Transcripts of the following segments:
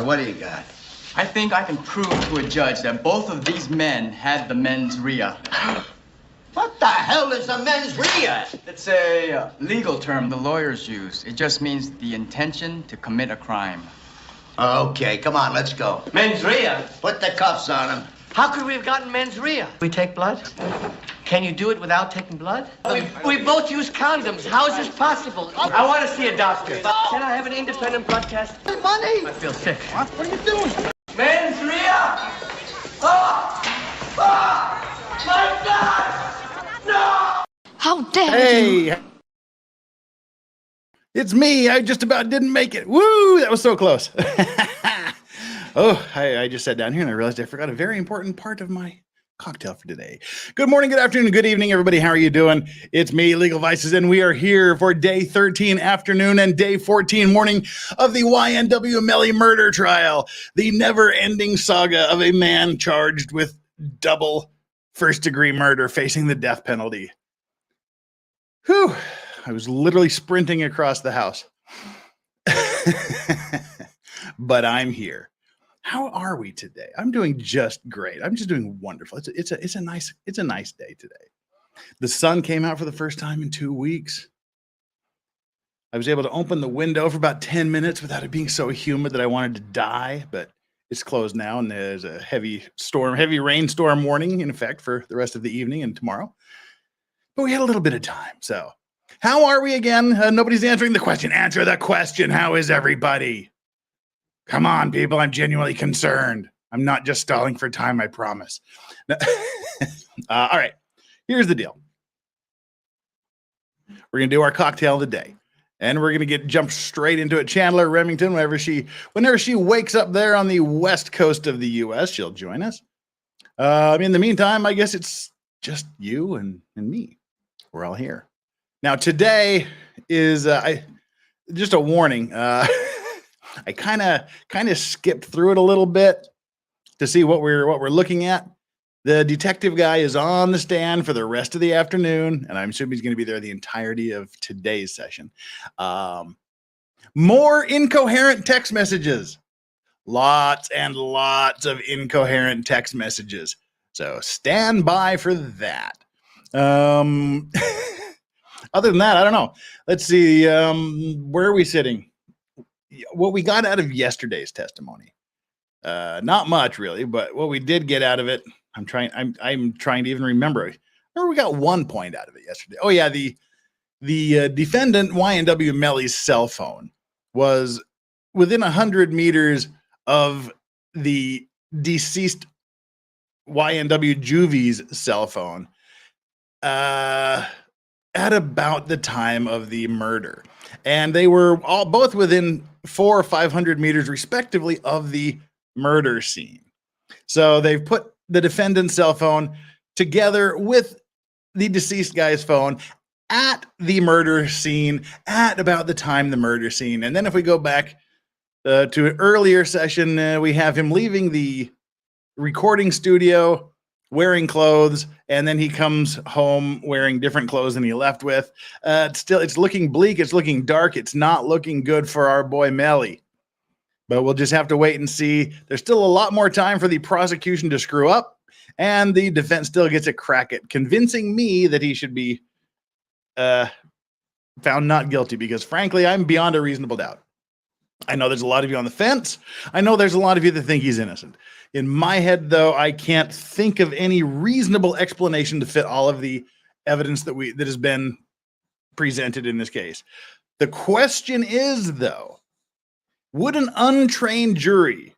What do you got? I think I can prove to a judge that both of these men had the mens rea. What the hell is a mens rea? It's a legal term the lawyers use. It just means the intention to commit a crime. Okay, come on, let's go. Mens rea? Put the cuffs on him. How could we have gotten mens rea? We take blood? Can you do it without taking blood? We both use condoms. How is this possible? I want to see a doctor. Can I have an independent blood test? Hey, money! I feel sick. What are you doing? Mens rea! Oh! Oh! My God! No! How dare you! Hey, it's me. I just about didn't make it. Woo! That was so close. Oh, I just sat down here and I realized I forgot a very important part of my cocktail for today. Good morning, good afternoon, good evening, everybody. How are you doing? It's me, Legal Vices, and we are here for day 13 afternoon and day 14 morning of the YNW Melly murder trial, the never-ending saga of a man charged with double first-degree murder facing the death penalty. Whew, I was literally sprinting across the house. But I'm here. How are we today? I'm doing just great. I'm just doing wonderful. It's a nice day today. The sun came out for the first time in 2 weeks. I was able to open the window for about 10 minutes without it being so humid that I wanted to die, but it's closed now and there's a heavy rainstorm warning in effect for the rest of the evening and tomorrow. But we had a little bit of time. So how are we again? Nobody's answering the question. Answer the question. How is everybody? Come on, people. I'm genuinely concerned. I'm not just stalling for time, I promise. All right. Here's the deal. We're going to do our cocktail of the day. And we're going to jump straight into it. Chandler Remington, whenever she wakes up there on the west coast of the U.S., she'll join us. In the meantime, I guess it's just you and me. We're all here. Now, today is just a warning. I kind of skipped through it a little bit to see what we're looking at. The detective guy is on the stand for the rest of the afternoon, and I'm assuming he's going to be there the entirety of today's session. More incoherent text messages. Lots and lots of incoherent text messages. So stand by for that. Other than that, I don't know. Let's see. Where are we sitting? What we got out of yesterday's testimony, not much really, but what we did get out of it, I'm trying to even remember. We got 1 point out of it yesterday. Oh yeah, the defendant YNW Melly's cell phone was within 100 meters of the deceased YNW Juvie's cell phone at about the time of the murder. And they were both within 400 or 500 meters, respectively, of the murder scene. So they've put the defendant's cell phone together with the deceased guy's phone at the murder scene at about the time the murder scene. And then if we go back to an earlier session, we have him leaving the recording studio wearing clothes, and then he comes home wearing different clothes than he left with. It's looking bleak. It's looking dark. It's not looking good for our boy Melly. But we'll just have to wait and see. There's still a lot more time for the prosecution to screw up, and the defense still gets a crack at convincing me that he should be found not guilty, because frankly, I'm beyond a reasonable doubt. I know there's a lot of you on the fence. I know there's a lot of you that think he's innocent. In my head, though, I can't think of any reasonable explanation to fit all of the evidence that has been presented in this case. The question is, though, would an untrained jury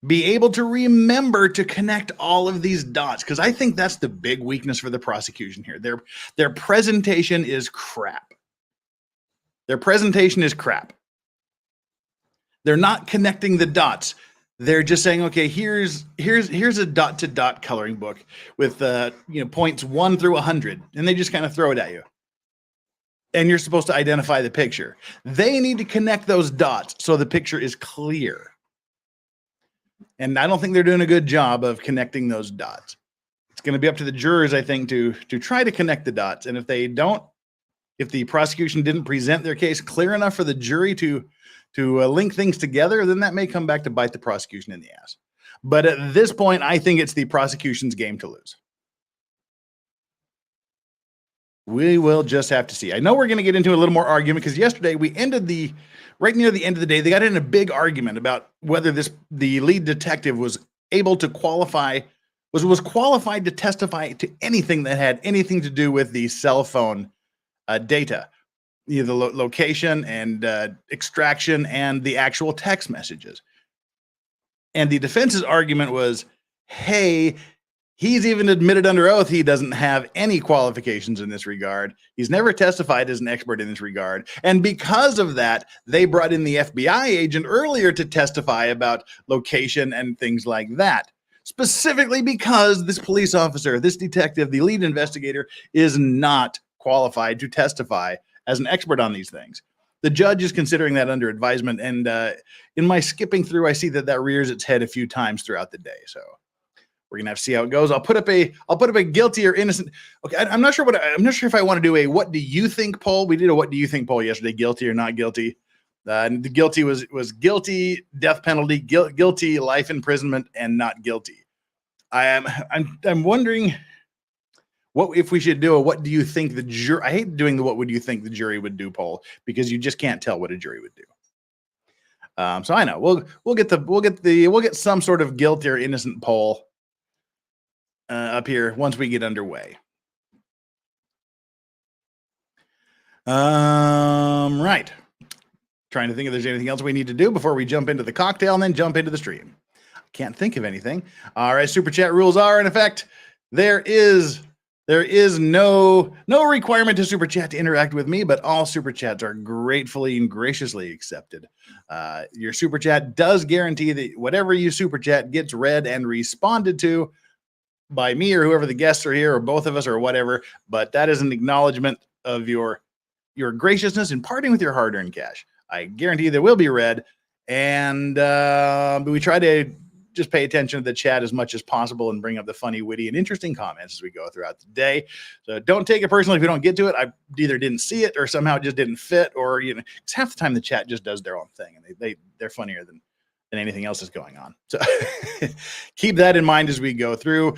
be able to remember to connect all of these dots? Because I think that's the big weakness for the prosecution here. Their presentation is crap. Their presentation is crap. They're not connecting the dots. They're just saying, okay, here's a dot to dot coloring book with points 1 through 100, and they just kind of throw it at you. And you're supposed to identify the picture. They need to connect those dots so the picture is clear. And I don't think they're doing a good job of connecting those dots. It's going to be up to the jurors, I think, to try to connect the dots. And if they don't, if the prosecution didn't present their case clear enough for the jury to link things together, then that may come back to bite the prosecution in the ass. But at this point, I think it's the prosecution's game to lose. We will just have to see. I know we're going to get into a little more argument because yesterday we ended right near the end of the day. They got in a big argument about whether the lead detective was able to qualify, was qualified to testify to anything that had anything to do with the cell phone data, the location and extraction and the actual text messages. And the defense's argument was, hey, he's even admitted under oath he doesn't have any qualifications in this regard. He's never testified as an expert in this regard. And because of that, they brought in the FBI agent earlier to testify about location and things like that. Specifically because this police officer, this detective, the lead investigator, is not qualified to testify as an expert on these things. The judge is considering that under advisement. And in my skipping through, I see that rears its head a few times throughout the day. So we're gonna have to see how it goes. I'll put up a guilty or innocent. Okay, I'm not sure if I want to do a what do you think poll. We did a what do you think poll yesterday, guilty or not guilty. The guilty was guilty, death penalty, guilty, life imprisonment, and not guilty. I'm wondering what if we should do a what do you think the jury. I hate doing the what would you think the jury would do poll because you just can't tell what a jury would do. So I know we'll get some sort of guilty or innocent poll up here once we get underway. Right. Trying to think if there's anything else we need to do before we jump into the cocktail and then jump into the stream. Can't think of anything. All right, super chat rules are in effect. There is no requirement to super chat to interact with me, but all super chats are gratefully and graciously accepted. Your super chat does guarantee that whatever you super chat gets read and responded to by me or whoever the guests are here, or both of us, or whatever. But that is an acknowledgement of your graciousness in parting with your hard-earned cash. I guarantee they will be read, and we try to just pay attention to the chat as much as possible and bring up the funny, witty, and interesting comments as we go throughout the day. So don't take it personally if you don't get to it. I either didn't see it or somehow it just didn't fit, or because half the time the chat just does their own thing, and they're funnier than anything else is going on. So keep that in mind as we go through.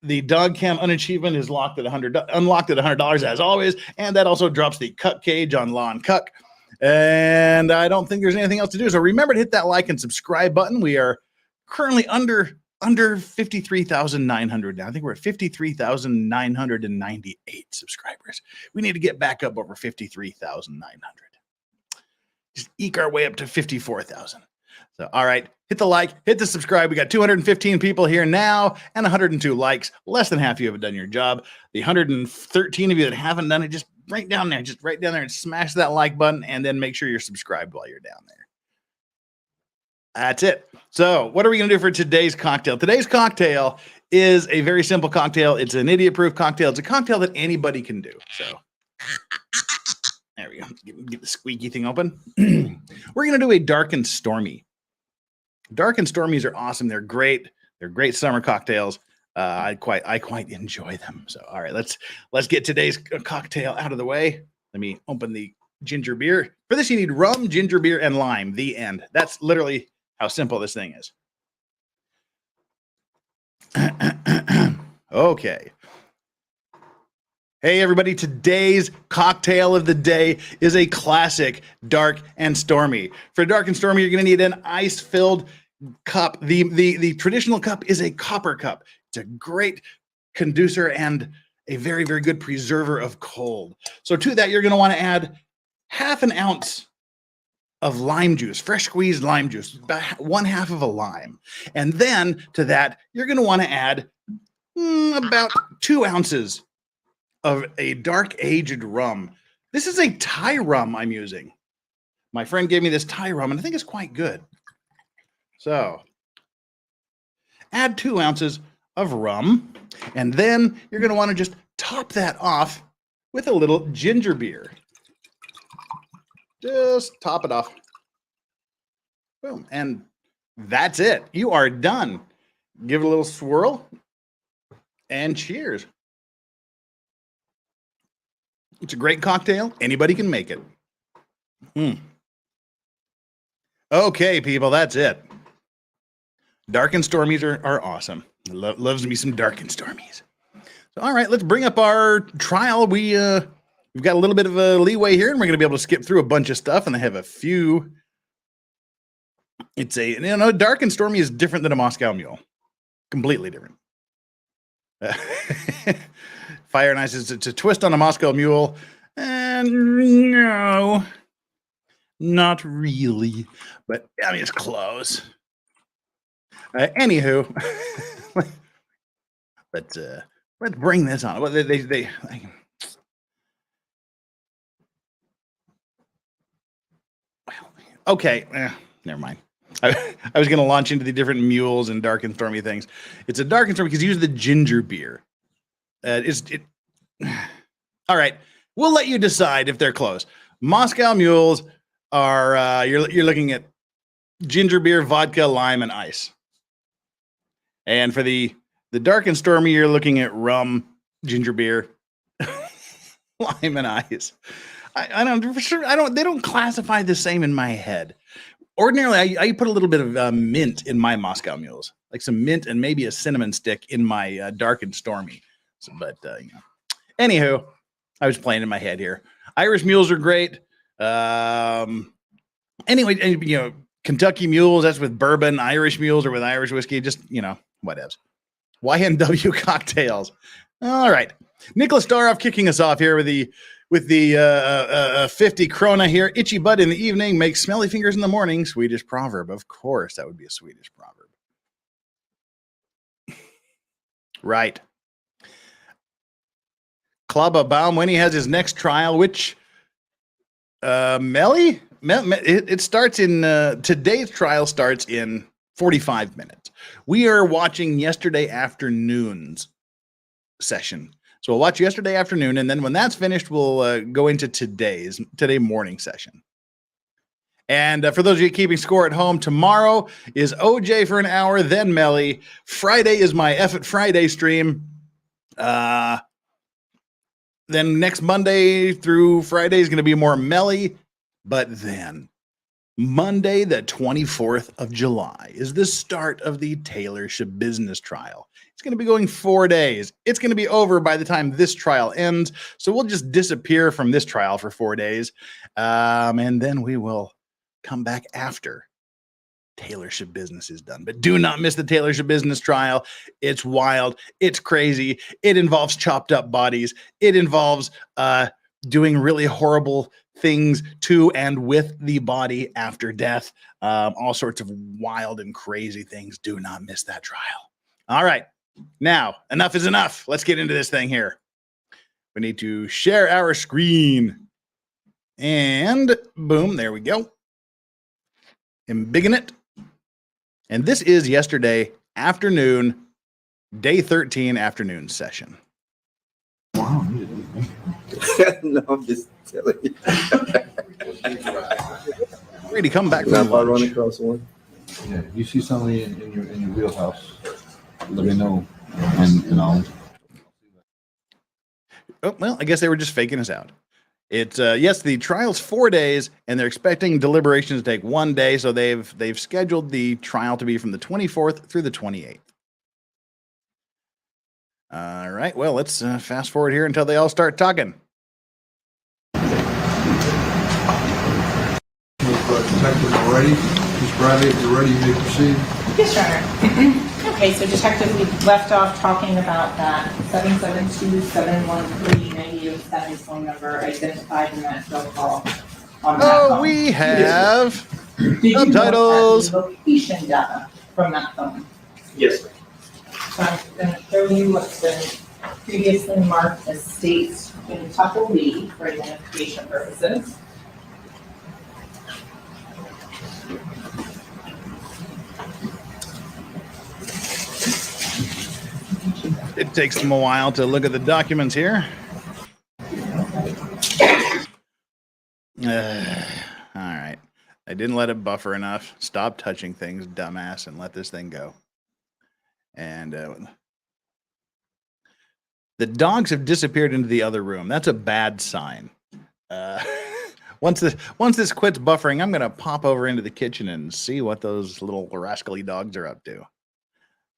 The dog cam unachievement is unlocked at $100 as always, and that also drops the cuck cage on Law and Cuck. And I don't think there's anything else to do. So remember to hit that like and subscribe button. We are currently under 53,900 now. I think we're at 53,998 subscribers. We need to get back up over 53,900. Just eke our way up to 54,000. So, all right, hit the like, hit the subscribe. We got 215 people here now and 102 likes. Less than half of you have done your job. The 113 of you that haven't done it, just right down there and smash that like button, and then make sure you're subscribed while you're down there. That's it. So what are we going to do for today's cocktail? Today's cocktail is a very simple cocktail. It's an idiot-proof cocktail. It's a cocktail that anybody can do. So there we go. Get the squeaky thing open. We're going to do a dark and stormy. Dark and stormies are awesome. They're great. They're great summer cocktails. I quite enjoy them. So, all right, let's get today's cocktail out of the way. Let me open the ginger beer. For this, you need rum, ginger beer, and lime. The end. That's literally how simple this thing is. Okay. Hey, everybody. Today's cocktail of the day is a classic dark and stormy. For dark and stormy, you're going to need an ice-filled cup. The traditional cup is a copper cup. It's a great conducer and a very, very good preserver of cold. So to that, you're going to want to add half an ounce of lime juice, fresh squeezed lime juice, about 1/2 of a lime. And then to that, you're going to want to add about 2 ounces of a dark aged rum. This is a Thai rum I'm using. My friend gave me this Thai rum, and I think it's quite good. So add 2 ounces of rum, and then you're going to want to just top that off with a little ginger beer. Just top it off. Boom. And that's it. You are done. Give it a little swirl, and cheers. It's a great cocktail. Anybody can make it. Okay, people, that's it. Dark and stormies are awesome. Loves me some dark and stormies. So, all right, let's bring up our trial. We've got a little bit of a leeway here, and we're going to be able to skip through a bunch of stuff, and I have a few. It's dark and stormy is different than a Moscow Mule. Completely different. Fire and Ice is a twist on a Moscow Mule. And no, not really. But, I mean, it's close. Anywho, let's bring this on. Well, okay, never mind. I was going to launch into the different mules and dark and stormy things. It's a dark and stormy because you use the ginger beer. All right, we'll let you decide if they're close. Moscow mules are you're looking at ginger beer, vodka, lime, and ice. And for the dark and stormy, you're looking at rum, ginger beer, lime, and ice. I don't for sure. They don't classify the same in my head. Ordinarily, I put a little bit of mint in my Moscow mules, like some mint and maybe a cinnamon stick in my dark and stormy. So, but anywho, I was playing in my head here. Irish mules are great. Anyway, and, Kentucky mules, that's with bourbon. Irish mules are with Irish whiskey. Just whatevs. YNW cocktails. All right, Nicholas Staroff kicking us off here with the 50 krona here. Itchy butt in the evening makes smelly fingers in the morning. Swedish proverb. Of course, that would be a Swedish proverb. Right. Klaba Baum, when he has his next trial, which Melly? It starts in today's trial starts in 45 minutes. We are watching yesterday afternoon's session. So we'll watch yesterday afternoon, and then when that's finished, we'll go into today morning session. And for those of you keeping score at home, tomorrow is OJ for an hour, then Melly. Friday is my F at Friday stream. Then next Monday through Friday is going to be more Melly. But then Monday, the 24th of July, is the start of the Taylor Shabusiness trial. It's going to be going 4 days. It's going to be over by the time this trial ends. So we'll just disappear from this trial for 4 days. And then we will come back after Taylor Shabusiness is done. But do not miss the Taylor Shabusiness trial. It's wild. It's crazy. It involves chopped up bodies. It involves doing really horrible things to and with the body after death. All sorts of wild and crazy things. Do not miss that trial. All right. Now, enough is enough. Let's get into this thing here. We need to share our screen. And boom, there we go. Embiggen it. And this is yesterday afternoon, day 13 afternoon session. Wow. No, I'm just telling you. Ready, come back from lunch. Run across one. Yeah, you see something in your wheelhouse, let me know. And I'll. Oh, well, I guess they were just faking us out. It's yes, the trial's 4 days, and they're expecting deliberations to take 1 day, so they've scheduled the trial to be from the 24th through the 28th. All right, well, let's fast forward here until they all start talking. Detective already. Ms. Bradley, if you're ready, you may proceed. Yes, Your Honor. Okay, so detective, we left off talking about that 772-713-9807 phone number identified in that phone call. On that phone. We have Did you subtitles. look at the location data from that phone? Yes, sir. So I'm going to show you what's been previously marked as states in tuple B for identification purposes. It takes them a while to look at the documents here. All right. I didn't let it buffer enough. Stop touching things, dumbass, and let this thing go. And the dogs have disappeared into the other room. That's a bad sign. Once this quits buffering, I'm gonna pop over into the kitchen and see what those little rascally dogs are up to.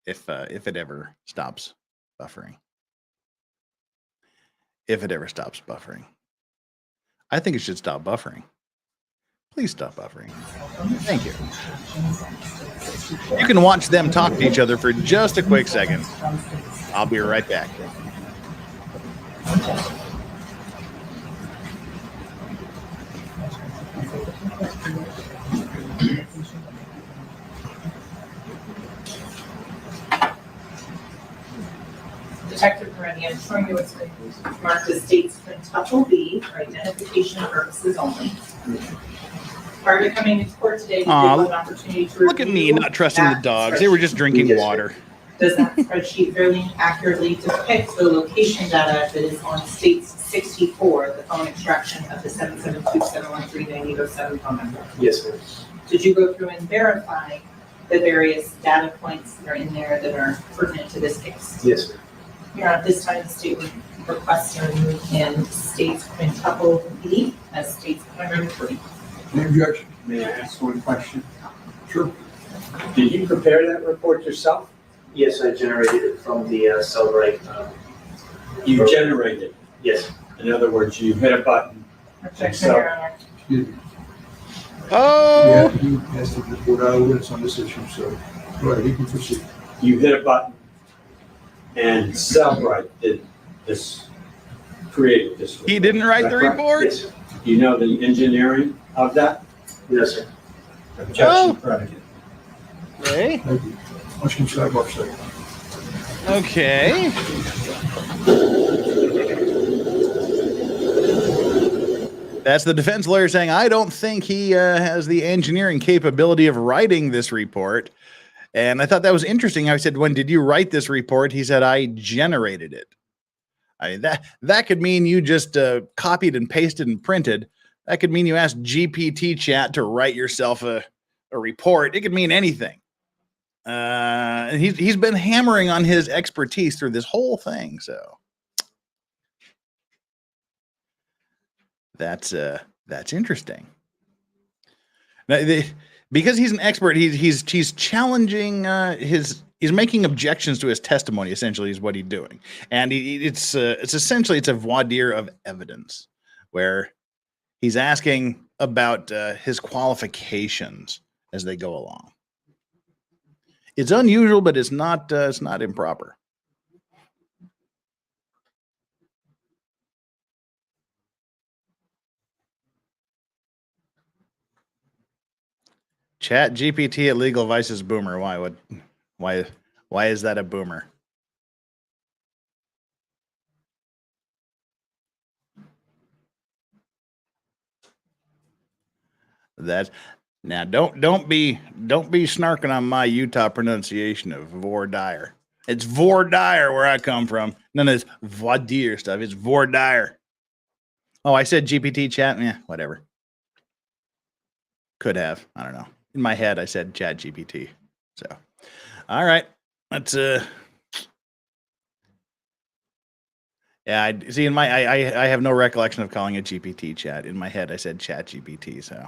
If it ever stops buffering. If it ever stops buffering. I think it should stop buffering. Please stop buffering. Thank you. You can watch them talk to each other for just a quick second. I'll be right back. Detective Peretti, I'm showing you what's been marked as states quintuple B for identification purposes only. Prior to coming into court today, we did have an opportunity to Look at me not trusting the dogs. They were just drinking water. Does that spreadsheet fairly accurately depict the location data that is on states 64, the phone extraction of the 772-713-9807 phone number? Yes, sir. Did you go through and verify the various data points that are in there that are pertinent to this case? Yes, sir. Here at this time, the state would request to remove in states quintuple B as states primary 3. Any objection? May I ask one question? Sure. Did you prepare that report yourself? Yes, I generated it from the Cellbrite. You generated it. Yes. In other words, you hit a button. Objection, Your Honor. Excuse me. Oh! Yeah, he has to report out evidence on this issue, so, go ahead, you can proceed. You hit a button, and Cellbrite did this, created this. He didn't write the report? Yes, sir. Do you know the engineering of that? Yes, sir. Objection predicate. Okay. Thank you. Motion sidewalk second. Okay. That's the defense lawyer saying, I don't think he has the engineering capability of writing this report. And I thought that was interesting. I said, when did you write this report? He said, I generated it. I mean, that could mean you just copied and pasted and printed. That could mean you asked GPT chat to write yourself a report. It could mean anything. He's been hammering on his expertise through this whole thing. So that's interesting. Now, because he's an expert, he's challenging he's making objections to his testimony. Essentially, is what he's doing, and it's essentially a voir dire of evidence, where he's asking about his qualifications as they go along. It's unusual, but it's not improper. Chat GPT at Legal Advice is boomer. Why is that a boomer? That's now don't be snarking on my Utah pronunciation of voir dire. It's voir dire where I come from. None of this voir dire stuff. It's voir dire. Oh, I said GPT chat. Yeah, whatever. Could have. I don't know. In my head, I said chat GPT. So, all right. Let's yeah, I see in my I have no recollection of calling it GPT chat. In my head, I said chat GPT. So.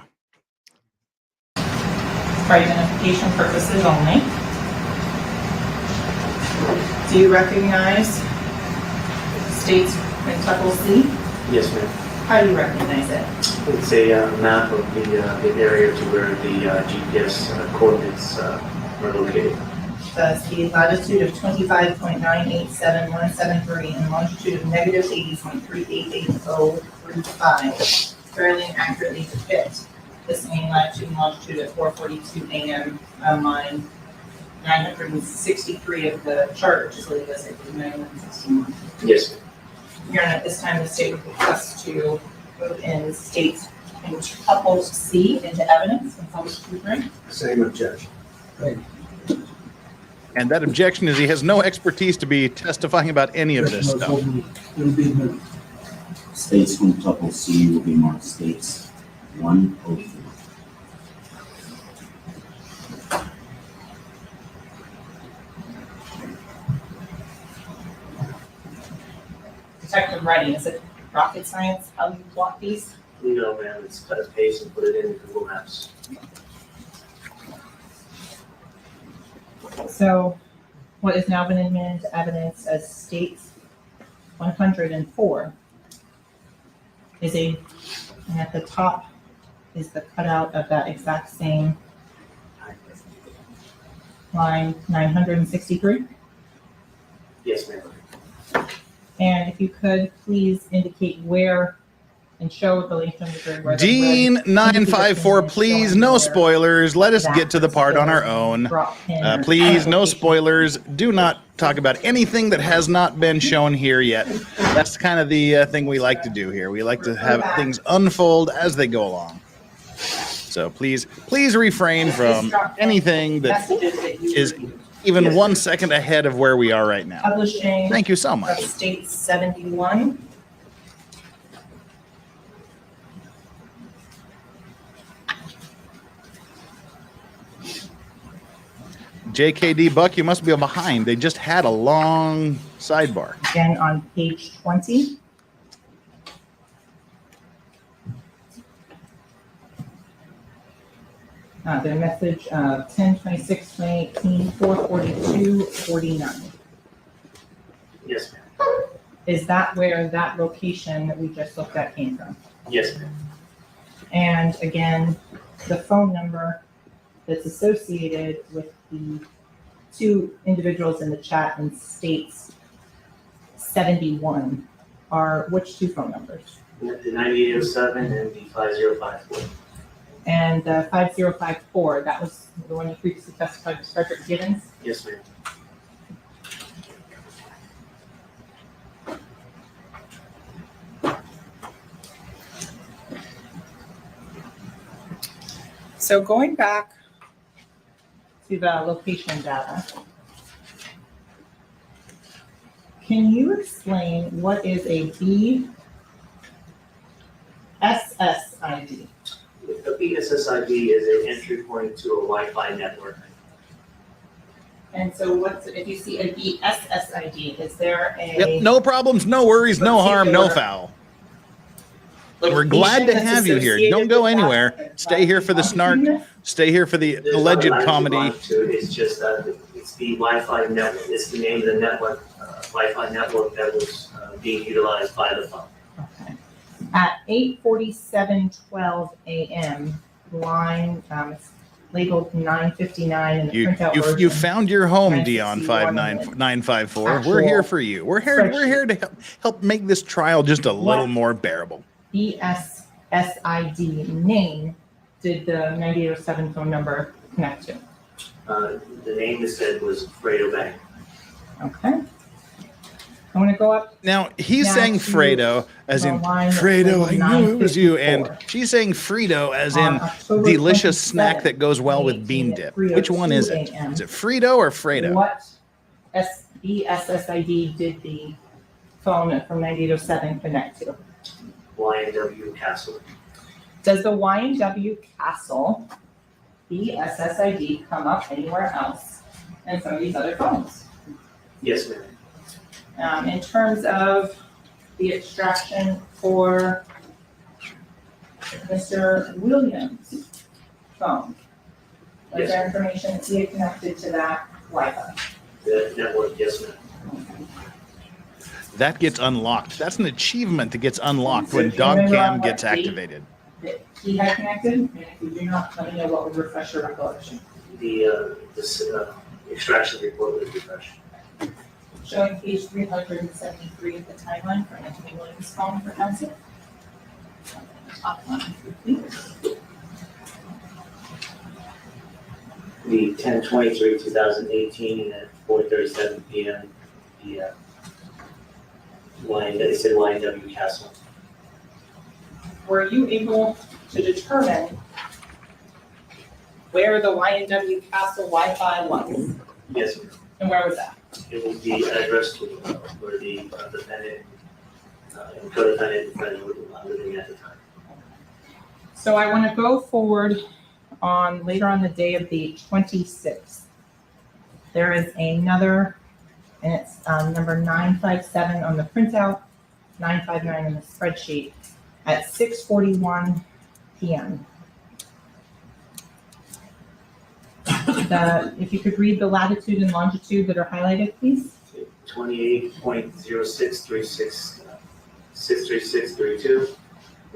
For identification purposes only. Do you recognize states quintuple C? Yes, ma'am. How do you recognize it? It's a map of the area to where the GPS coordinates are located. Does the latitude of 25.987173 and longitude of negative 80.388035 fairly and accurately depict the same latitude and longitude at 4:42 a.m. on line 963 of the chart, which is what it is at 961. Yes. Your Honor, at this time, the state would request to move in states quintuple C into evidence and publish to the hearing. Same objection. Thank you. And that objection is he has no expertise to be testifying about any of this stuff. It'll be admitted. States quintuple C will be marked states 103. Detective writing, is it rocket science how you block these? leave it on, man, let's cut and paste and put it in Google Maps. So what has now been admitted into evidence as states 104 is and at the top is the cutout of that exact same line 963. Yes, ma'am. And if you could please indicate where and show the link of the grid where the Dean red 954, is please, showing no where spoilers. Let us get to the part on our that own. drop pin Please, no location. spoilers. Do not talk about anything that has not been shown here yet. That's kind of the thing we like to do here. We like to have things unfold as they go along. So please refrain from anything that Messages that you is reviewed. even 1 second ahead of where we are right now. Publishing Thank you so of much. state 71. JKD Buck, you must be behind. They just had a long sidebar. Again on page 20. The message 10/26/2018, 442/49. Yes, ma'am. Is that where that location that we just looked at came from? Yes, ma'am. And again, the phone number that's associated with the two individuals in the chat in states 71 are which two phone numbers? The 9807 and the 5054. And 5054, that was the one you previously testified to Frederick Gibbons? Yes, ma'am. So going back to the location data, can you explain what is a BSSID? The BSSID is an entry point to a Wi-Fi network. And so what's, if you see a BSSID, is there a? Yep, no problems, no worries, no harm, no foul. We're glad to have you here. Don't go anywhere. Stay here for the snark. Stay here for the There's alleged not a comedy. line to it. It's just that it's the Wi-Fi network. It's the name of the network, Wi-Fi network that was being utilized by the phone. Okay. At 8:47:12 a.m., line it's labeled 959 in the printout version. You found your home, Dion 961 59954. We're here for you. We're here to help make this trial just a little more bearable. BSSID name did the 9807 phone number connect to? The name is said was Fredo Bank. Okay. I'm going to go up. Now, he's Now saying to Fredo, as the in, line that's Fredo, I labeled knew it was you. 954. And she's saying Frito, as On in October delicious 27th, snack that goes well with bean dip. Which one is it? 3:02 a.m. Is it Frito or Fredo? What BSSID did the phone from 9807 connect to? YNW Castle. Does the YNW Castle BSSID come up anywhere else in some of these other phones? Yes, ma'am. In terms of the extraction for Mr. Williams' phone, was Yes. there information that he had connected to that Wi-Fi? The network, yes, ma'am. That gets unlocked. That's an achievement that gets unlocked So when if you remember on Dogcam what gets date activated. that he had connected? And if you do not, let me know what would refresh your recollection. The extraction report was refreshed. Showing page 373 of the timeline for Anthony Williams' phone for council. Top line, please. The 10/23/2018 at 4:37 p.m. The it said YNW Castle. Were you able to determine where the YNW Castle Wi-Fi was? Yes, ma'am. And where was that? It was the address to where the defendant and co-defendant were living at the time. So I want to go forward on later on the day of the 26th. There is another, and it's number 957 on the printout, 959 in the spreadsheet, at 6:41 p.m. If you could read the latitude and longitude that are highlighted, please. 28.0636, 63632,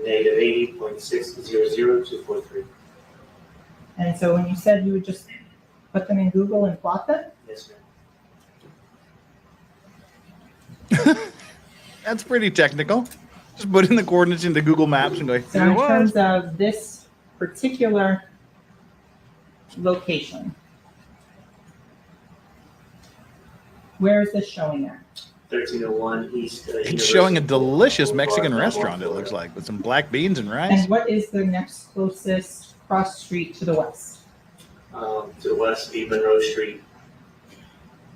negative 80.600243. And so when you said you would just put them in Google and plot them? Yes, ma'am. That's pretty technical. Just put in the coordinates into Google Maps and go, So in terms of this particular location, where is this showing at? 1301 East. It's showing a delicious Mexican restaurant, it looks like, with some black beans and rice. And what is the next closest cross street to the west? To the west, be Monroe Street.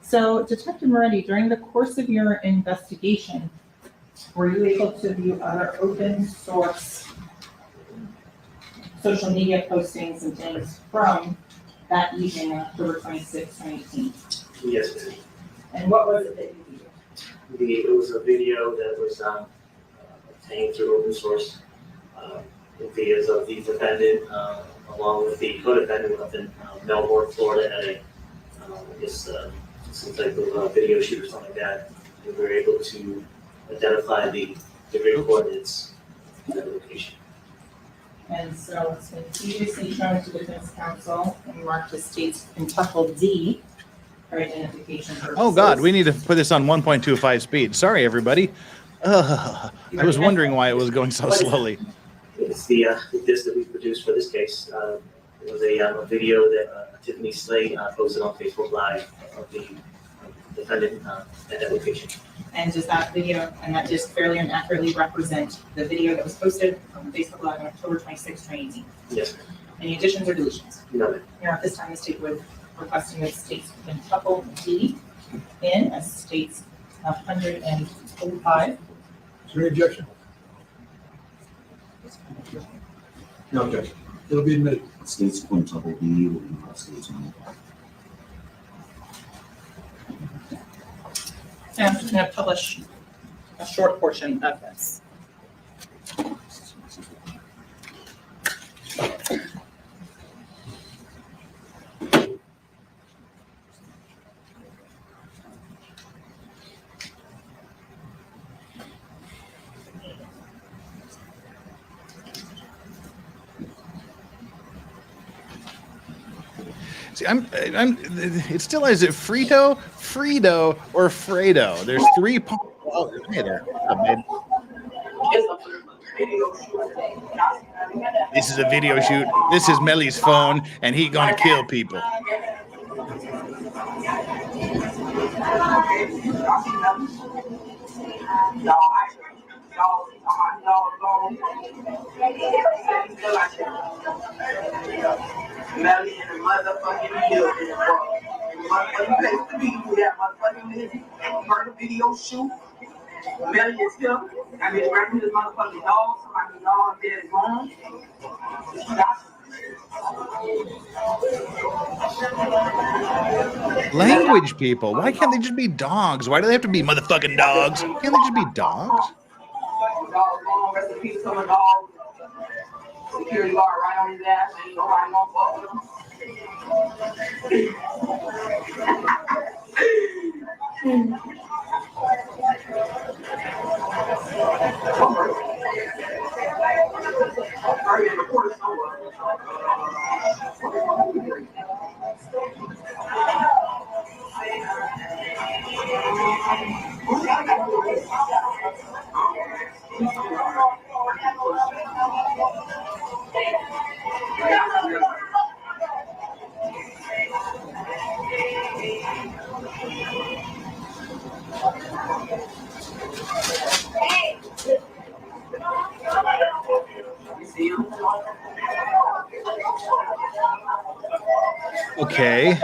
So, Detective Moretti, during the course of your investigation, were you able to view other open source social media postings and things from that evening, October 26, 2018? Yes, ma'am. And what was it that you viewed? It was a video that was obtained through open source videos of the defendant along with the co-defendant up in Melbourne, Florida, at a some type of video shoot or something like that. And we were able to identify the degree coordinates of that location. And so it's been previously shown to defense counsel and marked as states in tuple D for identification purposes. Oh God, we need to put this on 1.25 speed. Sorry, everybody. I was wondering why it was going so slowly. It's the disc that we produced for this case. It was a video that Tiffany Slade posted on Facebook Live of the defendant at that location. And does that video and that disc fairly and accurately represent the video that was posted on Facebook Live on October 26, 2018? Yes, ma'am. Any additions or deletions? No, ma'am. Here at this time, the state would requesting that states in tuple D in as states 145. Is there any objection? No objection. It'll be admitted. States quintuple B will be more states on the And I'm just going to publish a short portion of this. See, it still is it Frito, or Fredo? There's three parts. Oh, hey there. This is a video shoot. This is Melly's phone, and he gonna kill people. Melly in the motherfucking building, bro. Motherfucking place to be. We have motherfucking video shoot. Melly is here. I mean, right here, this motherfucking dog. Somebody dog there is gone. Language people. Why can't they just be dogs? Why do they have to be motherfucking dogs? Can't they just be dogs? Dog gone. Rest in peace to my dog. Security guard right on his ass. Ain't nobody gonna fuck with him. Okay.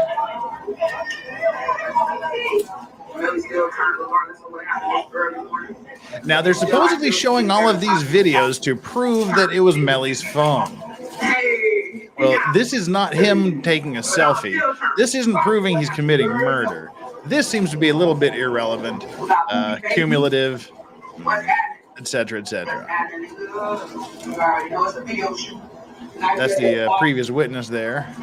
Now they're supposedly showing all of these videos to prove that it was Melly's phone. Well, this is not him taking a selfie. This isn't proving he's committing murder. This seems to be a little bit irrelevant, cumulative. etc., etc. You already know it's a video shoot. That's the previous witness there.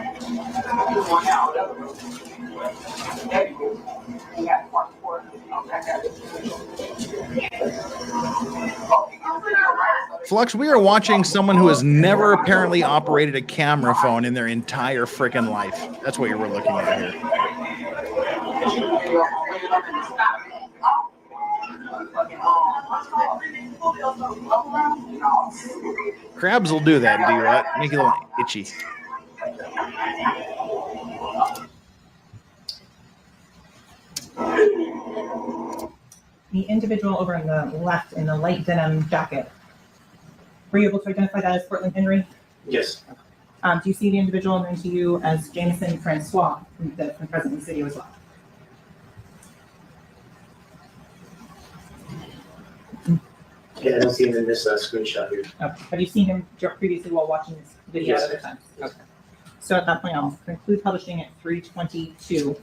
Flux, we are watching someone who has never apparently operated a camera phone in their entire frickin' life. That's what you were looking at here. Crabs will do that, D-Rut. Make it a little itchy. The individual over on the left in the light denim jacket, were you able to identify that as Portland Henry? Yes. Do you see the individual known to you as Jameson Francois from present in the city as well? Yeah, I don't see him in this screenshot here. Okay. Have you seen him previously while watching this video Yes. at other times? Okay. So at that point, I'll conclude publishing at 3:22.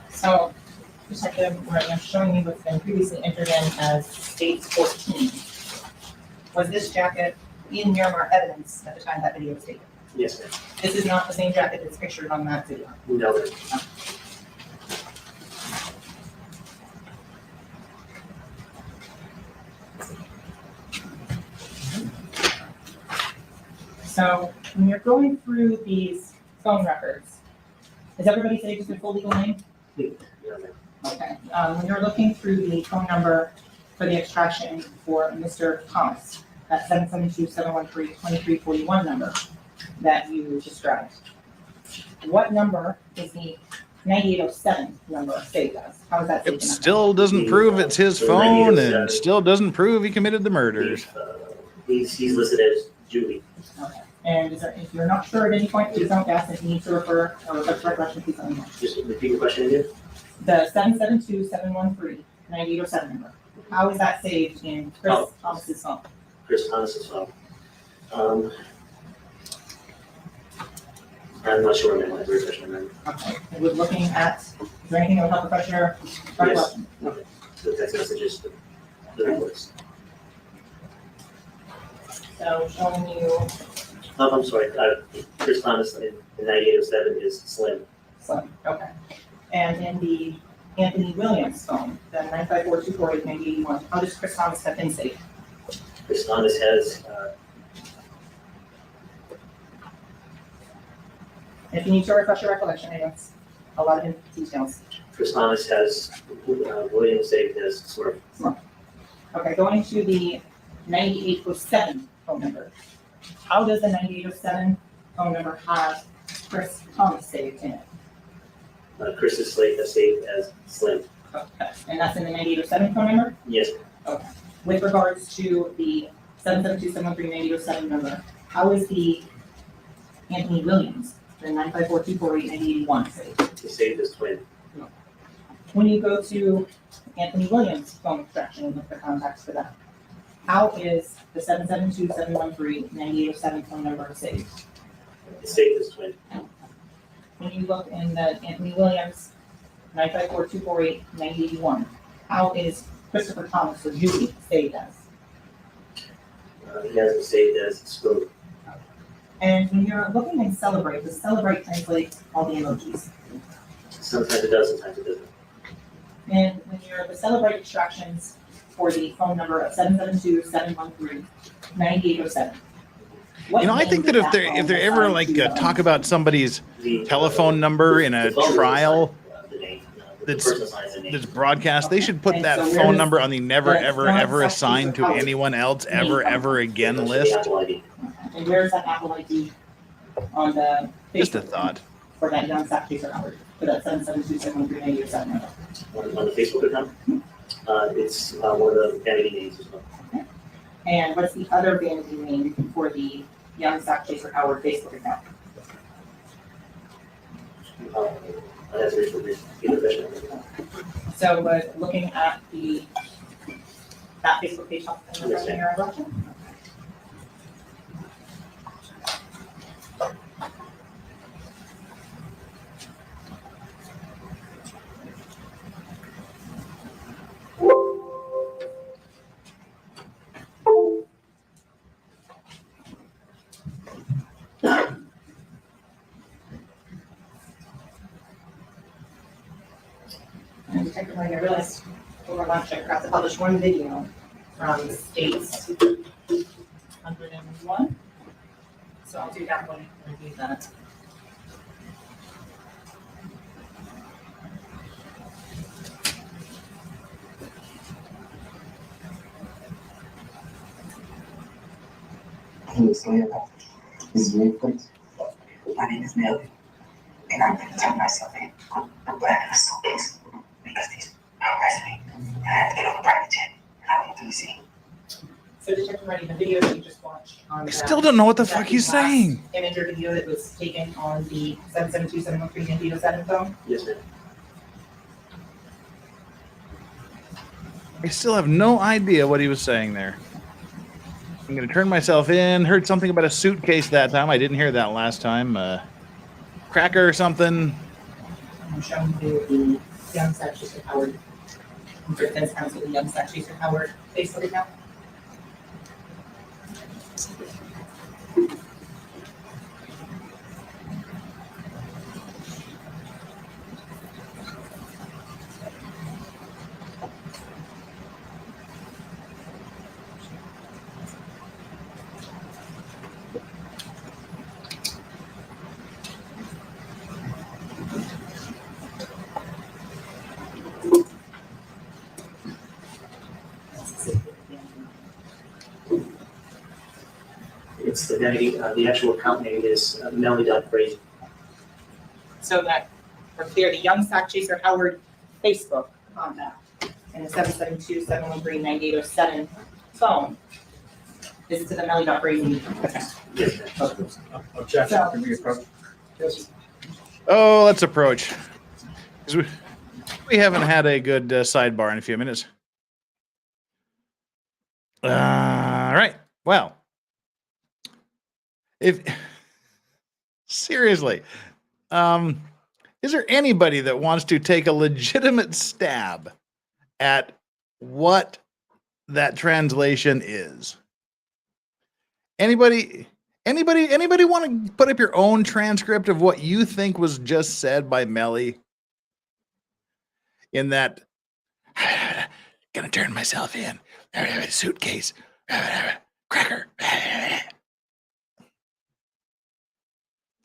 So, Detective, I'm showing you what's been previously entered in as State 14. Was this jacket in Miramar evidence at the time that video was taken? Yes, ma'am. This is not the same jacket that's pictured on that video. No, ma'am. So when you're going through these phone records, is everybody saved as their full legal name? Yeah, ma'am. Okay. When you're looking through the phone number for the extraction for Mr. Thomas, that 772-713-2341 number that you described, what number is the 9807 number saved as? How is that saved? It still doesn't prove it's his phone, and still doesn't prove he committed the murders. He's listed as Julie. Okay. And if you're not sure at any point, please don't ask. If you need to refer or recollection, please let me know. Just repeat the question again. The 772-713-9807 number. How is that saved in Chris Thomas's phone? Chris Thomas's phone. I'm not sure, ma'am. I have to refresh my memory. Okay. And we're looking at, is there anything that would help refresh your recollection? Okay. The text messages, the reports. So showing you I'm sorry. Chris Thomas in 9807 is Slim. Slim. Okay. And in the Anthony Williams phone, the 954-248-9081, how does Chris Thomas have been saved? Chris Thomas has, If you need to refresh your recollection, I know it's a lot of details. Chris Thomas has William saved as Smurf. Okay, going to the 9807 phone number. How does the 9807 phone number have Chris Thomas saved in it? Chris is saved as Slim. Okay, and that's in the 9807 phone number? Yes. Okay. With regards to the 772-713-9807 number, how is the Anthony Williams, the 954-248-9081 saved? He's saved as Twin. When you go to Anthony Williams' phone extraction and look for contacts for that, how is the 772-713-9807 phone number saved? He's saved as Twin. When you look in the Anthony Williams 954-248-9081, how is Christopher Thomas or Julie saved as? He has him saved as Spoon. And when you're looking in Celebrate, does Celebrate translate all the emojis? Sometimes it does, sometimes it doesn't. And when you're the Celebrate extractions for the phone number of 772-713-9807. I think that if they're ever like talk about somebody's telephone number in a trial that's broadcast, they should put that phone number on the never ever ever assigned to anyone else ever again list. And where's that Apple ID on the Just a thought. for that young Zach Chaser Howard for that 772-713-9807 number? On the Facebook account? It's one of the vanity names as well. And what's the other vanity name for the young Zach Chaser Howard Facebook account? I'd have to repeat the question. So looking at that Facebook page, Yes, ma'am. And Detective Melly, I realized over lunch I forgot to publish one video from States 101. So I'll do that one and review that. Hello, sorry about this. Is it good? My name is Melly, and I'm going to turn myself in. I'm back in a suitcase because these arrested me. And I had to get on a private jet. And I went to DC. So Detective Melly, the video that you just watched on I still don't know what the fuck he's saying. Imager video that was taken on the 772-713 Indeed 7 phone. Yes, ma'am. I still have no idea what he was saying there. I'm going to turn myself in. Heard something about a suitcase that time. I didn't hear that last time. Cracker or something. I'm showing you the Young Sack Howard. Defense Counsel, the Young Sack Howard Facebook account. It's the actual account name is Melly.Crazy. So that we're clear, the Young Sack Chaser Howard Facebook contact and the 772-713-9807 phone is to the Melly.Crazy account. Objection, can we approach? Yes. Oh, let's approach. 'Cause we haven't had a good sidebar in a few minutes. All right. Well, if seriously, is there anybody that wants to take a legitimate stab at what that translation is? Anybody want to put up your own transcript of what you think was just said by Melly? In that, gonna turn myself in, suitcase, cracker.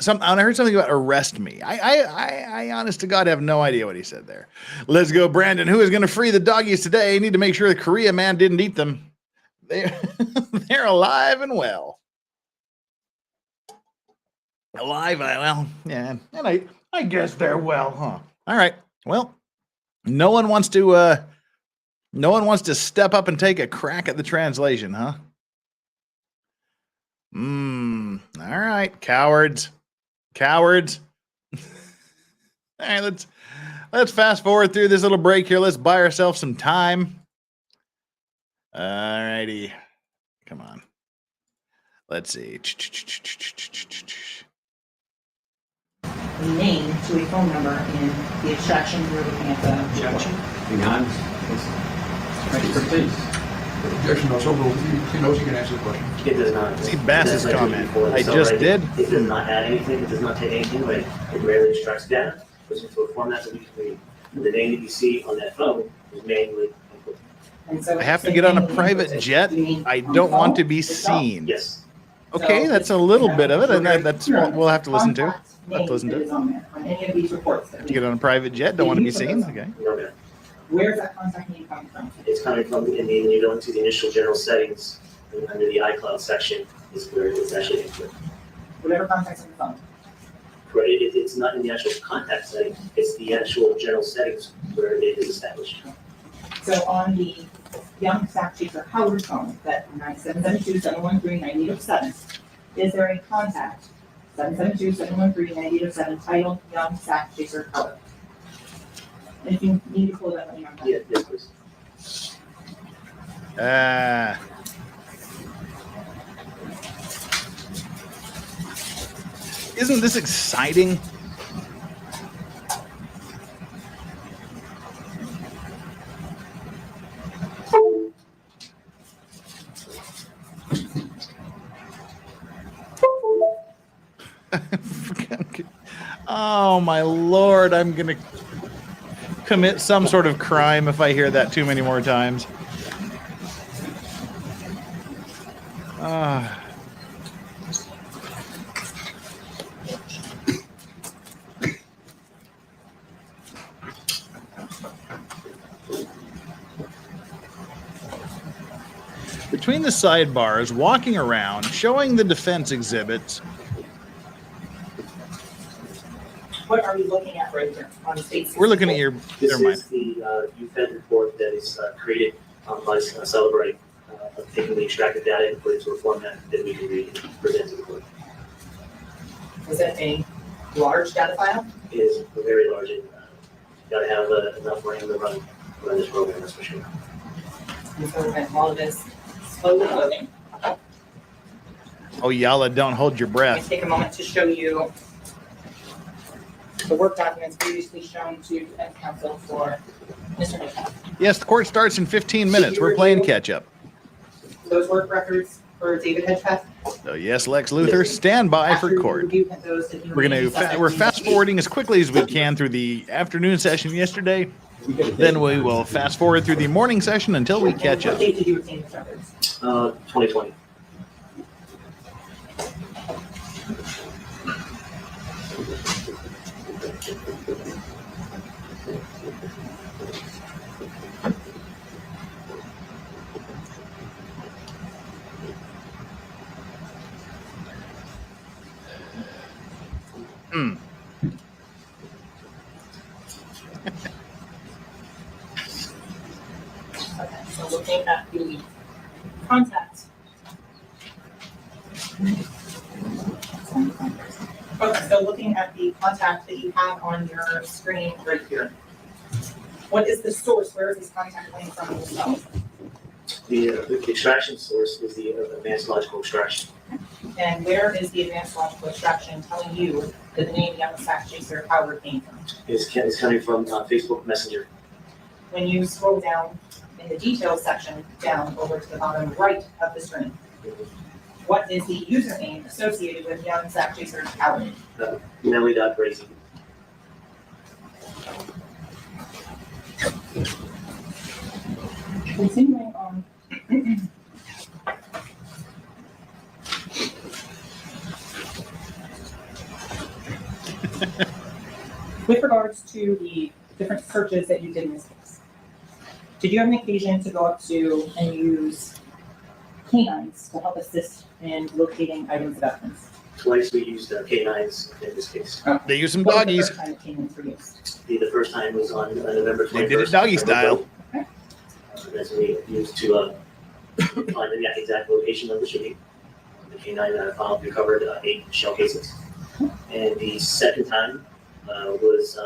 I heard something about arrest me. I honest to God have no idea what he said there. Let's go, Brandon. Who is going to free the doggies today? Need to make sure the Korea man didn't eat them. They're alive and well. Alive, well, yeah, and I guess they're well, huh? All right. Well, no one wants to step up and take a crack at the translation, huh? All right, cowards. Cowards. All right, let's fast forward through this little break here. Let's buy ourselves some time. All righty. Come on. Let's see. The name to a phone number and the extraction we're looking at the Objection. Being honest. Thank you for please. Objection, no, so moved. He knows he can answer the question. It does not. See Bass's comment. I So, just right, did. It does not add anything. It does not take anything away. It rarely extracts data. Goes into a format that we can read. And the name that you see on that phone is manually input. And so I have to get on a private jet. I don't want to be seen. Yes. Okay, that's a little bit of it, and that's what we'll have to listen to. We'll have to listen to it. On any of these reports. To get on a private jet, don't want to be seen. Okay. Okay. Where's that contact name coming from? It's coming from, and then you go into the initial general settings, and under the iCloud section is where it's actually input. Whatever contact's on the phone. Correct. It's not in the actual contact setting. It's the actual general settings where it is established. So on the Young Sack Chaser Howard phone, that 772-713-9807, is there a contact 772-713-9807 titled Young Sack Chaser Howard? And if you need to pull that, let me know. Yeah, yes, please. Isn't this exciting? Oh my Lord, commit some sort of crime if I hear that too many more times. Between the sidebars, walking around, showing the defense exhibits. What are we looking at right here on state? We're looking at your. This Never mind. is the UFED report that is created by Celebrate, taking the extracted data and put it into a format that we can read and present to the court. Is it a large data file? It is very large. And, got to have enough RAM to run this program, that's for sure. And so we're going to all of this slowly loading. Oh, Yala, don't hold your I'm breath. going to take a moment to show you the work documents previously shown to defense counsel for Mr. Nichols. Yes, the court starts in 15 minutes. We're playing catch up. Those work records for David Hedgepeth. So yes, Lex Luthor, stand by for court. We're fast forwarding as quickly as we can through the afternoon session yesterday. Then we will fast forward through the morning session until we catch up. What date did you obtain these records? 2020. Okay, so looking at the contact. Okay, so looking at the contact that you have on your screen right here. What is the source? Where is this contact coming from yourself? The extraction source is the advanced logical extraction. And where is the advanced logical extraction telling you that the name Young Sack Chaser Howard came from? It's coming from Facebook Messenger. When you scroll down in the details section, down over to the bottom right of the screen, what is the username associated with Young Sack Chaser Howard? Melly.crazy. Continuing on. With regards to the different searches that you did in this case, did you have an occasion to go up to and use canines to help assist in locating items of evidence? Twice we used canines in this case. They use some What was the doggies. first time that canines were used? The first time was on November 21st. They did it doggy style. That's what we used to find the exact location of the shooting. The canine found recovered 8 shell cases. And the second time was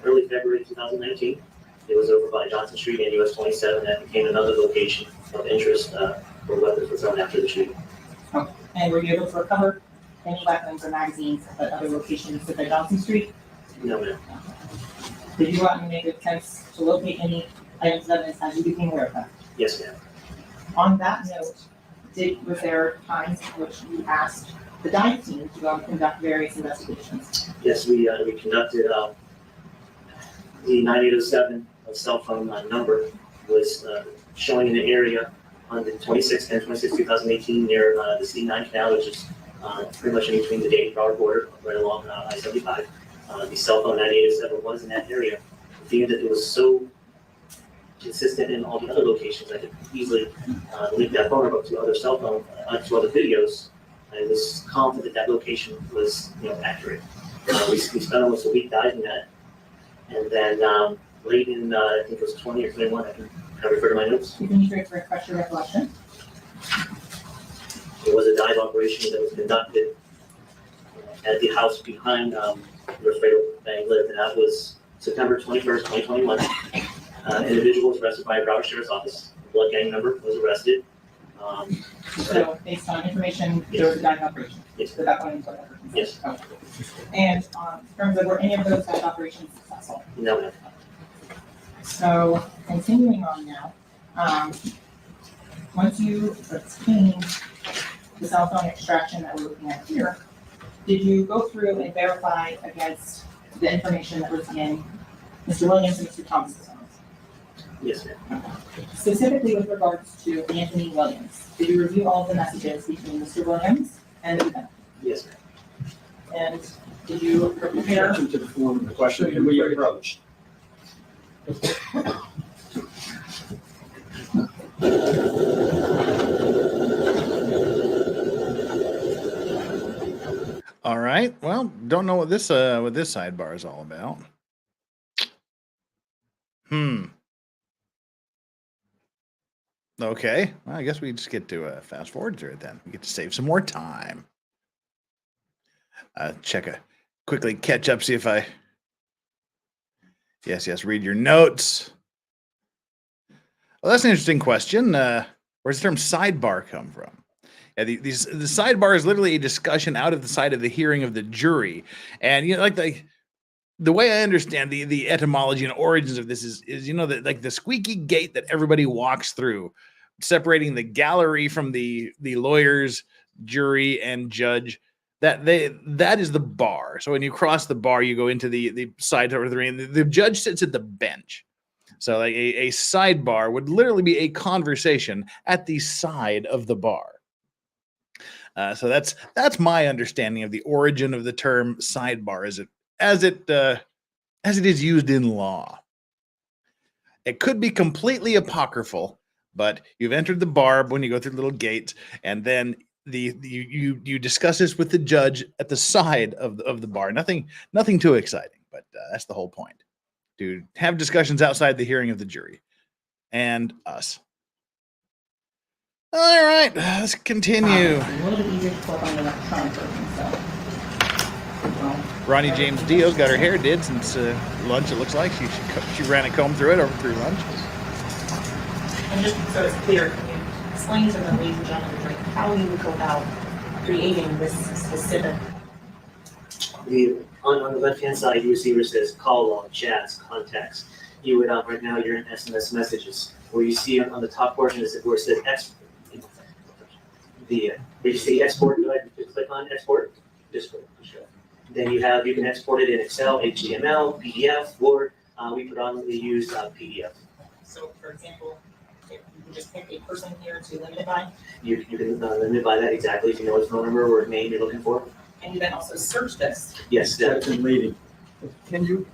early February 2019. It was over by Johnson Street and US 27. That became another location of interest where weapons were thrown after the shooting. Oh, and were you able to recover any weapons or magazines at other locations at Johnson Street? No, ma'am. Did you go out and make attempts to locate any items of evidence as you became aware of that? Yes, ma'am. On that note, was there times in which you asked the dive team to go and conduct various investigations? Yes, we conducted the 9807 cell phone number was showing in an area on the 26th and 26th, 2018 near the C9 canal, which is pretty much in between the Dayton-Broward border, right along I-75. The cell phone 9807 was in that area. Being that it was so consistent in all the other locations, I could easily link that phone number up to other cell phone, to other videos. I was confident that location was, accurate. We spent almost a week diving that, and then late in, I think it was 20 or 21, I can refer to my notes. You can use it to refresh your recollection. It was a dive operation that was conducted at the house behind where Fredo Bang lived, and that was September 21st, 2021. Individual was arrested by a Broward Sheriff's Office. The blood gang member was arrested. So based on information, there was a dive operation? Yes. Without going into whatever. Yes. Okay. And in terms of were any of those dive operations successful? No, ma'am. So continuing on now, once you obtained the cell phone extraction that we're looking at here, did you go through and verify against the information that was in Mr. Williams and Mr. Thomas's phones? Yes, ma'am. Specifically with regards to Anthony Williams, did you review all of the messages between Mr. Williams and the defendant? Yes, ma'am. And did you prepare? To the form of the question can be approached. All right. Well, don't know what this sidebar is all about. Okay. Well, I guess we just get to fast forward through it then. We get to save some more time. Quickly catch up, see if I. Yes, read your notes. Well, that's an interesting question. Where's the term sidebar come from? Yeah, the sidebar is literally a discussion out of the side of the hearing of the jury. And, like the way I understand the etymology and origins of this is like the squeaky gate that everybody walks through, separating the gallery from the lawyers, jury, and judge. That is the bar. So when you cross the bar, you go into the side over the ring. The judge sits at the bench. So like a sidebar would literally be a conversation at the side of the bar. So that's my understanding of the origin of the term sidebar as it is used in law. It could be completely apocryphal, but you've entered the bar when you go through the little gate, and then you discuss this with the judge at the side of the bar. Nothing too exciting, but that's the whole point. To have discussions outside the hearing of the jury and us. All right, let's continue. A little bit easier to talk on the electronic version, so. Ronnie James Dio's got her hair did since lunch. It looks like she ran a comb through it through lunch. And just so it's clear, can you explain to the ladies and gentlemen like how you would go about creating this specific? On the left-hand side, you will see where it says call log, chats, contacts. You would right now you're in SMS messages. Where you see on the top portion is where it says where you see export. Go ahead and click on export. Then you can export it in Excel, HTML, PDF, Word. We predominantly use PDF. So, for example, if you can just pick a person here to limit it by. You can limit it by that exactly if you know his phone number or name you're looking for. And you then also search this. Yes, That's in leading. Can you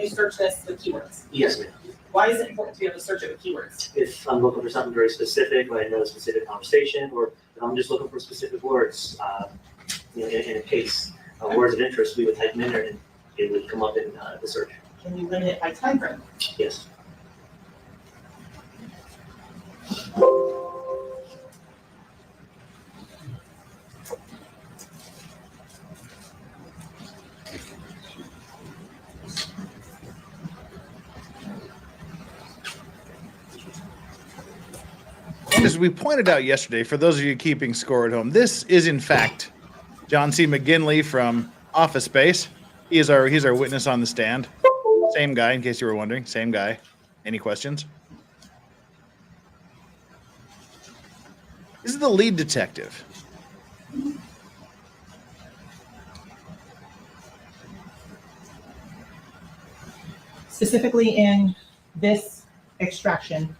search this with keywords? Yes, ma'am. Why is it important to be able to search it with keywords? If I'm looking for something very specific, like I know a specific conversation, or if I'm just looking for specific words in a case, words of interest, we would type them in there and it would come up in the search. Can you limit it by time frame? Yes. And as we pointed out yesterday, for those of you keeping score at home, this is in fact John C. McGinley from Office Space. He's our witness on the stand. Same guy, in case you were wondering. Same guy. Any questions? This is the lead detective. Specifically in this extraction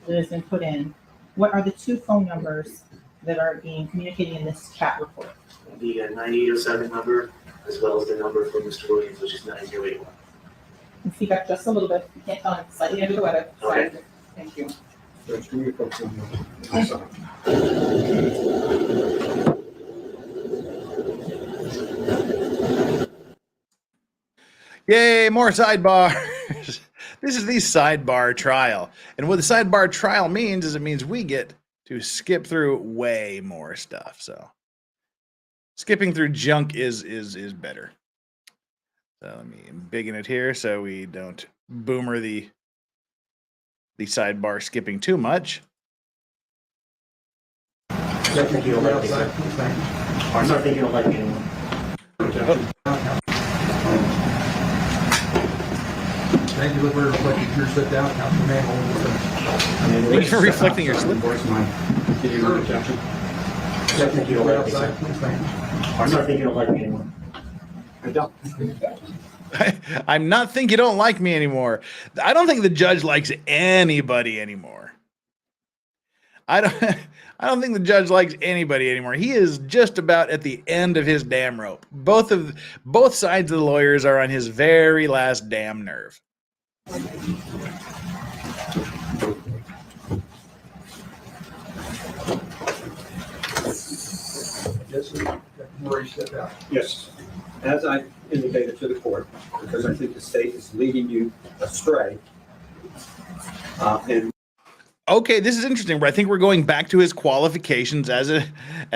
that has been put in, what are the two phone numbers that are being communicated in this chat report? The 9807 number, as well as the number for Mr. Williams, which is 9081. And speak up just a little bit. You can't tell, I'm slightly under the weather. Okay. Thank you. Yay, more sidebars. This is the sidebar trial. And what the sidebar trial means is it means we get to skip through way more stuff. So skipping through junk is better. So let me biggin it here so we don't boomer the sidebar skipping too much. I'm not thinking you'll like me. I'm not thinking you'll like me anymore. Thank you for reflecting your slip down, Councilman. Thank you for reflecting your slip. I'm not thinking you'll like me anymore. I don't. I'm not think you don't like me anymore. I don't think the judge likes anybody anymore. I don't think the judge likes anybody anymore. He is just about at the end of his damn rope. Both sides of the lawyers are on his very last damn nerve. Yes, as I indicated to the court, because I think the state is leading you astray. And okay, this is interesting. But I think we're going back to his qualifications as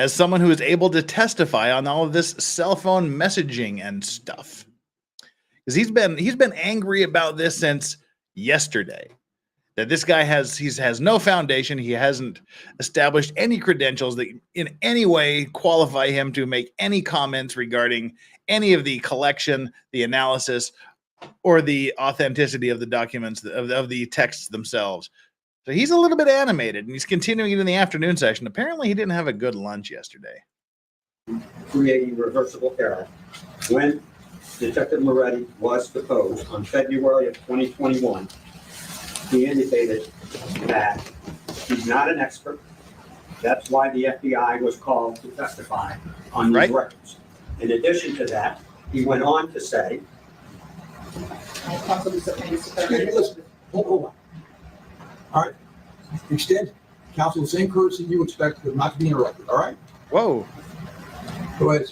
someone who is able to testify on all of this cell phone messaging and stuff. Because he's been angry about this since yesterday. That this guy has no foundation. He hasn't established any credentials that in any way qualify him to make any comments regarding any of the collection, the analysis, or the authenticity of the documents, of the texts themselves. So he's a little bit animated, and he's continuing it in the afternoon session. Apparently, he didn't have a good lunch yesterday. creating reversible error. When Detective Moretti was deposed on February of 2021, he indicated that he's not an expert. That's why the FBI was called to testify on these records. In addition to that, he went on to say, Listen, hold on. All right. Extend counsel the same courtesy you expect not to be interrupted. All right. Whoa. Go ahead.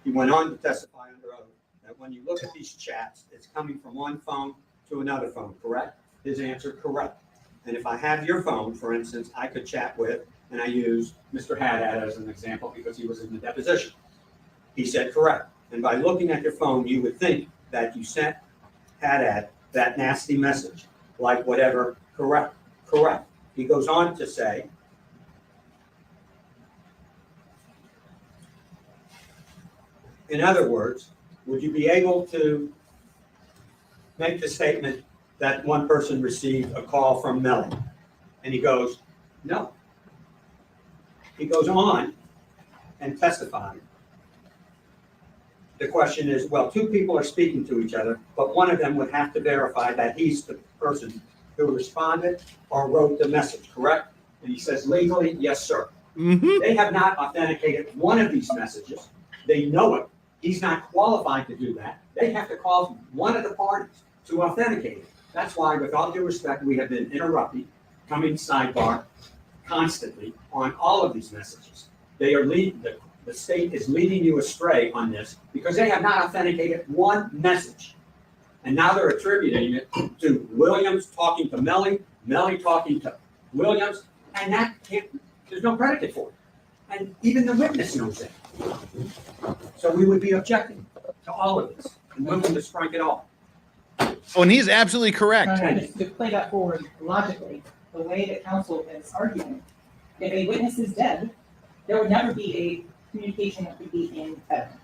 he went on to testify under oath that when you look at these chats, it's coming from one phone to another phone, correct? His answer, correct. And if I have your phone, for instance, I could chat with, and I use Mr. Haddad as an example because he was in the deposition. He said, correct. And by looking at your phone, you would think that you sent Haddad that nasty message, like whatever, correct, correct. He goes on to say, in other words, would you be able to make the statement that one person received a call from Melly? And he goes, no. He goes on and testifies. The question is, well, two people are speaking to each other, but one of them would have to verify that he's the person who responded or wrote the message, correct? And he says, legally, yes, sir. Mm-hmm. They have not authenticated one of these messages. They know it. He's not qualified to do that. They have to call one of the parties to authenticate it. That's why, with all due respect, we have been interrupting, coming sidebar constantly on all of these messages. They are the state is leading you astray on this because they have not authenticated one message. And now they're attributing it to Williams talking to Melly, Melly talking to Williams, and that there's no predicate for it. And even the witness knows that. So we would be objecting to all of this and moving to strike it all. Oh, and he's absolutely correct. Just to play that forward logically, the way that counsel is arguing, if a witness is dead, there would never be a communication that could be in evidence.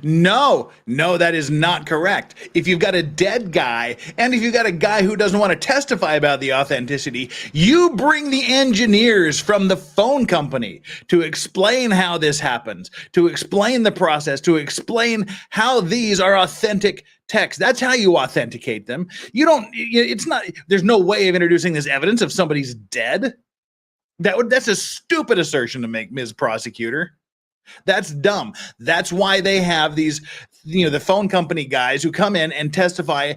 No, that is not correct. If you've got a dead guy, and if you've got a guy who doesn't want to testify about the authenticity, you bring the engineers from the phone company to explain how this happens, to explain the process, to explain how these are authentic texts. That's how you authenticate them. There's no way of introducing this evidence if somebody's dead. That's a stupid assertion to make, Ms. Prosecutor. That's dumb. That's why they have these, the phone company guys who come in and testify,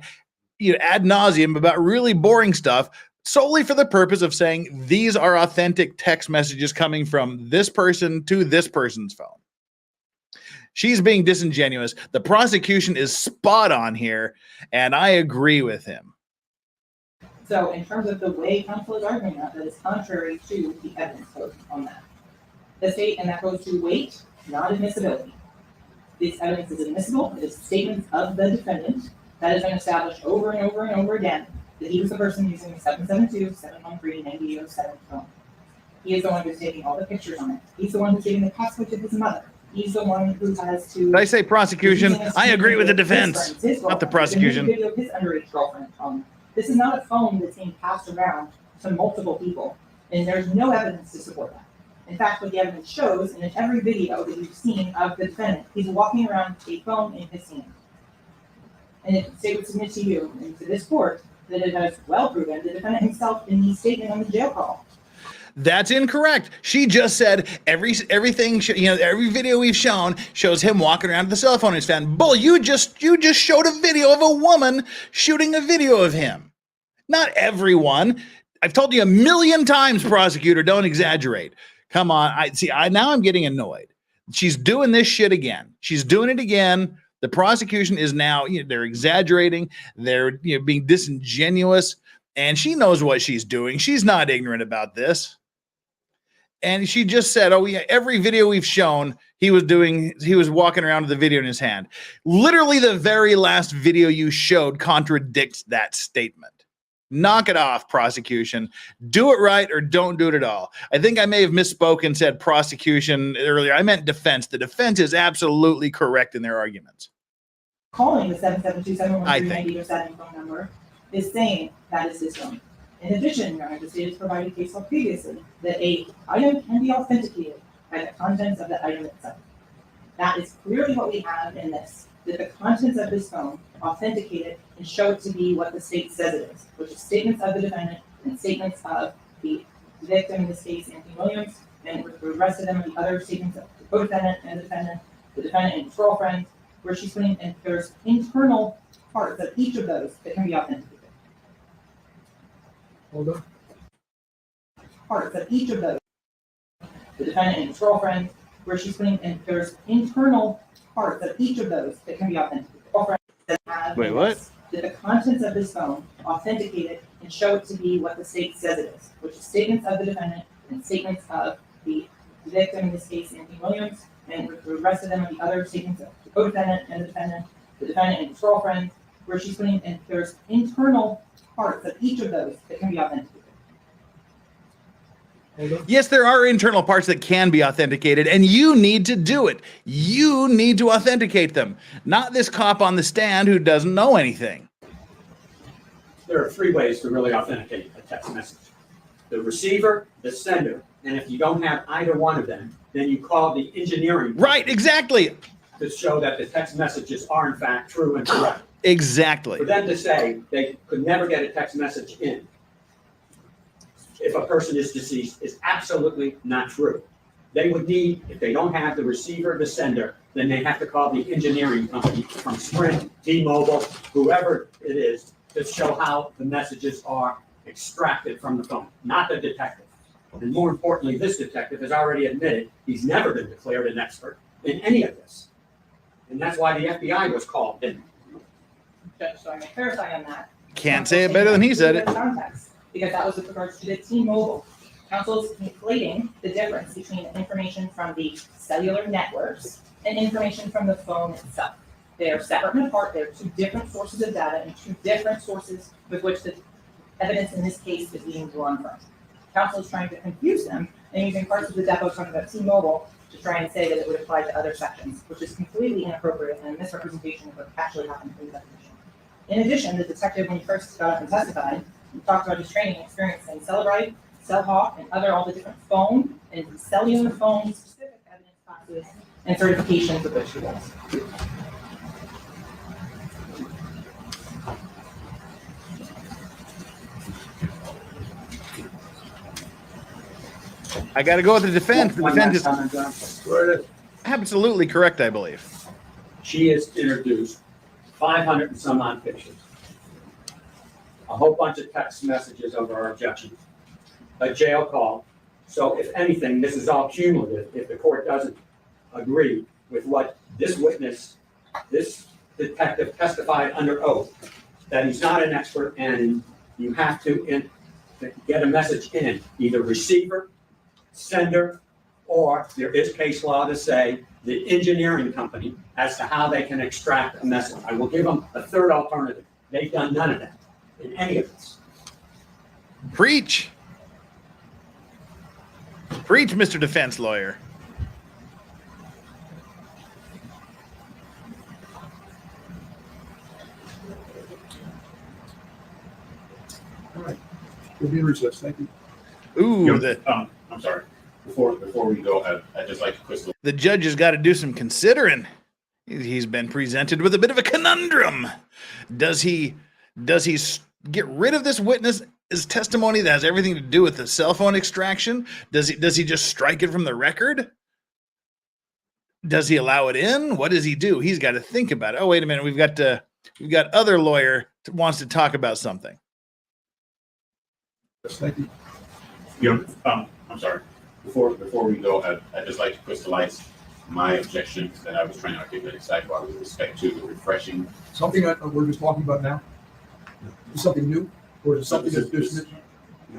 ad nauseum about really boring stuff solely for the purpose of saying these are authentic text messages coming from this person to this person's phone. She's being disingenuous. The prosecution is spot on here, and I agree with him. So in terms of the way counsel is arguing that is contrary to the evidence on that. The state, and that goes to weight, not admissibility. This evidence is admissible. It is statements of the defendant that has been established over and over and over again that he was the person using the 772-713-9807 phone. He is the one who's taking all the pictures on it. He's the one who's giving the password to his mother. He's the one who has to. Did I say prosecution? I agree with the defense, not the prosecution. Video of his underage girlfriend. This is not a phone that's being passed around to multiple people, and there's no evidence to support that. In fact, what the evidence shows, and in every video that you've seen of the defendant, he's walking around with a phone in his hand. And if the state would submit to you and to this court that it has well proven the defendant himself in the statement on the jail call. That's incorrect. She just said everything, every video we've shown shows him walking around with the cell phone in his hand. Bull, you just showed a video of a woman shooting a video of him. Not everyone. I've told you a million times, prosecutor, don't exaggerate. Come on. Now I'm getting annoyed. She's doing this shit again. She's doing it again. The prosecution is now, they're exaggerating. They're being disingenuous, and she knows what she's doing. She's not ignorant about this. And she just said, oh yeah, every video we've shown, he was walking around with the video in his hand. Literally the very last video you showed contradicts that statement. Knock it off, prosecution. Do it right or don't do it at all. I think I may have misspoken and said prosecution earlier. I meant defense. The defense is absolutely correct in their arguments. Calling the 772-713-9007 phone number is saying that is his phone. In addition, Your Honor, the state has provided case law previously that an item can be authenticated by the contents of the item itself. That is clearly what we have in this, that the contents of this phone authenticate it and show it to be what the state says it is, which is statements of the defendant and statements of the victim, in this case, Anthony Williams, and the rest of them are the other statements of the co-defendant and the defendant and his girlfriend, where she's putting in, there's internal parts of each of those that can be authenticated. Hold on. Parts of each of those, the defendant and his girlfriend, where she's putting in, there's internal parts of each of those that can be authenticated. Girlfriend that have Wait, what? That the contents of this phone authenticate it and show it to be what the state says it is, which is statements of the defendant and statements of the victim, in this case, Anthony Williams, and the rest of them are the other statements of the co-defendant and the defendant and his girlfriend, where she's putting in, there's internal parts of each of those that can be authenticated. Yes, there are internal parts that can be authenticated, and you need to do it. You need to authenticate them, not this cop on the stand who doesn't know anything. There are 3 ways to really authenticate a text message: the receiver, the sender, and if you don't have either one of them, then you call the engineering. Right, exactly. To show that the text messages are in fact true and correct. Exactly. For them to say they could never get a text message in if a person is deceased is absolutely not true. They would need, if they don't have the receiver, the sender, then they have to call the engineering company from Sprint, T-Mobile, whoever it is, to show how the messages are extracted from the phone, not the detective. And more importantly, this detective has already admitted he's never been declared an expert in any of this. And that's why the FBI was called in. So I'm going to clarify on that. Can't say it better than he said it. Context, because that was with regards to the T-Mobile. Counsel's conflating the difference between information from the cellular networks and information from the phone itself. They are separate and apart. They're 2 different sources of data and 2 different sources with which the evidence in this case is being drawn from. Counsel is trying to confuse them and using parts of the depot talking about T-Mobile to try and say that it would apply to other sections, which is completely inappropriate and a misrepresentation of what actually happened in the definition. In addition, the detective, when he first got up and testified, he talked about his training experience in Celebrite, Cellhawk, and all the different phone and cellular phone specific evidence classes and certifications of which he was. I got to go with the defense. The defense is Comment, absolutely correct, I believe. She has introduced 500 and some odd pictures, a whole bunch of text messages over our objection, a jail call. So if anything, this is all cumulative. If the court doesn't agree with what this witness, this detective testified under oath, that he's not an expert and you have to get a message in, either receiver, sender, or there is case law to say the engineering company as to how they can extract a message. I will give them a 3rd alternative. They've done none of that in any of this. Preach. Preach, Mr. Defense Lawyer. All right. We'll be in recess. Thank you. Ooh, I'm sorry. Before we go, I'd just like to crystal. The judge has got to do some considering. He's been presented with a bit of a conundrum. Does he get rid of this witness? His testimony that has everything to do with the cell phone extraction? Does he just strike it from the record? Does he allow it in? What does he do? He's got to think about it. Oh, wait a minute. We've got other lawyer wants to talk about something. Thank you. I'm sorry. Before we go, I'd just like to crystallize my objection that I was trying to articulate sidebar with respect to the refreshing. Something that we're just talking about now? Is something new? Or is it something that's just...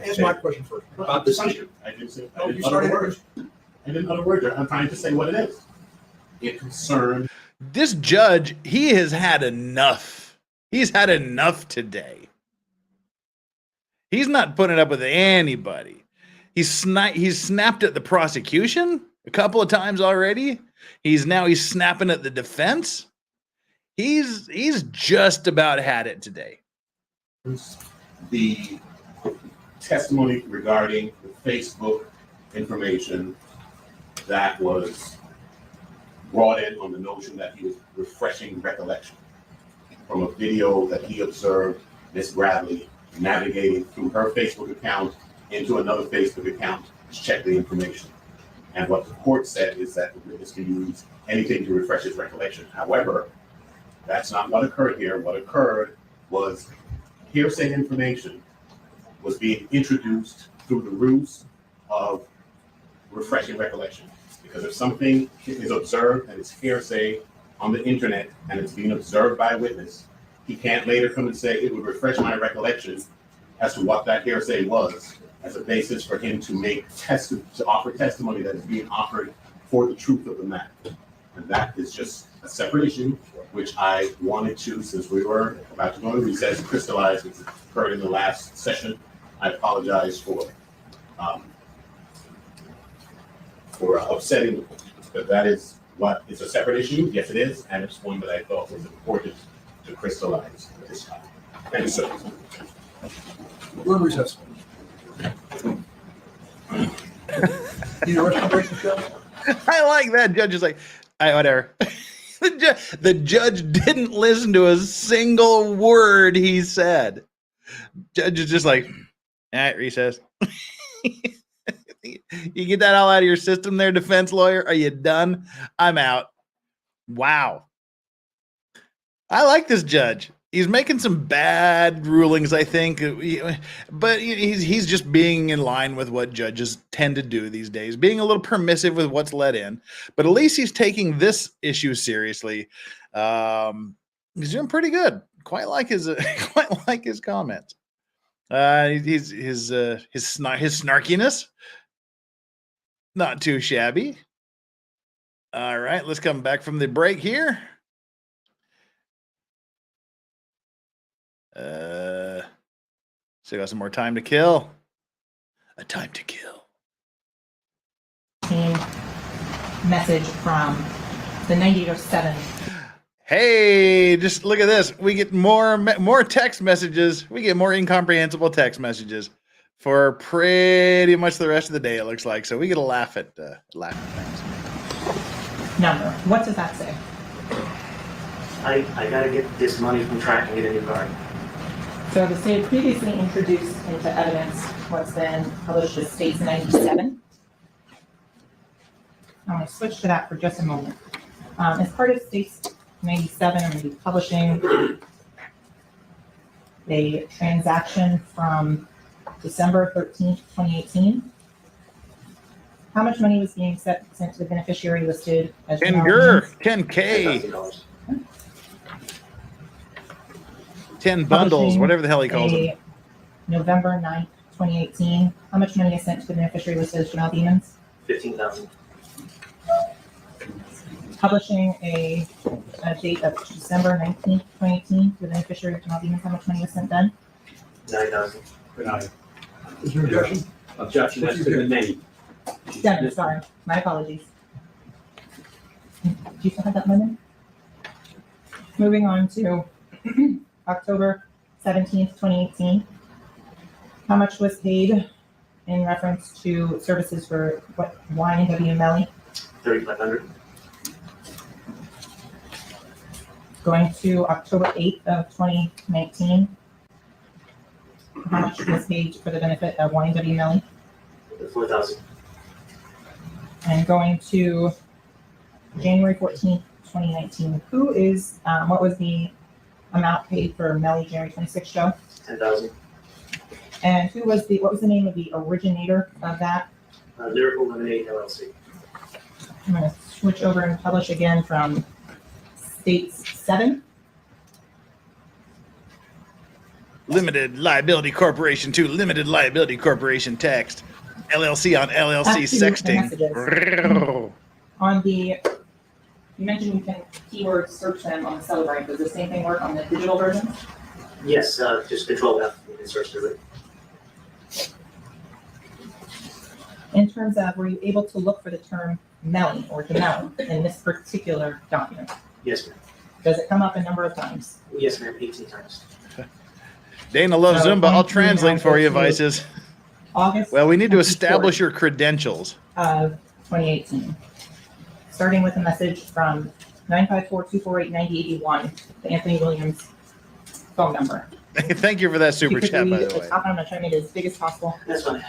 Answer my question first. About this issue. I didn't say. No, I didn't utter words. I didn't utter words. I'm trying to say what it is. It concerned. This judge, he has had enough. He's had enough today. He's not putting up with anybody. He's snapped at the prosecution a couple of times already. He's snapping at the defense. He's just about had it today. The testimony regarding the Facebook information that was brought in on the notion that he was refreshing recollection from a video that he observed Miss Bradley navigating through her Facebook account into another Facebook account to check the information. And what the court said is that the witness can use anything to refresh his recollection. However, that's not what occurred here. What occurred was hearsay information was being introduced through the ruse of refreshing recollection. Because if something is observed and it's hearsay on the internet and it's being observed by a witness, he can't later come and say it would refresh my recollection as to what that hearsay was as a basis for him to offer testimony that is being offered for the truth of the matter. And that is just a separate issue, which I wanted to, since we were about to go into recess, crystallize, which occurred in the last session. I apologize for upsetting the court, but that is what it's a separate issue. Yes, it is, and it's one that I thought was important to crystallize at this time. Thank you, sir. We're in recess. Need a restoration show? I like that. Judge is like, whatever. The judge didn't listen to a single word he said. Judge is just like, all right, recess. You get that all out of your system there, defense lawyer? Are you done? I'm out. Wow. I like this judge. He's making some bad rulings, I think, but he's just being in line with what judges tend to do these days, being a little permissive with what's let in. But at least he's taking this issue seriously. He's doing pretty good. Quite like his comments. His snarkiness, not too shabby. All right, let's come back from the break here. So got some more time to kill. A time to kill. Message from the 9807. Hey, just look at this. We get more text messages. We get more incomprehensible text messages for pretty much the rest of the day, it looks like. So we get to laugh at things. Number. What does that say? I gotta get this money from tracking it in your garden. So the state previously introduced into evidence what's been published as States 97. I'm going to switch to that for just a moment. As part of States 97, I'm going to be publishing a transaction from December 13th, 2018. How much money was being sent to the beneficiary listed as 10K. 10 bundles, whatever the hell he calls them. November 9th, 2018. How much money is sent to the beneficiary listed as Jamal Demons? $15,000. Publishing a date of December 19th, 2018 to the beneficiary of Jamal Demons. How much money was sent then? $9,000. Denied. Is there objection? Objection, that's to the name. Done, sorry. My apologies. Do you still have that limit? Moving on to October 17th, 2018. How much was paid in reference to services for YNW Melly. 3,500. Going to October 8th of 2019. How much was paid for the benefit of YNW Melly? 4,000. And going to January 14th, 2019. Who is, what was the amount paid for Melly January 26th show? 10,000. And what was the name of the originator of that? Lyrical Lemonade LLC. I'm going to switch over and publish again from States 7. Limited Liability Corporation to Limited Liability Corporation text. LLC on LLC sexting. On the, you mentioned you can keyword search them on the Celebrate. Does the same thing work on the digital version? Yes, just Control F. You can search through it. In terms of, were you able to look for the term Melly or the Melly in this particular document? Yes, ma'am. Does it come up a number of times? Yes, ma'am. 18 times. Dana loves So, Zumba. I'll going to translate now for go you, to Vices. August Well, we need to 24th establish your credentials. of 2018. Starting with a message from 954-248-9081, the Anthony Williams phone number. Thank you for that If you super could chat, read by at the the way. top, I'm going to try to make it as big as possible. That's fine.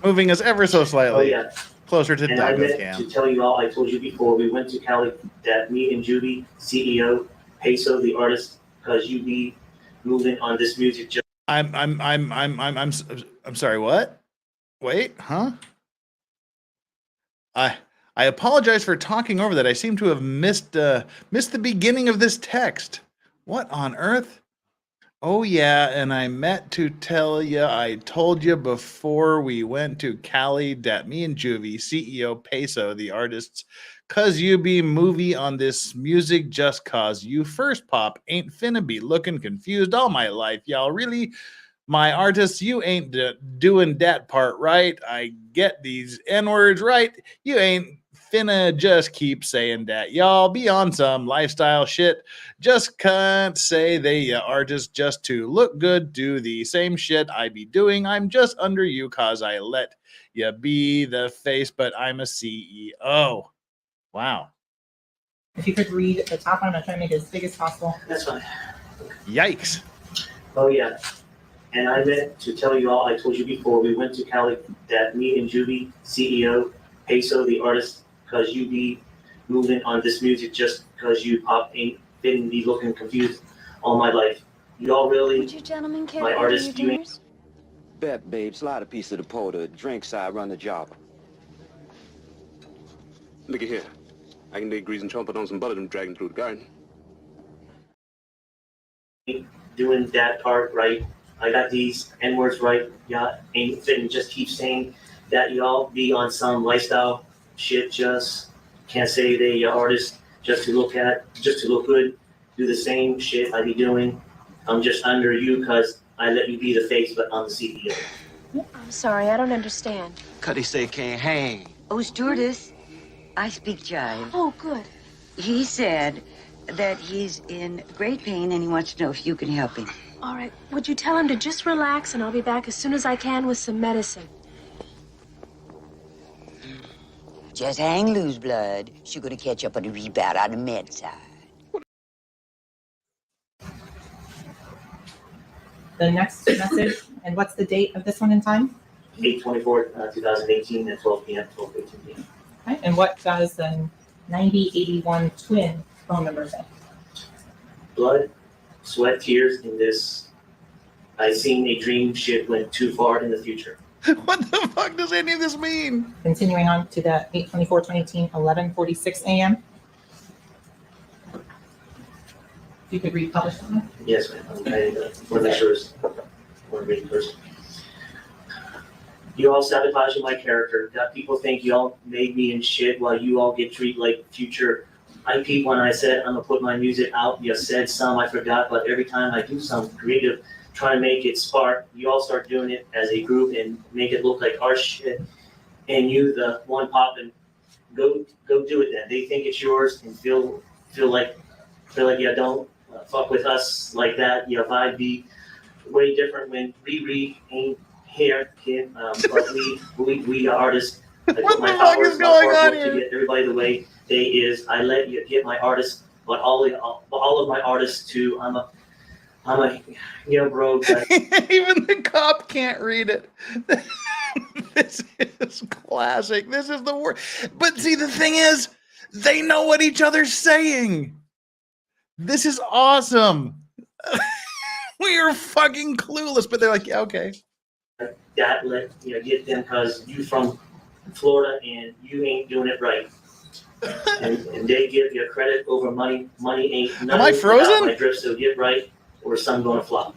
Moving us ever so Oh, slightly yeah. closer to And I Douglas meant Cam. to tell you all, I told you before, we went to Cali, that me and Judy, CEO, Peso, the artist, because you be moving on this music. I'm sorry, what? Wait, huh? I apologize for talking over that. I seem to have missed the beginning of this text. What on earth? Oh yeah, and I meant to tell you, I told you before we went to Cali that me and Juvie, CEO Peso, the artists, cause you be movie on this music just cause you first pop ain't finna be looking confused all my life, y'all. Really, my artists, you ain't doing that part right. I get these N-words right. You ain't finna just keep saying that. Y'all be on some lifestyle shit. Just can't say they artists just to look good, do the same shit I be doing. I'm just under you cause I let you be the face, but I'm a CEO. Wow. If you could read at the top, I'm going to try to make it as big as possible. That's fine. Yikes. Oh, yeah. And I meant to tell you all, I told you before, we went to Cali, that me and Judy, CEO, Peso, the artist, because you be moving on this music just because you pop ain't been be looking confused all my life. You all really, Would you gentlemen care my to order artist, your you dinners? Bet, babe. Slide a piece of the porter. Drinks, I run the job. Look at here. I can make grease and trumpet on some butter and drag him through the garden. doing that part right. I got these N-words right. Yeah, ain't fitting. Just keep saying that y'all be on some lifestyle shit. Just can't say they artists just to look good. Do the same shit I be doing. I'm just under you because I let you be the face, but I'm the CEO. I'm sorry, I don't understand. Cuddy say can't hang. Oh, stewardess, I speak jive. Oh, good. He said that he's in great pain and he wants to know if you can help him. All right, would you tell him to just relax and I'll be back as soon as I can with some medicine? Just hang loose, blood. She's gonna catch up on the rebound on the med side. The next message, and what's the date of this one in time? 8/24/2018 at 12 p.m. 12:18 p.m. Okay. And what does the 9081 twin phone number say? Blood, sweat, tears in this. I seen a dream shit went too far in the future. What the fuck does any of this mean? Continuing on to the 8/24/2018, 11:46 a.m. If you could republish that one. Yes, ma'am. I want to make sure it's one reading first. You all sabotaging my character. Got people think y'all made me in shit while you all get treated like future. I peep when I said I'm gonna put my music out. You said some, I forgot, but every time I do something creative, try to make it spark, you all start doing it as a group and make it look like our shit. And you, the one popping, go do it then. They think it's yours and feel like you don't fuck with us like that. Your vibe be way different when Riri ain't here, but we are artists. I put What my the fuck powers, is my going hard on work to here? get everybody the way they is. I let you get my artists, but all of my artists too. I'm a bro. Even the cop can't read it. This is classic. This is the word. But see, the thing is, they know what each other's saying. This is awesome. We are fucking clueless, but they're like, yeah, okay. That let get them because you from Florida and you ain't doing it right. And they give you credit over money. Money ain't nothing. Am I frozen? Without my drip, so get right or some gonna flop.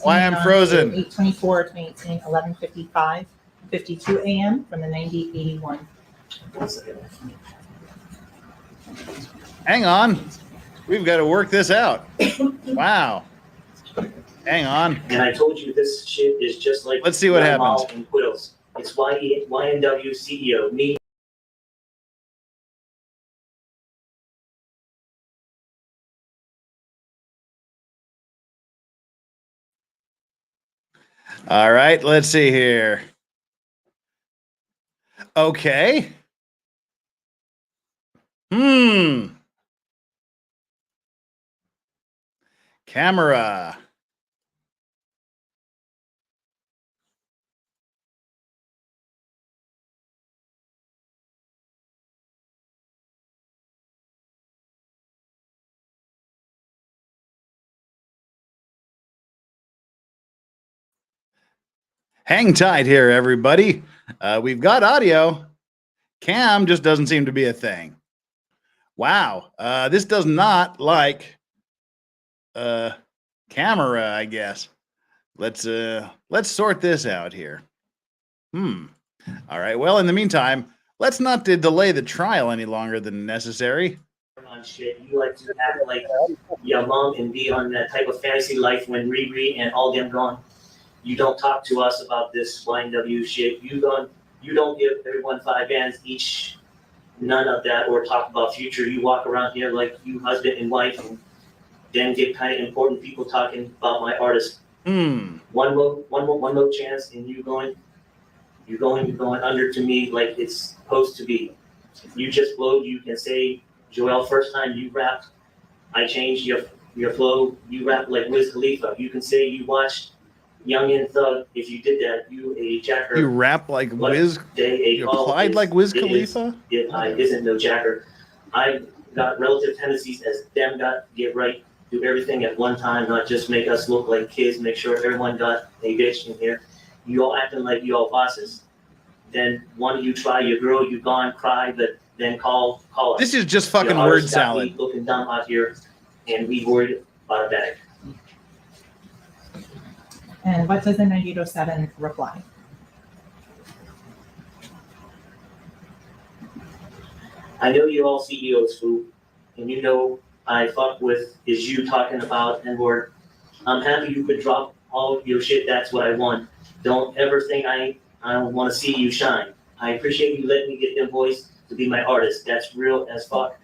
Why I'm frozen? 8/24/2018, 11:55, 52 a.m. from the 9081. 1 second. Hang on. We've got to work this out. Wow. Hang on. And I told you this shit is just like. Let's see what happens. And Quills. It's YNW CEO me. All right, let's see here. Okay. Camera. Hang tight here, everybody. We've got audio. Cam just doesn't seem to be a thing. Wow. This does not like camera, I guess. Let's sort this out here. All right. Well, in the meantime, let's not delay the trial any longer than necessary. On shit. You like to act like your mom and be on that type of fantasy life when Riri and all them gone. You don't talk to us about this YNW shit. You don't give everyone 5 bands each, none of that, or talk about future. You walk around here like you husband and wife, and then get kind of important people talking about my artist. One more chance, and you're going under to me like it's supposed to be. You just flowed. You can say, Joel, first time you rapped, I changed your flow. You rap like Wiz Khalifa. You can say you watched Young and Thug. If you did that, you a jacker. You rap like Wiz. You applied like Wiz Khalifa. I isn't no jacker. I got relative tendencies as them got get right. Do everything at one time, not just make us look like kids. Make sure everyone got a bitch in here. You all acting like you all bosses. Then one of you try, you grow, you gone, cry, but then call us. This is just fucking word salad. Looking dumb out here, and we worried about a bag. And what does the 9807 reply? I know you all CEOs, fool, and you know I fuck with is you talking about N-word. I'm happy you could drop all your shit. That's what I want. Don't ever think I don't want to see you shine. I appreciate you letting me get them boys to be my artist. That's real as fuck.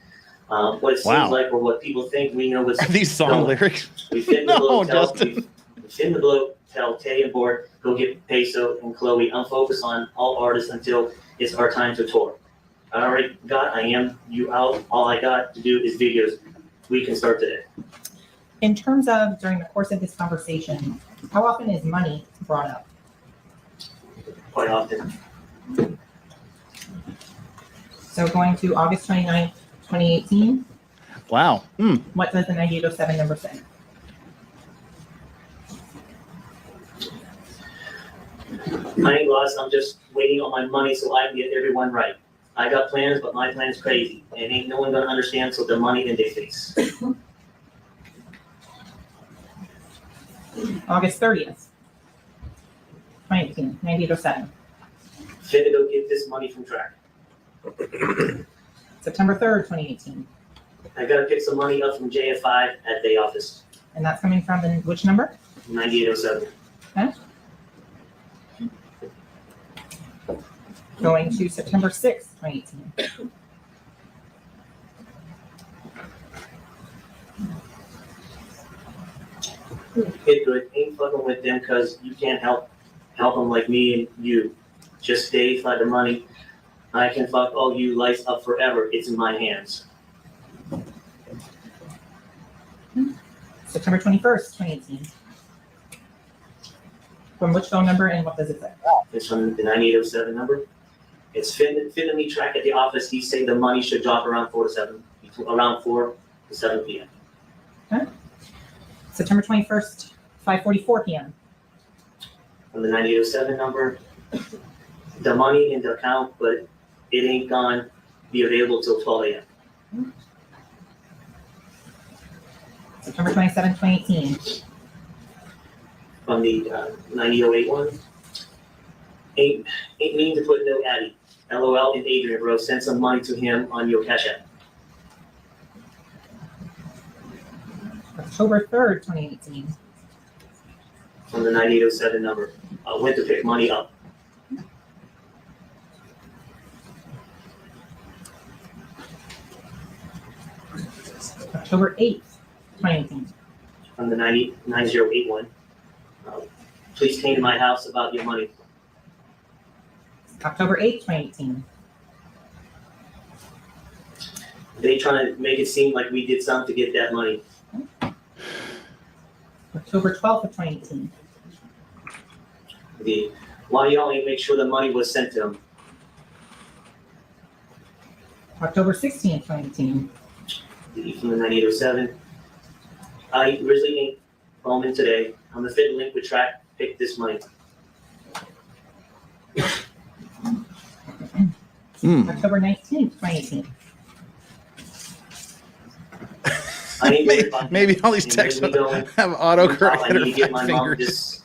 What it seems like or what people think, we know what's these song lyrics. We fit in the blow, we fit in the blow, tell Tay and Board, go get Peso and Chloe. I'm focused on all artists until it's our time to tour. I already got, I am you out. All I got to do is videos. We can start today. In terms of during the course of this conversation, how often is money brought up? Quite often. So going to August 29th, 2018. Wow. What does the 9807 number say? I ain't lost. I'm just waiting on my money so I can get everyone right. I got plans, but my plan's crazy. And ain't no one gonna understand till the money in their face. August 30th, 2018, 9807. Finna go get this money from track. September 3rd, 2018. I gotta pick some money up from JF5 at the office. And that's coming from the, which number? 9807. Okay. Going to September 6th, 2018. Get good. Ain't fucking with them because you can't help them like me and you. Just stay for the money. I can fuck all you lights up forever. It's in my hands. September 21st, 2018. From which phone number and what does it say? It's from the 9807 number. It's fit me track at the office. He said the money should drop around 4 to 7 p.m. Okay. September 21st, 5:44 p.m. From the 9807 number. The money in the account, but it ain't gone be available till 12 a.m. September 27, 2018. From the 90081. Ain't mean to put no addy. LOL and Adrian, bro. Send some money to him on your Cash App. October 3rd, 2018. From the 9807 number. Went to pick money up. October 8th, 2018. From the 9081. Please came to my house about your money. October 8th, 2018. They trying to make it seem like we did something to get that money. October 12th of 2018. Why y'all ain't make sure the money was sent to him? October 16th, 2018. From the 9807. I Grizzly ain't Bowman today. I'm the fit link with track. Pick this money. October 19th, 2018. Maybe all these texts have autocorrect. I need to get my mom this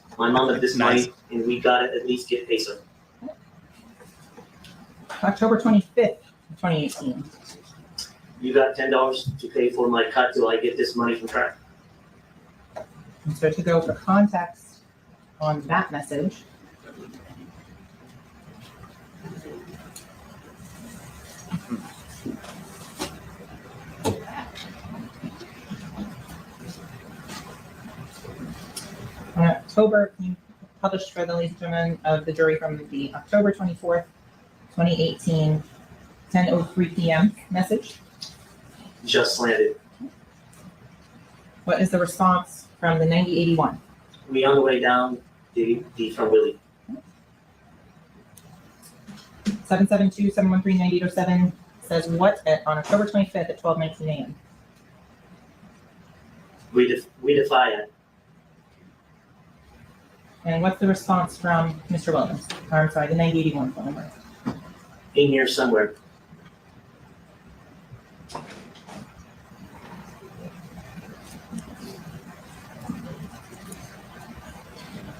money, and we gotta at least get peso. October 25th, 2018. You got $10 to pay for my cut till I get this money from track. And so to go for context on that message, on October, published for the ladies and gentlemen of the jury from the October 24th, 2018, 10:03 p.m. message. Just landed. What is the response from the 9081? We on the way down the from Willie. 772-713-9807 says what on October 25th at 12:19 a.m. We defy it. And what's the response from Mr. Williams? Or, I'm sorry, the 9081 phone number. In here somewhere.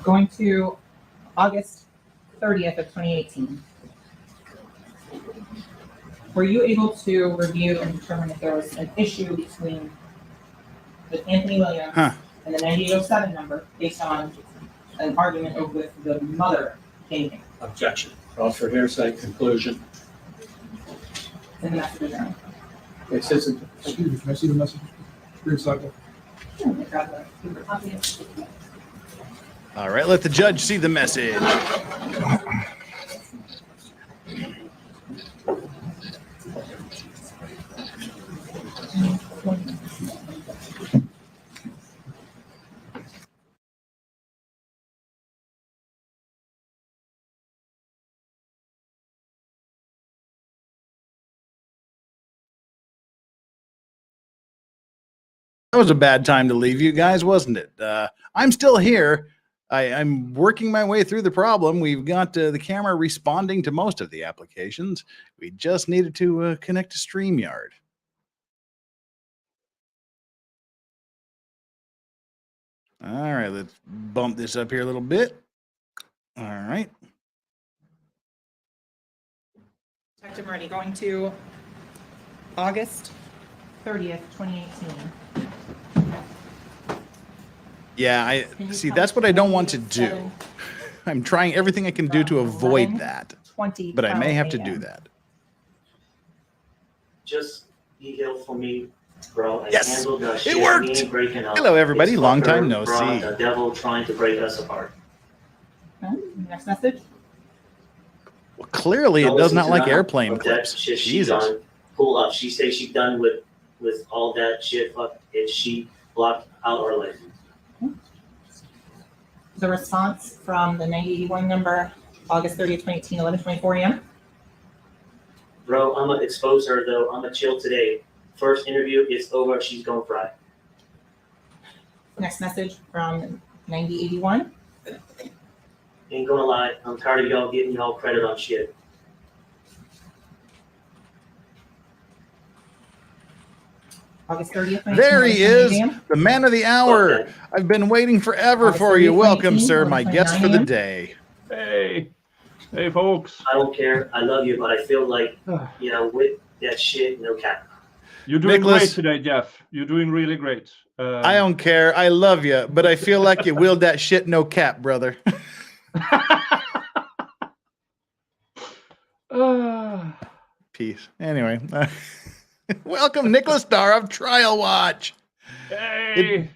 Going to August 30th of 2018. Were you able to review and determine if there was an issue between the Anthony Williams and the 9807 number based on an argument with the mother gaming? Objection. Called for hearsay conclusion. In the message journal. It says, excuse me, can I see the message? Green cycle. All right, let the judge see the message. That was a bad time to leave you guys, wasn't it? I'm still here. I'm working my way through the problem. We've got the camera responding to most of the applications. We just needed to connect to StreamYard. All right, let's bump this up here a little bit. All right. Detective Moretti, going to August 30th, 2018. Yeah, I see. That's what I don't want to do. I'm trying everything I can do to avoid that, but I may have to do that. Just be here for me Bro, I Yes, handled the it shit. worked. We ain't breaking up. Hello, everybody. It's Long fucker, time no bro, see. The devil trying to break us apart. Okay, next message. Well, clearly, it Don't does listen not to like none airplane of that clips. shit she Jesus. done. Pull up. She say she done with all that shit. Fuck if she blocked out our life. The response from the 9081 number, August 30th, 2018, 11:24 a.m. Bro, I'm gonna expose her though. I'm gonna chill today. First interview, it's over. She's gonna fry. Next message from 9081. Ain't gonna lie, I'm tired of y'all getting y'all credit on shit. August 30th, 2018, There he 11:28 is, a.m. the man of the hour. I've been waiting forever August for you. 30th, Welcome, 2018, sir, my guest for the 11:29 day. Hey. Hey, folks. I don't care. I love you, but I feel like, with that shit, no cap. You're doing Nicholas, great today, Jeff. You're doing really great. I don't care. I love you, but I feel like you willed that shit no cap, brother. Peace. Anyway, welcome, Nicholas Starr of Trial Watch. Hey.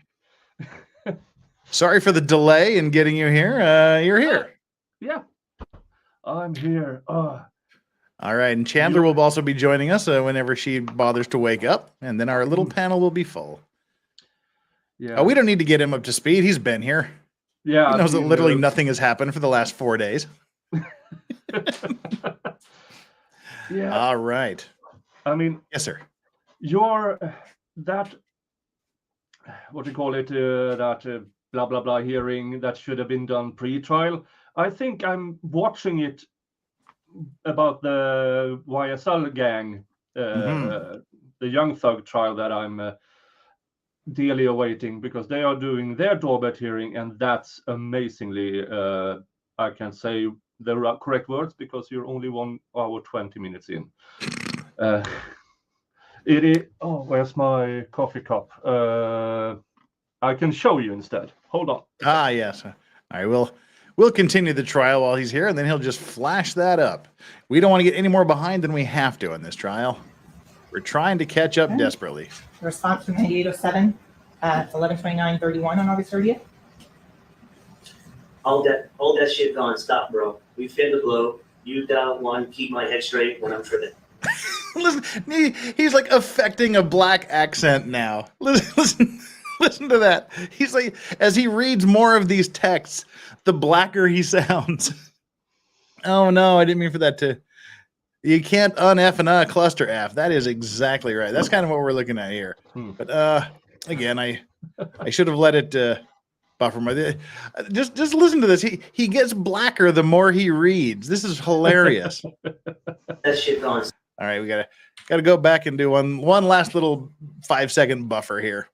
Sorry for the delay in getting you here. You're here. Yeah, I'm here. All right, and Chandler will also be joining us whenever she bothers to wake up, and then our little panel will be full. Yeah. Oh, we don't need to get him up to speed. He's been here. Yeah, He knows that literally nothing has happened for the last 4 days. Yeah. All right. I mean, yes, sir. Your that what do you call it? That blah blah blah hearing that should have been done pre-trial. I think I'm watching it about the YSL gang, the Young Thug trial that I'm dearly awaiting, because they are doing their doorbell hearing, and that's amazingly. I can say the correct words because you're only 1 hour 20 minutes in. It is. Oh, where's my coffee cup? I can show you instead. Hold on. Ah, yes. All right, we'll continue the trial while he's here, and then he'll just flash that up. We don't want to get any more behind than we have to in this trial. We're trying to catch up desperately. The response from 9807 at 11:29:31 on August 30th. All that shit gone. Stop, bro. We finna blow. You dial one. Keep my head straight when I'm tripping. Listen, he's like affecting a black accent now. Listen to that. He's like, as he reads more of these texts, the blacker he sounds. Oh no, I didn't mean for that to. You can't un-F and cluster F. That is exactly right. That's kind of what we're looking at here. But again, I should have let it buffer my. Just listen to this. He gets blacker the more he reads. This is hilarious. That shit gone. All right, we gotta go back and do one last little 5-second buffer here.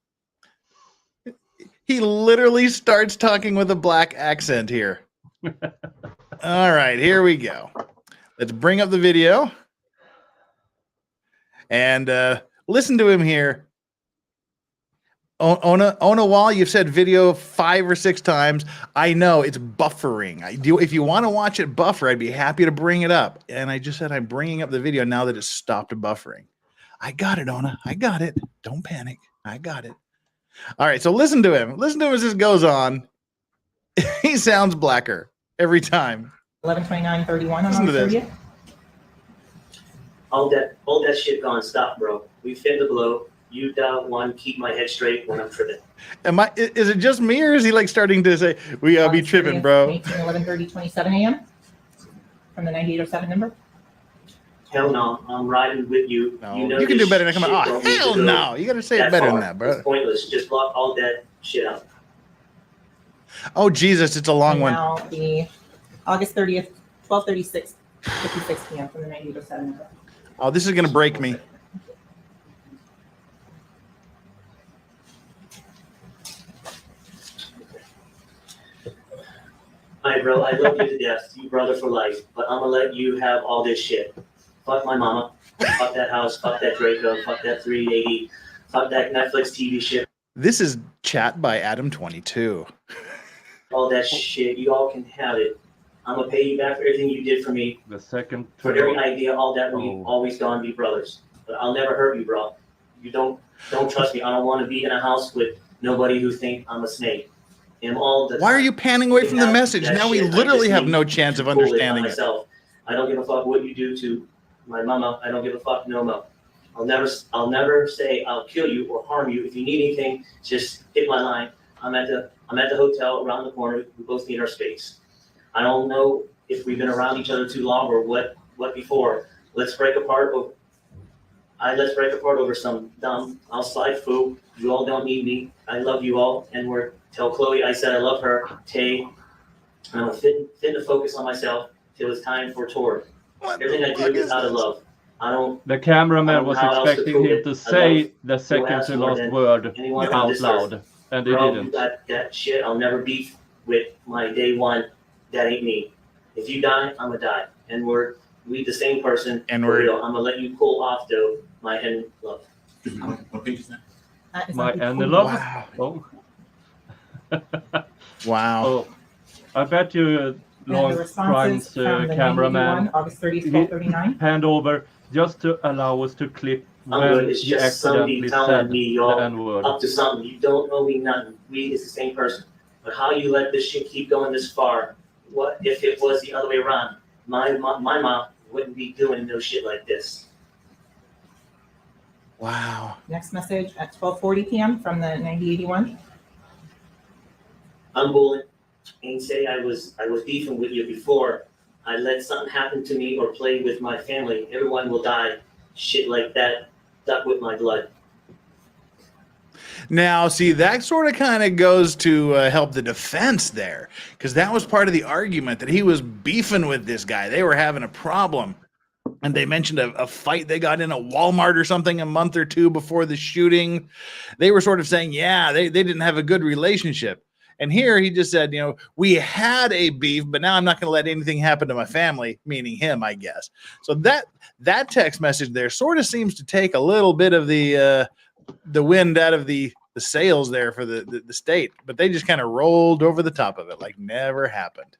He literally starts talking with a black accent here. All right, here we go. Let's bring up the video and listen to him here. Ona Wall, you've said video 5 or 6 times. I know it's buffering. If you want to watch it buffer, I'd be happy to bring it up. And I just said I'm bringing up the video now that it's stopped buffering. I got it, Ona. I got it. Don't panic. I got it. All right, so listen to him. Listen to him as this goes on. He sounds blacker every time. 11:29:31 on August 30th. All that shit gone. Stop, bro. We finna blow. You dial one. Keep my head straight when I'm tripping. Is it just me, or is he like starting to say we be tripping, bro? 11:30:27 a.m. from the 9807 number. Hell no, I'm riding with you. No, you know you can do this better than come shit on. don't Oh, need to hell go no. You got to say it better far. than that, bro. It's pointless. Just block all that shit out. Oh, Jesus, it's a long one. Now the August 30th, 12:36, 56 p.m. from the 9807 number. Oh, this is going to break me. Hi, bro. I love you to death. You brother for life. But I'm gonna let you have all this shit. Fuck my mama. Fuck that house. Fuck that Draco. Fuck that 380. Fuck that Netflix TV shit. This is chat by Adam22. All that shit. You all can have it. I'm gonna pay you back for everything you did for me. The second. For every idea, all that we always gonna be brothers. But I'll never hurt you, bro. You don't trust me. I don't want to be in a house with nobody who think I'm a snake. Why are you panning away from the message? Now we literally have no chance of understanding it. Myself. I don't give a fuck what you do to my mama. I don't give a fuck no more. I'll never say I'll kill you or harm you. If you need anything, just hit my line. I'm at the hotel around the corner. We both need our space. I don't know if we've been around each other too long or what before. Let's break apart over some dumb. I'll slide food. You all don't need me. I love you all. And tell Chloe I said I love her. Tay, I'm a fit to focus on myself till it's time for tour. Everything I do is out of love. The cameraman was expecting him to say the second to last word out loud, and he didn't. You got that shit. I'll never beef with my day one. That ain't me. If you die, I'ma die. And we the same person. And for real. I'm gonna let you cool off though. My end love. What page is that? My end love. Wow. Oh. Wow. Oh, I bet you. Lawrence Crimes cameraman, August 30th, 1239. hand over just to allow us to clip when it's you just somebody accidentally telling said me the y'all N-word. up to something. You don't owe me nothing. We is the same person. But how you let this shit keep going this far? What if it was the other way around? My mom wouldn't be doing no shit like this. Wow. Next message at 12:40 p.m. from the 9081. I'm bullying. Ain't say I was beefing with you before. I let something happen to me or play with my family. Everyone will die. Shit like that. Stuck with my blood. Now, see, that sort of kind of goes to help the defense there, because that was part of the argument that he was beefing with this guy. They were having a problem. And they mentioned a fight they got in a Walmart or something a month or two before the shooting. They were sort of saying, yeah, they didn't have a good relationship. And here he just said, we had a beef, but now I'm not going to let anything happen to my family, meaning him, I guess. So that text message there sort of seems to take a little bit of the wind out of the sails there for the state, but they just kind of rolled over the top of it like never happened.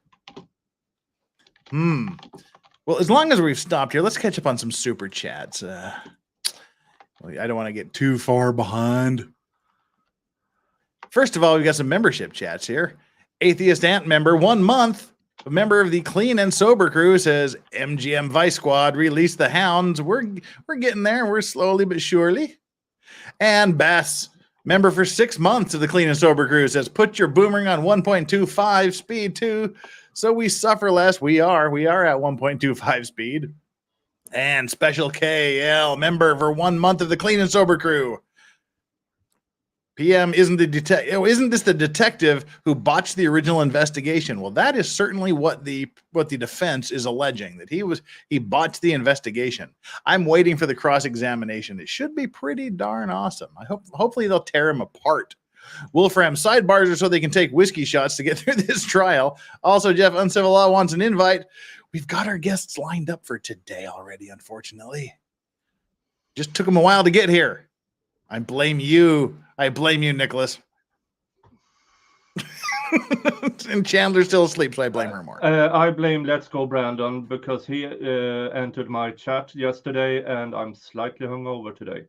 Well, as long as we've stopped here, let's catch up on some super chats. I don't want to get too far behind. First of all, we've got some membership chats here. Atheist Ant member, 1 month. A member of the Clean and Sober crew says, MGM Vice Squad, release the hounds. We're getting there. We're slowly but surely. And Bass, member for 6 months of the Clean and Sober crew, says, put your boomerang on 1.25 speed too, so we suffer less. We are at 1.25 speed. And Special KL, member for 1 month of the Clean and Sober crew. PM, isn't this the detective who botched the original investigation? Well, that is certainly what the defense is alleging, that he botched the investigation. I'm waiting for the cross-examination. It should be pretty darn awesome. Hopefully they'll tear him apart. Wolfram, sidebars are so they can take whiskey shots to get through this trial. Also, Jeff Uncivil Law wants an invite. We've got our guests lined up for today already, unfortunately. Just took them a while to get here. I blame you, Nicholas. And Chandler's still asleep, so I blame her more. I blame Let's Go Brandon because he entered my chat yesterday, and I'm slightly hungover today.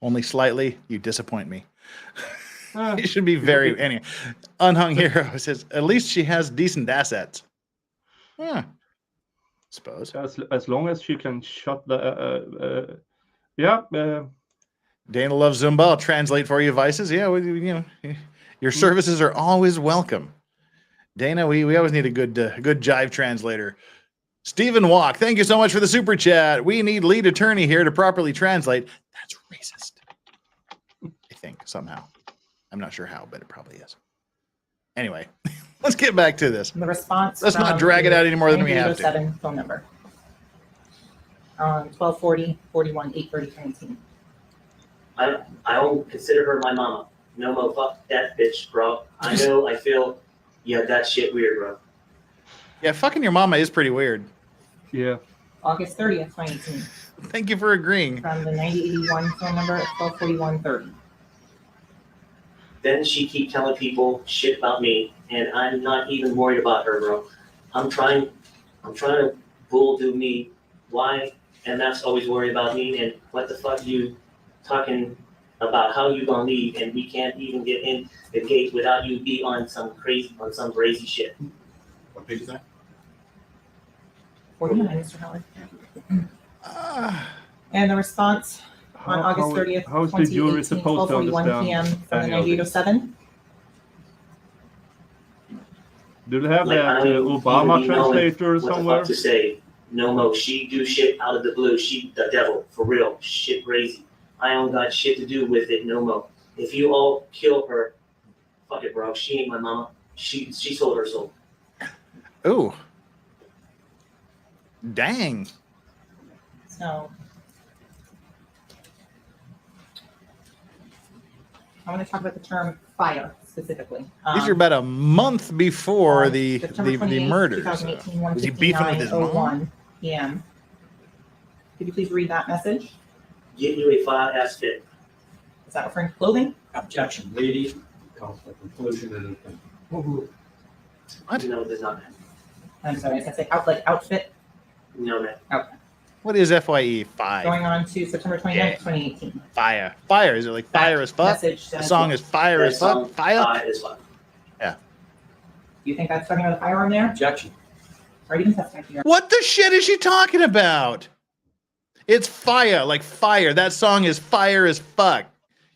Only slightly. You disappoint me. You should be very. Anyway, Unhung Hero says, at least she has decent assets. Yeah, suppose. As long as she can shut the. Dana loves Zumba. I'll translate for you, Vices. Yeah, your services are always welcome. Dana, we always need a good jive translator. Stephen Walk, thank you so much for the super chat. We need lead attorney here to properly translate. That's racist. I think somehow. I'm not sure how, but it probably is. Anyway, let's get back to this. The response. Let's not drag it out any more than we have to. Phone number. 1240 41 830 19. I don't consider her my mama. No mo, fuck that bitch, bro. I know, I feel, yeah, that shit weird, bro. Yeah, fucking your mama is pretty weird. Yeah. August 30th, 2018. Thank you for agreeing. From the 9081 phone number at 124130. Then she keep telling people shit about me, and I'm not even worried about her, bro. I'm trying to bull do me. Why and Matt's always worried about me, and what the fuck you talking about how you gonna leave, and we can't even get in the gate without you be on some crazy shit. What page is that? 49, Mr. Howard. And the response on August 30th, How's the jury supposed to 12:41 p.m. from the 9807. Do they have Like, that I don't Obama even be knowing translator what somewhere? the fuck to say. No mo, she do shit out of the blue. She the devil, for real. Shit crazy. I don't got shit to do with it no mo. If you all kill her, fuck it, bro. She ain't my mama. She sold her soul. Ooh. Dang. So I want to talk about the term fire specifically. These are about a month before the September 28th, murders. 2018, Was he beefing with his mom? 1:59:01 p.m. Could you please read that message? Get you a fire ass fit. Is that referring to clothing? Objection, lady. Calls for conclusion and opinion. What? No, it does not. I'm sorry, I say outfit. No, man. Okay. What is FYE 5? Going on to September 29th, 2018. Fire. Fire. Is it like fire as fuck? Message The says song what? is fire as fuck? Fire? Fire is fuck. Yeah. Do you think that's talking about a firearm there? Objection. Or even testifying? What the shit is she talking about? It's fire, like fire. That song is fire as fuck,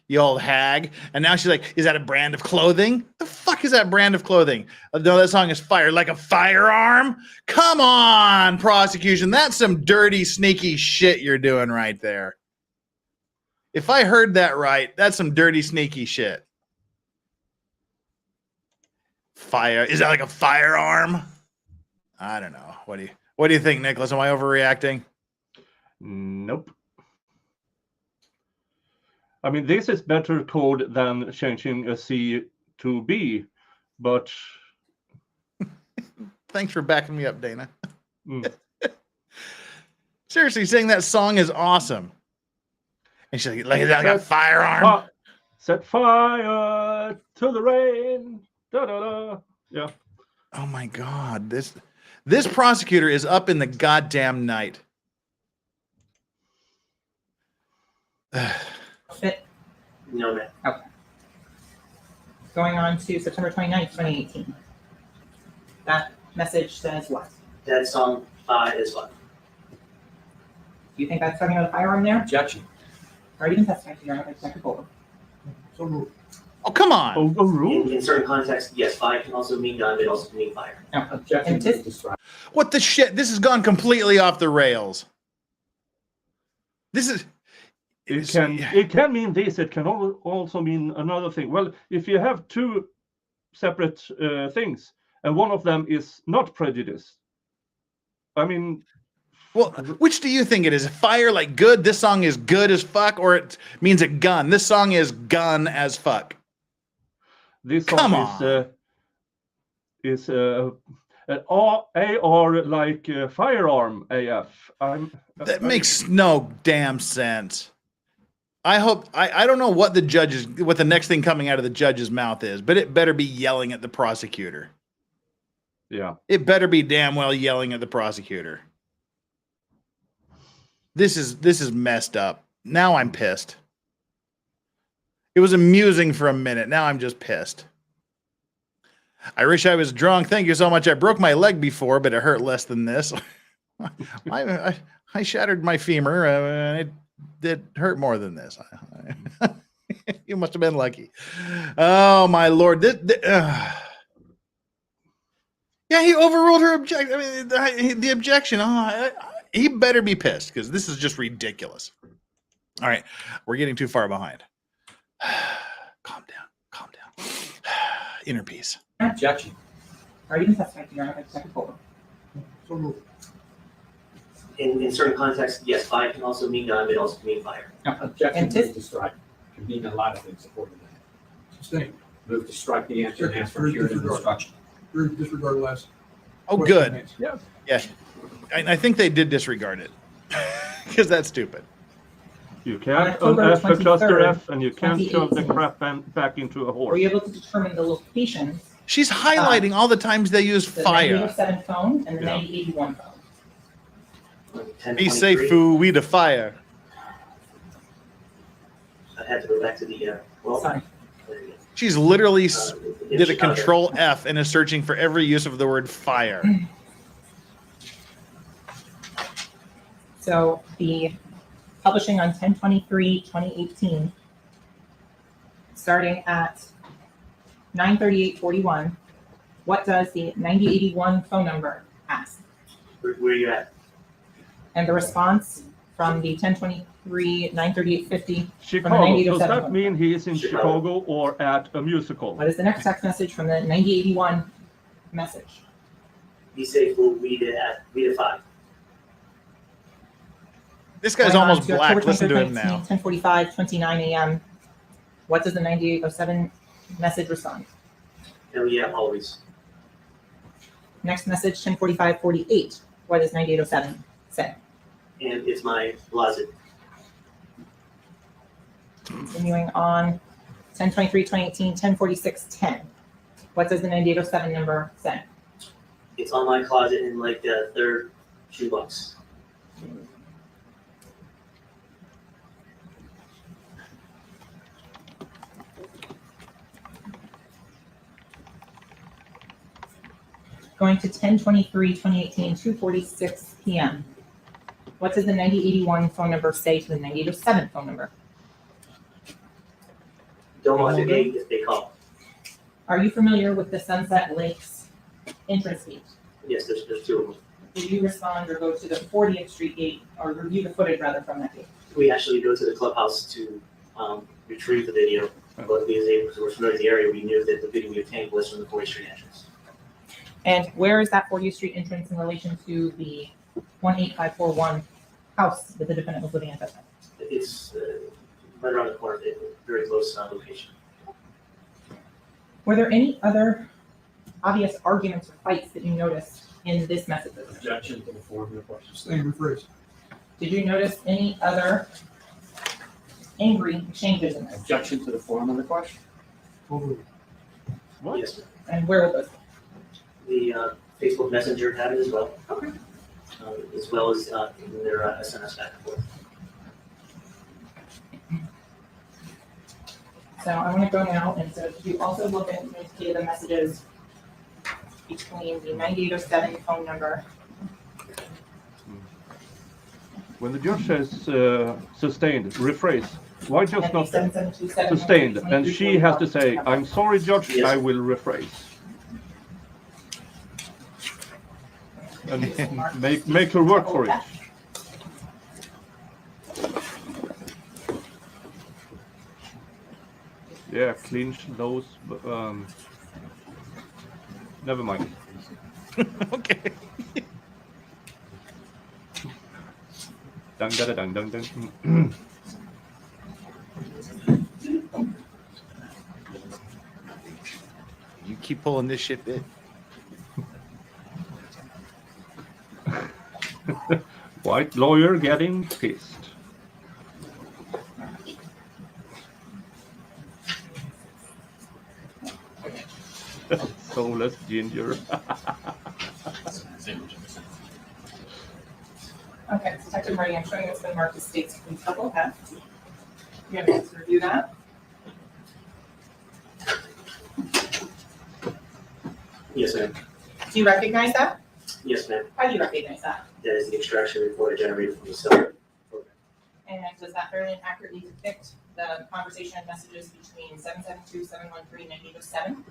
you old hag. And now she's like, is that a brand of clothing? The fuck is that brand of clothing? No, that song is fire, like a firearm? Come on, prosecution. That's some dirty, sneaky shit you're doing right there. If I heard that right, that's some dirty, sneaky shit. Fire. Is that like a firearm? I don't know. What do you think, Nicholas? Am I overreacting? Nope. I mean, this is better code than changing a C to B, but... Thanks for backing me up, Dana. Mm. Seriously, saying that song is awesome. And she's like, is that like a firearm? Set fire to the rain. Da, da, da. Yeah. Oh my God. This prosecutor is up in the goddamn night. Fit. No, man. Okay. Going on to September 29th, 2018. That message says what? That song is fuck. Do you think that's talking about a firearm there? Objection. Or even testifying to your own technical? So moved. Oh, come on. In certain contexts, yes, fire can also mean gun, it also can mean fire. No. Objection. What the shit? This has gone completely off the rails. This is... It can mean this. It can also mean another thing. Well, if you have two separate things, and one of them is not prejudice, I mean... Well, which do you think it is? Fire like good? This song is good as fuck, or it means a gun? This song is gun as fuck. This song is an AR like firearm AF. That makes no damn sense. I hope I don't know what what the next thing coming out of the judge's mouth is, but it better be yelling at the prosecutor. Yeah. It better be damn well yelling at the prosecutor. This is messed up. Now I'm pissed. It was amusing for a minute. Now I'm just pissed. I wish I was drunk. Thank you so much. I broke my leg before, but it hurt less than this. I shattered my femur. It hurt more than this. You must have been lucky. Oh my Lord! Yeah, he overruled her objection. I mean, the objection. He better be pissed because this is just ridiculous. All right, we're getting too far behind. Calm down. Calm down. Inner peace. Objection. Or even testifying to your own technical? So moved. In certain contexts, yes, fire can also mean gun, it also can mean fire. No. Objection. Move to strike. Can mean a lot of things according to that. Sustained. Move to strike the answer and ask for curative instruction. Disregard last. Oh, good. Yeah. Yeah. I think they did disregard it because that's stupid. You can't October F a cluster 23rd, F, and you can't shove the crap back into a horse. Were you able to determine the locations? She's highlighting all the times they use The fire. 9807 phone and the 9881 phone. Be safe, foo, we the fire. I had to go back to the, Sorry. She's literally in did a Chicago. control F and is searching for every use of the word fire. So the publishing on 10/23/2018, starting at 9:38:41. What does the 9081 phone number ask? Where are you at? And the response from the 10/23/9:38:50. Chicago. Does that mean he is in Chicago or at a musical? What is the next text message from the 9081 message? Be safe, fool, we the 5. This guy's Going on almost to black. October Listen to 23rd, him now. 10:45:29 a.m. What does the 9807 message respond? Hell yeah, always. Next message, 10:45:48. What does 9807 say? And it's my closet. Continuing on, 10/23/2018, 10:46:10. What does the 9807 number say? It's on my closet in like the third shoebox. Going to 10/23/2018, 2:46 p.m. What does the 9081 phone number say to the 9807 phone number? Don't want to gate if they call. Are you familiar with the Sunset Lakes entrance gate? Yes, there's 2 of them. Did you respond or go to the 40th Street gate, or review the footage rather from that gate? We actually go to the clubhouse to retrieve the video, but because we're familiar with the area, we knew that the video we obtained was from the 40th Street entrance. And where is that 40th Street entrance in relation to the 18541 house that the defendant was living at that time? It's right around the corner, very close location. Were there any other obvious arguments or fights that you noticed in this message? Objection to the form of the question. Same rephrase. Did you notice any other angry exchanges in this? Objection to the form of the question. What? Yes, sir. And where were those? The Facebook Messenger had it as well. Okay. As well as in their SMS back and forth. So I want to go now, and so did you also look at the messages between the 9807 phone number? When the judge says sustained, rephrase, why just And not 7727 sustained? And she has to say, I'm sorry, judge, Yes. I will rephrase. And make her work for it. Yeah, clinch those. Never mind. Okay. Dun, dun, dun, dun, dun. You keep pulling this shit, bit. White lawyer getting pissed. Soulless ginger. Okay, so Detective Marty, I'm showing it's been marked as state's couple F. You have a chance to review that. Yes, ma'am. Do you recognize that? Yes, ma'am. How do you recognize that? That is the extraction report I generated from the cell. And does that fairly and accurately depict the conversation and messages between 772-713-9807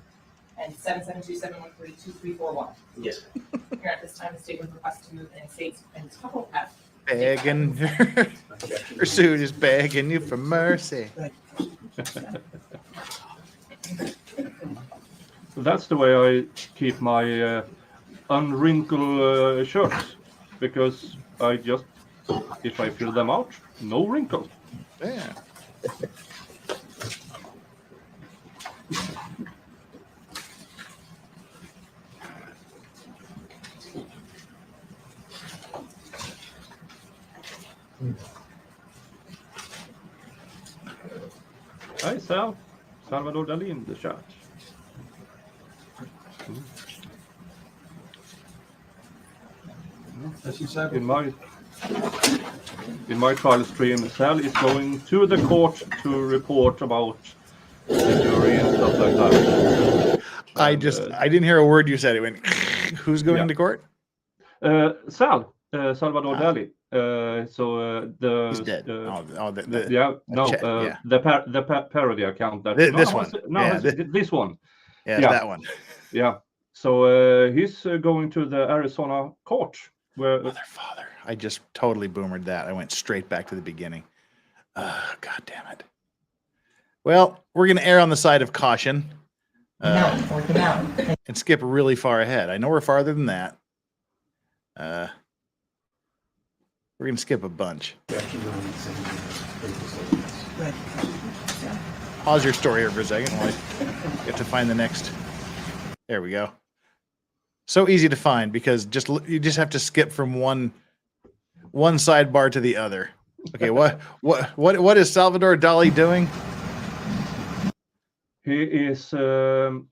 and 772-713-2341? Yes, ma'am. Here at this time, the state would request to move in state's and couple F. Begging. Her suit is begging you for mercy. That's the way I keep my unwrinkled shirts, because I just, if I fill them out, no wrinkles. Yeah. Hi, Sal. Salvador Dali in the chat. That's exactly. In my in my trial stream, Sal is going to the court to report about the jury and stuff like that. I didn't hear a word you said. It went, who's going to court? Salvador Dali. He's dead. The parody account that this one. This one. Yeah, that one. Yeah. So he's going to the Arizona court. Where Father, I just totally boomered that. I went straight back to the beginning. God damn it. Well, we're going to err on the side of caution. And skip really far ahead. I know we're farther than that. We're going to skip a bunch. Pause your story here for a second while I get to find the next. There we go. So easy to find because you just have to skip from one sidebar to the other. Okay, what is Salvador Dali doing? He is the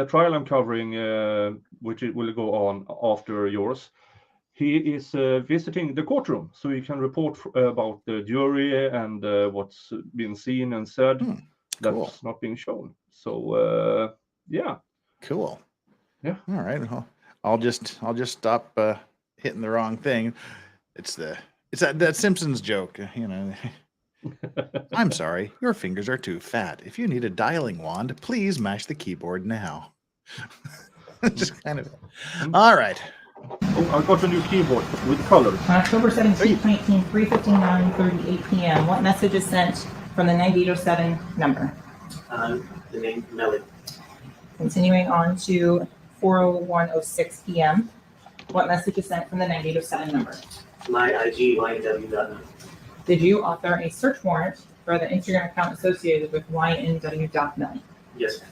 trial I'm covering, which it will go on after yours. He is visiting the courtroom, so he can report about the jury and what's been seen and said that's not being shown. So yeah, cool. Yeah. All right. Well, I'll just stop hitting the wrong thing. It's that Simpsons joke, you know. I'm sorry, your fingers are too fat. If you need a dialing wand, please mash the keyboard now. Just kind of. All right. Oh, I got a new keyboard with colors. On October 17, 2018, 3:59:38 p.m. What message is sent from the 9807 number? The name Melly. Continuing on to 4:01:06 p.m. What message is sent from the 9807 number? My IG, YNW. Did you author a search warrant for the Instagram account associated with YNW Melly? Yes, ma'am.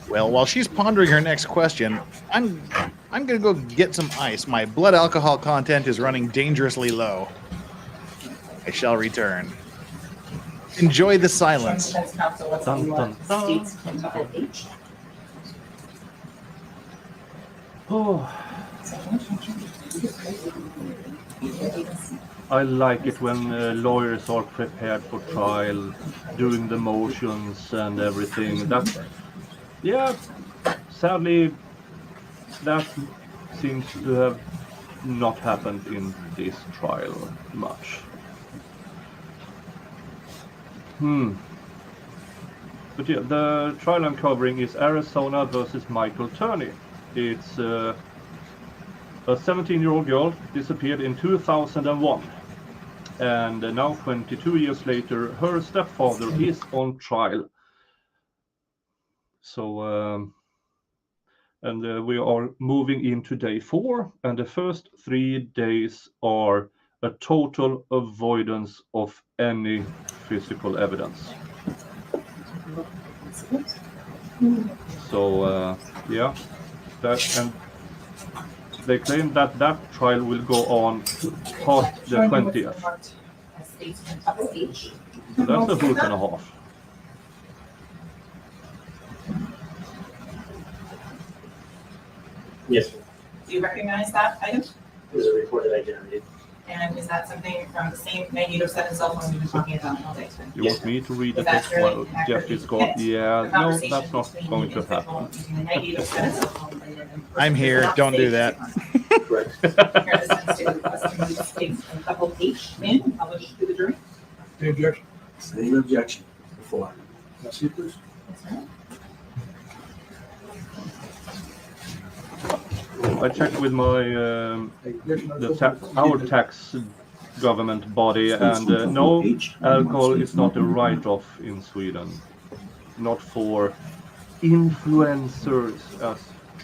Well, while she's pondering her next question, I'm gonna go get some ice. My blood alcohol content is running dangerously low. I shall return. Enjoy the silence. Oh, I like it when lawyers are prepared for trial, doing the motions and everything. Yeah, sadly, that seems to have not happened in this trial much. But yeah, the trial I'm covering is Arizona versus Michael Turney. It's a 17-year-old girl disappeared in 2001. And now, 22 years later, her stepfather is on trial. So, we are moving into day 4, and the first 3 days are a total avoidance of any physical evidence. So, yeah, and they claim that trial will go on past the 20th. So that's a hoot and a half. Yes. Do you recognize that item? It was a report that I generated. And is that something from the same 9807 cell phone we've been talking about all day today? You want me to read the text while Jeff is gone? Yeah, no, that's not going to happen. I'm here. Don't do that. Any objection? Any objection before? That's it, please. I checked with my our tax government body, and no, alcohol is not a write-off in Sweden. Not for influencers, as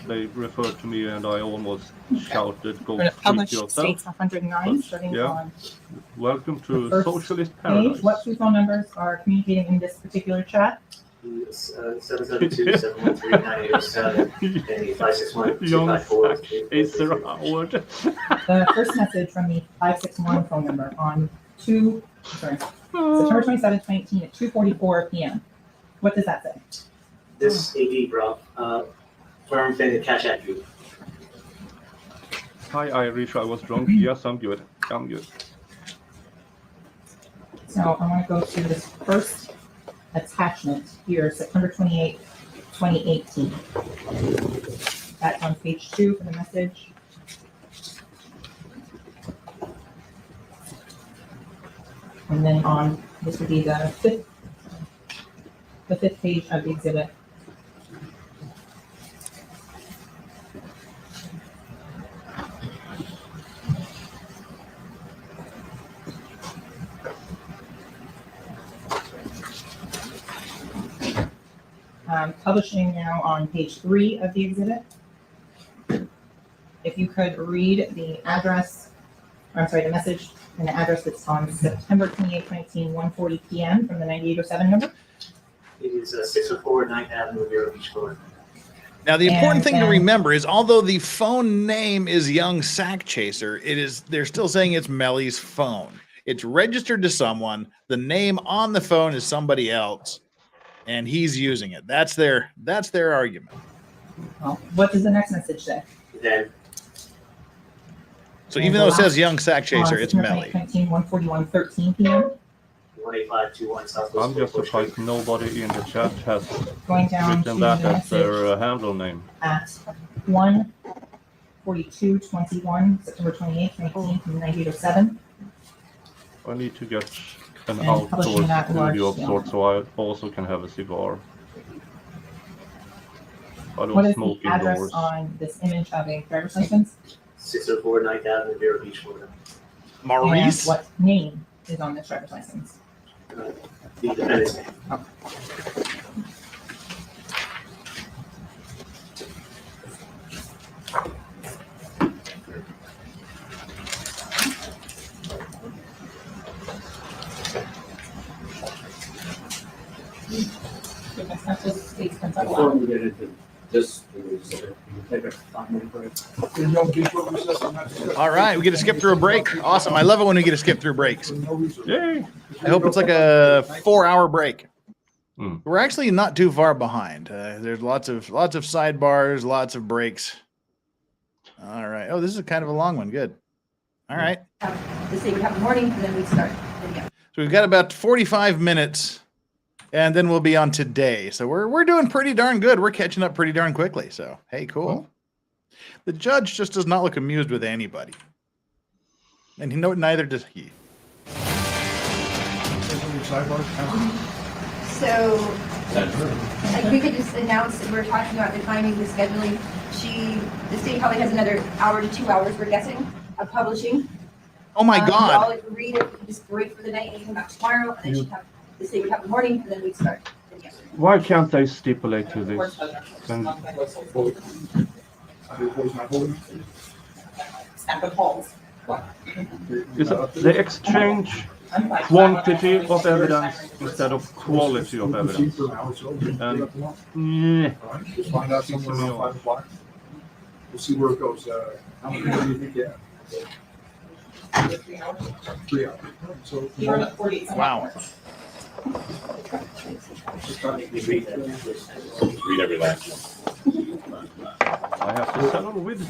they refer to me, and I almost shouted, "Go freak yourself!" States 109, starting yeah. on Welcome to the first Socialist page. Paradise. What two phone numbers are communicating in this particular chat? 772-713-9807 and the 561-254. Acer Howard. The first message from the 561 phone number on September 27, 2018 at 2:44 p.m. What does that say? This AD, bro. Firm thing to cash at you. Hi, Irish. I was drunk. Yes, I'm good. I'm good. So I want to go to this first attachment here, September 28, 2018. That's on page 2 for the message. And then on, this would be the fifth page of the exhibit. Publishing now on page 3 of the exhibit. If you could read the address, the message and the address that's on September 28, 2018, 1:40 p.m. from the 9807 number. It is 604 9th Avenue, Vero Beach, Florida. Now, the important thing to remember is, although the phone name is Young Sack Chaser, they're still saying it's Melly's phone. It's registered to someone. The name on the phone is somebody else, and he's using it. That's their argument. Well, what does the next message say? Then. So even though it says Young Sack Chaser, it's Melly. 1:41:13 p.m. 18521 Southwest. I'm just surprised nobody in the chat has Going down written to that the as their handle name. At 1:42:21, September 28, 2018, from 9807. I need to get an And outdoor publishing that studio of large sorts so I also can have a cigar. I What don't is smoke the address indoors. on this image of a driver's license? 604 9th Avenue, Vero Beach, Florida. And what name is on this driver's license? The defendant's name. Before we get into this, we take a 5-minute break. All right, we get to skip through a break. Awesome. I love it when we get to skip through breaks. Yay. I hope it's like a 4-hour break. We're actually not too far behind. There's lots of sidebars, lots of breaks. All right. Oh, this is kind of a long one. Good. All right. The state would have the morning, and then we'd start. So we've got about 45 minutes, and then we'll be on today. So we're doing pretty darn good. We're catching up pretty darn quickly. So hey, cool. The judge just does not look amused with anybody, and neither does he. So, like, we could just announce that we're talking about declining the scheduling. The state probably has another hour to 2 hours, we're guessing, of publishing. Oh my God. All read it, we could just break for the night and you come back tomorrow, and then the state would have the morning, and then we'd start. Why can't they stipulate to this? And Stack of calls. is it the exchange quantity of evidence instead of quality of evidence? And Just find out somewhere around 5 o'clock. We'll see where it goes. How many do you think you have? 3 hours. So Wow. Read every last one. I have to settle with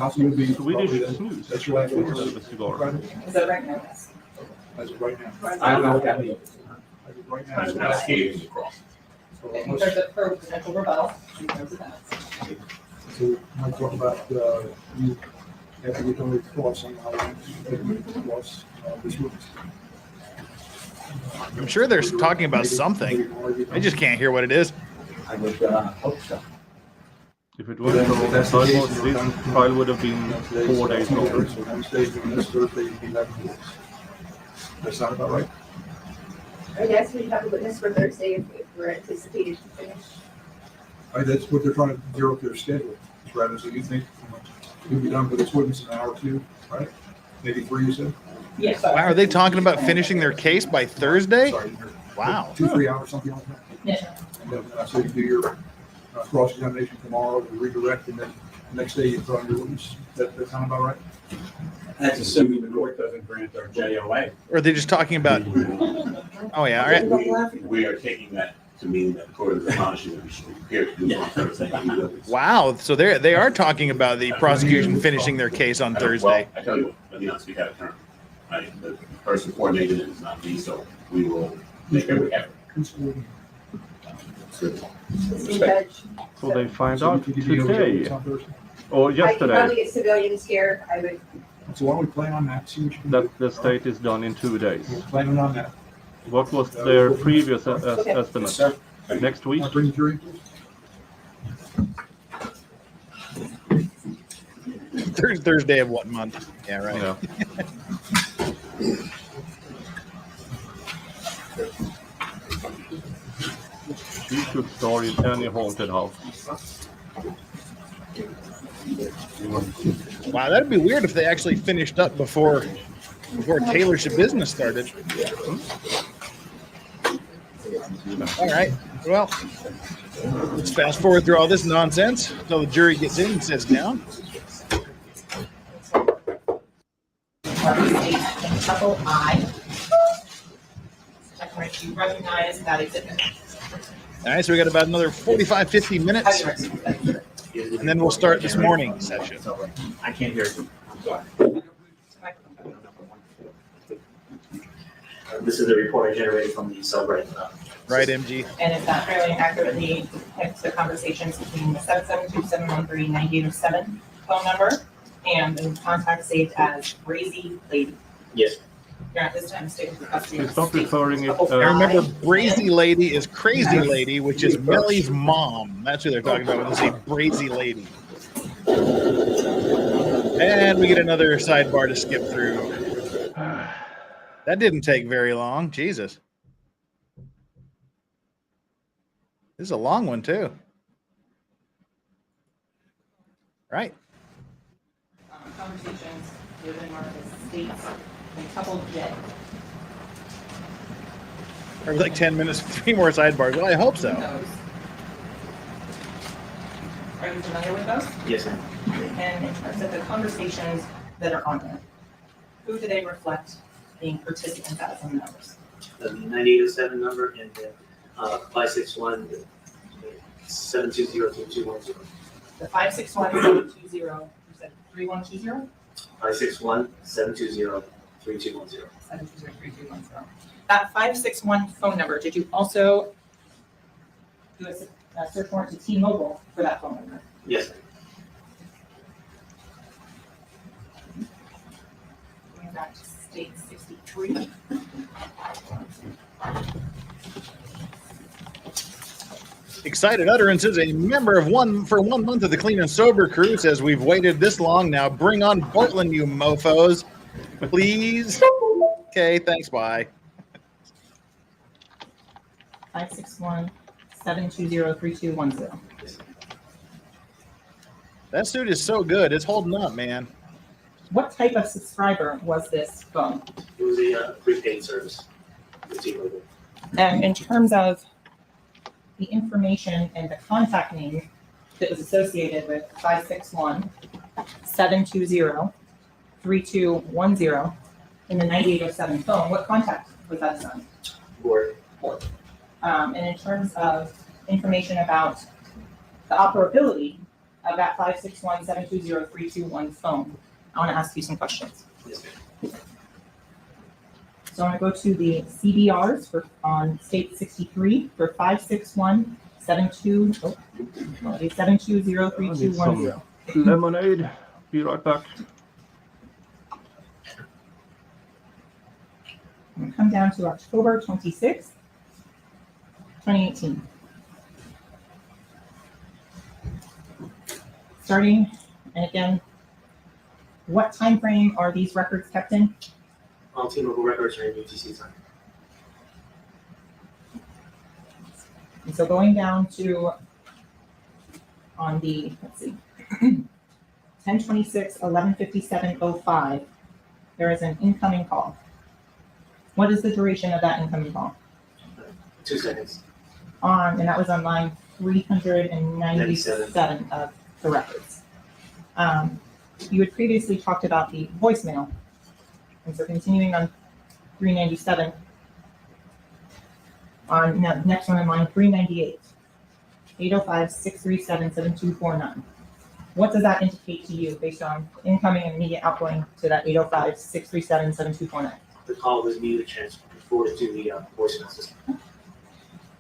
Swedish snooze. That's your last one. Instead of a cigar. Is that right now? As of right now. I don't know what that means. As of right now. That's not skating across. If there's a potential rebuttal, she knows that. So I talk about you have to get on the cross somehow. Cross this witness. I'm sure they're talking about something. I just can't hear what it is. I would hope so. If it wasn't for this trial would have been 4 days longer. Wednesday, this Thursday, you can have it. That sound about right? I guess we'd have a witness for Thursday if we're anticipated to finish. That's what they're trying to gear up their schedule. Rather, so you think you'll be done with this witness in an hour or two, right? Maybe 3, you said? Yes. Wow, are they talking about finishing their case by Thursday? Wow. 2-3 hours, something like that. Yeah. And I say you do your cross-examination tomorrow, you redirect, and then the next day you throw on your witness. That sound about right? That's assuming the court doesn't grant our JOA. Or are they just talking about? Oh yeah, all right. We are taking that to mean that the court is admonishing that we should be prepared to do on Thursday. Wow. So they are talking about the prosecution finishing their case on Thursday. Well, I tell you what, let me not speak out of turn. Right? The person coordinating it is not me, so we will make every effort. So they find out today or I could yesterday probably get civilians here. I would. So why don't we plan on that? See what you can that the state is done in 2 days. do. Planning on that. What was their previous estimate? Next week? Bring the jury. Thursday of what month? Yeah, right. Yeah. She could star in any haunted house. Wow, that'd be weird if they actually finished up before Taylor's business started. All right. Well, let's fast forward through all this nonsense until the jury gets in and sits down. Couple I. Check right, you recognize that exhibit. All right, so we got about another 45, 50 minutes, and then we'll start this morning session. I can't hear you. I'm sorry. This is the report I generated from the Celebrate. Right, MG. And it's that fairly accurately depicts the conversations between the 772-713-9807 phone number and the contact saved as Crazy Lady. Yes. You're at this time state with custody. It's not referring it. I remember Brazy Lady is Crazy Lady, which is Melly's mom. That's who they're talking about when they say Brazy Lady. And we get another sidebar to skip through. That didn't take very long. Jesus. This is a long one, too. Right. Conversations within market states and coupled jet. Or like 10 minutes, 3 more sidebars. Well, I hope so. Are you familiar with those? Yes, ma'am. And in terms of the conversations that are on there, who do they reflect being participants as and members? The 9807 number and the 561-720-3210. The 561-720, you said 3120? 561-720-3210. 720-3210. That 561 phone number, did you also do a search warrant to T-Mobile for that phone number? Yes, ma'am. Going back to state 63. Excited Utterances, a member of 1 month of the Clean and Sober crew, says we've waited this long now. Bring on Portland, you mofos. Please. Okay, thanks, bye. 561-720-3210. That suit is so good. It's holding up, man. What type of subscriber was this phone? It was a prepaid service with T-Mobile. And in terms of the information and the contact name that was associated with 561-720-3210 in the 9807 phone, what contact was that assigned? Board. And in terms of information about the operability of that 561-720-3210 phone, I want to ask you some questions. Yes, ma'am. So I want to go to the CDRs on state 63 for 561-720-3210. Lemonade. Be right back. I'm going to come down to October 26th, 2018. Starting, and again, what time frame are these records kept in? All T-Mobile records are in UTC time. And so going down to on the, let's see, 10/26/11/57/05, there is an incoming call. What is the duration of that incoming call? 2 seconds. on, and that was on line 397 of the records. You had previously talked about the voicemail, and so continuing on 397, on now, next one on line 398, 805-637-7249. What does that indicate to you based on incoming and immediate outgoing to that 805-637-7249? The call was immediately forwarded to the voicemail system.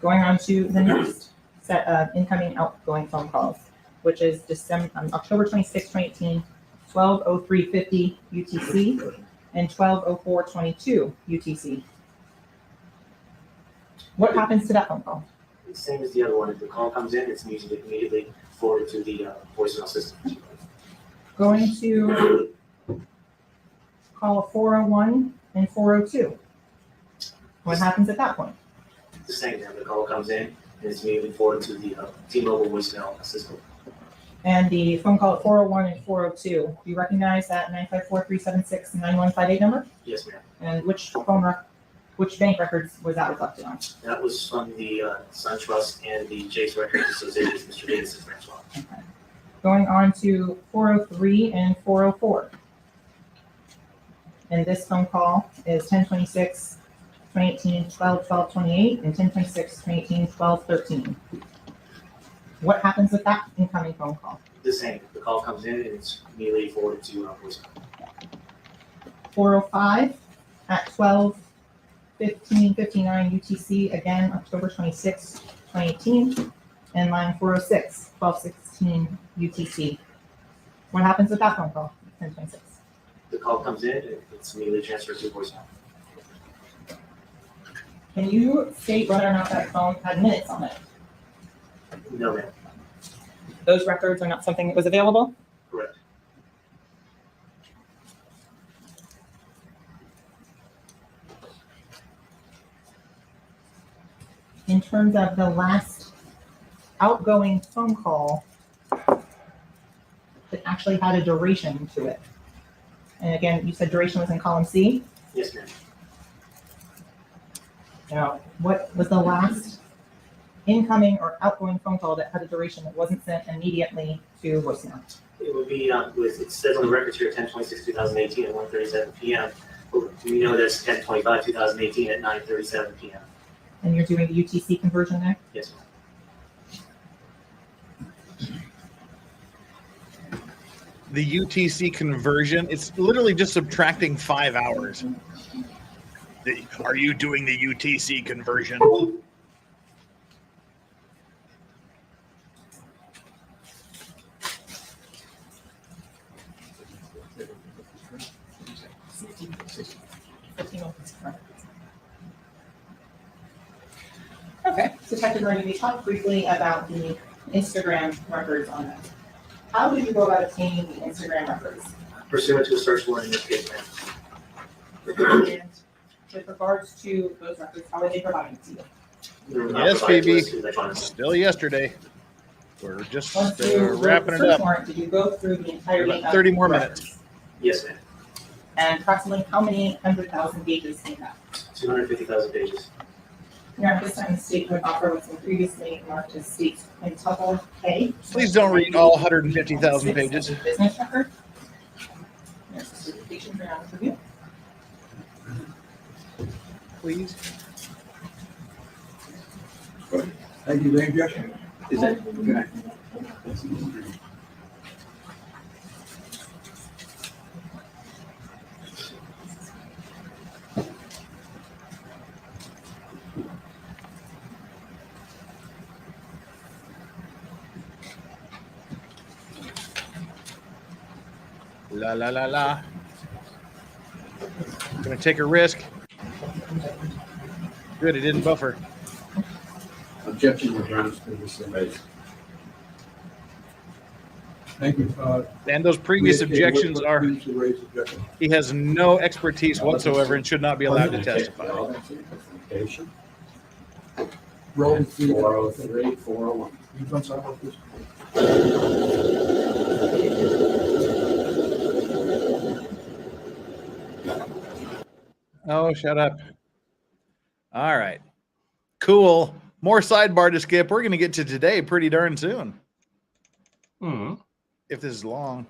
Going on to the next set of incoming outgoing phone calls, which is October 26, 2018, 12:03:50 UTC and 12:04:22 UTC. What happens to that phone call? The same as the other one. If the call comes in, it's immediately forwarded to the voicemail system. Going to call 401 and 402. What happens at that point? The same thing. The call comes in, and it's immediately forwarded to the T-Mobile voicemail system. And the phone call at 401 and 402, do you recognize that 954-376-9158 number? Yes, ma'am. And which bank records was that reflected on? That was from the SunTrust and the Chase Records Association, Mr. Davis's branch line. Okay. Going on to 403 and 404. And this phone call is 10/26/2018, 12/12/28, and 10/26/2018, 12/13. What happens with that incoming phone call? The same. The call comes in, and it's immediately forwarded to voicemail. 405 at 12:15:59 UTC, again, October 26, 2018, and line 406, 12:16 UTC. What happens with that phone call? 10/26. The call comes in, and it's immediately transferred to voicemail. Can you state whether or not that phone had minutes on it? No, ma'am. Those records are not something that was available? Correct. In terms of the last outgoing phone call that actually had a duration to it. And again, you said duration was in column C? Yes, ma'am. Now, what was the last incoming or outgoing phone call that had a duration that wasn't sent immediately to voicemail? It would be, it says on the records here 10/26/2018 at 1:37 p.m. But we know that's 10/25/2018 at 9:37 p.m. And you're doing the UTC conversion there? Yes, ma'am. The UTC conversion, it's literally just subtracting 5 hours. Are you doing the UTC conversion? Okay, so Detective Murray, we talked briefly about the Instagram records on that. How did you go about obtaining the Instagram records? Pursuant to a search warrant in this case, ma'am. And with regards to those records, how were they provided to you? Yes, Phoebe. Still yesterday. We're just Once you wrapping it search up. warrant, did you go through the entirety About of 30 more the minutes. records? Yes, ma'am. And approximately how many 100,000 pages in that? 250,000 pages. Here at this time, the state would offer what's been previously marked as state quintuple K. Please don't read all 150,000 pages. Business record. There's the certification for non review. Please. Thank you, Lane. Objection? Is that, good night. La la la la. Gonna take a risk. Good, it didn't buffer. Objection, Your Honor, previously raised. Thank you. And those previous what objections are, previously raised objection? he has no expertise whatsoever and should not be allowed to testify. Roll through. 403, 401. You done something like this? Oh, shut up. All right. Cool. More sidebar to skip. We're going to get to today pretty darn soon. If this is long.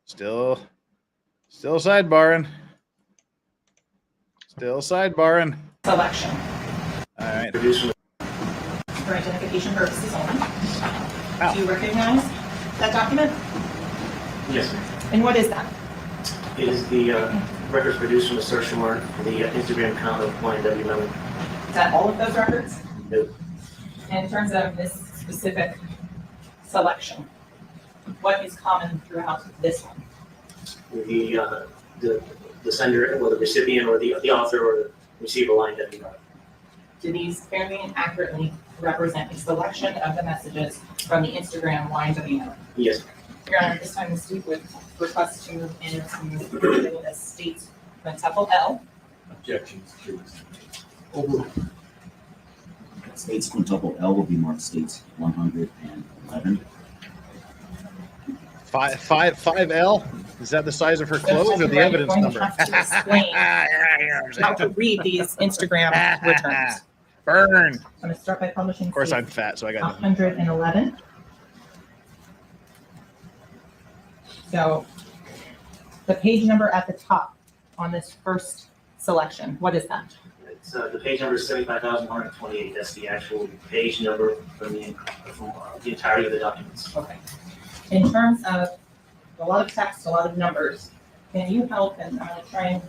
Still sidebarring. Still sidebarring. Selection. All right. For identification purposes only. Do you recognize that document? Yes. And what is that? It is the records produced from the search warrant for the Instagram account of YNW Melly. Is that all of those records? No. And in terms of this specific selection, what is common throughout this one? The sender, or the recipient, or the author, or the receiver line that we got. Do these fairly and accurately represent a selection of the messages from the Instagram YNW Melly? Yes. Your Honor, this time the state would request to move into the state's quintuple L. Objections. States quintuple L will be marked states 111. 5L? Is that the size of her clothes or the evidence number? How to read these Instagram returns. Burn. I'm going to start by publishing. Of course, I'm fat, so I got 111. So the page number at the top on this first selection, what is that? It's, the page number is 75,128. That's the actual page number from the entirety of the documents. Okay. In terms of a lot of text, a lot of numbers, can you help? And I'm going to try and.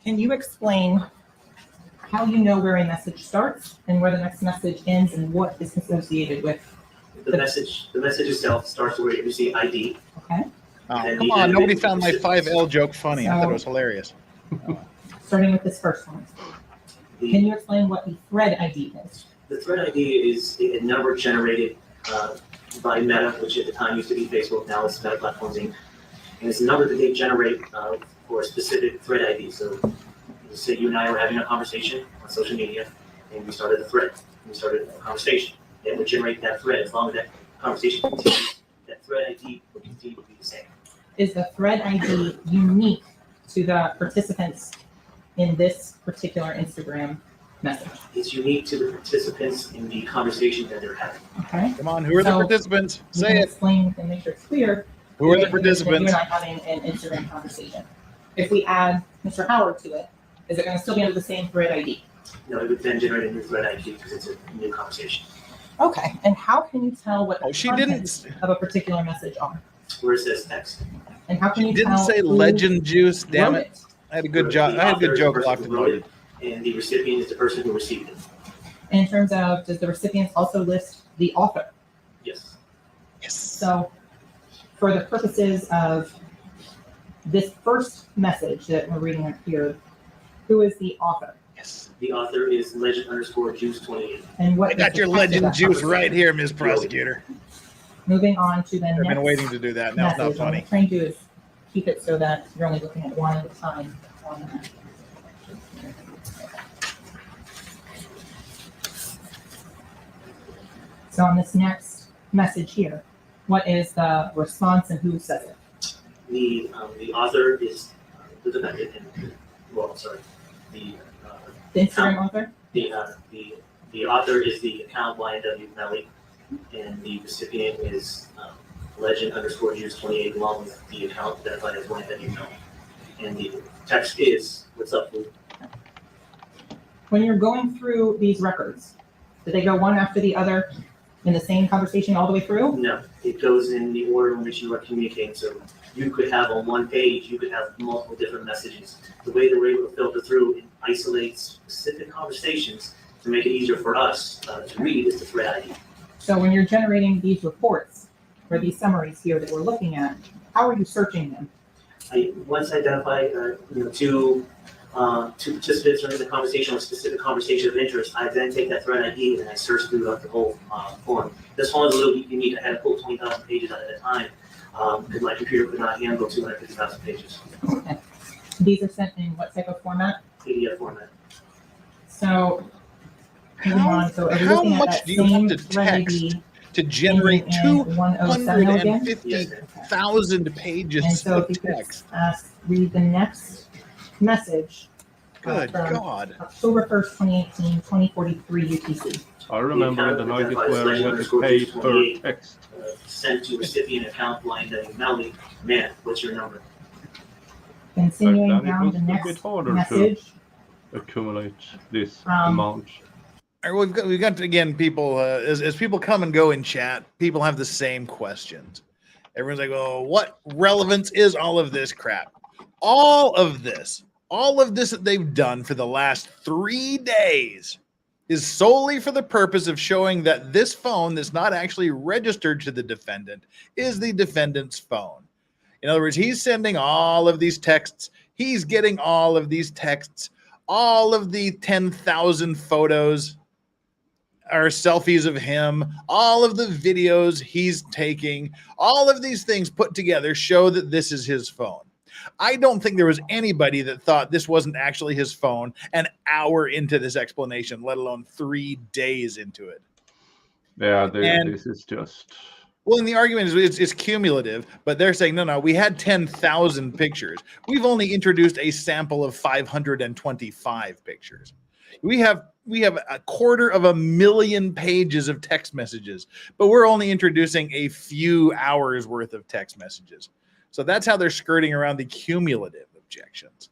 Can you explain how you know where a message starts and where the next message ends and what is associated with the message? The message itself starts where you see ID. Okay. Oh, come on. Nobody found my 5L joke funny. I thought it was hilarious. Starting with this first one. Can you explain what the thread ID is? The thread ID is a number generated by Meta, which at the time used to be Facebook, now it's Meta Platforms Inc. And it's a number that they generate for a specific thread ID. So say you and I were having a conversation on social media, and we started a thread. We started a conversation. It would generate that thread. As long as that conversation continues, that thread ID would continue to be the same. Is the thread ID unique to the participants in this particular Instagram message? It's unique to the participants in the conversation that they're having. Okay. Come on, who are the participants? Say it. Explain and make sure it's clear. Who are the participants? You and I having an Instagram conversation. If we add Mr. Howard to it, is it going to still be under the same thread ID? No, it would then generate a new thread ID because it's a new conversation. Okay. And how can you tell what the she contents of a particular message are? Where it says text. And how can you Didn't tell say who legend juice, damn wrote it. I had a good job. I had a good joke locked and loaded. And the recipient is the person who received it. And in terms of, does the recipient also list the author? Yes. Yes. So for the purposes of this first message that we're reading up here, who is the author? Yes. The author is legend_juice28. And what I got your legend juice right here, Ms. Prosecutor. Moving on to the next. I've been waiting to do that. Now it's not message. funny. What I'm trying to do is keep it so that you're only looking at one at a time on that. So on this next message here, what is the response and who says it? The author is the defendant. The Instagram author? The author is the account YNW Melly, and the recipient is legend_juice28 along with the account identified as YNW Melly. And the text is, what's up, Lou? When you're going through these records, do they go one after the other in the same conversation all the way through? No, it goes in the order in which you are communicating. So you could have on one page, you could have multiple different messages. The way that we're able to filter through and isolate specific conversations to make it easier for us to read is the thread ID. So when you're generating these reports or these summaries here that we're looking at, how are you searching them? Once I identify two participants during the conversation or specific conversation of interest, I then take that thread ID and I search throughout the whole form. This one is a little bit unique. I had to pull 20,000 pages out at a time because my computer could not handle 250,000 pages. Okay. These are sent in what type of format? PDF format. So Moving on, so are we How looking at much that do you have same to thread text ID to generate ending in 1070 again? 250,000 pages And so of if you could text? read the next message Good from God. October 1st, 2018, 2043 UTC. I remember in the 90s where we had to pay per text. Sent to recipient account YNW Melly. Man, what's your number? Continuing Back then down it the was a next bit harder message. to accumulate this amount. All right, we've got again, people, as people come and go in chat, people have the same questions. Everyone's like, well, what relevance is all of this crap? All of this that they've done for the last 3 days is solely for the purpose of showing that this phone that's not actually registered to the defendant is the defendant's phone. In other words, he's sending all of these texts. He's getting all of these texts. All of the 10,000 photos are selfies of him. All of the videos he's taking. All of these things put together show that this is his phone. I don't think there was anybody that thought this wasn't actually his phone an hour into this explanation, let alone 3 days into it. Yeah, this is just... Well, and the argument is it's cumulative, but they're saying, no, we had 10,000 pictures. We've only introduced a sample of 525 pictures. We have 250,000 pages of text messages, but we're only introducing a few hours worth of text messages. So that's how they're skirting around the cumulative objections.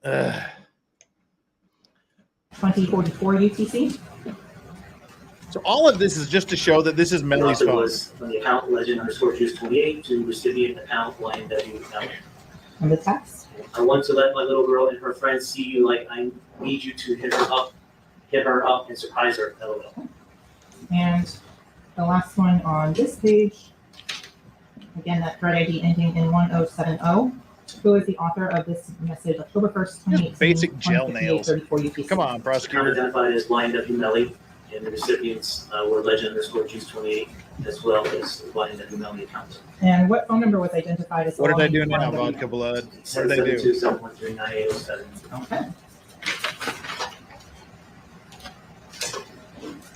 2044 UTC. So all of this is just to show that this is Melly's phone. Was from the account legend_juice28 to recipient account YNW Melly. And the text? I want to let my little girl and her friends see you like I need you to hit her up and surprise her. LOL. And the last one on this page, again, that thread ID ending in 1070. Who is the author of this message, October 1st, 2018? Basic gel nails. 34 UTC. Come on, prosecutor. Identified as YNW Melly, and the recipients were legend_juice28 as well as YNW Melly accounts. And what phone number was identified as What are they doing YNW? now, Vodka Blood? What do they do? 772-713-9807. Okay.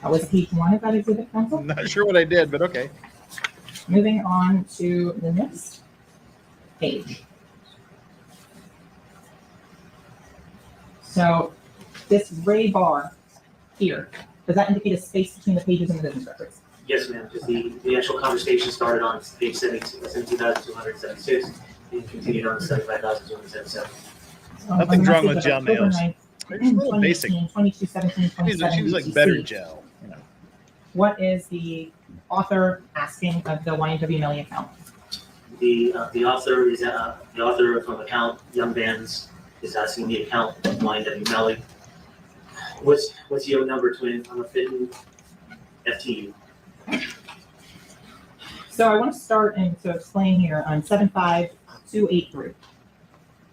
That was page 1 of that exhibit, counsel. I'm not sure what I did, but okay. Moving on to the next page. So this gray bar here, does that indicate a space between the pages and the business records? Yes, ma'am, because the actual conversation started on page 17,276 and continued on 75,277. Nothing's wrong with gel nails. They're just a little 2018, basic. 22, 17, 27, She was like UTC. better gel. You know. What is the author asking of the YNW Melly account? The author is the author from account Young Bands is asking the account YNW Melly. What's your number, twin? I'm a fitting FTU. So I want to start and to explain here on 75283.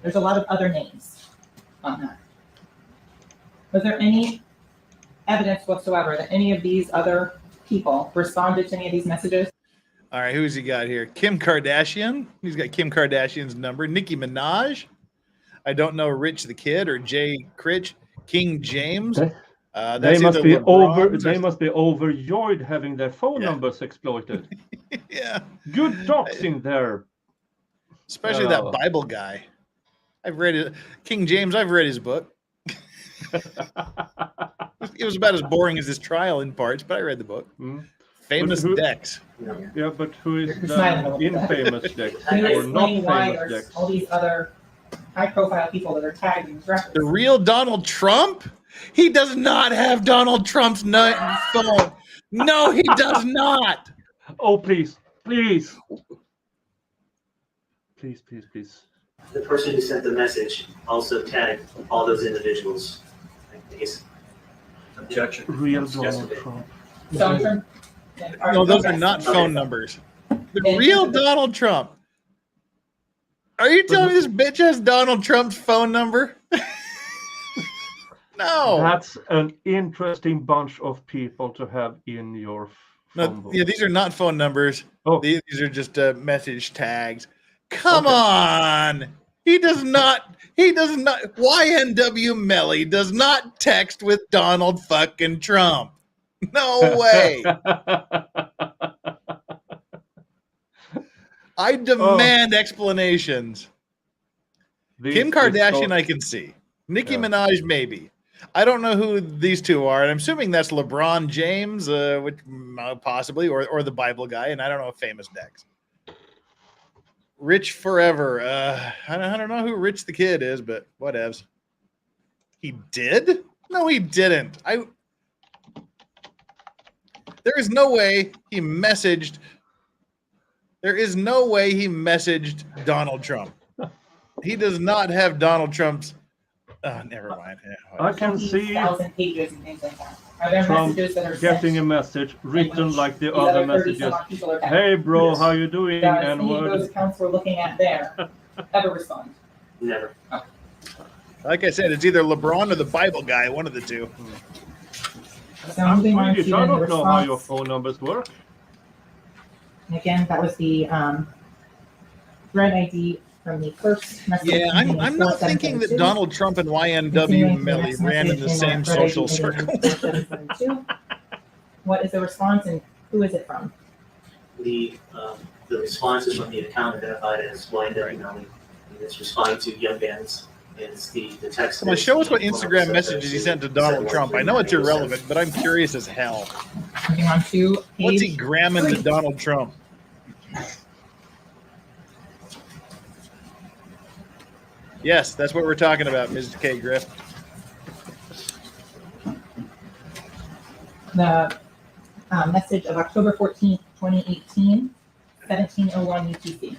There's a lot of other names on that. Was there any evidence whatsoever that any of these other people responded to any of these messages? All right, who's he got here? Kim Kardashian. He's got Kim Kardashian's number. Nicki Minaj. I don't know Rich the Kid or Jay Critch. King James. They must be overjoyed having their phone numbers exploited. Yeah. Good doxing there. Especially that Bible guy. I've read it. King James, I've read his book. It was about as boring as his trial in parts, but I read the book. Famous Dex. Yeah, but who is the infamous Dex? Can you Or not explain why famous there's Dex? all these other high-profile people that are tagged in these records? The real Donald Trump? He does not have Donald Trump's phone. No, he does not. Oh, please. Please. Please, please, please. The person who sent the message also tagged all those individuals. I guess. Objection. Real Donald Trump. So, No, those are not phone numbers. The real Donald Trump. Are you telling me this bitch has Donald Trump's phone number? No. That's an interesting bunch of people to have in your phone book. Yeah, these are not phone numbers. Oh. These are just message tags. Come on. He does not. YNW Melly does not text with Donald fucking Trump. No way. I demand explanations. Kim Kardashian, I can see. Nicki Minaj, maybe. I don't know who these two are, and I'm assuming that's LeBron James, which possibly, or the Bible guy, and I don't know if famous Dex. Rich Forever. I don't know who Rich the Kid is, but whatevs. He did? No, he didn't. There is no way he messaged. There is no way he messaged Donald Trump. He does not have Donald Trump's. Never mind. I can see pages and things like that. Are there Trump messages that are getting sent? a message written like the These other 30 messages. some odd people are texting. Hey, bro, Yes. how you doing? Does And any of those what? accounts we're looking at there ever respond? Never. Like I said, it's either LeBron or the Bible guy, one of the two. So moving on to Swedish, I the don't know how your response. phone numbers work. And again, that was the thread ID from the first message. Yeah, ending in I'm not thinking that 4772. Donald Trump and YNW Continuing to the Melly next ran in message the in same that thread social ID ending in circle. 4772. What is the response and who is it from? The response is from the account identified as YNW Melly. And it's responding to young bands. And it's the text. Come on, show us what Instagram messages he sent to Donald Trump. I know it's irrelevant, but I'm curious as hell. Moving on to What's he page gramming to 3. Donald Trump? Yes, that's what we're talking about, Ms. K. Griff. The message of October 14th, 2018, 1701 UTC.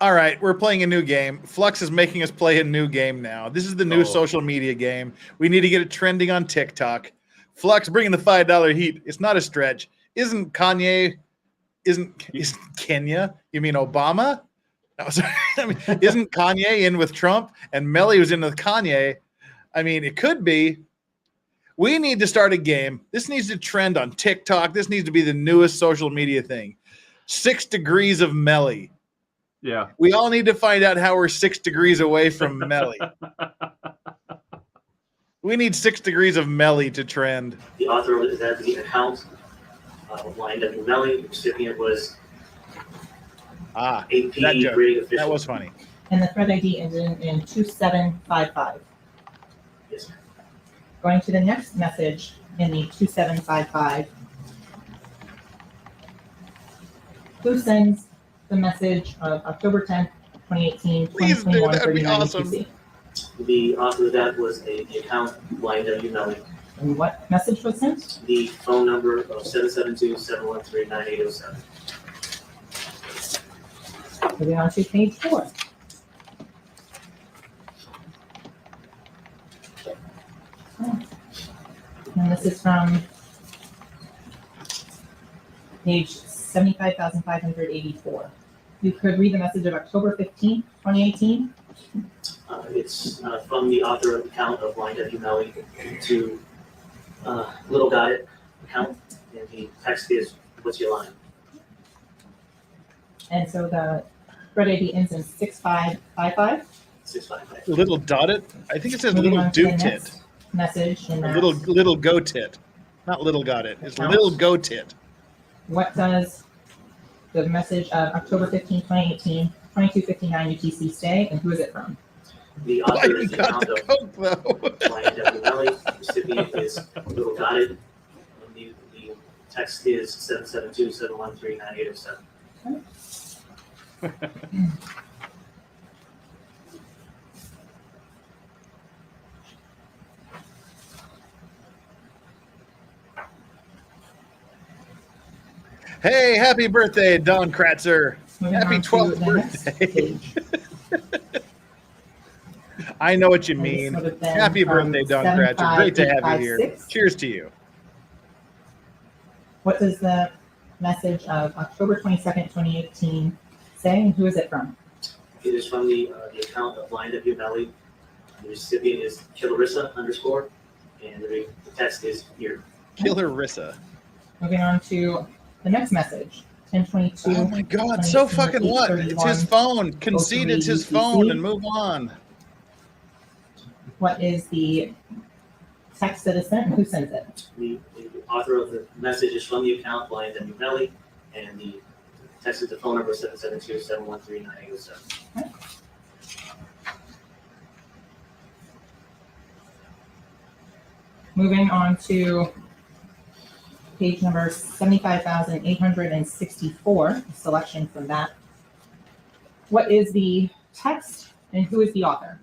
All right, we're playing a new game. Flux is making us play a new game now. This is the new social media game. We need to get it trending on TikTok. Flux bringing the $5 heat. It's not a stretch. Isn't Kenya? You mean Obama? No, sorry. I mean, isn't Kanye in with Trump and Melly was in with Kanye? I mean, it could be. We need to start a game. This needs to trend on TikTok. This needs to be the newest social media thing. 6 degrees of Melly. Yeah. We all need to find out how we're 6 degrees away from Melly. We need 6 degrees of Melly to trend. The author is at the account of YNW Melly. The recipient was AP that joke. rating official. That was funny. And the thread ID is in 2755. Yes, sir. Going to the next message in the 2755. Who sends the message of October 10th, 2018, Please do, 2021, that'd be 39 awesome. UTC? The author of that was the account YNW Melly. And what message was sent? The phone number of 772-713-9807. Moving on to page 4. And this is from page 75,584. You could read the message of October 15th, 2018. It's from the author of the account of YNW Melly to Little Got It account, and the text is, "What's your line?" And so the thread ID ends in 6555. 655. Little dot it. I think it says Moving little on to the do tit. next message in that. Little go tit. Not little got it. It's little go tit. What does the message of October 15, 2018, 2259 UTC say, and who is it from? The author is the account of YNW Melly. The recipient is Little Got It. And the text is 772-713-9807. Hey, happy birthday, Don Kratzer. Happy on to 12th the next birthday. I know what you And this mean. would have been Happy from birthday, Don Kratzer. Great to have you here. 75856. Cheers to you. What does the message of October 22nd, 2018 say, and who is it from? It is from the account of YNW Melly. The recipient is Killarissa _, and the text is here. Killarissa. Moving on to the next message 1022. Oh my God, so fucking what? It's his phone. Concede it's his phone and move on. What is the text that is sent and who sends it? The author of the message is from the account YNW Melly, and the text is the phone number 772-713-9807. Okay. Moving on to page number 75,864, selection from that. What is the text and who is the author?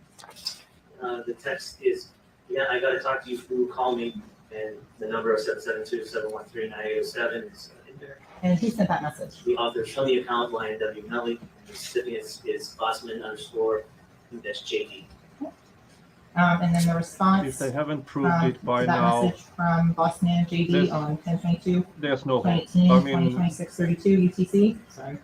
The text is, yeah, I gotta talk to you, who call me, and the number of 772-713-9807 is in there. And who sent that message? The author is from the account YNW Melly, and the recipient is Bossman_JD. And then the response. If they haven't proved it by to that now, message from Bossman JD on 10/22, there's no hope. 2018, I mean, 2026-32 UTC. Sorry.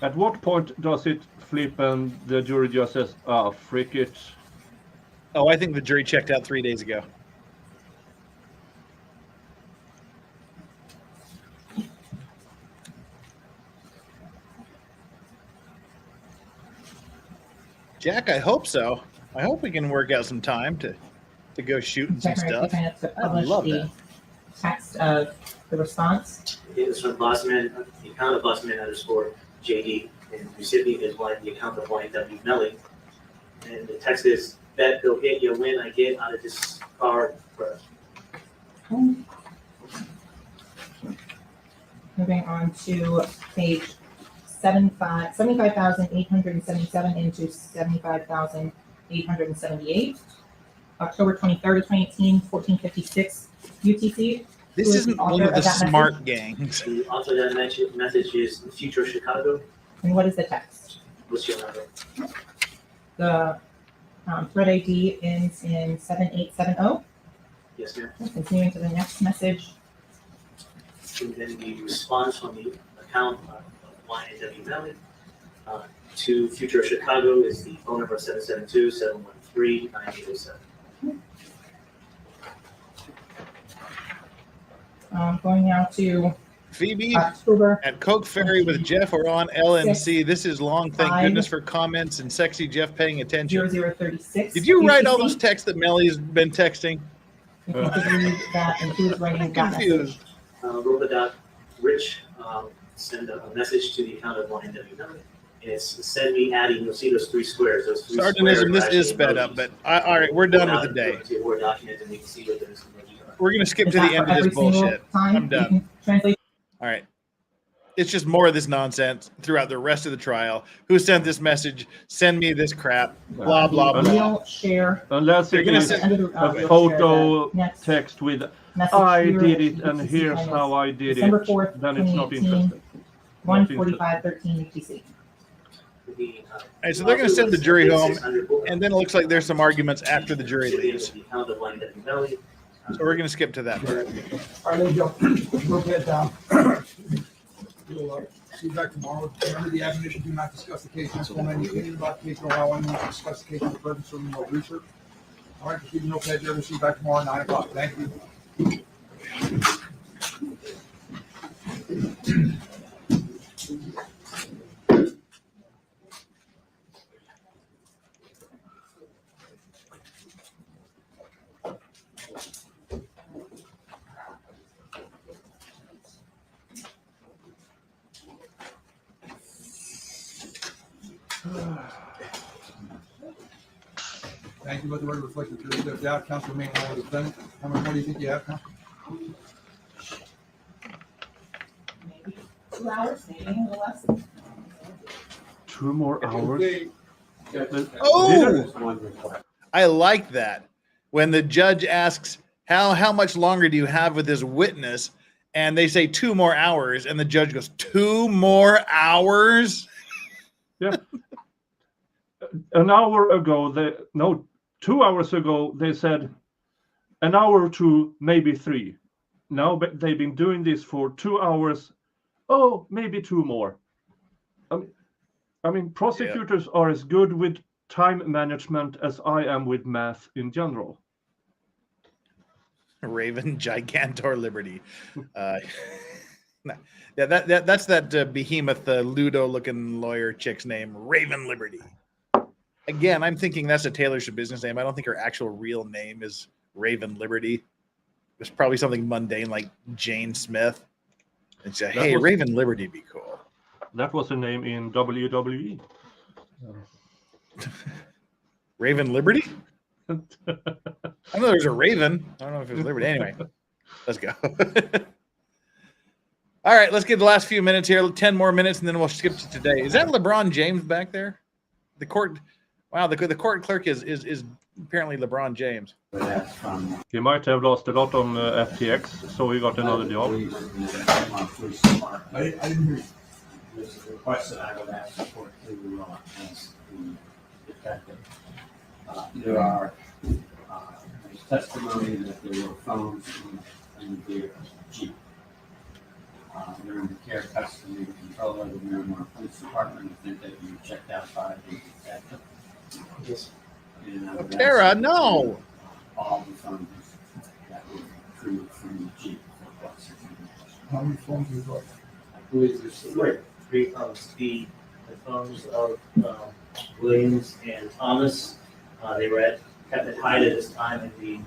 at what point does it flip and the jury just says, "Ah, frick it"? Oh, I think the jury checked out 3 days ago. Jack, I hope so. I hope we can work out some time to go shooting some stuff. To I publish love the that. text of the response. It is from Bossman, the account of Bossman_JD, and the recipient is the account of YNW Melly. And the text is, bet they'll get you when I get out of this car first. Moving on to page 75,877 into 75,878. October 23rd, 2018, 1456 UTC. This Who is isn't the one author of the that smart gangs. The author of that message is Future Chicago. And what is the text? What's your number? The thread ID ends in 7870. Yes, ma'am. Continuing to the next message. And then the response from the account of YNW Melly to Future Chicago is the phone number 772-713-9807. Going now to Phoebe October at Coke Ferry with Jeff or on LNC. This is long. Thank 5, goodness for comments and sexy Jeff paying attention. 0036. Did you write all UTC? those texts that Melly's been texting? You can read that and who's writing that message. Rich send a message to the account of YNW Melly. And it's send me adding, you'll see those three squares. Those three Sardinism, squares this is actually sped up, emojis. but all right, we're done with the day. To a Word document, and we can see what those emojis are. We're going to skip Is to the that end for of this every single bullshit. time? I'm You done. can translate. All right. It's just more of this nonsense throughout the rest of the trial. Who sent this message? Send me this crap. Blah, blah, blah. Real share. Unless They're it gonna is send- a real photo share, next text with message "I here, did it UTC and here's time is how I did December it," 4th, then it's not 2018, interesting. 145.13 UTC. All right, so they're going to send the jury home, and then it looks like there's some arguments after the jury leaves. The account of YNW Melly. So we're going to skip to that part. All right, ladies and gentlemen, we'll get down. We'll see you back tomorrow. Remember the admonition, do not discuss the case. Don't form any opinion about the case or allow anyone to discuss the case for the purpose of remote research. All right, proceeding no pleasure. We'll see you back tomorrow at 9 o'clock. Thank you. Thank you. Let the record reflect the jury stepped out. Counsel remain on the defendant. How much more do you think you have, counsel? Maybe 2 hours, maybe a little less. 2 more hours. Oh! I like that. When the judge asks, how much longer do you have with this witness? And they say 2 more hours, and the judge goes, 2 more hours? Yeah. An hour ago, 2 hours ago, they said an hour or 2, maybe 3. Now they've been doing this for 2 hours. Oh, maybe 2 more. I mean, prosecutors are as good with time management as I am with math in general. Raven Gigantor Liberty. No. Yeah, that's that behemoth Ludo-looking lawyer chick's name, Raven Liberty. Again, I'm thinking that's a tailorship business name. I don't think her actual real name is Raven Liberty. It's probably something mundane like Jane Smith. And say, hey, Raven Liberty be cool. That was a name in WWE. Raven Liberty? I know there's a Raven. I don't know if it was Liberty. Anyway, let's go. All right, let's get the last few minutes here. 10 more minutes, and then we'll skip to today. Is that LeBron James back there? The court. Wow, the court clerk is apparently LeBron James. He might have lost a lot on FTX, so he got another job. I didn't hear you. This is a request that I would ask the court to ask the detective. There's testimony that there were phones in the Jeep. They're in the care, custody, and control of the Miramar Police Department. I think that you checked out by the detective. Yes. Tara, no. All the phones that were retrieved from the Jeep. How many phones you got? I believe there's three phones. The phones of Williams and Thomas. They were kept at hide at this time in the.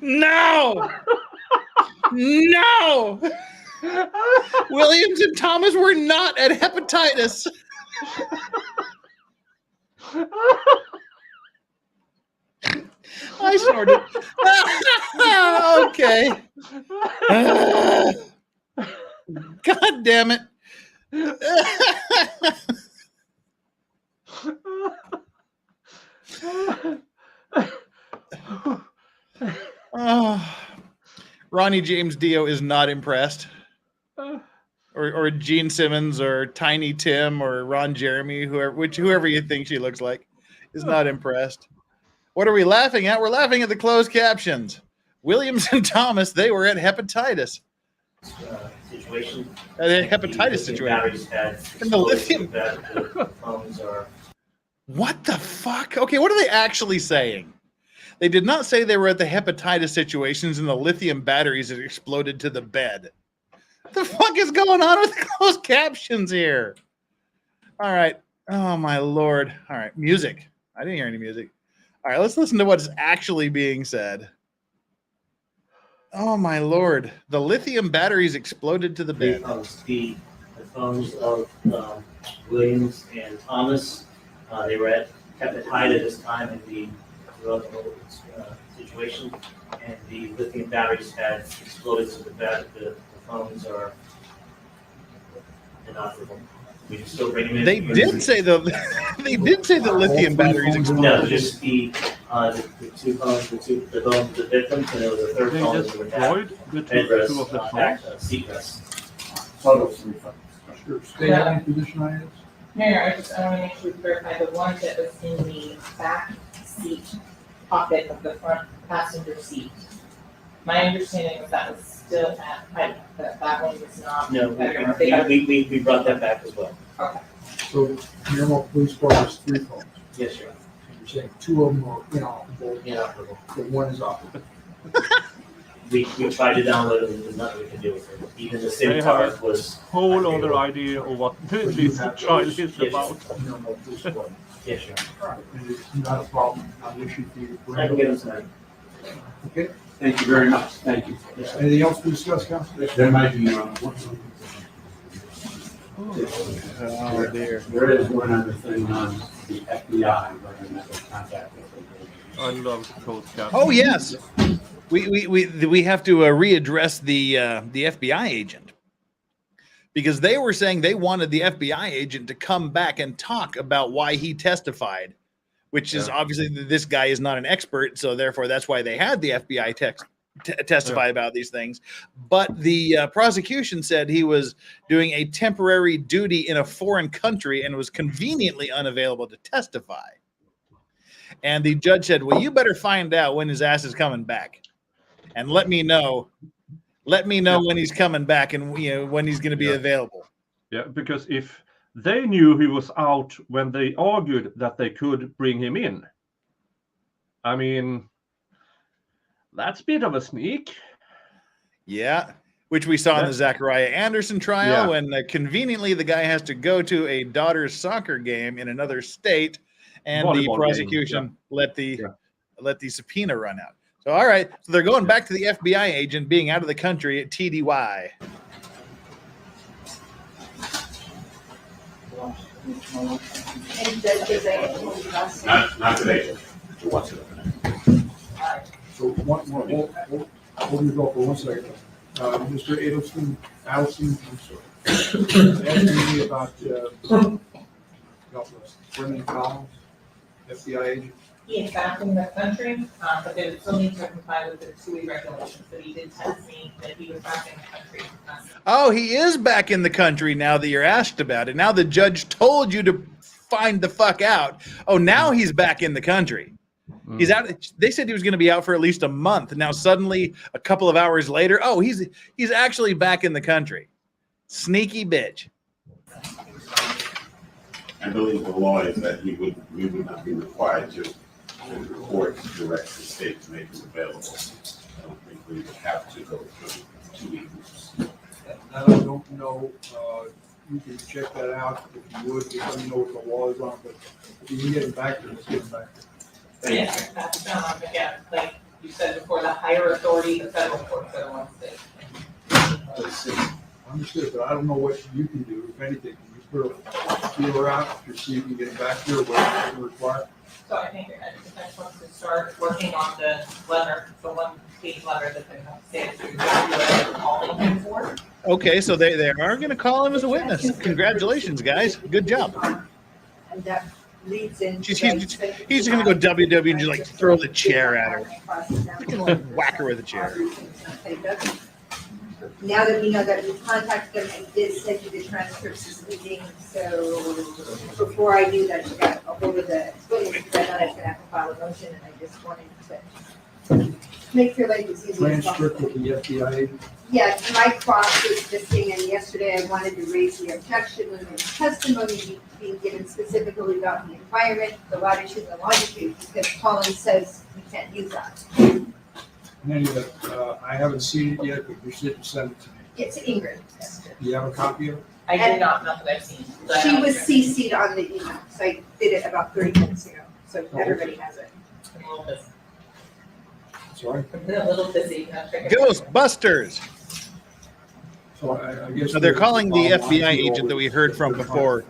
No! No! Williams and Thomas were not at hepatitis. I snorted. Okay. God damn it. Ronnie James Dio is not impressed. Or Gene Simmons or Tiny Tim or Ron Jeremy, whoever you think she looks like, is not impressed. What are we laughing at? We're laughing at the closed captions. Williams and Thomas, they were at hepatitis. Situation. At a hepatitis situation. And the lithium. Phones are. What the fuck? Okay, what are they actually saying? They did not say they were at the hepatitis situations and the lithium batteries had exploded to the bed. What the fuck is going on with the closed captions here? All right. Oh, my Lord. All right. Music. I didn't hear any music. All right. Let's listen to what's actually being said. Oh, my Lord. The lithium batteries exploded to the bed. The phones of Williams and Thomas, they were kept at hide at this time in the situation, and the lithium batteries had exploded to the bed. The phones are inoperable. We can still bring them in. They did say the lithium batteries exploded. No, just the two phones, the phone of the victims, and there was a third phone that would have headrest, seat rest. Photos and phones. Stay in any position I is? Mayor, I want to make sure we clarify the one that was in the back seat pocket of the front passenger seat. My understanding was that was still at height, that one was not. No, we brought that back as well. Okay. So Miramar Police Department has 3 phones. Yes, sir. You're saying 2 of them are inoperable, but 1 is operable. We tried to download it, and there's nothing we can do with it. Even the SIM They card have was. Whole other idea of what this trial is about. Miramar Police Department. Yes, sir. And it's not a problem, not an issue for you. I can get them tonight. Okay. Thank you very much. Thank you. Anything else to discuss, Council? There might be Oh, dear. There is one other thing on the FBI, whether or not they contact us. I love closed captions. Oh, yes. We have to readdress the FBI agent, because they were saying they wanted the FBI agent to come back and talk about why he testified, which is obviously this guy is not an expert, so therefore that's why they had the FBI testify about these things. But the prosecution said he was doing a temporary duty in a foreign country and was conveniently unavailable to testify. And the judge said, well, you better find out when his ass is coming back. and let me know. Let me know when he's coming back and when he's going to be available. Yeah, because if they knew he was out when they argued that they could bring him in, I mean, that's a bit of a sneak. Yeah, which we saw in the Zachariah Anderson trial when conveniently the guy has to go to a daughter's soccer game in another state, and the Volleyball prosecution let the subpoena run out. So all right, so they're going back to the FBI agent being out of the country at TDY. Not today. Watch it. So hold your thought for 1 second. Mr. Adelson, I'm sorry. Asking me about Brendan Collins, FBI agent. He is back in the country, but they would still need to comply with the 2E regulations, but he did tell me that he was back in the country. Oh, he is back in the country now that you're asked about it. Now the judge told you to find the fuck out. Oh, now he's back in the country. He's out. They said he was going to be out for at least a month. Now suddenly, a couple of hours later, oh, he's actually back in the country. Sneaky bitch. I believe the law is that we would not be required to report direct the state to make it available. I don't think we would have to go through 2 weeks. I don't know. You can check that out if you would. Just let me know what the law is on. But if you can get it back, then let's get it back. Yes, that's again, like you said before, the higher authority, the federal courts are the ones that. Understood, but I don't know what you can do, if anything. Can you put a feeler out to see if you can get it back here, what you require? So I think defense wants to start working on the letter, the 1-page letter that the state is calling him for. Okay, so they are going to call him as a witness. Congratulations, guys. Good job. And that leads into. He's just going to go WW and just like throw the chair at her. Like whack her with a chair. Now that we know that we contacted them and did send you the transcripts this evening, so before I knew that you got a hold of the witness, I thought I was gonna have to file a motion, and I just wanted to make your life as easy as possible. Transcript with the FBI agent? Yeah, my cross was missing, and yesterday I wanted to raise the objection when there was testimony being given specifically about the environment, the latitude and longitude, because Collins says we can't use that. And anyway, I haven't seen it yet, but you said to send it to me. It's Ingrid. Do you have a copy of it? I did not that I've seen. She was CC'd on the email, so I did it about 30 minutes ago, so everybody has it. I'm a little busy. Sorry? I'm a little busy. Ghostbusters. So I guess. So they're calling the FBI agent that we heard from before,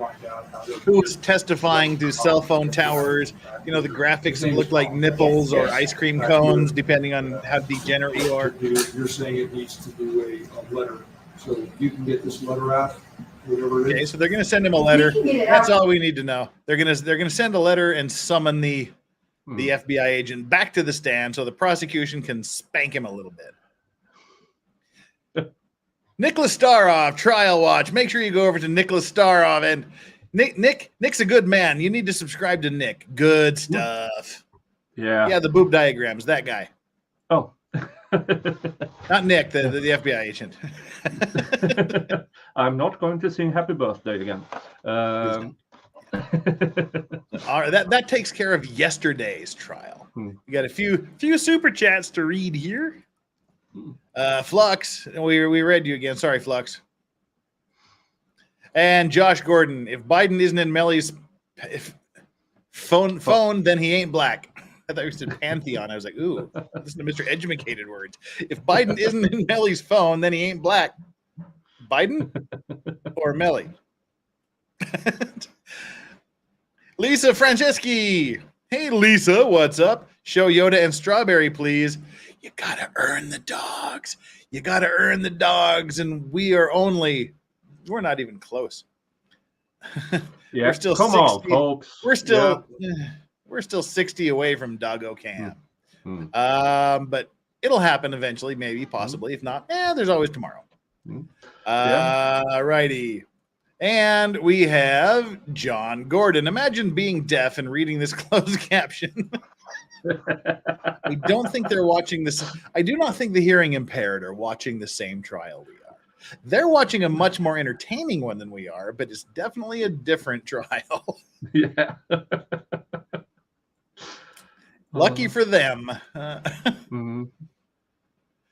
who was testifying to cell phone towers. You know, the graphics that look like nipples or ice cream cones, depending on how degenerate you are. You're saying it needs to do a letter, so you can get this letter out, whatever it is. Okay, so they're going to send him a letter. That's all we need to know. They're going to send a letter and summon the FBI agent back to the stand so the prosecution can spank him a little bit. Nicholas Starov, Trial Watch. Make sure you go over to Nicholas Starov, and Nick's a good man. You need to subscribe to Nick. Good stuff. Yeah, the boob diagrams. That guy. Oh, not Nick, the FBI agent. I'm not going to sing Happy Birthday again. All right, that takes care of yesterday's trial. We got a few super chats to read here. Flux, we read you again. Sorry, Flux. And Josh Gordon, if Biden isn't in Melly's phone, then he ain't black. I thought you said Pantheon. I was like, ooh, listen to Mr. Educated words. If Biden isn't in Melly's phone, then he ain't black. Biden or Melly? Lisa Franceschi. Hey, Lisa, what's up? Show Yoda and Strawberry, please. You gotta earn the dogs. You gotta earn the dogs, and we're not even close. Yeah, we're still come 60, on, folks. We're still 60 away from Doggo Cam. But it'll happen eventually, maybe, possibly. If not, there's always tomorrow. Righty. And we have John Gordon. Imagine being deaf and reading this closed caption. I don't think they're watching this. I do not think the hearing impaired are watching the same trial we are. They're watching a much more entertaining one than we are, but it's definitely a different trial. Yeah. Lucky for them. Mhm.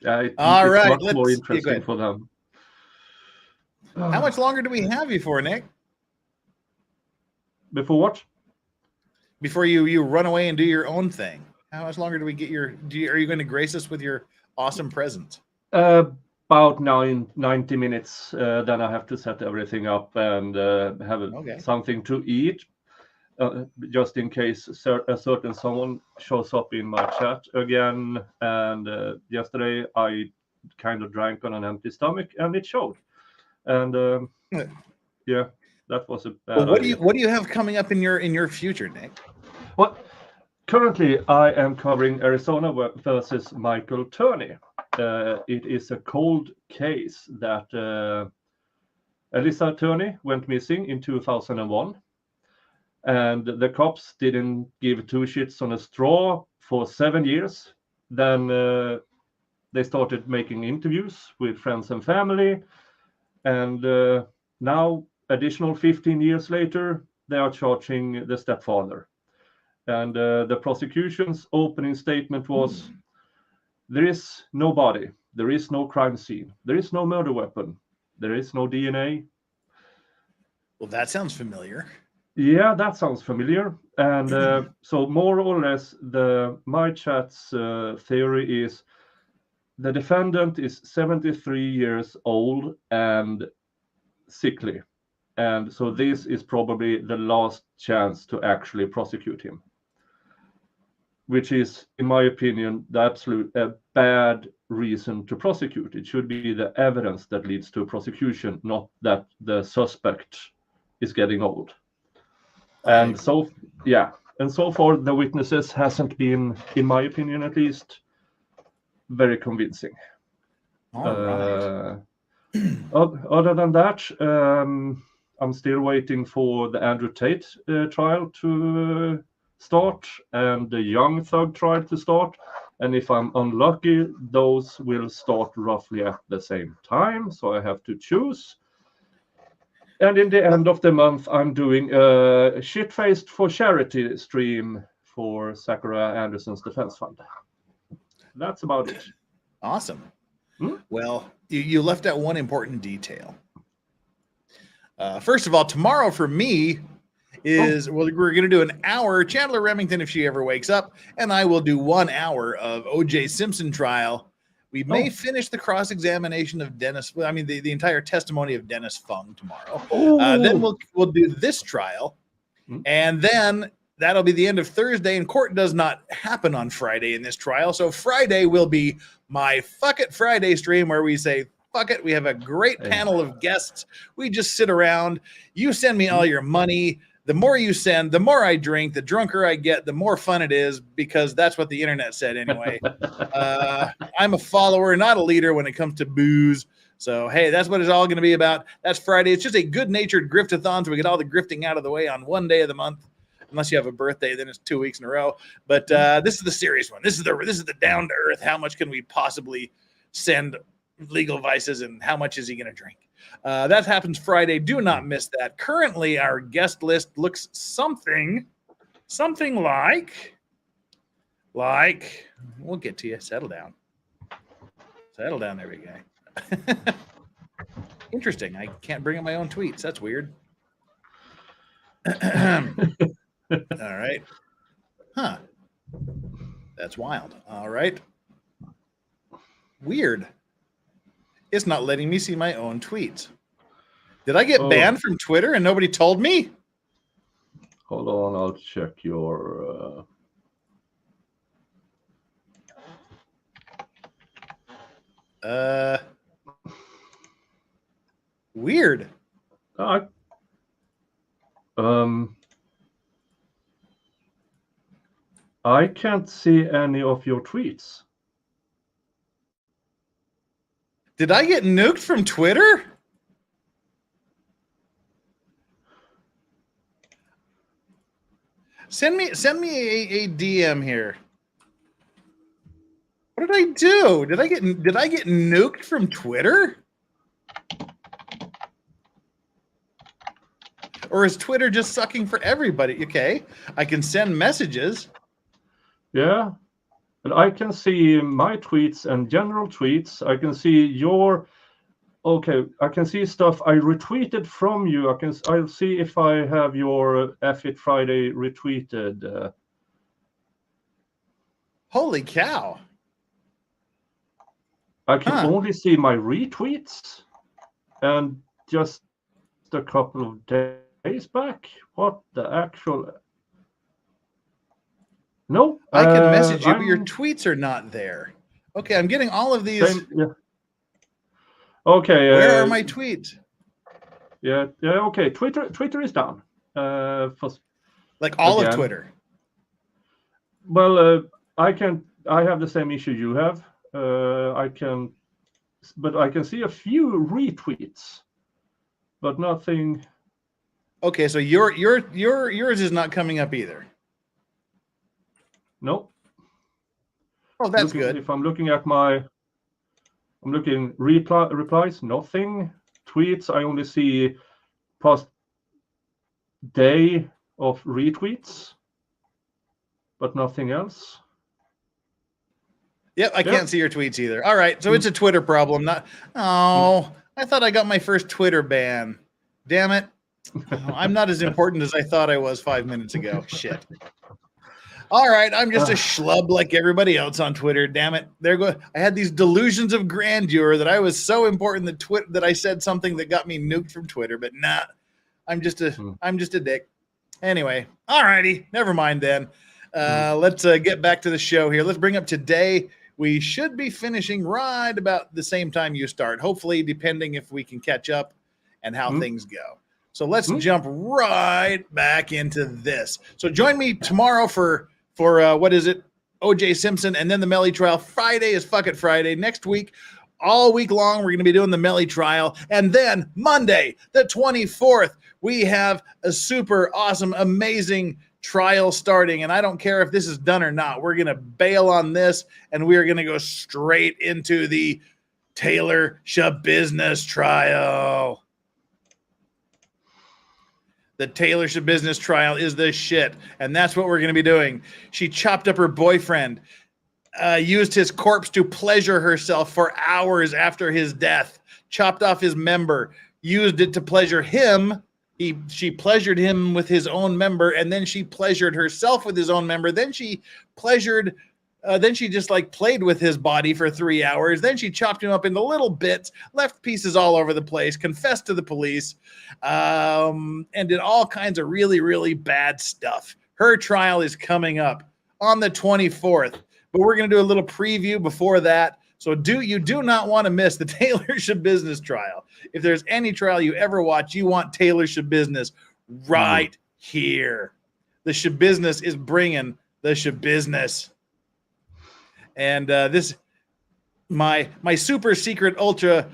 Yeah, All it's right, much more go interesting ahead. for them. How much longer do we have you for, Nick? Before what? Before you run away and do your own thing. How much longer do we get your? Are you going to grace us with your awesome presence? About 90 minutes. Then I have to set everything up and have something to eat. Just in case a certain someone shows up in my chat again. And yesterday I kind of drank on an empty stomach, and it showed. And yeah, that was a bad idea. What do you have coming up in your future, Nick? Well, currently I am covering Arizona versus Michael Turney. It is a cold case that Alyssa Turney went missing in 2001. And the cops didn't give two shits on a straw for 7 years. Then they started making interviews with friends and family. And now, additional 15 years later, they are charging the stepfather. And the prosecution's opening statement was, there is no body, there is no crime scene, there is no murder weapon, there is no DNA. Well, that sounds familiar. Yeah, that sounds familiar. And so more or less, my chat's theory is the defendant is 73 years old and sickly. And so this is probably the last chance to actually prosecute him, which is, in my opinion, the absolute bad reason to prosecute. It should be the evidence that leads to prosecution, not that the suspect is getting old. And so far the witnesses hasn't been, in my opinion at least, very convincing. Other than that, I'm still waiting for the Andrew Tate trial to start and the Young Thug trial to start. And if I'm unlucky, those will start roughly at the same time. So I have to choose. And in the end of the month, I'm doing a Shit-Faced for Charity stream for Sakura Anderson's Defense Fund. That's about it. Awesome. Well, you left out one important detail. First of all, tomorrow for me is we're going to do an hour Chandler Remington if she ever wakes up, and I will do 1 hour of O.J. Simpson trial. We may finish the cross-examination of Dennis. I mean, the entire testimony of Dennis Fung tomorrow. Then we'll do this trial, and then that'll be the end of Thursday. And court does not happen on Friday in this trial, so Friday will be my Fuck It Friday stream where we say fuck it. We have a great panel of guests. We just sit around. You send me all your money. The more you send, the more I drink. The drunker I get, the more fun it is, because that's what the internet said anyway. I'm a follower, not a leader when it comes to booze. So, hey, that's what it's all going to be about. That's Friday. It's just a good-natured griftathon, so we get all the grifting out of the way on one day of the month. Unless you have a birthday, then it's 2 weeks in a row. But this is the serious one. This is the down to earth. How much can we possibly send legal vices, and how much is he going to drink? That happens Friday. Do not miss that. Currently, our guest list looks something like. We'll get to you. Settle down. There we go. Interesting. I can't bring up my own tweets. That's weird. All right. Huh. That's wild. All right. Weird. It's not letting me see my own tweets. Did I get banned from Twitter and nobody told me? Hold on, I'll check your... Weird. I can't see any of your tweets. Did I get nuked from Twitter? Send me a DM here. did I do? Did I get nuked from Twitter? Or is Twitter just sucking for everybody? Okay, I can send messages. Yeah, but I can see my tweets and general tweets. I can see your. Okay, I can see stuff I retweeted from you. I'll see if I have your F It Friday retweeted. Holy cow! I can only see my retweets, and just a couple of days back. What the actual? No, I can message you, but your tweets are not there. Okay, I'm getting all of these. Yeah. Okay. Where are my tweets? Yeah. Okay. Twitter is down. Like all of Twitter. Well, I have the same issue you have. But I can see a few retweets, but nothing. Okay, so yours is not coming up either. Nope. Oh, that's good. If I'm looking at replies, nothing. Tweets, I only see past day of retweets, but nothing else. Yep, I can't see your tweets either. All right, so it's a Twitter problem. I thought I got my first Twitter ban. Damn it. I'm not as important as I thought I was 5 minutes ago. Shit. All right, I'm just a schlub like everybody else on Twitter. Damn it. I had these delusions of grandeur that I was so important that I said something that got me nuked from Twitter, but nah. I'm just a dick. Anyway, all righty. Never mind then. Let's get back to the show here. Let's bring up today. We should be finishing right about the same time you start, hopefully, depending if we can catch up and how things go. So let's jump right back into this. So join me tomorrow for what is it? O.J. Simpson and then the Melly trial. Friday is Fuck It Friday. Next week, all week long, we're going to be doing the Melly trial. And then Monday, the 24th, we have a super awesome, amazing trial starting. And I don't care if this is done or not. We're going to bail on this, and we're going to go straight into the Taylor Shabusiness trial. The Taylor Shabusiness trial is the shit, and that's what we're going to be doing. She chopped up her boyfriend, used his corpse to pleasure herself for hours after his death, chopped off his member, used it to pleasure him. She pleasured him with his own member, and then she pleasured herself with his own member. Then she pleasured. Then she just played with his body for 3 hours. Then she chopped him up into little bits, left pieces all over the place, confessed to the police, and did all kinds of really, really bad stuff. Her trial is coming up on the 24th, but we're going to do a little preview before that. So you do not want to miss the Taylor Shabusiness trial. If there's any trial you ever watch, you want Taylor Shabusiness right here. The Shabusiness is bringing the Shabusiness. And this, my super secret ultra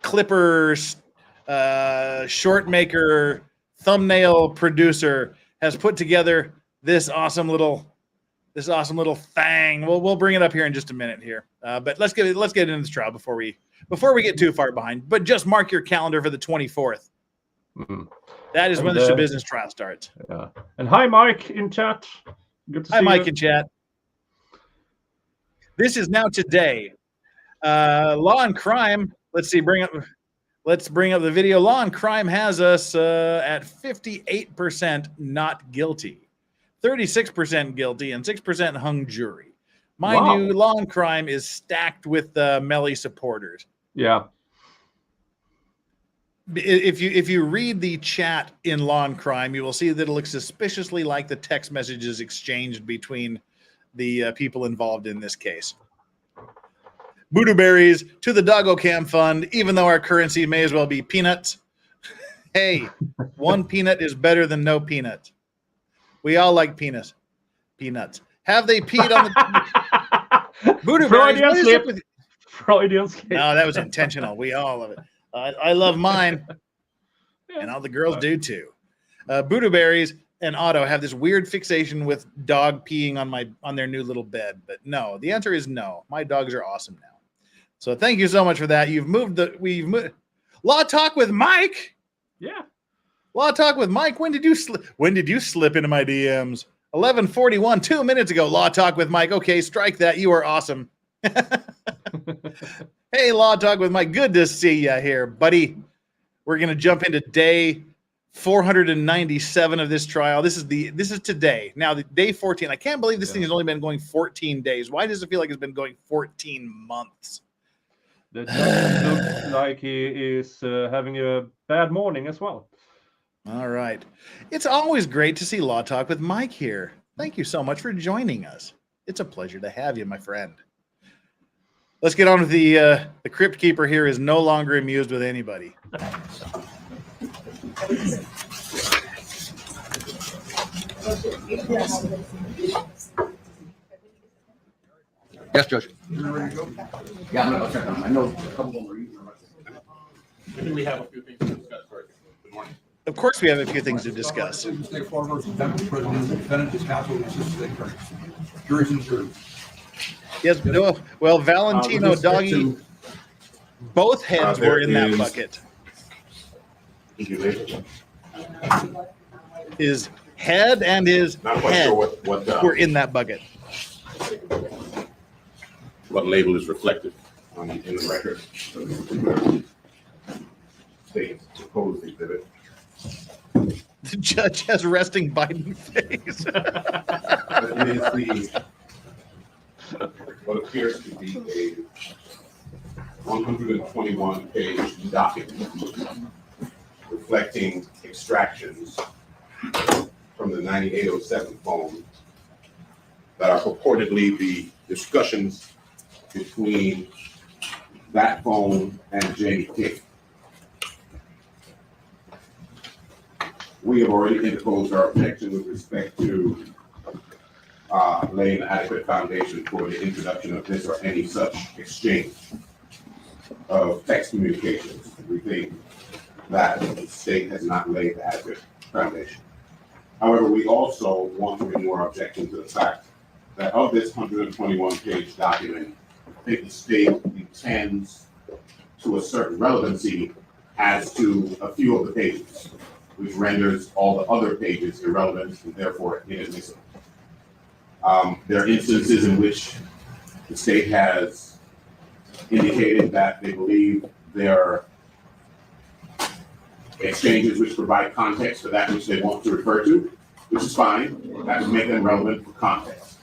clipper, short maker, thumbnail producer has put together this awesome little thing. We'll bring it up here in just a minute here. But let's get into this trial before we get too far behind. But just mark your calendar for the 24th. That is when the Shabusiness trial starts. Yeah. And hi, Mike in chat. Good to see you. Hi, Mike in chat. This is now today. Law and Crime. Let's bring up the video. Law and Crime has us at 58% not guilty, 36% guilty, and 6% hung jury. Mind you, Law and Crime is stacked with Melly supporters. Yeah. If you read the chat in Law and Crime, you will see that it looks suspiciously like the text messages exchanged between the people involved in this case. Voodoo berries to the Doggo Cam Fund, even though our currency may as well be peanuts. Hey, one peanut is better than no peanut. We all like peanuts. Have they peed on the Voodoo berries? What is up with Freudian slip. No, that was intentional. We all love it. I love mine, and all the girls do too. Voodoo berries. and Otto have this weird fixation with dog peeing on their new little bed. But no, the answer is no. My dogs are awesome now. So thank you so much for that. We've moved Law Talk with Mike. Yeah. Law Talk with Mike. When did you slip into my DMs? 11:41, 2 minutes ago. Law Talk with Mike. Okay, strike that. You are awesome. Hey, Law Talk with Mike. Good to see you here, buddy. We're gonna jump into day 497 of this trial. This is today. Now, the day 14. I can't believe this thing has only been going 14 days. Why does it feel like it's been going 14 months? The judge looks like he is having a bad morning as well. All right. It's always great to see Law Talk with Mike here. Thank you so much for joining us. It's a pleasure to have you, my friend. Let's get on with the Crypt Keeper here is no longer amused with anybody. Yes, Judge. Yeah, I'm gonna go check on them. I know a couple of them are using them. I think we have a few things to discuss first. Good morning. Of course, we have a few things to discuss. State Farmer, President, defendant, is counsel, and assistant attorney. Juries and juries. Yes, no, well, Valentino, Doggy, both heads were in that bucket. His head and his head were in that bucket. What label is reflected in the record? State proposed exhibit. The judge has resting Biden face. It is what appears to be a 121-page document reflecting extractions from the 9807 phone that are purportedly the discussions between that phone and Jamie King. We have already interposed our objection with respect to laying an adequate foundation for the introduction of this or any such exchange of text communications. We think that the state has not laid the adequate foundation. However, we also want to renew our objection to the fact that of this 121-page document, I think the state intends to assert relevancy as to a few of the pages, which renders all the other pages irrelevant and therefore inadmissible. There are instances in which the state has indicated that they believe there are exchanges which provide context for that which they want to refer to, which is fine. That would make them relevant for context.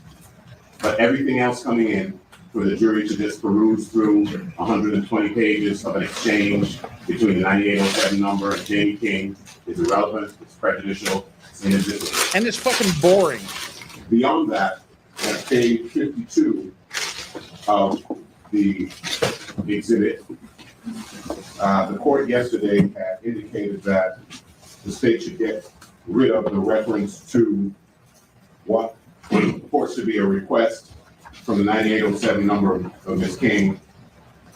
But everything else coming in for the jury to just peruse through 120 pages of an exchange between the 9807 number and Jamie King is irrelevant, it's prejudicial, it's inadmissible. And it's fucking boring. Beyond that, at page 52 of the exhibit, the court yesterday had indicated that the state should get rid of the reference to what purports to be a request from the 9807 number of Ms. King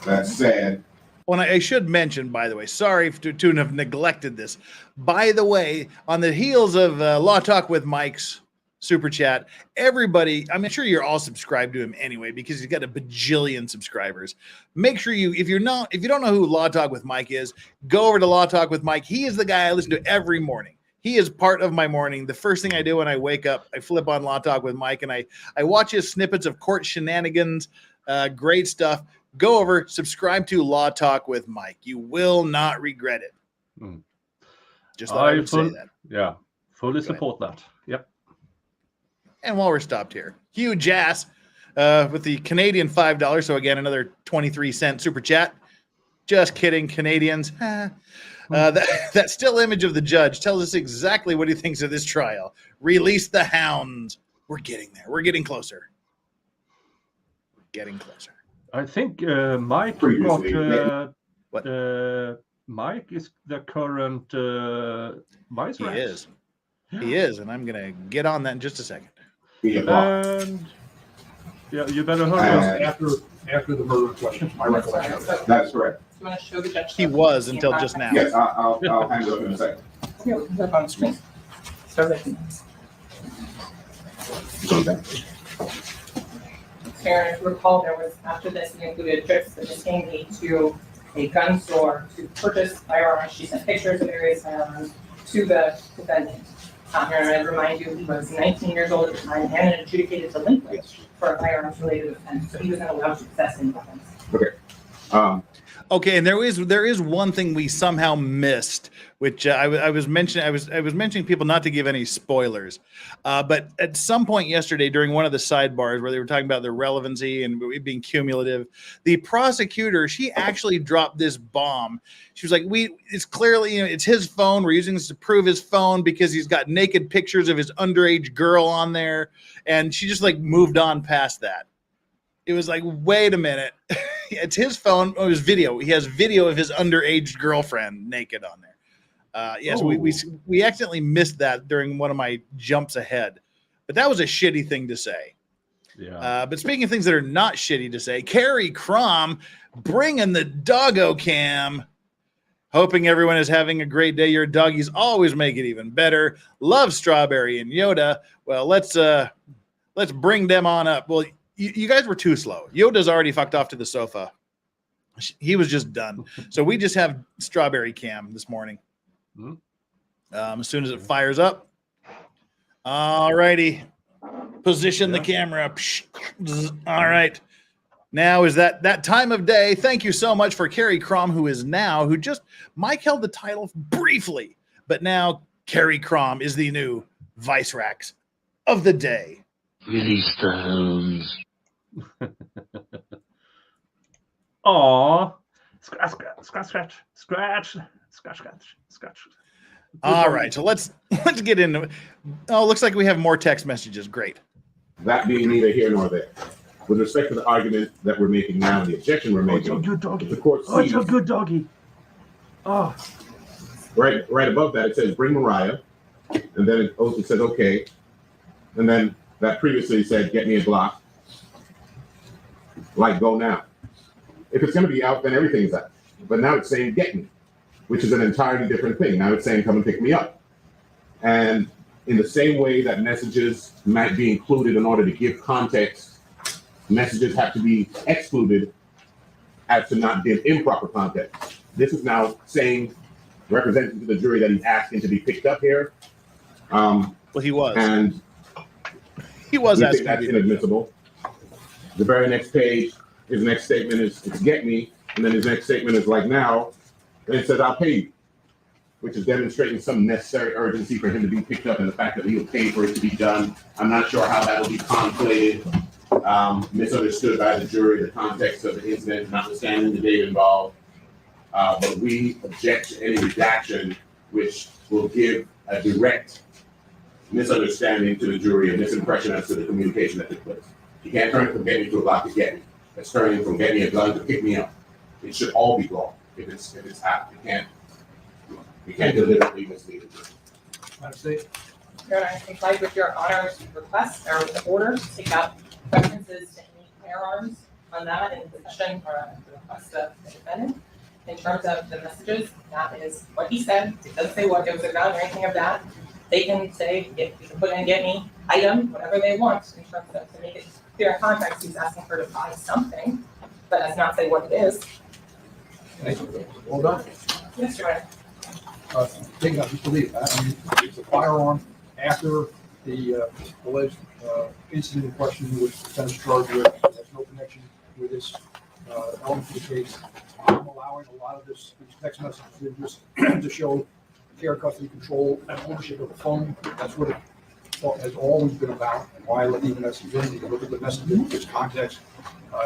that said, Well, I should mention, by the way, sorry to have neglected this. By the way, on the heels of Law Talk with Mike's super chat, everybody, I'm sure you're all subscribed to him anyway because he's got a bajillion subscribers. Make sure if you don't know who Law Talk with Mike is, go over to Law Talk with Mike. He is the guy I listen to every morning. He is part of my morning. The first thing I do when I wake up, I flip on Law Talk with Mike and I watch his snippets of court shenanigans. Great stuff. Go over, subscribe to Law Talk with Mike. You will not regret it. Just thought I would say that. Yeah, fully support that. Yep. And while we're stopped here, huge ass with the Canadian $5. So again, another 23-cent super chat. Just kidding, Canadians. That still image of the judge tells us exactly what he thinks of this trial. Release the hounds. We're getting there. We're getting closer. We're getting closer. I think Mike got Mike is the current vice He rep. is. He is, and I'm gonna get on that in just a second. And yeah, you better hurry up. After the murder question, my recollection. That's correct. You want to show the judge? He was until just now. Yes, I'll hand it up in a second. Here, look on screen. Karen, if you recall, there was, after this, we included trips that just came me to a gun store to purchase firearms. She sent pictures of various firearms to the defendant. And I remind you, he was 19 years old at the time and an adjudicated delinquent for a firearms-related offense, so he was not allowed to possess any weapons. Okay. Okay, and there is one thing we somehow missed, which I was mentioning. I was mentioning people not to give any spoilers, but at some point yesterday during one of the sidebars where they were talking about the relevancy and it being cumulative, the prosecutor, she actually dropped this bomb. She was like, it's clearly, it's his phone. We're using this to prove his phone because he's got naked pictures of his underage girl on there, and she just like moved on past that. It was like, wait a minute. It's his phone. Oh, it was video. He has video of his underage girlfriend naked on there. Yes, we accidentally missed that during one of my jumps ahead. But that was a shitty thing to say. Yeah. But speaking of things that are not shitty to say, Carrie Crom bringing the doggo cam. Hoping everyone is having a great day. Your doggies always make it even better. Love Strawberry and Yoda. Well, let's bring them on up. Well, you guys were too slow. Yoda's already fucked off to the sofa. He was just done. So we just have Strawberry Cam this morning. As soon as it fires up. All righty. Position the camera. All right. Now is that time of day. Thank you so much for Carrie Crom, Mike held the title briefly, but now Carrie Crom is the new Vice Rax of the day. Release the hounds. Aw. Scratch. All right, so let's get into it. Oh, looks like we have more text messages. Great. That being neither here nor there. With respect to the argument that we're making now and the objection we're making, it's a good doggy. The court sees, it's a good doggy. Oh. Right above that, it says, bring Mariah. And then it says, okay. And then that previously said, get me a Glock. Like, go now. If it's going to be out, then everything's out. But now it's saying, get me, which is an entirely different thing. Now it's saying, come and pick me up. And in the same way that messages might be included in order to give context, messages have to be excluded as to not give improper context. This is now saying, representing to the jury that he's asking to be picked up here. Well, he was. And he was we asking. think that's inadmissible. The very next page, his next statement is get me, and then his next statement is like now, and it says I'll pay you, which is demonstrating some necessary urgency for him to be picked up and the fact that he'll pay for it to be done. I'm not sure how that will be conflated, misunderstood by the jury, the context of the incident, notwithstanding the data involved. But we object to any redaction which will give a direct misunderstanding to the jury, a misimpression as to the communication that took place. You can't turn it from get me to a block to get me. It's turning from get me a gun to pick me up. It should all be wrong if it's happening. We can't deliberately mislead it. Your Honor, I complied with your Honor's request or order to take out references to any firearms on that in possession or the request of the defendant. In terms of the messages, that is what he said. It doesn't say what goes around or anything of that. They can say, you can put in get me item, whatever they want in terms of to make it clear in context. He's asking her to buy something, but does not say what it is. Hold on. Yes, Your Honor. Taking out, just believe that. I mean, it's a firearm after the alleged incident in question, which the defense charged with. It has no connection with this element of the case. I'm allowing a lot of these text messages just to show care, custody, control, and ownership of the phone. That's what it has always been about. Why I let the message in? You can look at the message in its context,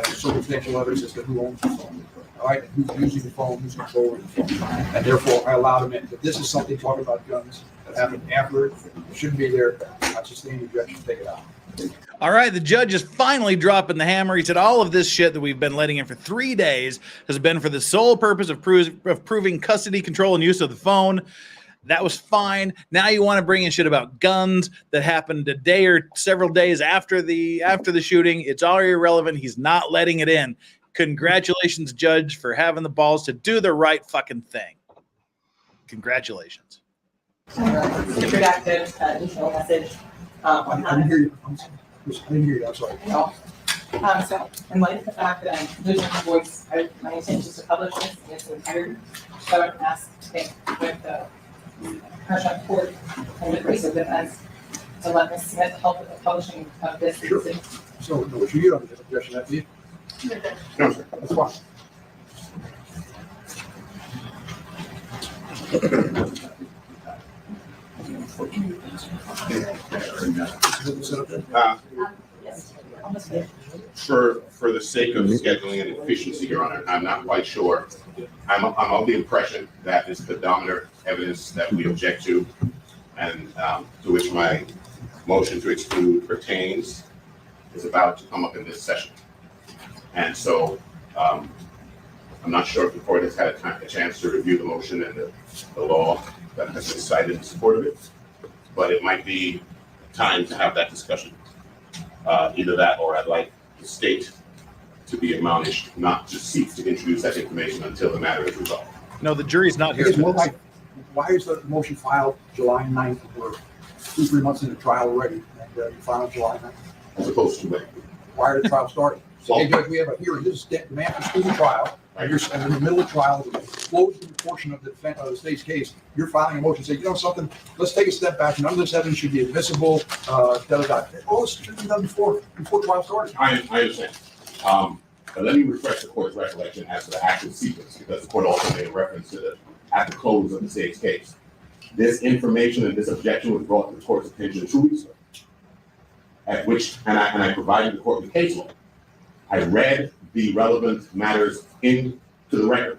circumstantial evidence as to who owns the phone. All right, and who's using the phone, who's controlling the phone. And therefore, I allowed him in. But this is something talking about guns that happened after it. It shouldn't be there. I sustain the objection. Take it out. All right, the judge is finally dropping the hammer. He said all of this shit that we've been letting in for 3 days has been for the sole purpose of proving custody, control, and use of the phone. That was fine. Now you want to bring in shit about guns that happened a day or several days after the shooting. It's all irrelevant. He's not letting it in. Congratulations, judge, for having the balls to do the right fucking thing. Congratulations. redacted additional message on I didn't hear you. I didn't hear you. I'm sorry. No. So, in light of the fact that I'm losing my voice, my intent is to publish this in its entirety. So I can ask to take with the Kershaw Court and the Grace of Defense to let Ms. Smith help with the publishing of this. Sure. So, no, what you don't have an objection to that, do you? No, sir. That's fine. For the sake of scheduling and efficiency, Your Honor, I'm not quite sure. I'm of the impression that this predominant evidence that we object to and to which my motion to exclude pertains is about to come up in this session. And so I'm not sure if the court has had a chance to review the motion and the law that has been cited in support of it, but it might be time to have that discussion. Either that or I'd like the state to be admonished not to seek to introduce that information until the matter is resolved. No, the jury's not here. Why is the motion filed July 9th? We're 2-3 months into trial already, and you filed July 9th? As opposed to when? Why are the trial starting? So, hey, Judge, we have a hearing. This is demand for speedy trial. And you're in the middle of trial, the closing portion of the state's case. You're filing a motion saying, you know something, let's take a step back. None of this evidence should be admissible. All this should be done before trial starts. I understand. But let me refresh the court's recollection as to the actual sequence, because the court also made a reference to at the close of the state's case. This information and this objection was brought to the court's attention 2 weeks ago, at which, and I provided the court with case law. I read the relevant matters into the record,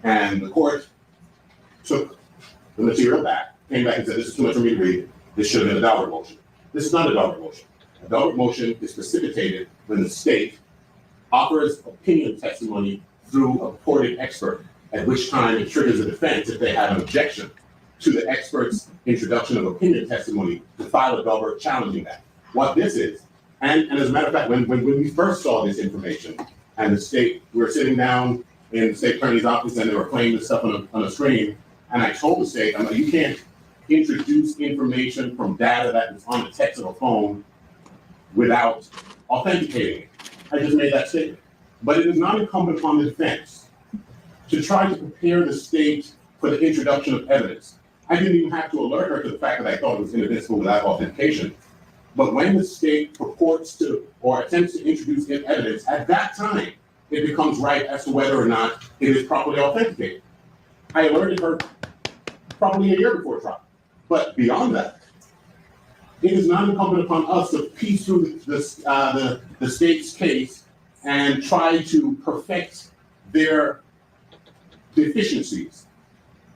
and the court took the material back, came back and said, this is too much for me to read. This should have been a Daubert motion. This is not a Daubert motion. A Daubert motion is precipitated when the state offers opinion testimony through a purported expert, at which time it triggers a defense if they have an objection to the expert's introduction of opinion testimony to file a Daubert challenging that. What this is, and as a matter of fact, when we first saw this information and the state, we were sitting down in the state attorney's office and they were playing this stuff on a screen, and I told the state, I'm like, you can't introduce information from data that is on the text of a phone without authenticating it. I just made that statement. But it is not incumbent upon the defense to try to prepare the state for the introduction of evidence. I didn't even have to alert her to the fact that I thought it was inadmissible without authentication. But when the state purports to or attempts to introduce evidence, at that time, it becomes right as to whether or not it is properly authenticated. I alerted her probably a year before trial. But beyond that, it is not incumbent upon us to piece through the state's case and try to perfect their deficiencies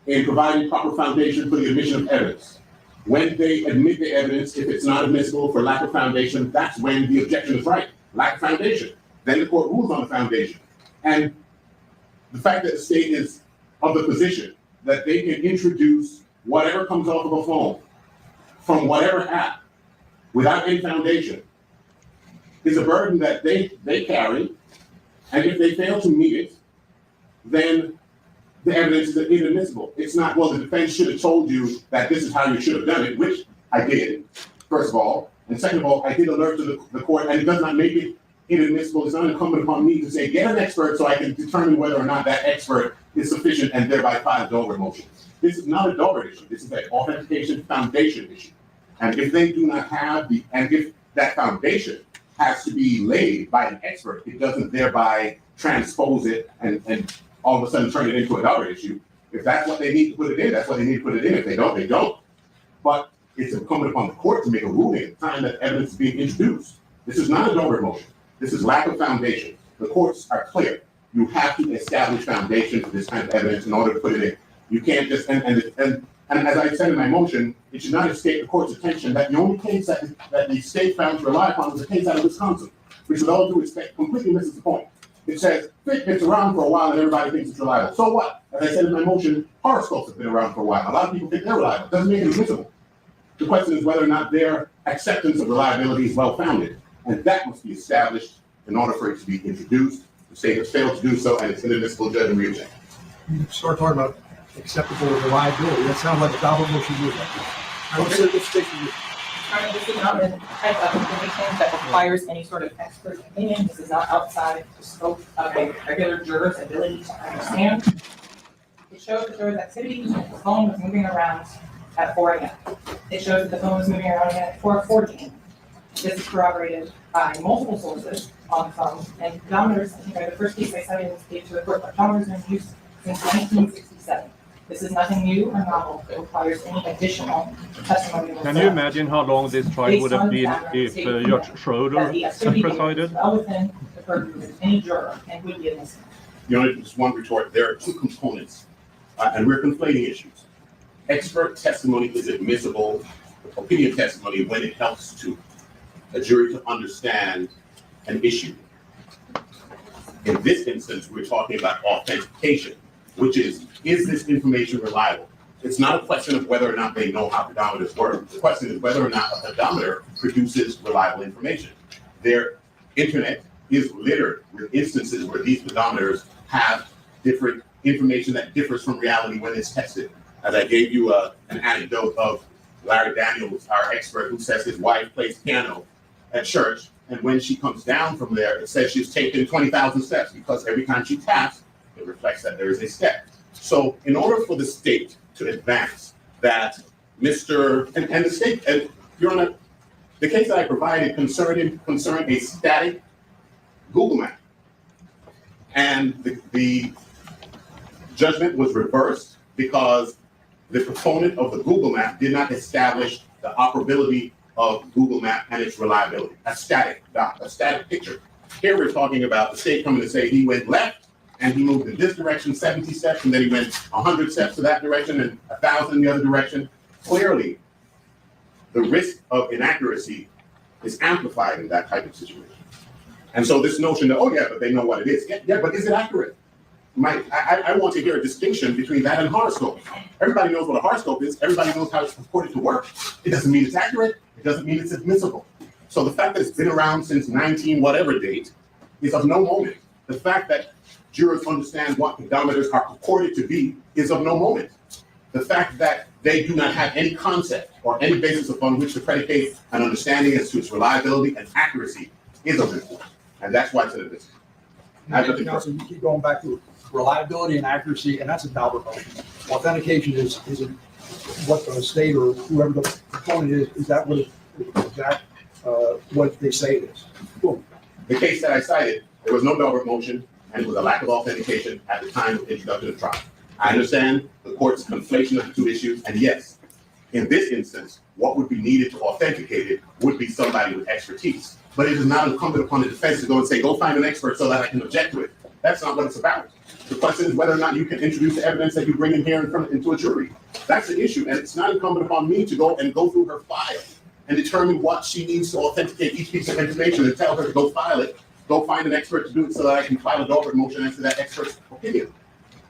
in providing proper foundation for the admission of evidence. When they admit the evidence, if it's not admissible for lack of foundation, that's when the objection is right. Lack of foundation. Then the court rules on the foundation. And the fact that the state is of the position that they can introduce whatever comes off of a phone from whatever app without any foundation is a burden that they carry. And if they fail to meet it, then the evidence is inadmissible. It's not, well, the defense should have told you that this is how you should have done it, which I did, first of all. And second of all, I did alert to the court, and it does not make it inadmissible. It's not incumbent upon me to say, get an expert so I can determine whether or not that expert is sufficient and thereby file a Daubert motion. This is not a Daubert issue. This is an authentication foundation issue. And if they do not have and if that foundation has to be laid by an expert, it doesn't thereby transpose it and all of a sudden turn it into a Daubert issue. If that's what they need to put it in, that's what they need to put it in. If they don't, they don't. But it's incumbent upon the court to make a ruling at the time that evidence is being introduced. This is not a Daubert motion. This is lack of foundation. The courts are clear. You have to establish foundation for this kind of evidence in order to put it in. You can't just, and as I said in my motion, it should not escape the court's attention that the only case that the state found to rely upon was a case out of Wisconsin, which with all due respect completely misses the point. It says, Fitbit's around for a while and everybody thinks it's reliable. So what? As I said in my motion, horoscopes have been around for a while. A lot of people think they're reliable. It doesn't make it admissible. The question is whether or not their acceptance of reliability is well-founded. And that must be established in order for it to be introduced. The state has failed to do so, and it's inadmissible, judge, and reject. You start talking about acceptable reliability. That sounds like a Daubert motion to me. Let's stick with you. This is not the type of information that requires any sort of expert opinion. This is not outside the scope of a regular juror's ability to understand. It shows the juror's activity. The phone was moving around at 4 a.m. It shows that the phone was moving around again at 4:40 a.m. This is corroborated by multiple sources on the phone, and pedometers, I think the first case I cited was gave to the court, but pedometers have been used since 1967. This is nothing new or novel that requires any additional testimony. Can you imagine how long this trial would have been if Judge Schroeder presided? Well within the purview of any juror and would be admissible. You know, just one retort. There are two components, and we're conflating issues. Expert testimony is admissible, opinion testimony, when it helps to a jury to understand an issue. In this instance, we're talking about authentication, which is this information reliable? It's not a question of whether or not they know how pedometers work. The question is whether or not a pedometer produces reliable information. Their internet is littered with instances where these pedometers have different information that differs from reality when it's tested. As I gave you an anecdote of Larry Daniels, our expert, who says his wife plays piano at church, and when she comes down from there, it says she's taken 20,000 steps because every time she taps, it reflects that there is a step. So in order for the state to advance that and the state, and Your Honor, the case that I provided concerned a static Google map. And the judgment was reversed because the proponent of the Google map did not establish the operability of Google Map and its reliability. A static picture. Here we're talking about the state coming to say he went left and he moved in this direction 70 steps, and then he went 100 steps to that direction and 1,000 in the other direction. Clearly, the risk of inaccuracy is amplified in that type of situation. And so this notion that, oh yeah, but they know what it is. Yeah, but is it accurate? I want to hear a distinction between that and horoscope. Everybody knows what a horoscope is. Everybody knows how it's purported to work. It doesn't mean it's accurate. It doesn't mean it's admissible. So the fact that it's been around since 19 whatever date is of no moment. The fact that jurors understand what pedometers are purported to be is of no moment. The fact that they do not have any concept or any basis upon which to predicate an understanding as to its reliability and accuracy is of importance. And that's why it's an admissible. Counsel, you keep going back to reliability and accuracy, and that's a Daubert motion. Authentication is what the state or whoever the proponent is that what they say it is? Cool. The case that I cited, there was no Daubert motion, and it was a lack of authentication at the time of introduction of trial. I understand the court's conflation of the two issues, and yes, in this instance, what would be needed to authenticate it would be somebody with expertise. But it is not incumbent upon the defense to go and say, go find an expert so that I can object to it. That's not what it's about. The question is whether or not you can introduce the evidence that you bring in here into a jury. That's the issue, and it's not incumbent upon me to go through her file and determine what she needs to authenticate each piece of information and tell her to go file it, go find an expert to do it so that I can file a Daubert motion as to that expert's opinion.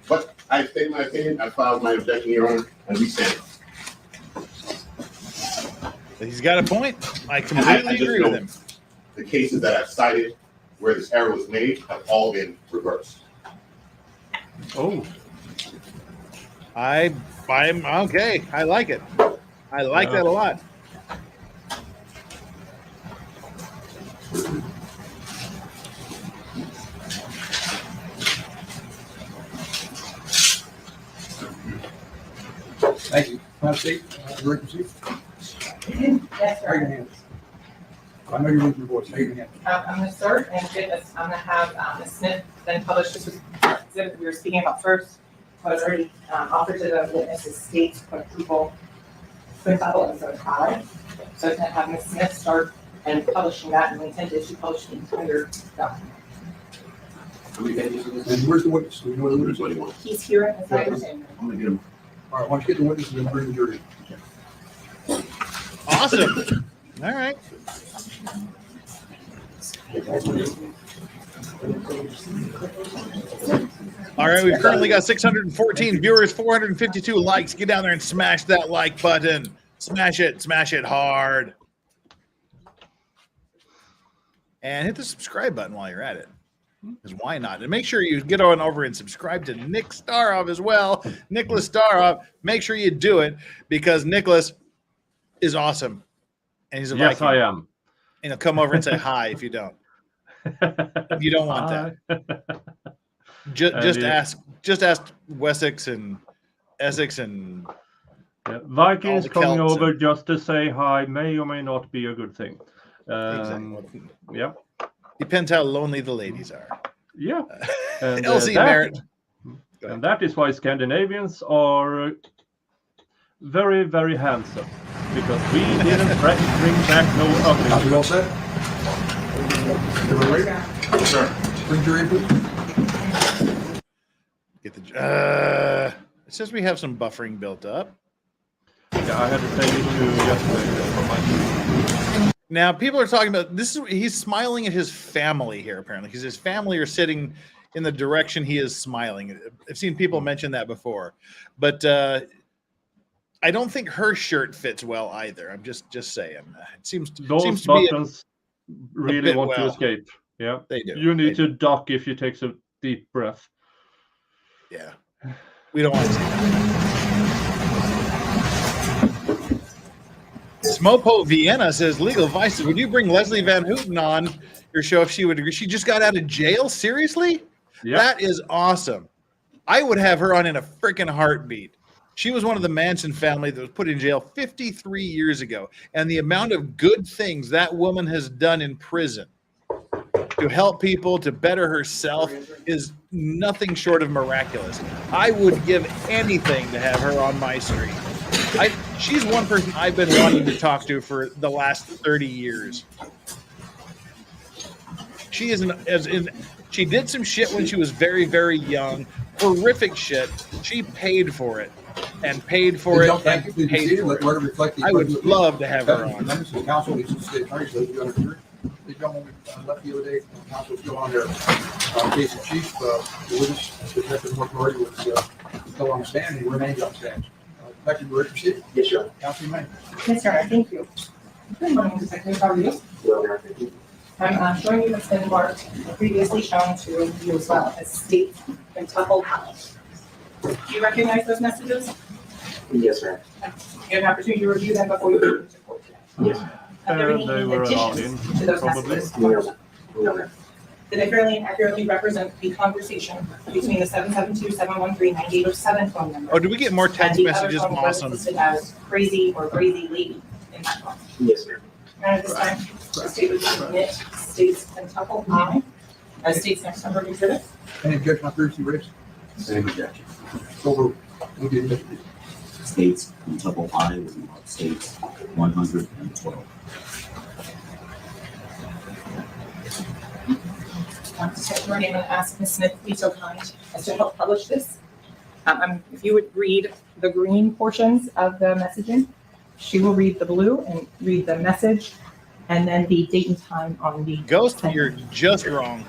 But I stated my opinion, I filed my objection, Your Honor, and we stand. He's got a point. I completely agree with him. The cases that I've cited where this error was made have all been reversed. Oh. I'm okay. I like it. I like that a lot. Thank you. State, emergency. Yes, sir. I know you're losing your voice. Take your hand. I'm going to start and get this. I'm going to have Ms. Smith then publish this exhibit we were speaking about first. I was already offered to the witnesses state quadruple quintuple and so five. So I was going to have Ms. Smith start and publishing that, and we intend to publish the entire document. And where's the witness? Do we know where the witness is? He's here as I understand. I'm going to get him. All right, why don't you get the witness and then bring the jury? Awesome. All right. All right, we've currently got 614 viewers, 452 likes. Get down there and smash that like button. Smash it hard. And hit the subscribe button while you're at it. Because why not? And make sure you get on over and subscribe to Nick Starov as well. Nicholas Starov. Make sure you do it because Nicholas is awesome. And he's a Yes, Viking. I am. And he'll come over and say hi if you don't. You don't want that. Just ask Wessex and Essex and Vikings coming Celts over just to say hi may or may not be a good thing. Exactly. Yeah. Depends how lonely the ladies are. Yeah. And, Elsie Merritt. And that is why Scandinavians are very, very handsome. Because we didn't bring back no ugly. All set? Everybody ready? Sure. Bring your input. Get the. It says we have some buffering built up. Yeah, I had to take it to yesterday from my. Now people are talking about this. He's smiling at his family here apparently because his family are sitting in the direction he is smiling. I've seen people mention that before, but I don't think her shirt fits well either. I'm just saying. It seems Those to buttons be really want to escape. Yeah, they do. You need to duck if you take a deep breath. Yeah, we don't want to see that. Smopo Vienna says, Legal Vices, would you bring Leslie Van Houten on your show if she would agree? She just got out of jail? Seriously? Yep. That is awesome. I would have her on in a freaking heartbeat. She was one of the Manson family that was put in jail 53 years ago. And the amount of good things that woman has done in prison to help people, to better herself, is nothing short of miraculous. I would give anything to have her on my stream. She's one person I've been wanting to talk to for the last 30 years. She is she did some shit when she was very, very young. Horrific shit. She paid for it. And paid for it. And paid for it. I would love to have her on. Council, they come when we left the other day. Council was still on their case in chief. The witness, Detective McMurray, was still on the stand. He remains on stand. Detective, ready to proceed? Yes, sir. Councilman May. Yes, sir. Thank you. Good morning, Detective. How are you? Well, thank you. I'm showing you what's been marked, previously shown to you as well as state and Tuffle House. Do you recognize those messages? Yes, ma'am. You had an opportunity to review them before you were to court today. Yes. Are there any They were allowed in, additions to those probably. messages? No, ma'am. Did they fairly and accurately represent the conversation between the 772-713-9807 phone number? Oh, do we get more text and the other messages? phone number Awesome. listed as crazy or crazy lady in that phone? Yes, ma'am. And at this time, the state would submit states and Tuffle I as state's next number of exhibit. Any objection on previously raised? Same objection. Over. We'll get it. States and Tuffle I was marked states 112. To say your name and ask Ms. Smith to be so kind as to help publish this. If you would read the green portions of the messaging, she will read the blue and read the message, and then the date and time on the Ghost, you're just wrong.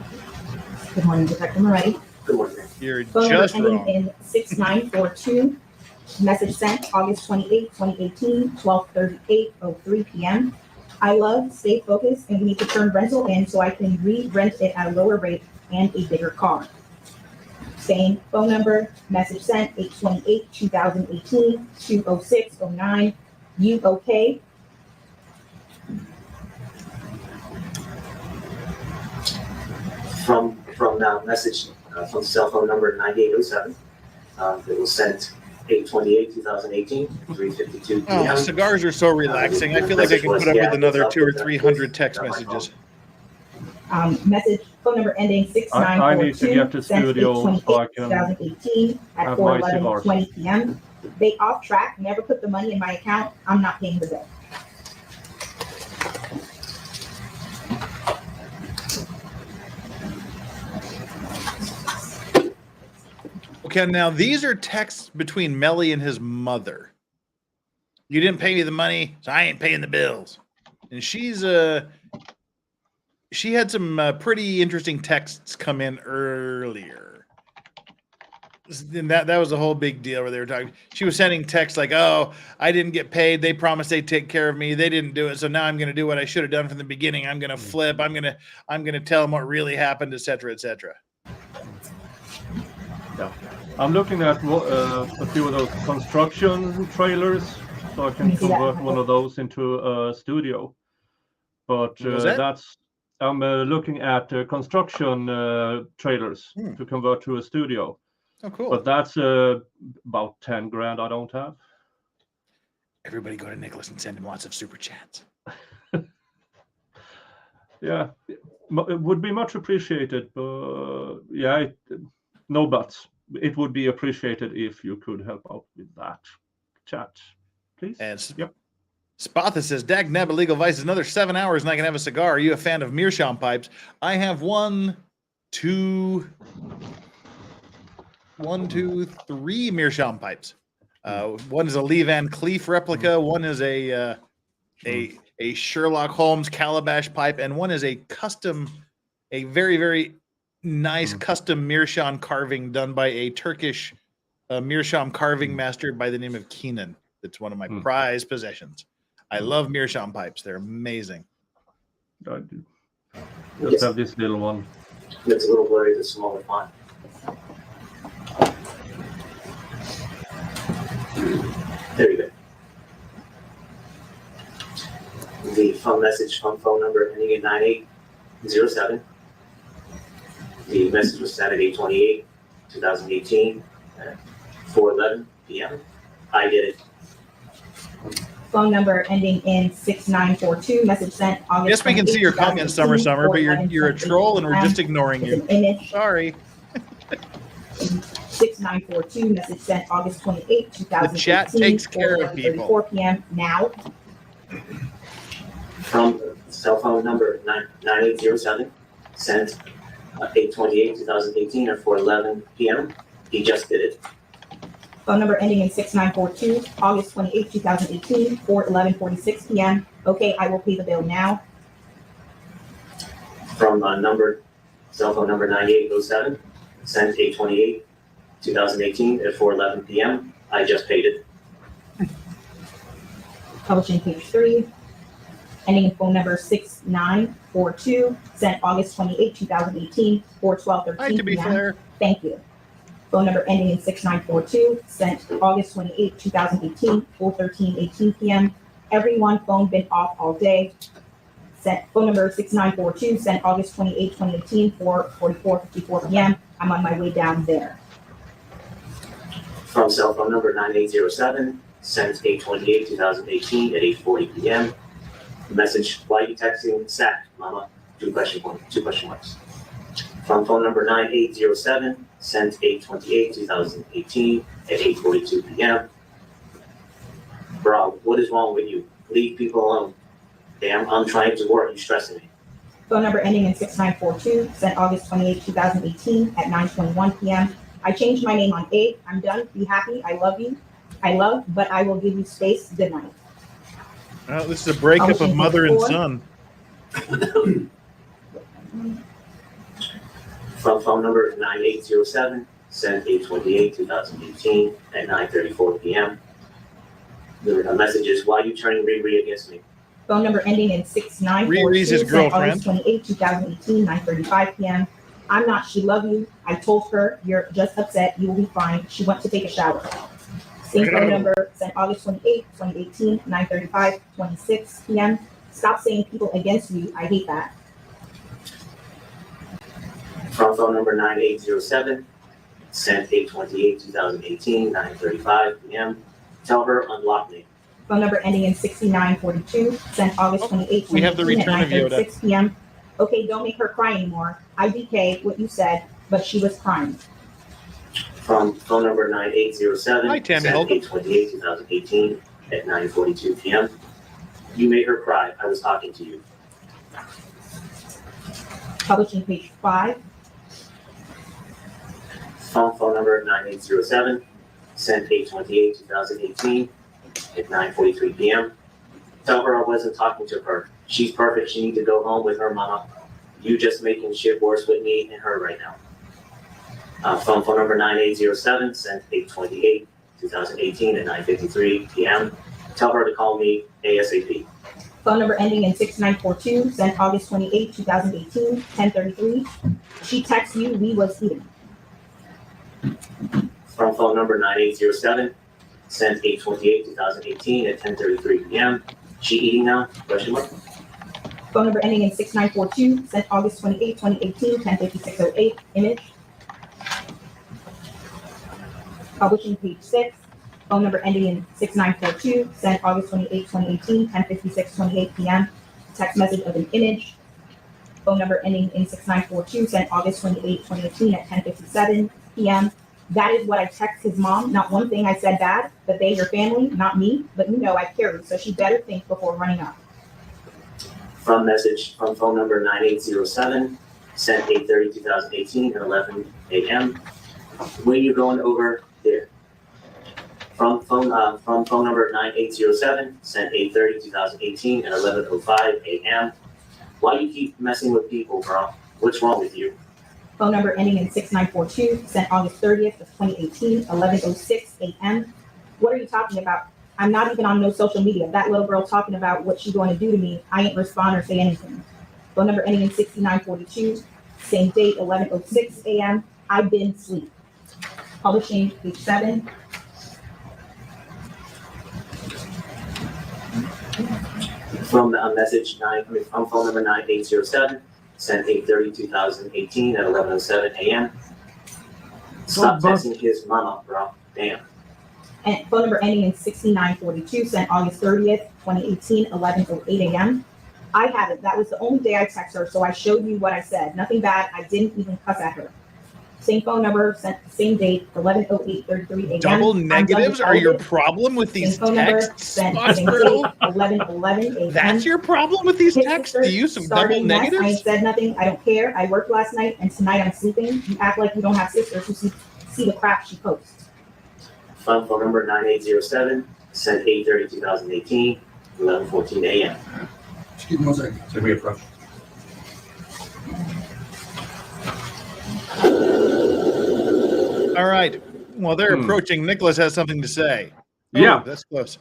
Good morning, Detective Moretti. Good morning. You're Phone number just ending wrong. in 6942. Message sent August 28, 2018, 12:38:03 p.m. I love, stay focused, and we need to turn rental in so I can re-rent it at a lower rate and a bigger car. Same phone number, message sent 8/28/2018, 20609. You okay? From now, message from cell phone number 9807. It was sent 8/28/2018, 3:52 Oh, p.m. cigars are so relaxing. I feel like I can put up with another 200 or 300 text messages. Message phone number ending I need to 6942. get to sent studio so I can 2018 at have my 4:11:20 p.m. They off track, never put the money in my account. I'm not paying the bill. Okay, now these are texts between Melly and his mother. You didn't pay me the money, so I ain't paying the bills. And she had some pretty interesting texts come in earlier. that was a whole big deal where they were talking. She was sending texts like, "Oh, I didn't get paid. They promised they'd take care of me. They didn't do it. So now I'm going to do what I should have done from the beginning. I'm going to flip. I'm going to tell them what really happened, etc., etc." Yeah, I'm looking at a few of those construction trailers, so I can convert one of those into a studio. But I'm looking at construction trailers to convert to a studio. Oh, cool. But that's about 10 grand I don't have. Everybody go to Nicholas and send him lots of super chats. Yeah, it would be much appreciated. Yeah, no buts. It would be appreciated if you could help out with that. Chat, please. And Spatha says, "Dag nab illegal vice is another 7 hours and I can have a cigar. Are you a fan of meerschaum pipes?" I have one, two, three meerschaum pipes. One is a Lee Van Cleef replica. One is a Sherlock Holmes calabash pipe, and one is a very, very nice custom meerschaum carving done by a Turkish meerschaum carving master by the name of Kenan. It's one of my prized possessions. I love meerschaum pipes. They're amazing. I do. Just have this little one. It's a little blurry, the smaller font. There you go. The phone message phone number ending in 9807. The message was sent at 8:28, 2018, at 4:11 p.m. I did it. Phone number ending in 6942. Message sent August. Yes, we can see your comments, Summer, but you're a troll and we're just ignoring you. Sorry. 6942. Message sent August 28, 2018. The chat takes care of people. 4 p.m. now. From cell phone number 9807, sent 8:28, 2018, at 4:11 p.m. He just did it. Phone number ending in 6942, August 28, 2018, 4:11:46 p.m. Okay, I will pay the bill now. From cell phone number 9807, sent 8:28, 2018, at 4:11 p.m. I just paid it. Publishing page 3. Ending in phone number 6942, sent August 28, 2018, 4:12:13 p.m. Thank you. Phone number ending in 6942, sent August 28, 2018, 4:13:18 p.m. Everyone, phone been off all day. Sent phone number 6942, sent August 28, 2018, 4:44:54 p.m. I'm on my way down there. From cell phone number 9807, sent 8:28, 2018, at 8:40 p.m. Message, why are you texting SAC, mama? Two question marks. From phone number 9807, sent 8:28, 2018, at 8:42 p.m. Bro, what is wrong with you? Leave people alone. Damn, I'm trying to work. You're stressing me. Phone number ending in 6942, sent August 28, 2018, at 9:21 p.m. I changed my name on 8. I'm done. Be happy. I love you. But I will give you space. Good night. Well, this is a breakup of mother and son. From phone number 9807, sent 8:28, 2018, at 9:34 p.m. The message is, why are you turning Riri against me? Phone number ending in 6942, Riri's his girlfriend. August 28, 2018, 9:35 p.m. I'm not, she love you. I told her, you're just upset. You will be fine. She went to take a shower. Same phone number, sent August 28, 2018, 9:35, 26 p.m. Stop saying people against you. I hate that. From phone number 9807, sent 8:28, 2018, 9:35 p.m. Tell her unlock me. Phone number ending in 6942, sent August 28, 2018, we have the return at of Yoda. 9:36 p.m. Okay, don't make her cry anymore. IDK what you said, but she was crying. From phone number 9807, Hi, Tammy sent Holcomb. 8:28, 2018, at 9:42 p.m. You made her cry. I was talking to you. Publishing page 5. Phone number 9807, sent 8:28, 2018, at 9:43 p.m. Tell her I wasn't talking to her. She's perfect. She needs to go home with her mama. You just making shit worse with me and her right now. From phone number 9807, sent 8/28/2018 at 9:53 p.m. Tell her to call me ASAP. Phone number ending in 6942, sent August 28, 2018, 10:33. She texts you, we was eating. From phone number 9807, sent 8/28/2018 at 10:33 p.m. She eating now? Question mark. Phone number ending in 6942, sent August 28, 2018, 10:56:08. Image. Publishing page 6. Phone number ending in 6942, sent August 28, 2018, 10:56:28 p.m. Text message of an image. Phone number ending in 6942, sent August 28, 2018 at 10:57 p.m. That is what I text his mom. Not one thing I said bad, but they, your family, not me, but you know I carry, so she better think before running up. From message from phone number 9807, sent 8/30/2018 at 11 a.m. When you going over there? From phone number 9807, sent 8/30/2018 at 11:05 a.m. Why do you keep messing with people, bro? What's wrong with you? Phone number ending in 6942, sent August 30th of 2018, 11:06 a.m. What are you talking about? I'm not even on no social media. That little girl talking about what she's going to do to me, I ain't respond or say anything. Phone number ending in 6942, same date, 11:06 a.m. I've been asleep. Publishing page 7. From from phone number 9807, sent 8/30/2018 at 11:07 a.m. Stop texting his mama, bro. Damn. And phone number ending in 6942, sent August 30th, 2018, 11:08 a.m. I have it. That was the only day I text her, so I showed you what I said. Nothing bad. I didn't even cuss at her. Same phone number, sent same date, 11:08:33 a.m. Double negatives are your problem with these texts, Spotsboro? 11:11 a.m. That's your problem with these texts? Do you use some double negatives? I ain't said nothing. I don't care. I worked last night, and tonight I'm sleeping. You act like you don't have sisters who see the crap she posts. Phone number 9807, sent 8/30/2018, 11:14 a.m. Excuse me 1 second. So we approach. All right. Well, they're approaching. Nicholas has something to say. Oh, Yeah. that's close.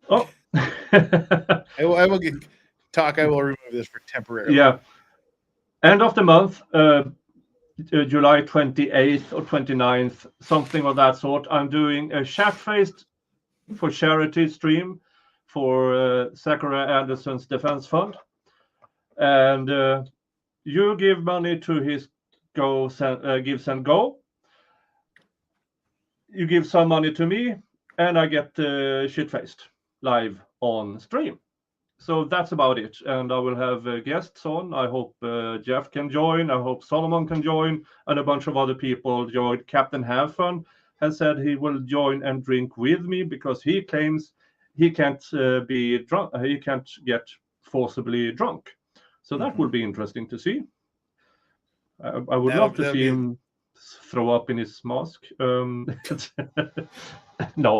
Oh. I will talk. I will remove this for temporarily. Yeah. End of the month, July 28th or 29th, something of that sort. I'm doing a chat-faced for charity stream for Zachariah Anderson's Defense Fund. And you give money to his Give Send Go. You give some money to me, and I get shit-faced live on stream. So that's about it. And I will have guests on. I hope Jeff can join. I hope Solomon can join, and a bunch of other people join. Captain Have Fun has said he will join and drink with me because he claims he can't be drunk. He can't get forcibly drunk. So that will be interesting to see. I would love to see him throw up in his mask. No,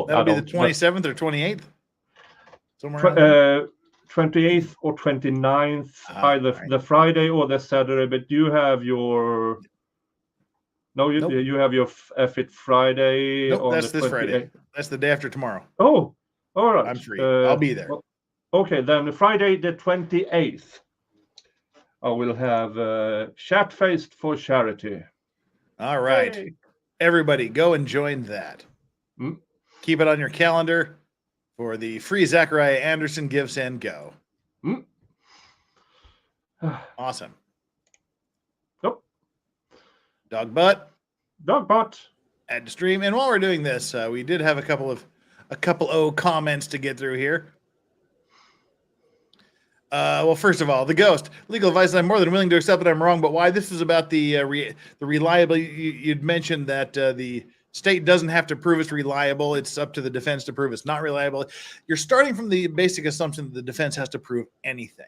That'll be the 27th or 28th? Somewhere 28th or 29th, either the Friday or the Saturday. But you have your you have your Fit Friday. Nope, on that's the this 28th. Friday. That's the day after tomorrow. Oh, all right. I'm free. I'll be there. Okay, then Friday the 28th, I will have chat-faced for charity. All right. Yay. Everybody, go and join that. Keep it on your calendar for the free Zachariah Anderson Give Send Go. Awesome. Nope. Dog butt. Add to stream. And while we're doing this, we did have a couple of comments to get through here. Well, first of all, the ghost legal advice. I'm more than willing to accept that I'm wrong, but why? This is about the reliability. You'd mentioned that the state doesn't have to prove it's reliable. It's up to the defense to prove it's not reliable. You're starting from the basic assumption that the defense has to prove anything.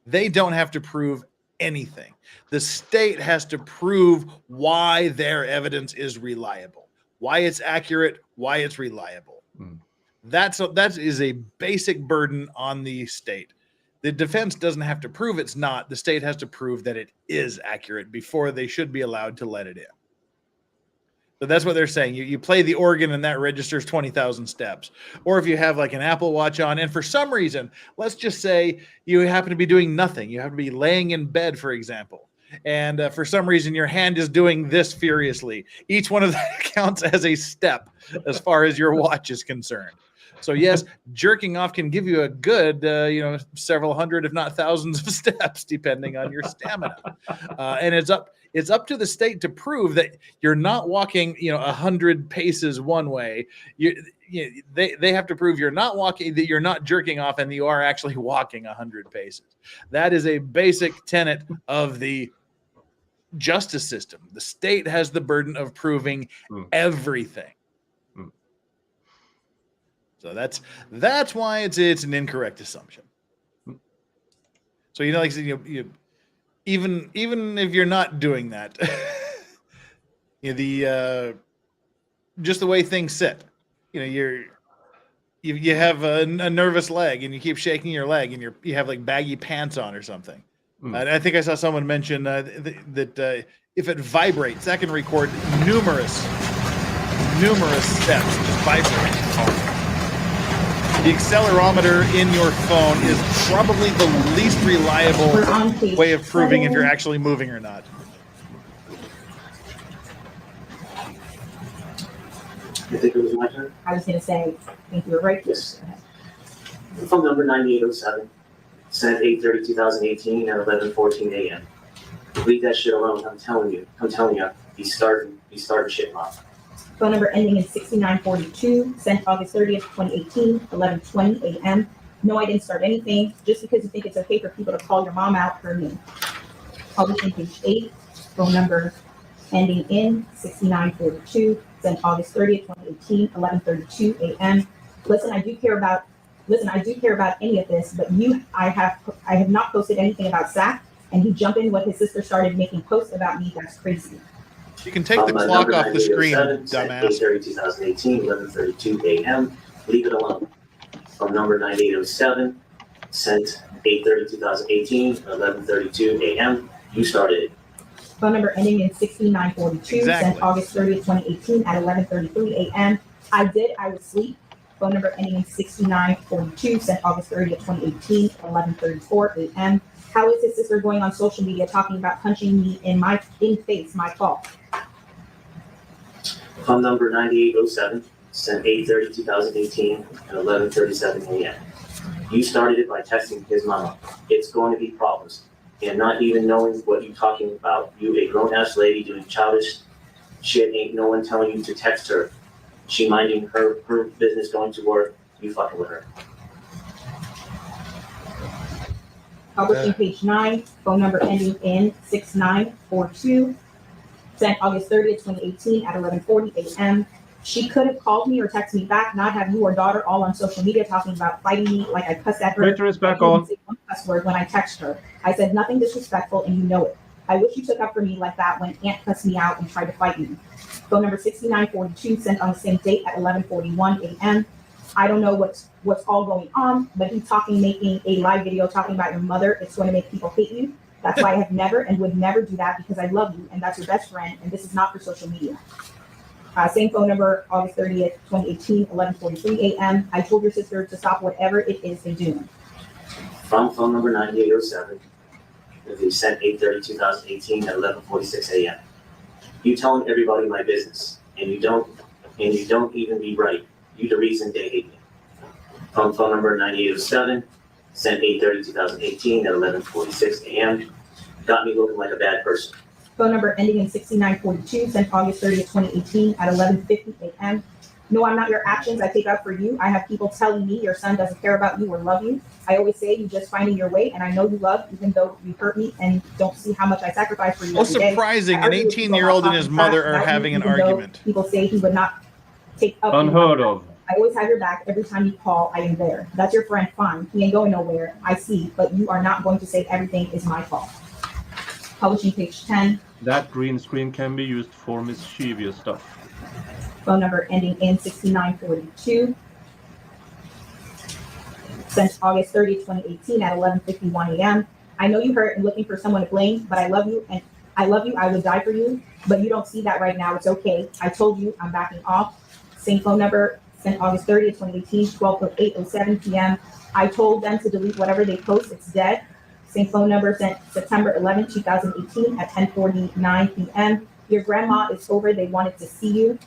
They don't have to prove anything. The state has to prove why their evidence is reliable, why it's accurate, why it's reliable. That is a basic burden on the state. The defense doesn't have to prove it's not. The state has to prove that it is accurate before they should be allowed to let it in. So that's what they're saying. You play the organ and that registers 20,000 steps. Or if you have like an Apple Watch on, and for some reason, let's just say you happen to be doing nothing. You happen to be laying in bed, for example. And for some reason, your hand is doing this furiously. Each one of that counts as a step as far as your watch is concerned. So yes, jerking off can give you a good, several hundred, if not thousands of steps, depending on your stamina. And it's up to the state to prove that you're not walking, 100 paces one way. They have to prove you're not walking, that you're not jerking off, and you are actually walking 100 paces. That is a basic tenet of the justice system. The state has the burden of proving everything. So that's why it's an incorrect assumption. So like I said, even if you're not doing that, just the way things sit, you have a nervous leg and you keep shaking your leg and you have like baggy pants on or something. I think I saw someone mention that if it vibrates, that can record numerous steps just vibrating. The accelerometer in your phone is probably the least reliable way of proving if you're actually moving or not. I think it was my turn. I was going to say, I think you were right. Yes. Phone number 9807, sent 8/30/2018 at 11:14 a.m. Leave that shit alone. I'm telling you. He's starting shit off. Phone number ending in 6942, sent August 30th, 2018, 11:20 a.m. No, I didn't start anything. Just because you think it's okay for people to call your mom out for me. Publishing page 8, phone number ending in 6942, sent August 30th, 2018, 11:32 a.m. Listen, I do care about any of this, but I have not posted anything about Zach, and he jumped in when his sister started making posts about me. That's crazy. You can take the clock off the screen, dumbass. 8/30/2018, 11:32 a.m. Leave it alone. Phone number 9807, sent 8/30/2018, 11:32 a.m. You started it. Phone number ending in 6942, sent August 30th, 2018 at 11:33 a.m. I was asleep. Phone number ending in 6942, sent August 30th, 2018 at 11:34 a.m. How is his sister going on social media talking about punching me in face? My fault. Phone number 9807, sent 8/30/2018 at 11:37 a.m. You started it by texting his mama. It's going to be problems. And not even knowing what you're talking about. You, a grown-ass lady doing childish shit, ain't no one telling you to text her. She minding her business, going to work. You fucking with her. Publishing page 9, phone number ending in 6942, sent August 30th, 2018 at 11:40 a.m. She could have called me or texted me back, not have you or daughter all on social media talking about fighting me like I cussed at her. Twitter is back on. Say one cuss word when I text her. I said nothing disrespectful and you know it. I wish you took up for me like that when Aunt cussed me out and tried to fight me. Phone number 6942, sent on the same date at 11:41 a.m. I don't know what's all going on, but he's making a live video talking about your mother. It's going to make people hate you. That's why I have never and would never do that, because I love you and that's your best friend, and this is not for social media. Same phone number, August 30th, 2018, 11:43 a.m. I told your sister to stop whatever it is they're doing. From phone number 9807, they sent 8/30/2018 at 11:46 a.m. You telling everybody my business, and you don't even be right. You the reason they hate me. From phone number 9807, sent 8/30/2018 at 11:46 a.m. Got me looking like a bad person. Phone number ending in 6942, sent August 30th, 2018 at 11:50 a.m. No, I'm not your actions I take up for you. I have people telling me your son doesn't care about you or love you. I always say you're just finding your way, and I know you love, even though you hurt me and don't see how much I sacrifice for you. Well, surprising, an 18-year-old and his mother are having an argument. People say he would not take up. Unheard of. I always have your back. Every time you call, I am there. That's your friend, fine. He ain't going nowhere. I see, but you are not going to say everything is my fault. Publishing page 10. That green screen can be used for mischievous stuff. Phone number ending in 6942. Sent August 30, 2018 at 11:51 a.m. I know you hurt and looking for someone to blame, but I love you and I love you. I would die for you, but you don't see that right now. It's okay. I told you I'm backing off. Same phone number, sent August 30th, 2018, 12:08:07 p.m. I told them to delete whatever they post. It's dead. Same phone number, sent September 11th, 2018 at 10:49 p.m. Your grandma is over. They wanted to see you.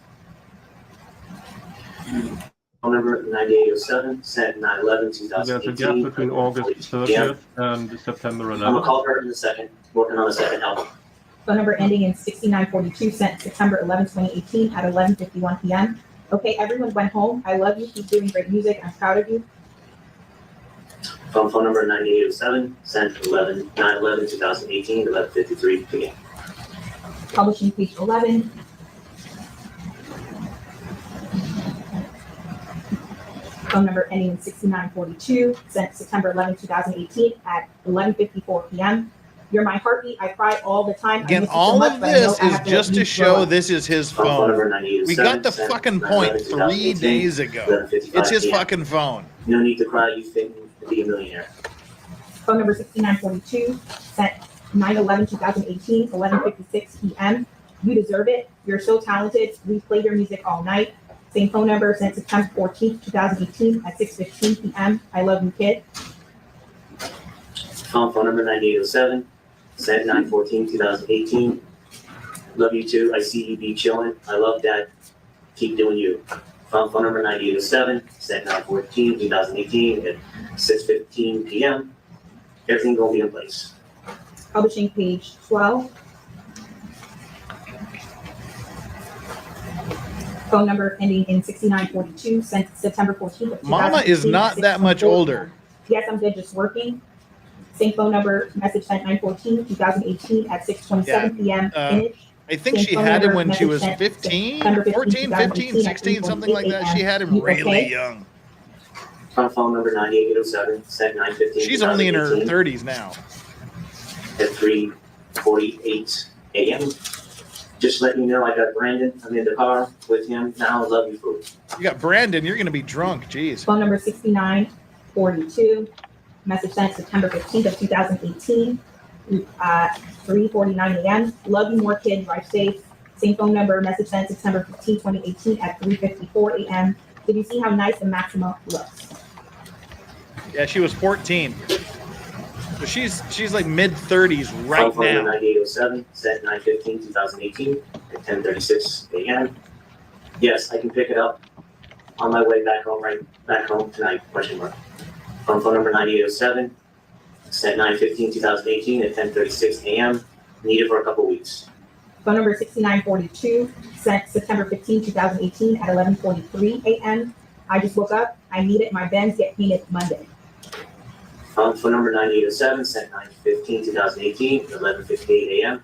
Phone number 9807, sent 9/11/2018. There's a gap between August 30th and September 11th. I'm gonna call her in a second, working on the second album. Phone number ending in 6942, sent September 11th, 2018 at 11:51 p.m. Okay, everyone went home. I love you. Keep doing great music. I'm proud of you. Phone number 9807, sent 9/11/2018, 11:53 p.m. Publishing page 11. Phone number ending in 6942, sent September 11th, 2018 at 11:54 p.m. You're my heartbeat. I cry all the time. Again, all of this is just to show this is his phone. We got the fucking point 3 days ago. It's his fucking phone. No need to cry. You think to be a millionaire. Phone number 6942, sent 9/11/2018, 11:56 p.m. You deserve it. You're so talented. We played your music all night. Same phone number, sent September 14th, 2018 at 6:15 p.m. I love you, kid. Phone number 9807, sent 9/14/2018. Love you too. I see you be chilling. I love that. Keep doing you. Phone number 9807, sent 9/14/2018 at 6:15 p.m. Everything gonna be in place. Publishing page 12. Phone number ending in 6942, sent September 14th. Mama is not that much older. Yes, I'm good, just working. Same phone number, message sent 9/14/2018 at 6:27 p.m. Finish. I think she had him when she was 15, 14, 15, 16, something like that. She had him really young. Phone number 9807, sent 9/15. She's only in her 30s now. At 3:48 a.m. Just letting you know, I got Brandon. I'm in the car with him now. Love you, food. You got Brandon. You're going to be drunk. Jeez. Phone number 6942. Message sent September 15th of 2018. 3:49 a.m. Love you more, kid. Drive safe. Same phone number. Message sent September 15th, 2018 at 3:54 a.m. Did you see how nice the Maxima looks? Yeah, she was 14. So she's like mid-30s right Phone now. number 9807, sent 9/15/2018 at 10:36 a.m. Yes, I can pick it up on my way back home, right back home tonight, question mark. Phone number 9807, sent 9/15/2018 at 10:36 a.m. Needed for a couple weeks. Phone number 6942, sent September 15th, 2018 at 11:43 a.m. I just woke up. I need it. My Benz get painted Monday. Phone number 9807, sent 9/15/2018 at 11:58 a.m.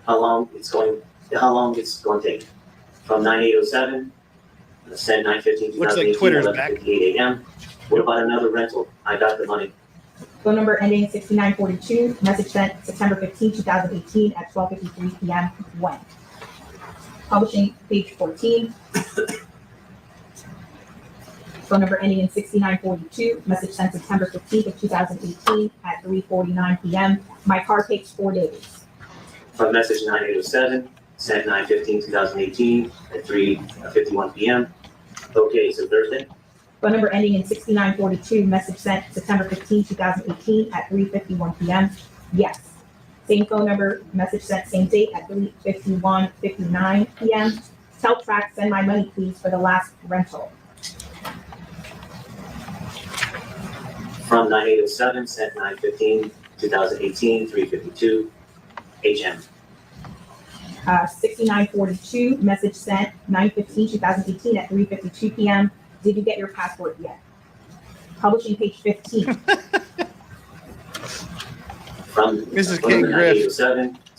How long it's going to take? From 9807, sent 9/15/2018 Looks like Twitter's back. 11:58 a.m. What about another rental? I got the money. Phone number ending 6942, message sent September 15th, 2018 at 12:53 p.m. When? Publishing page 14. Phone number ending in 6942, message sent September 15th of 2018 at 3:49 p.m. My car takes 4 days. From message 9807, sent 9/15/2018 at 3:51 p.m. Okay, so Thursday. Phone number ending in 6942, message sent September 15th, 2018 at 3:51 p.m. Yes. Same phone number, message sent same date at 3:59 p.m. Tell Track, send my money please for the last rental. From 9807, sent 9/15/2018, 3:52 a.m. 6942, message sent 9/15/2018 at 3:52 p.m. Did you get your passport yet? Publishing page 15. From Mrs. K. Griff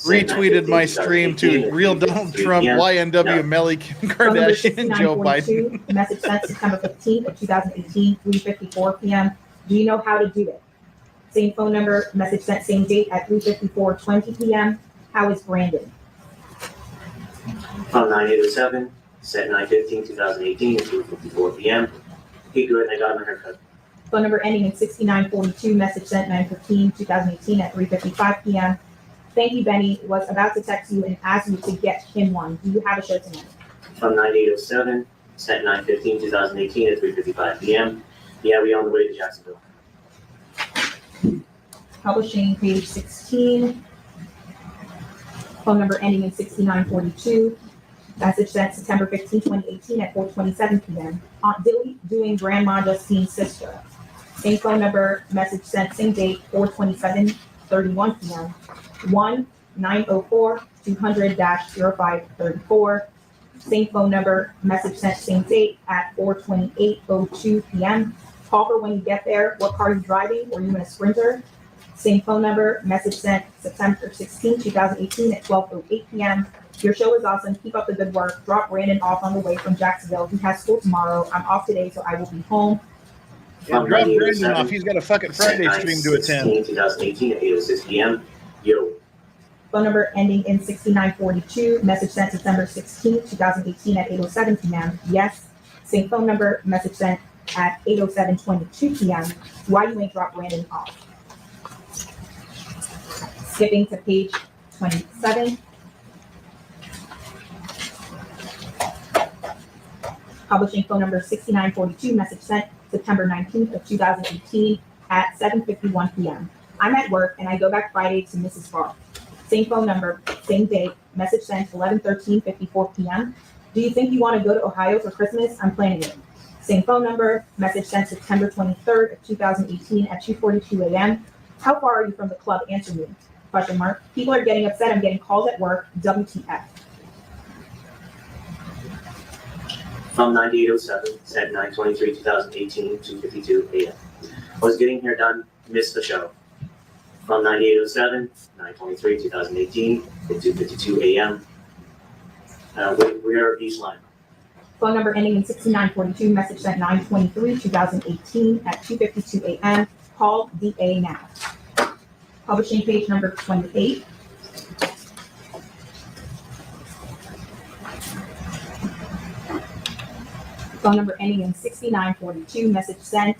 retweeted my stream to Real Donald Trump, YNW Melly, Kim Kardashian, and Joe Biden. Message sent September 15th of 2018, 3:54 p.m. Do you know how to do it? Same phone number, message sent same date at 3:54:20 p.m. How is Brandon? From 9807, sent 9/15/2018 at 2:54 p.m. Hey, good, I got my haircut. Phone number ending in 6942, message sent 9/15/2018 at 3:55 p.m. Thank you, Benny. Was about to text you and ask you to get him one. Do you have a show tonight? From 9807, set 9/15/2018 at 3:55 p.m. Yeah, we on the way to Jacksonville. Publishing, page 16. Phone number ending in 6942. Message sent September 15, 2018 at 4:27 p.m. Aunt Dilly doing Grandma Justine's sister. Same phone number, message sent, same date, 4:27:31 p.m. 1-904-200-0534. Same phone number, message sent, same date at 4:28:02 p.m. Call her when you get there. What car are you driving? Were you in a Sprinter? Same phone number, message sent September 16, 2018 at 12:08 p.m. Your show is awesome. Keep up the good work. Drop Brandon off on the way from Jacksonville. He has school tomorrow. I'm off today, so I will be home. Yeah, drop Brandon off. He's got a fucking Friday stream to attend. 2018 at 8:06 p.m. Yo. Phone number ending in 6942. Message sent September 16, 2018 at 8:07 p.m. Yes. Same phone number. Message sent at 8:07:22 p.m. Why you ain't drop Brandon off? Skipping to page 27. Publishing phone number 6942. Message sent September 19th of 2018 at 7:51 p.m. I'm at work and I go back Friday to Mrs. Farr. Same phone number, same date. Message sent 11/13:54 p.m. Do you think you want to go to Ohio for Christmas? I'm planning it. Same phone number. Message sent September 23rd of 2018 at 2:42 a.m. How far are you from the club? Answer me. Question mark. People are getting upset. I'm getting calls at work. WTF. From 9807, set 9/23/2018, 2:52 a.m. I was getting here done, missed the show. From 9807, 9/23/2018 at 2:52 a.m. We are East Line. Phone number ending in 6942. Message sent 9/23/2018 at 2:52 a.m. Call DA now. Publishing page number 28. Phone number ending in 6942. Message sent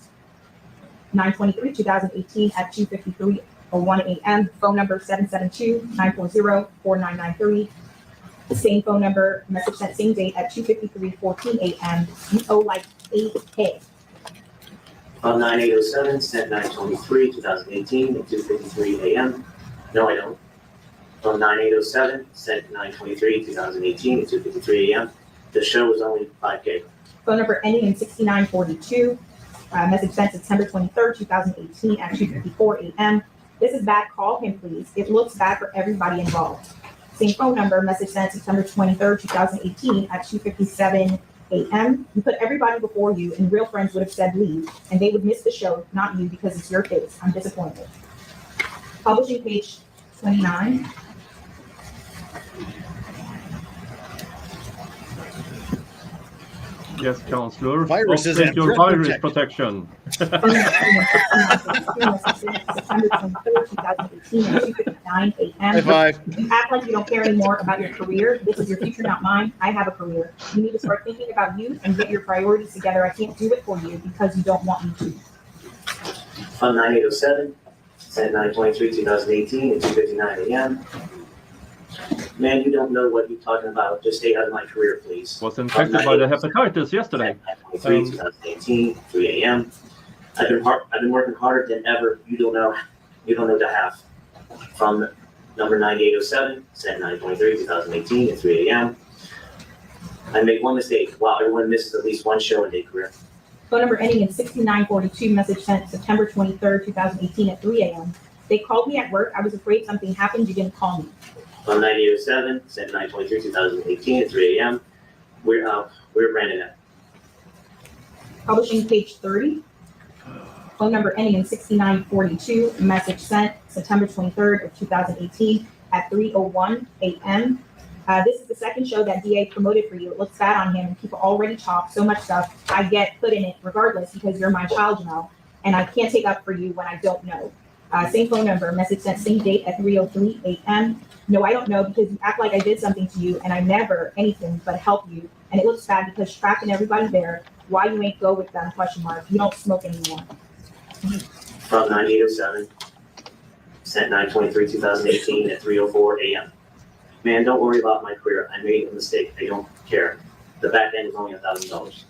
9/23/2018 at 2:53:01 a.m. Phone number 772-940-4993. The same phone number, message sent same date at 2:53:14 a.m. You owe like $8K. From 9807, sent 9/23/2018 at 2:53 a.m. No, I don't. From 9807, sent 9/23/2018 at 2:53 a.m. The show was only 5K. Phone number ending in 6942. Message sent September 23rd, 2018 at 2:54 a.m. This is bad. Call him, please. It looks bad for everybody involved. Same phone number, message sent September 23rd, 2018 at 2:57 a.m. You put everybody before you, and real friends would have said leave, and they would miss the show, not you, because it's your face. I'm disappointed. Publishing page 29. Yes, Counselor. Viruses Update and your threat virus protection. September 23rd, 2018 at 2:59 a.m. High five. You act like you don't care anymore about your career. This is your future, not mine. I have a career. You need to start thinking about you and get your priorities together. I can't do it for you because you don't want me to. From 9807, sent 9/23/2018 at 2:59 a.m. Man, you don't know what you're talking about. Just stay out of my career, please. Was infected by the hepatitis yesterday. 9/23/2018, 3 a.m. I've been working harder than ever. You don't know the half. From number 9807, sent 9/23/2018 at 3 a.m. I make one mistake. Wow, everyone misses at least one show in their career. Phone number ending in 6942. Message sent September 23rd, 2018 at 3 a.m. They called me at work. I was afraid something happened. You didn't call me. From 9807, sent 9/23/2018 at 3 a.m. We're Brandon at. Publishing page 30. Phone number ending in 6942. Message sent September 23rd of 2018 at 3:01 a.m. This is the second show that DA promoted for you. It looks bad on him. People already talk so much stuff. I get put in it regardless because you're my child, and I can't take up for you when I don't know. Same phone number, message sent same date at 3:03 a.m. No, I don't know because you act like I did something to you and I never anything but help you. And it looks bad because trapping everybody there. Why you ain't go with them? Question mark. You don't smoke anymore. From 9807, sent 9/23/2018 at 3:04 a.m. Man, don't worry about my career. I made a mistake. I don't care. The back end is only $1,000.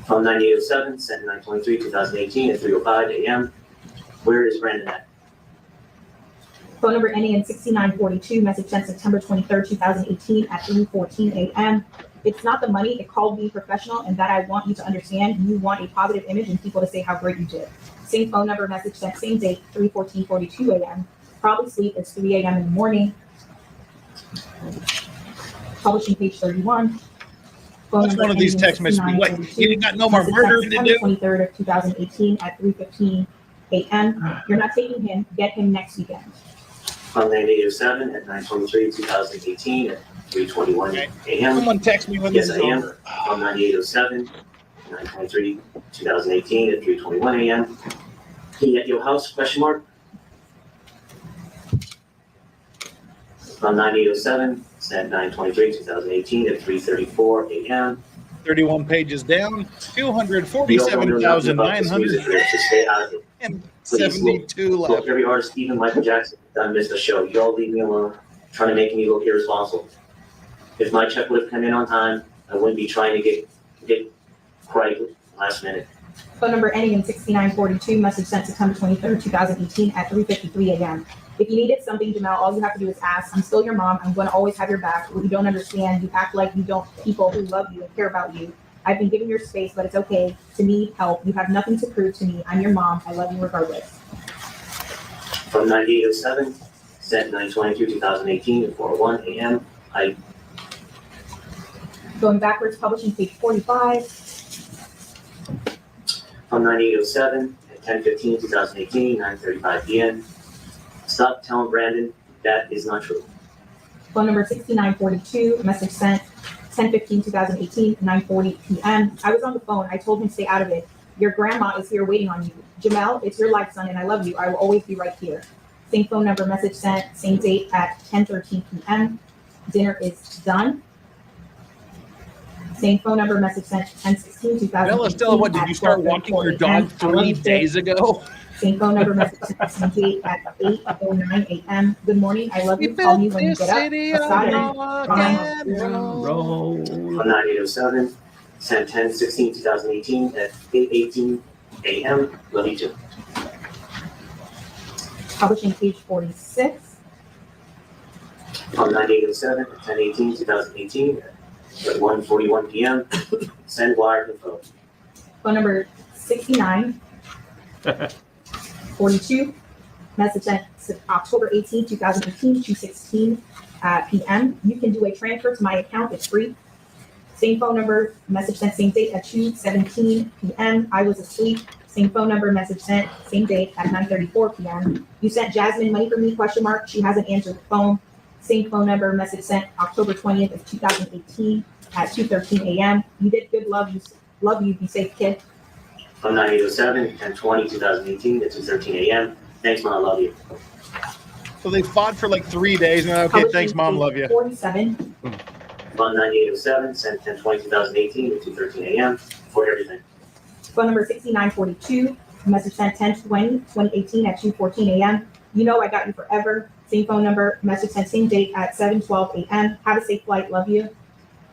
Phone 9807, sent 9/23/2018 at 3:05 a.m. Where is Brandon at? Phone number ending in 6942, message sent September 23rd, 2018 at 3:14 a.m. It's not the money, it called me professional, and that I want you to understand. You want a positive image and people to say how great you did. Same phone number, message sent, same date, 3:14:42 a.m. Probably sleep, it's 3 a.m. in the morning. Publishing page 31. What's one of these text messages? Wait, you got no more murdering to do? 23rd of 2018 at 3:15 a.m. You're not taking him, get him next weekend. Phone 9807 at 9/23/2018 at 3:21 a.m. Someone text me when Yes, this I is am. over. Phone 9807 9/23/2018 at 3:21 a.m. He at your house? Question mark. Phone 9807 sent 9/23/2018 at 3:34 a.m. 31 pages down, You don't know nothing about this music lyrics, so stay out of it. Please, 72 look, left. every artist, even Michael Jackson, done missed a show. You all leave me alone, trying to make me look irresponsible. If my check would have come in on time, I wouldn't be trying to get right last minute. Phone number ending in 6942, message sent September 23rd, 2018 at 3:53 a.m. If you needed something, Jamel, all you have to do is ask. I'm still your mom. I'm going to always have your back. What you don't understand, you act like you don't people who love you and care about you. I've been giving your space, but it's okay to need help. You have nothing to prove to me. I'm your mom. I love you regardless. From 9807, sent 9/22/2018 at 4:01 a.m. Going backwards, publishing page 45. From 9807 at 10/15/2018, 9:35 p.m. Stop telling Brandon that is not true. Phone number 6942, message sent 10/15/2018, 9:40 p.m. I was on the phone. I told him stay out of it. Your grandma is here waiting on you. Jamel, it's your life, son, and I love you. I will always be right here. Same phone number, message sent, same date at 10:13 p.m. Dinner is done. Same phone number, message sent 10/16/2018. Stella, what, did you start walking your dog 3 days ago? Same phone number, message sent, same date at 8:09 a.m. Good morning, I love you. Call me when you get up. From 9807, sent 10/16/2018 at 8:18 a.m. Love you too. Publishing page 46. From 9807 at 10/18/2018 at 1:41 p.m. Send wire info. Phone number 69 42. Message sent October 18, 2018, 2:16 p.m. You can do a transfer to my account. It's free. Same phone number, message sent, same date at 2:17 p.m. I was asleep. Same phone number, message sent, same date at 9:34 p.m. You sent Jasmine money for me, question mark. She hasn't answered the phone. Same phone number, message sent October 20th of 2018 at 2:13 a.m. You did good, love you, be safe, kid. From 9807, 10/20/2018 at 2:13 a.m. Thanks, Mom, I love you. So they fought for like 3 days. And okay, thanks, Mom, love you. 47. From 9807, sent 10/20/2018 at 2:13 a.m. for everything. Phone number 6942. Message sent 10/20/2018 at 2:14 a.m. You know I got you forever. Same phone number, message sent, same date at 7:12 a.m. Have a safe flight, love you.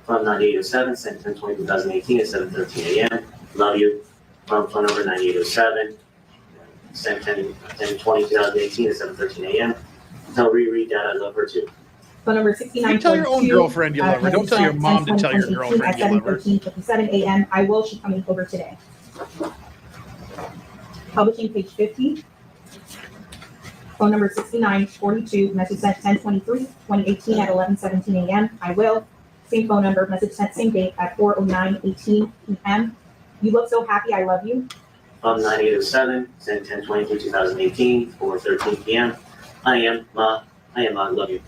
From 9807, sent 10/20/2018 at 7:13 a.m. Love you. From phone number 9807, sent 10/20/2018 at 7:13 a.m. Tell Riri that I love her too. Phone number 6942. You tell your own girlfriend you love her. Don't tell your mom to tell your girlfriend you love her. At 7:57 a.m. I will. She's coming over today. Publishing page 50. Phone number 6942. Message sent 10/23/2018 at 11:17 a.m. I will. Same phone number. Message sent same date at 4:09:18 p.m. You look so happy. I love you. From 9807, sent 10/23/2018 4:13 p.m. I am Ma. I love you.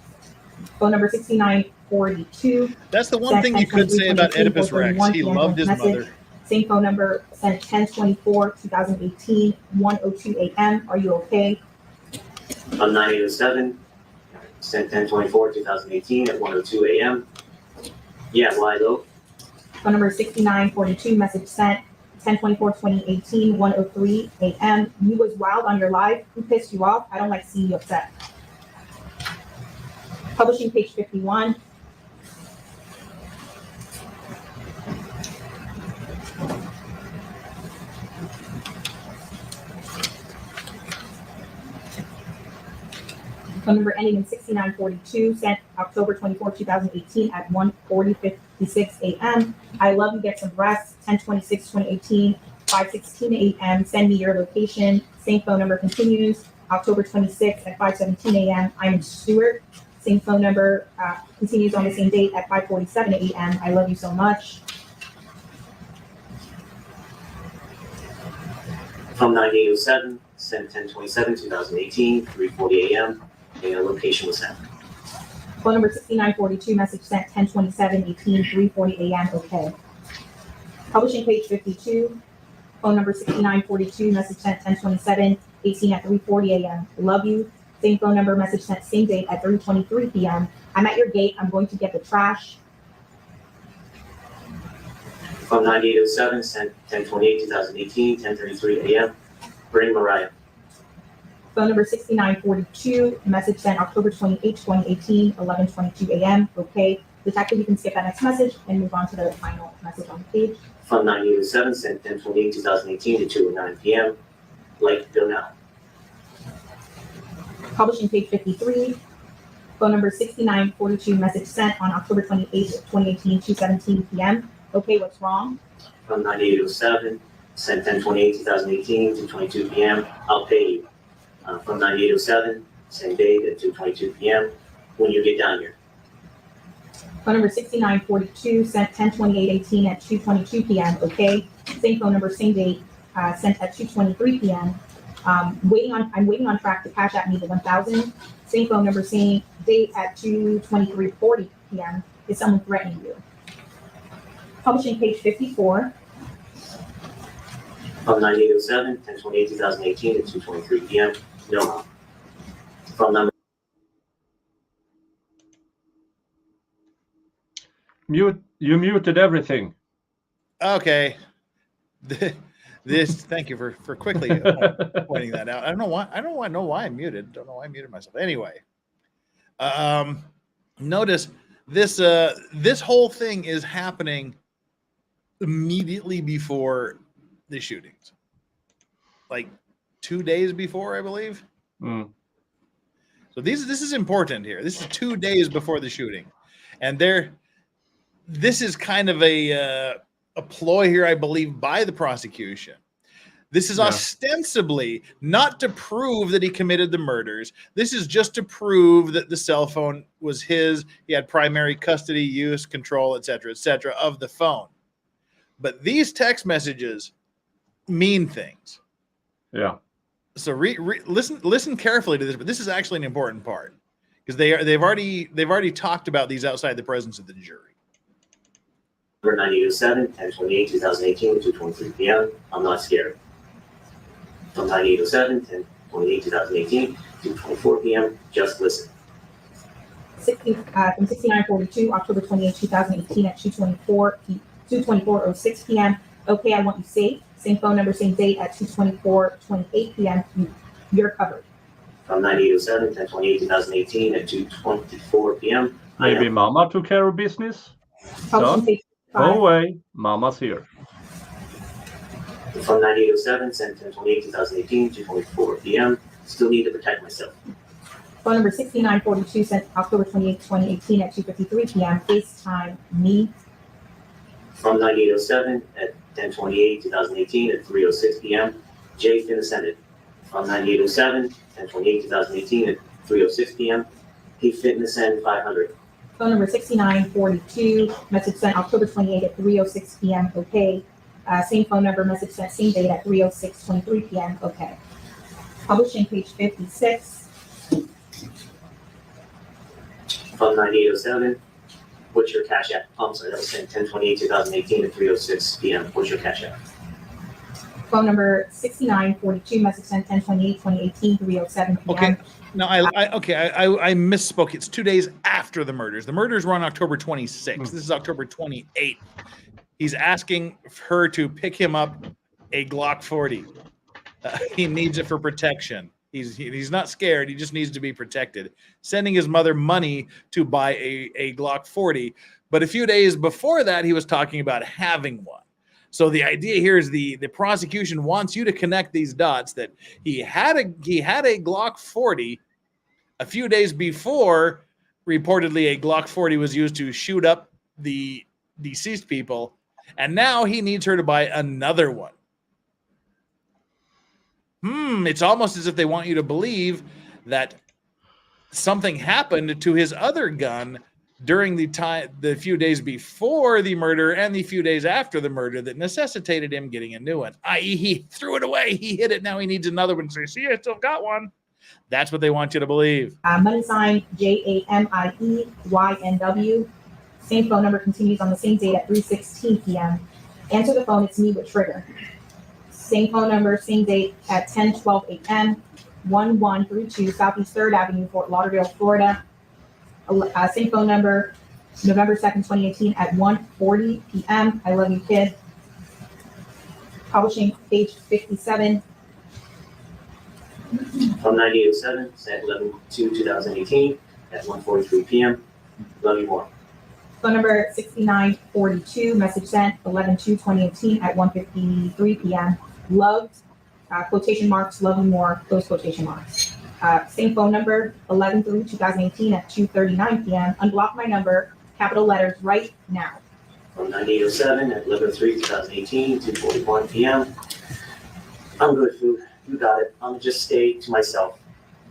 Phone number 6942. That's the one thing you could say about Oedipus Rex. He loved his mother. Same phone number, sent 10/24/2018, 1:02 a.m. Are you okay? From 9807, sent 10/24/2018 at 1:02 a.m. Yeah, why though? Phone number 6942, message sent 10/24/2018, 1:03 a.m. You was wild on your live. Who pissed you off? I don't like seeing you upset. Publishing page 51. Phone number ending in 6942, sent October 24, 2018 at 1:40:56 a.m. I love you, get some rest. 10/26/2018, 5:16 a.m. Send me your location. Same phone number continues. October 26 at 5:17 a.m. I'm in Stewart. Same phone number continues on the same date at 5:47 a.m. I love you so much. From 9807, sent 10/27/2018, 3:40 a.m. And location was sent. Phone number 6942, message sent 10/27/18, 3:40 a.m. Okay. Publishing page 52. Phone number 6942, message sent 10/27/18 at 3:40 a.m. Love you. Same phone number, message sent same date at 3:23 p.m. I'm at your gate. I'm going to get the trash. From 9807, sent 10/28/2018, 10:33 a.m. Bring Mariah. Phone number 6942, message sent October 28, 2018, 11:22 a.m. Okay. Detective, you can skip that next message and move on to the final message on the page. From 9807, sent 10/28/2018 to 2:09 p.m. Like Bill now. Publishing page 53. Phone number 6942, message sent on October 28, 2018, 2:17 p.m. Okay, what's wrong? From 9807, sent 10/28/2018 to 22 p.m. I'll pay you. From 9807, same date at 2:22 p.m. When you get down here. Phone number 6942, sent 10/28/18 at 2:22 p.m. Okay. Same phone number, same date, sent at 2:23 p.m. I'm waiting on track to cash at me the 1,000. Same phone number, same date at 2:23:40 p.m. Is someone threatening you? Publishing page 54. From 9807, 10/28/2018 at 2:23 p.m. No. Phone number. You muted everything. Okay. Thank you for quickly pointing that out. I don't know why I'm muted. Don't know why I muted myself. Anyway, notice this whole thing is happening immediately before the shootings, like 2 days before, I believe. So this is important here. This is 2 days before the shooting, and this is kind of a ploy here, I believe, by the prosecution. This is ostensibly not to prove that he committed the murders. This is just to prove that the cell phone was his. He had primary custody, use, control, etc., of the phone. But these text messages mean things. Yeah. So listen carefully to this. But this is actually an important part because they've already talked about these outside the presence of the jury. Number 9807, 10/28/2018 to 2:23 p.m. I'm not scared. From 9807, 10/28/2018 to 2:24 p.m. Just listen. From 6942, October 28, 2018 at 2:24:06 p.m. Okay, I want you safe. Same phone number, same date at 2:24:28 p.m. You're covered. From 9807, 10/28/2018 at 2:24 p.m. Maybe Mama took care of business. Son, go away. Mama's here. From 9807, sent 10/28/2018 to 2:24 p.m. Still need to protect myself. Phone number 6942, sent October 28, 2018 at 2:53 p.m. FaceTime me. From 9807 at 10/28/2018 at 3:06 p.m. Jay finna send it. From 9807, 10/28/2018 at 3:06 p.m. He finna send 500. Phone number 6942, message sent October 28 at 3:06 p.m. Okay. Same phone number, message sent same date at 3:06:23 p.m. Okay. Publishing page 56. From 9807, what's your cash app? I'm sorry, that was sent 10/28/2018 at 3:06 p.m. What's your cash app? Phone number 6942, message sent 10/28/2018, 3:07 p.m. Okay. No, I misspoke. It's 2 days after the murders. The murders were on October 26th. This is October 28th. He's asking her to pick him up a Glock 40. He needs it for protection. He's not scared. He just needs to be protected. Sending his mother money to buy a Glock 40. But a few days before that, he was talking about having one. So the idea here is the prosecution wants you to connect these dots that he had a Glock 40 a few days before. Reportedly, a Glock 40 was used to shoot up the deceased people, and now he needs her to buy another one. It's almost as if they want you to believe that something happened to his other gun during the few days before the murder and the few days after the murder that necessitated him getting a new one. I.e., he threw it away. He hid it. Now he needs another one. So, see, I still got one. That's what they want you to believe. Money sign JAMIE YNW. Same phone number continues on the same date at 3:16 p.m. Answer the phone. It's me with trigger. Same phone number, same date at 10:12 a.m. 1132 Southeast 3rd Avenue, Fort Lauderdale, Florida. Same phone number, November 2nd, 2018 at 1:40 p.m. I love you, kid. Publishing, page 57. From 9807, sent 11/2/2018 at 1:43 p.m. Love you more. Phone number 6942, message sent 11/2/2018 at 1:53 p.m. Loved, quotation marks, love you more, close quotation marks. Same phone number, 11/3/2018 at 2:39 p.m. Unblock my number, capital letters right now. From 9807 at 11/3/2018, 2:41 p.m. I'm good, Foo. You got it. I'm just stay to myself.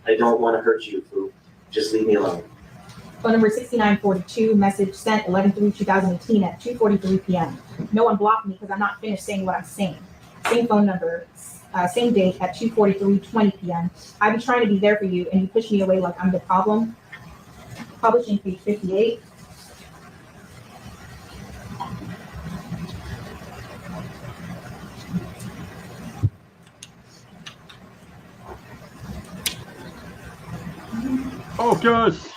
I don't want to hurt you, Foo. Just leave me alone. Phone number 6942, message sent 11/3/2018 at 2:43 p.m. No one blocked me because I'm not finished saying what I'm saying. Same phone number, same date at 2:43:20 p.m. I be trying to be there for you and you push me away like I'm the problem. Publishing, page 58. Focus!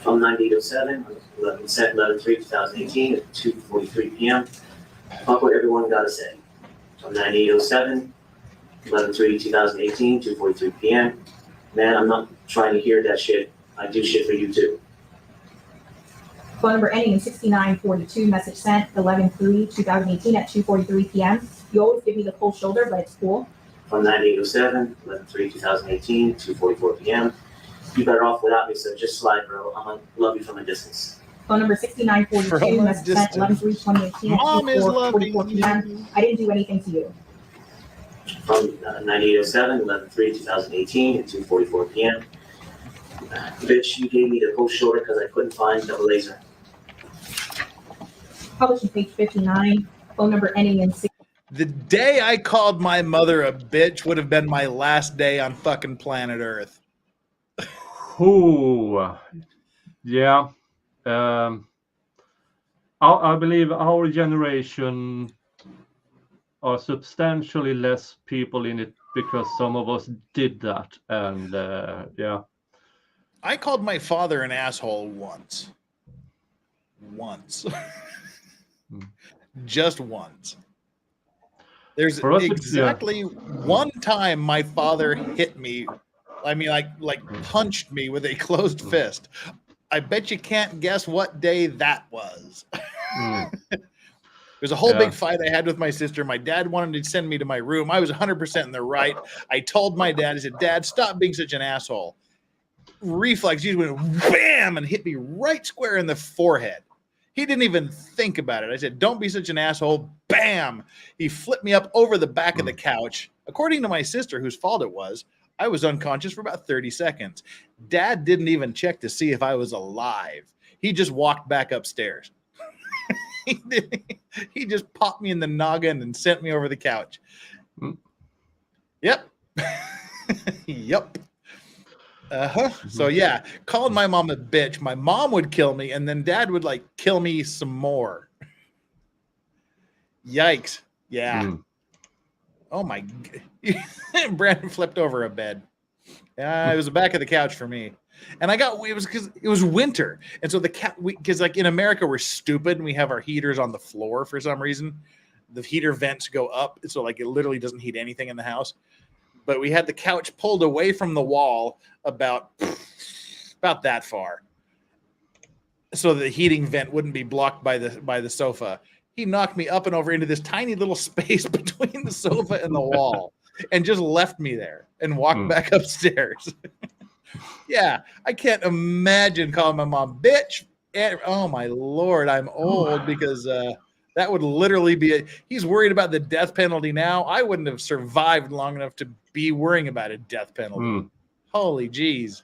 From 9807, 11/3/2018 at 2:43 p.m. Fuck what everyone got to say. From 9807, 11/3/2018, 2:43 p.m. Man, I'm not trying to hear that shit. I do shit for you too. Phone number ending in 6942, message sent 11/3/2018 at 2:43 p.m. You always give me the cold shoulder, but it's cool. From 9807, 11/3/2018, 2:44 p.m. You better off without me, so just slide, bro. I'm gonna love you from a distance. Phone number 6942, message sent 11/3/2018 at 2:44 p.m. I didn't do anything to you. From 9807, 11/3/2018 at 2:44 p.m. Bitch, you gave me the cold shoulder because I couldn't find the laser. Publishing, page 59. Phone number ending in 6. The day I called my mother a bitch would have been my last day on fucking planet Earth. Ooh, yeah. I believe our generation are substantially less people in it because some of us did that, and yeah. I called my father an asshole once. Just once. There's exactly one time my father hit me. I mean, like punched me with a closed fist. I bet you can't guess what day that was. There's a whole big fight I had with my sister. My dad wanted to send me to my room. I was 100% in the right. I told my dad, I said, Dad, stop being such an asshole. Reflex, he went bam and hit me right square in the forehead. He didn't even think about it. I said, don't be such an asshole. Bam. He flipped me up over the back of the couch. According to my sister, whose fault it was, I was unconscious for about 30 seconds. Dad didn't even check to see if I was alive. He just walked back upstairs. He just popped me in the noggin and sent me over the couch. Yep. Yep. So yeah, called my mom a bitch. My mom would kill me, and then Dad would like kill me some more. Yikes. Yeah. Oh my! Brandon flipped over a bed. It was the back of the couch for me, and it was because it was winter, and so the cat because like in America we're stupid and we have our heaters on the floor for some reason. The heater vents go up, so like it literally doesn't heat anything in the house. But we had the couch pulled away from the wall about that far, so the heating vent wouldn't be blocked by the sofa. He knocked me up and over into this tiny little space between the sofa and the wall and just left me there and walked back upstairs. Yeah, I can't imagine calling my mom bitch. And, oh my Lord, I'm old because that would literally be he's worried about the death penalty now. I wouldn't have survived long enough to be worrying about a death penalty. Holy jeez.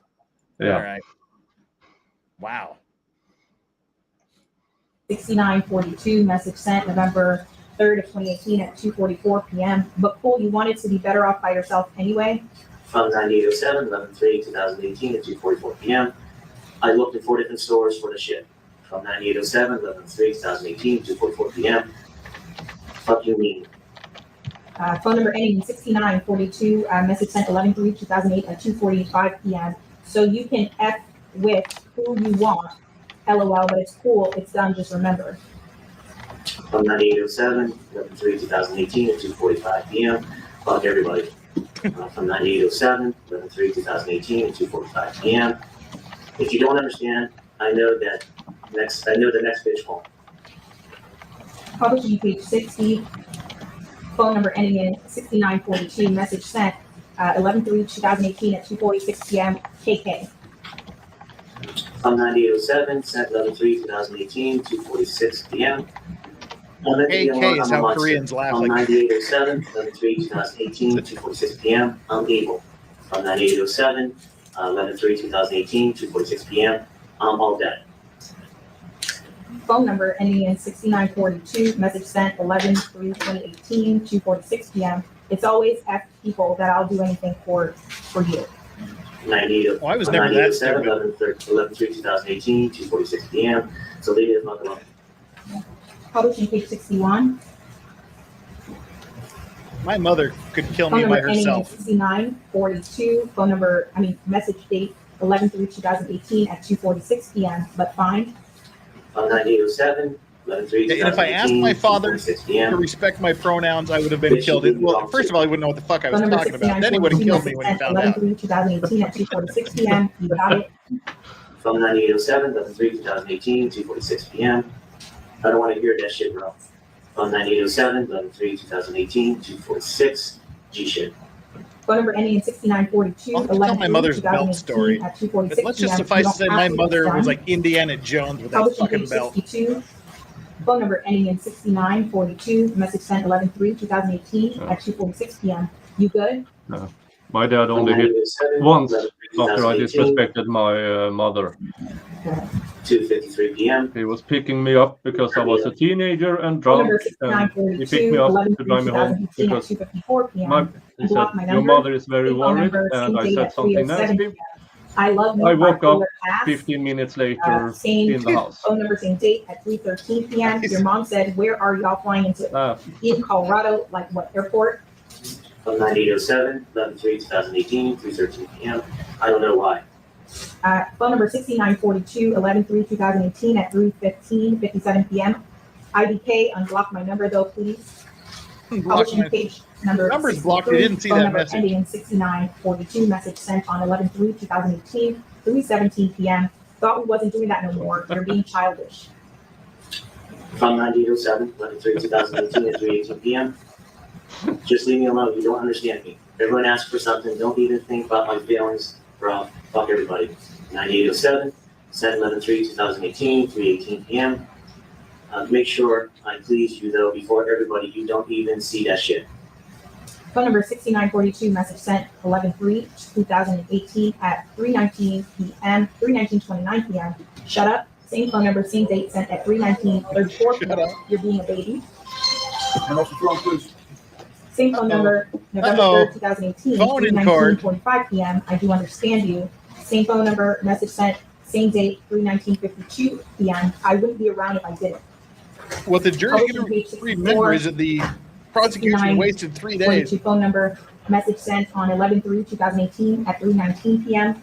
Yeah. All right. Wow. 6942, message sent November 3rd of 2018 at 2:44 p.m. But cool, you wanted to be better off by yourself anyway? From 9807, 11/3/2018 at 2:44 p.m. I looked in 4 different stores for the ship. From 9807, 11/3/2018 at 2:44 p.m. Fuck you mean? Phone number ending in 6942, message sent 11/3/2008 at 2:45 p.m. So you can F with who you want. LOL, but it's cool. It's done. Just remember. From 9807, 11/3/2018 at 2:45 p.m. Fuck everybody. From 9807, 11/3/2018 at 2:45 p.m. If you don't understand, I know the next bitch call. Publishing page 60. Phone number ending in 6942. Message sent 11/3/2018 at 2:46 p.m. KK. From 9807, sent 11/3/2018, 2:46 p.m. AK is how Koreans laugh. From Like 9807, 11/3/2018, 2:46 p.m. I'm evil. From 9807, 11/3/2018, 2:46 p.m. I'm all dead. Phone number ending in 6942. Message sent 11/3/2018, 2:46 p.m. It's always F people that I'll do anything for you. 98. I was never that stupid. 11/3/2018, 2:46 p.m. So leave it fuck alone. Publishing page 61. my mother could kill Phone me by number ending in herself. 6942. Message date 11/3/2018 at 2:46 p.m. But fine. 9807, 11/3/2018. And if I asked my father 2:46 p.m. to respect my pronouns, I would have been killed. Well, first of all, he wouldn't know what the fuck I was Phone number talking about. Then he would have 6942. killed me when he found out. 11/3/2018 at 2:46 p.m. You got it. From 9807, 11/3/2018, 2:46 p.m. I don't want to hear that shit, bro. From 9807, 11/3/2018, 2:46 G shit. Phone number ending in 6942. I'll tell my mother's belt story. At 2:46 Let's just suffice to say my mother was like Indiana Jones with that Publishing fucking page belt. 62. Phone number ending in 6942. Message sent 11/3/2018 at 2:46 p.m. You good? No. My dad only hit once after I disrespected my mother. 2:53 p.m. He was picking me up because I was a teenager and drunk, and he picked me up to drive me home because he said, your mother is very worried, and I said something nasty. I love you. I woke up 15 minutes later in the house. Phone number, same date at 3:13 p.m. Your mom said, where are y'all flying into? In Colorado, like what airport? From 9807, 11/3/2018, 3:13 p.m. I don't know why. Phone number 6942, 11/3/2018 at 3:57 p.m. IDK, unblock my number though, please. Publishing page number's blocked. You didn't see that message. Ending in 6942. Message sent on 11/3/2018, 3:17 p.m. Thought we wasn't doing that no more. You're being childish. From 9807, 11/3/2018 at 3:18 p.m. Just leave me alone. You don't understand me. Everyone asks for something. Don't even think about my feelings, bro. Fuck everybody. 9807, sent 11/3/2018, 3:18 p.m. Make sure I please you though before everybody. You don't even see that shit. Phone number 6942. Message sent 11/3/2018 at 3:19 p.m. 3:29 p.m. Shut up. Same phone number, same date, sent at 3:34 p.m. You're being a baby. Same phone number, November 3rd, 2018, 3:19:45 p.m. I do understand you. Same phone number, message sent, same date, 3:19:52 p.m. I wouldn't be around if I didn't. What the jury's going to remember is that the Prosecution wasted 3 days. Phone number, message sent on 11/3/2018 at 3:19 p.m.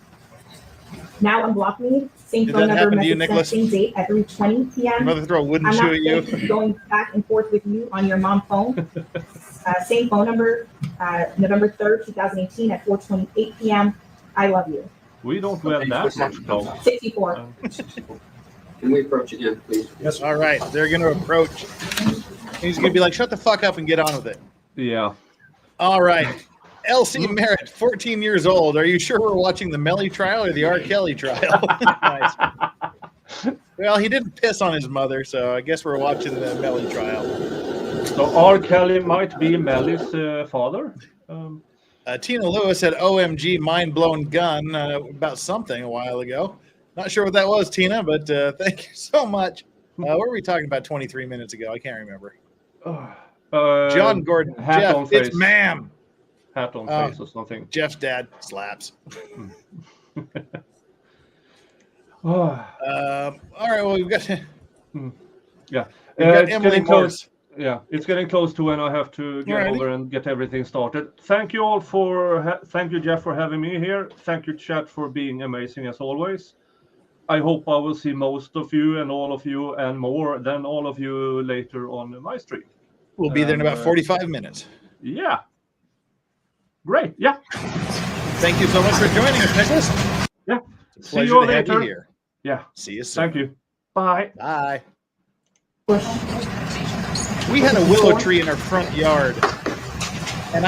Now unblock me. Same Did phone that number, happen to you, message sent, Nicholas? same date at 3:20 p.m. Your mother throw a wooden I'm shoe not at you? safe going back and forth with you on your mom phone. Same phone number, November 3rd, 2018 at 4:28 p.m. I love you. We don't wear that much clothes. 64. Can we approach again, please? Yes. All right. They're going to approach. He's going to be like, shut the fuck up and get on with it. Yeah. All right. L.C. Merritt, 14 years old. Are you sure we're watching the Melly trial or the R. Kelly trial? Nice. Well, he didn't piss on his mother, so I guess we're watching the Melly trial. So R. Kelly might be Melly's father? Tina Lewis said, OMG, mind-blown gun about something a while ago. Not sure what that was, Tina, but thank you so much. What were we talking about 23 minutes ago? I can't remember. John Gordon. Hat Jeff, on face. it's ma'am. Hat on face or something. Jeff's dad slaps. Oh. All right, well, we've got... Yeah. We've got It's Emily getting Morse. close. Yeah, it's getting close to when I have to get Alrighty. over and get everything started. Thank you all for, thank you, Jeff, for having me here. Thank you, chat, for being amazing as always. I hope I will see most of you and all of you and more than all of you later on my stream. We'll be there in about 45 minutes. Yeah. Great. Yeah. Thank you so much for joining us, Nicholas. Yeah. It's a See pleasure you all to have you later. here. Yeah. See you soon. Thank you. Bye. Bye. We had a willow tree in our front yard, and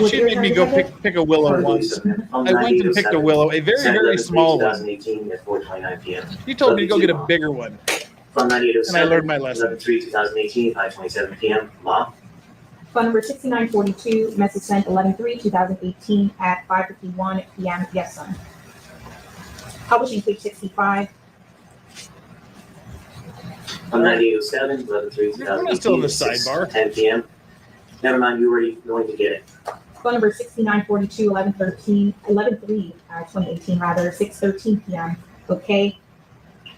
she made me go pick a willow once. I went and picked a willow, a very, very small one. 2018 at 4:29 p.m. She told me to go get a bigger one, From 9807. and I learned my lesson. 11/3/2018, 5:27 p.m. Mom. Phone number 6942, message sent 11/3/2018 at 5:51 p.m. Yes, son. Publishing page 65. From 9807, 11/3/2018. We're still in the sidebar. 10 p.m. Never mind, you were going to get it. Phone number 6942, 11/3/2018 rather, 6:13 p.m. Okay.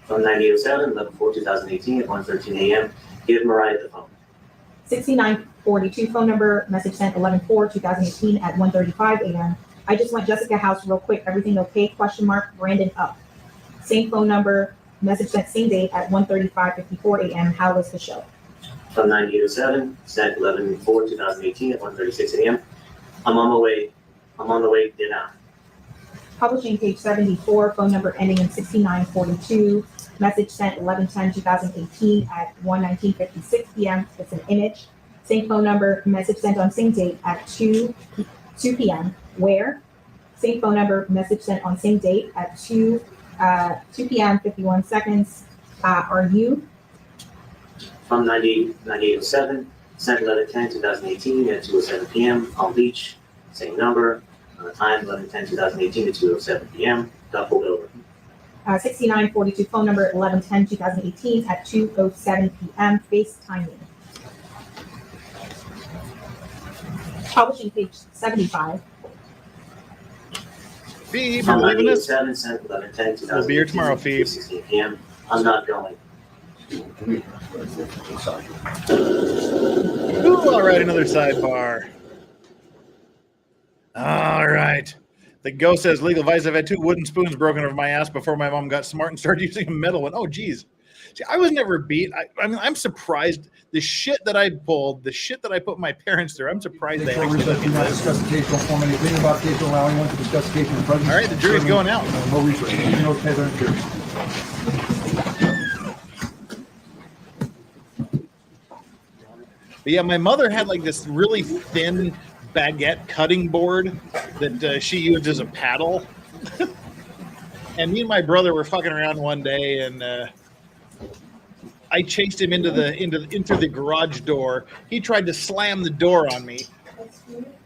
From 9807, 11/4/2018 at 1:13 a.m. Give Mariah the phone. 6942 phone number, message sent 11/4/2018 at 1:35 a.m. I just went Jessica House real quick. Everything okay? Question mark. Brandon up. Same phone number, message sent same date at 1:35:54 a.m. How was the show? From 9807, sent 11/4/2018 at 1:36 a.m. I'm on the way. I'm on the way. Did not. Publishing page 74, phone number ending in 6942. Message sent 11/10/2018 at 1:19:56 p.m. It's an image. Same phone number, message sent on same date at 2 p.m. Where? Same phone number, message sent on same date at 2 p.m. 51 seconds. Are you? From 9807, sent 11/10/2018 at 2:07 p.m. Palm Beach. Same number. Time 11/10/2018 at 2:07 p.m. Got pulled over. 6942 phone number 11/10/2018 at 2:07 p.m. FaceTiming. Publishing page 75. Phoebe, From you're leaving us? 9807, sent 11/10/2018. We'll be here tomorrow, Phoebe. 2:16 p.m. I'm not going. Ooh, all right, another sidebar. All right. The ghost says, legal advice. I've had 2 wooden spoons broken over my ass before my mom got smart and started using a metal one. Oh, geez. See, I was never beat. I mean, I'm surprised. The shit that I pulled, the shit that I put my parents through, I'm surprised they actually let me live. Discuss the case, don't form anything about the case, or allow anyone to discuss the case in the presence. All right, the jury's going out. No research. You know, okay, they're in jury. But yeah, my mother had like this really thin baguette cutting board that she used as a paddle. And me and my brother were fucking around one day, and I chased him into the garage door. He tried to slam the door on me.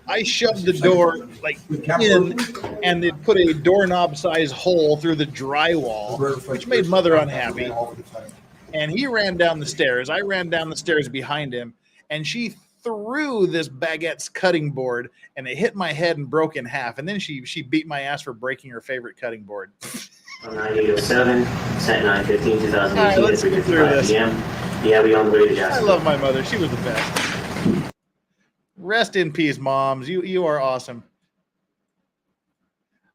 I shoved the door like in, and it put a doorknob-sized hole through the drywall, which made Mother unhappy. And he ran down the stairs. I ran down the stairs behind him, and she threw this baguette's cutting board, and it hit my head and broke in half. And then she beat my ass for breaking her favorite cutting board. 9807, sent 9/15/2018 All right, let's at get through 3:55 this. p.m. Yeah, we on the way to I Jackson. love my mother. She was the best. Rest in peace, moms. You are awesome.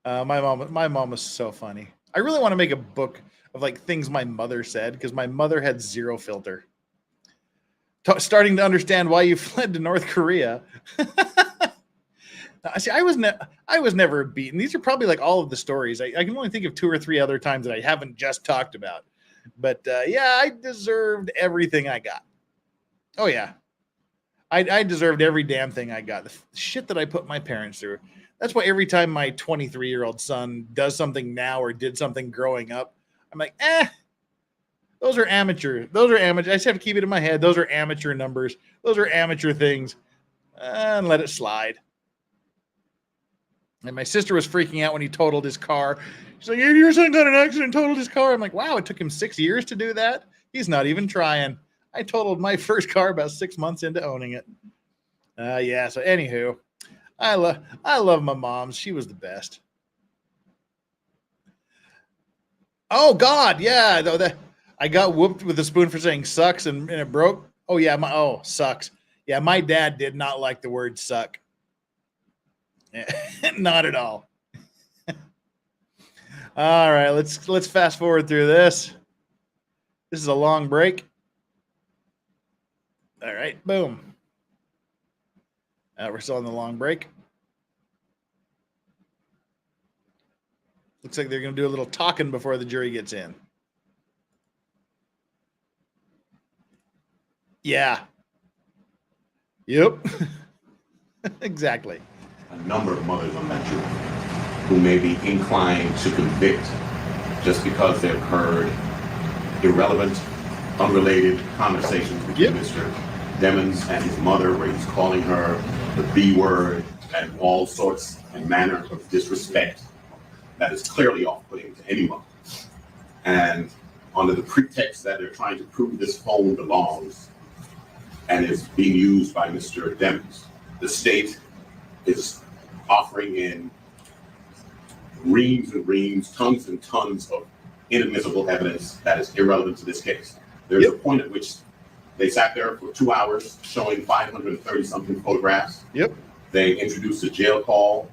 My mom was so funny. I really want to make a book of like things my mother said, because my mother had zero filter. Starting to understand why you fled to North Korea. See, I was never beaten. These are probably like all of the stories. I can only think of 2 or 3 other times that I haven't just talked about. But yeah, I deserved everything I got. Oh yeah, I deserved every damn thing I got. The shit that I put my parents through. That's why every time my 23-year-old son does something now or did something growing up, I'm like, those are amateur. Those are amateur. I just have to keep it in my head. Those are amateur numbers. Those are amateur things. And let it slide. And my sister was freaking out when he totaled his car. She's like, your son got an accident and totaled his car. I'm like, wow, it took him 6 years to do that? He's not even trying. I totaled my first car about 6 months into owning it. Yeah, so anywho, I love my mom. She was the best. Oh, God, yeah. I got whooped with a spoon for saying sucks and it broke. Oh, yeah, sucks. Yeah, my dad did not like the word suck. Not at all. All right, let's fast forward through this. This is a long break. All right, boom. We're still on the long break. Looks like they're going to do a little talking before the jury gets in. Yeah. Yep. Exactly. A number of mothers on that jury who may be inclined to convict just because they've heard irrelevant, unrelated conversations between Mr. Demons and his mother, where he's calling her the B word and all sorts and manner of disrespect that is clearly off-putting to anyone. And under the pretext that they're trying to prove this phone belongs and is being used by Mr. Demons, the state is offering in reams and reams, tons and tons of inadmissible evidence that is irrelevant to this case. There's a point at which they sat there for 2 hours showing 530-something photographs. They introduced a jail call,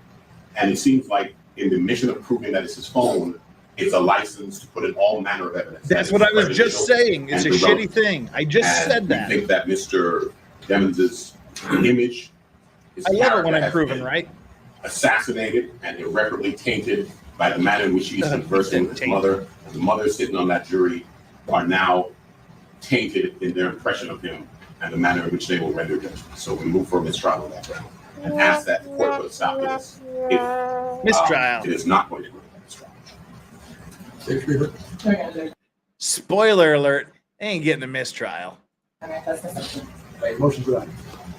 and it seems like in the mission of proving that it's his phone, it's a license to put in all manner of evidence. That's what I was just saying. It's a shitty thing. I just said that. I think that Mr. Demons' image, his I love it when character I'm has proven been right. assassinated and irreparably tainted by the manner in which he's conversing with his mother. The mother sitting on that jury are now tainted in their impression of him and the manner in which they will render judgment. So we move for a mistrial on that ground and ask that the court put a stop to this. If Mistrial. it is not going to go to that mistrial. Spoiler alert, ain't getting a mistrial. Motion for that.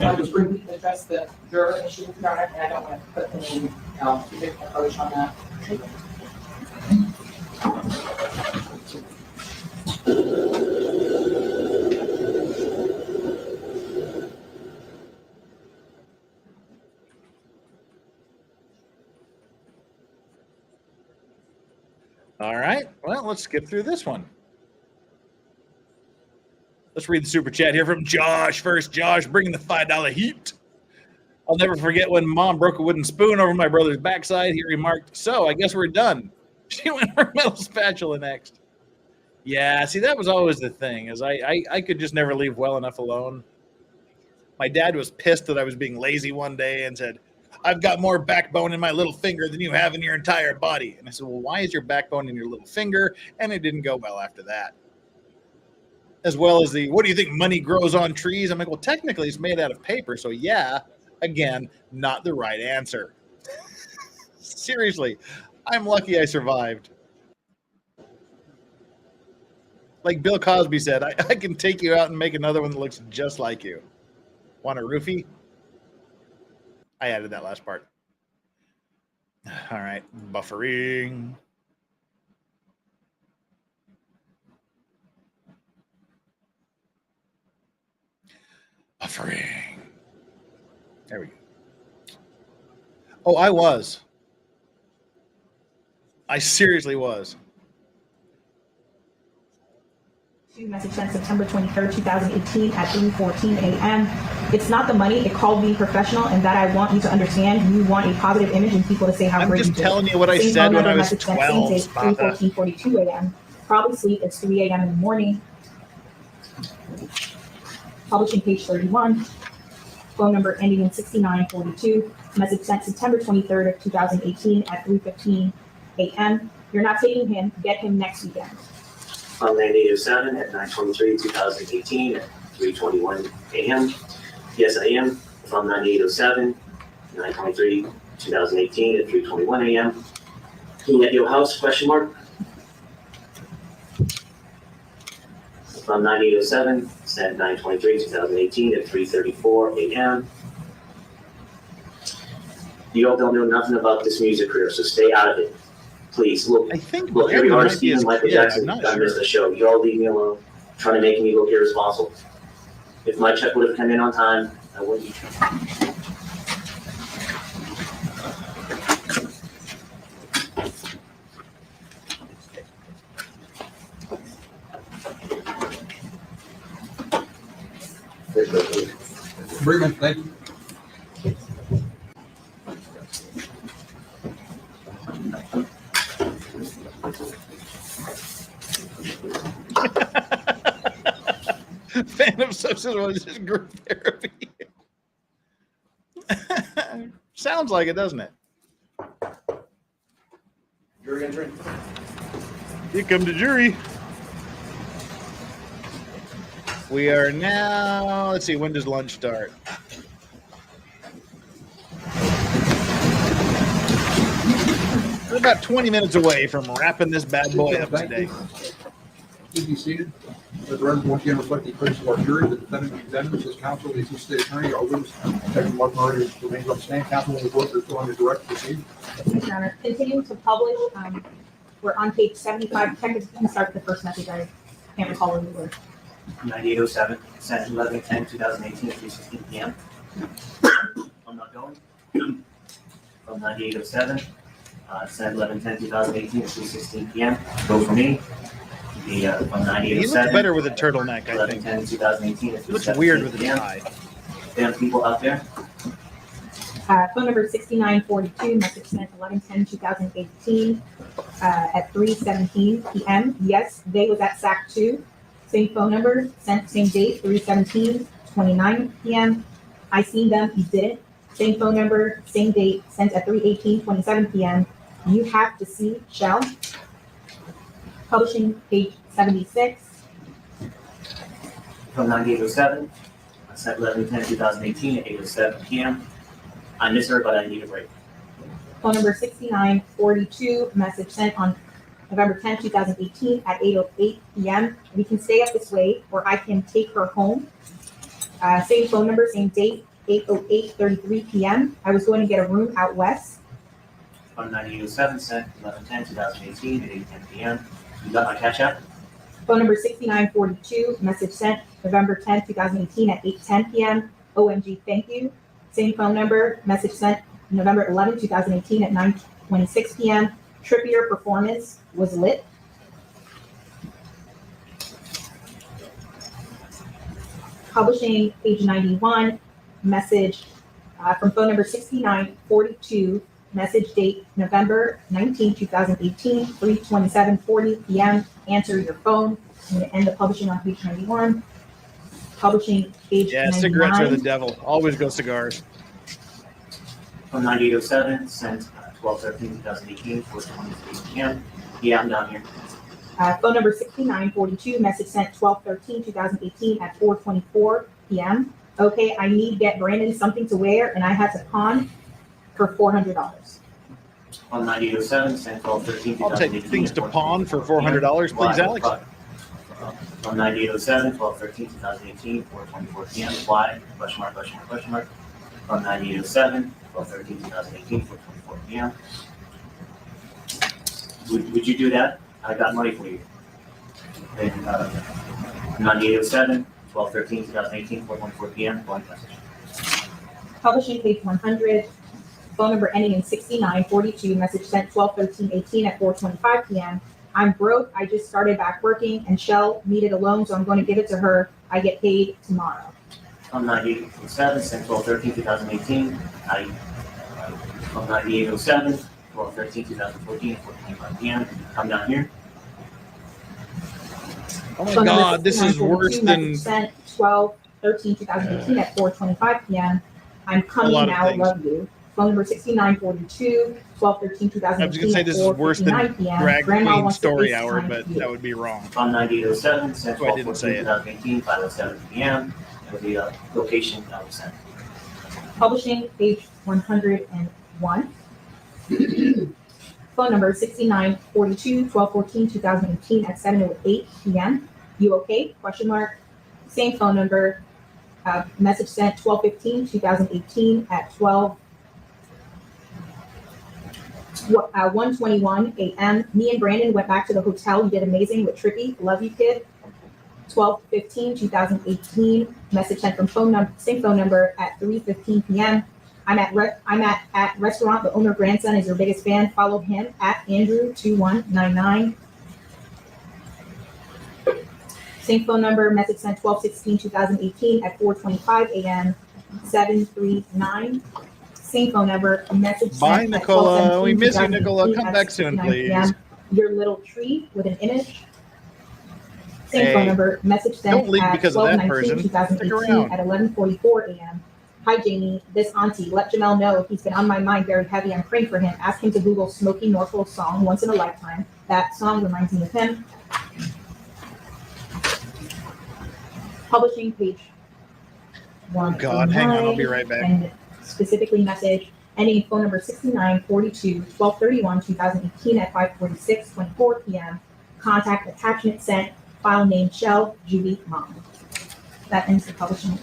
I just address the juror issue, and I don't want to put any approach on that. All right, well, let's skip through this one. Let's read the super chat here from Josh first. Josh, bringing the $5 heat. I'll never forget when Mom broke a wooden spoon over my brother's backside. He remarked, "So, I guess we're done." She went for metal spatula next. Yeah, see, that was always the thing, is I could just never leave well enough alone. My dad was pissed that I was being lazy one day and said, "I've got more backbone in my little finger than you have in your entire body." And I said, "Well, why is your backbone in your little finger?" And it didn't go well after that. As well as the, "What do you think, money grows on trees?" I'm like, well, technically it's made out of paper. So yeah, again, not the right answer. Seriously, I'm lucky I survived. Like Bill Cosby said, I can take you out and make another one that looks just like you. Want a roofie? I added that last part. All right, buffering. Buffering. There we go. Oh, I was. I seriously was. Message sent September 23rd, 2018 at 3:14 a.m. It's not the money. It called being professional, and that I want you to understand. You want a positive image and people to say how I'm great you just did. telling you what I Same said phone when number, I was message sent, 12, same date, Sparta. 3:14:42 a.m. Probably sleep. It's 3 a.m. in the morning. Publishing page 31. Phone number ending in 6942. Message sent September 23rd of 2018 at 3:15 a.m. You're not taking him. Get him next weekend. On land 807 at 9/23/2018 at 3:21 a.m. Yes, I am. From 9807, 9/23/2018 at 3:21 a.m. Clean at your house, question mark. From 9807, sent 9/23/2018 at 3:34 a.m. You all don't know nothing about this music career, so stay out of it. Please, look, I think every Brandon artist, might be his even Michael kid, Jackson, I'm not got missed sure. the show. You all leave me alone, trying to make me look irresponsible. If my check would have come in on time, I wouldn't be. Brinkman, thank you. Phantom substance is group therapy. Sounds like it, doesn't it? Jury entry. Here come the jury. We are now, let's see, when does lunch start? We're about 20 minutes away from wrapping this bad boy up today. Please be seated. Let the record once again reflect the appraisal of our jury. The defendant and defendants, his counsel, the assistant state attorney, are witness. Detective Mark Murray remains on stand. Counsel will report they're still under direct proceed. Yes, Your Honor. Continuing to publish. We're on page 75. Technically, you can start with the first message. I can't recall when we were. 9807, sent 11/10/2018 at 3:16 p.m. I'm not going. From 9807, sent 11/10/2018 at 3:16 p.m. Vote for me. From 9807. He looks better with a turtleneck, I think. 11/10/2018 at 3:17 Looks weird with a p.m. tie. Damn people out there. Phone number 6942, message sent 11/10/2018 at 3:17 p.m. Yes, they was at SAC 2. Same phone number, sent same date, 3:17:29 p.m. I seen them, he didn't. Same phone number, same date, sent at 3:18:27 p.m. You have to see Shell. Publishing page 76. From 9807, sent 11/10/2018 at 8:07 p.m. I miss her, but I need a break. Phone number 6942, message sent on November 10, 2018 at 8:08 p.m. We can stay up this way, or I can take her home. Same phone number, same date, 8:08:33 p.m. I was going to get a room out west. From 9807, sent 11/10/2018 at 8:10 p.m. You got my cash app? Phone number 6942, message sent November 10, 2018 at 8:10 p.m. OMG, thank you. Same phone number, message sent November 11, 2018 at 9:26 p.m. Trippier performance was lit. Publishing page 91, message from phone number 6942, message date November 19, 2018, 3:27:40 p.m. Answer your phone. I'm going to end the publishing on page 91. Publishing page 99. Cigarettes are the devil. Always go cigars. From 9807, sent 12/13/2018, 4:23 p.m. Yeah, I'm down here. Phone number 6942, message sent 12/13/2018 at 4:24 p.m. Okay, I need to get Brandon something to wear, and I had to pawn for $400. On 9807, sent 12/13/2018. I'll take things to pawn for $400, please, Alex. On 9807, 12/13/2018, 4:24 p.m. Why? Question mark, question mark, question mark. On 9807, 12/13/2018, 4:24 p.m. Would you do that? I got money for you. 9807, 12/13/2018, 4:24 p.m. One message. Publishing page 100. Phone number ending in 6942, message sent 12/13/18 at 4:25 p.m. I'm broke. I just started back working, and Shell needed a loan, so I'm going to give it to her. I get paid tomorrow. From 9807, sent 12/13/2018. From 9807, 12/13/2014, 4:25 p.m. Come down here. Oh my God, this is worse than 12/13/2018 at 4:25 p.m. I'm coming lot of now, things. love you. Phone number 6942, 12/13/2018. I was gonna say this is worse than Drag Queen Story Hour, but that would be wrong. From 9807, sent So I didn't say it. 12/14/2018, 5:07 p.m. with the location that was sent. Publishing, page 101. Phone number 6942, 12/14/2018 at 7:08 p.m. You okay? Question mark. Same phone number. Message sent 12/15/2018 at 1:21 a.m. Me and Brandon went back to the hotel. You did amazing with Trippy. Love you, kid. 12/15/2018. Message sent from same phone number at 3:15 p.m. I'm at restaurant. The owner grandson is your biggest fan. Follow him at Andrew2199. Same phone number. Message sent 12/16/2018 at 4:25 a.m. 739. Same phone number. Message Bye, sent Nicola. We miss you, 12/17/2018 Nicola. Come at back soon, 6:59 please. p.m. Your little tree with an image. Same Hey, phone number. Message sent don't leave at because of that person. Stick 12/19/2018 around. at 11:44 a.m. Hi, Jamie. This auntie. Let Jamel know he's been on my mind very heavy. I'm praying for him. Ask him to Google Smokey Norfolk song Once in a Lifetime. That song reminds me of him. Publishing page one. God, hang on. I'll be right back. And specifically message ending in phone number 6942, 12/31/2018 at 5:46:24 p.m. Contact attachment sent. File name Shell Judy Mom. That ends the publishing.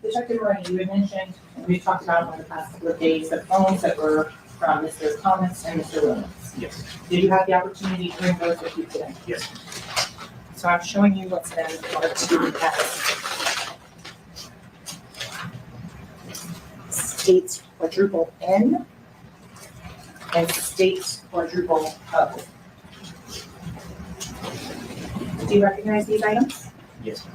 Detective Moran, you had mentioned, and we've talked about over the past couple of days, the phones that were from Mr. Thomas and Mr. Williams. Yes. Did you have the opportunity to bring those with you today? Yes. So I'm showing you what's been marked as states quadruple N and states quadruple O. Do you recognize these items? Yes.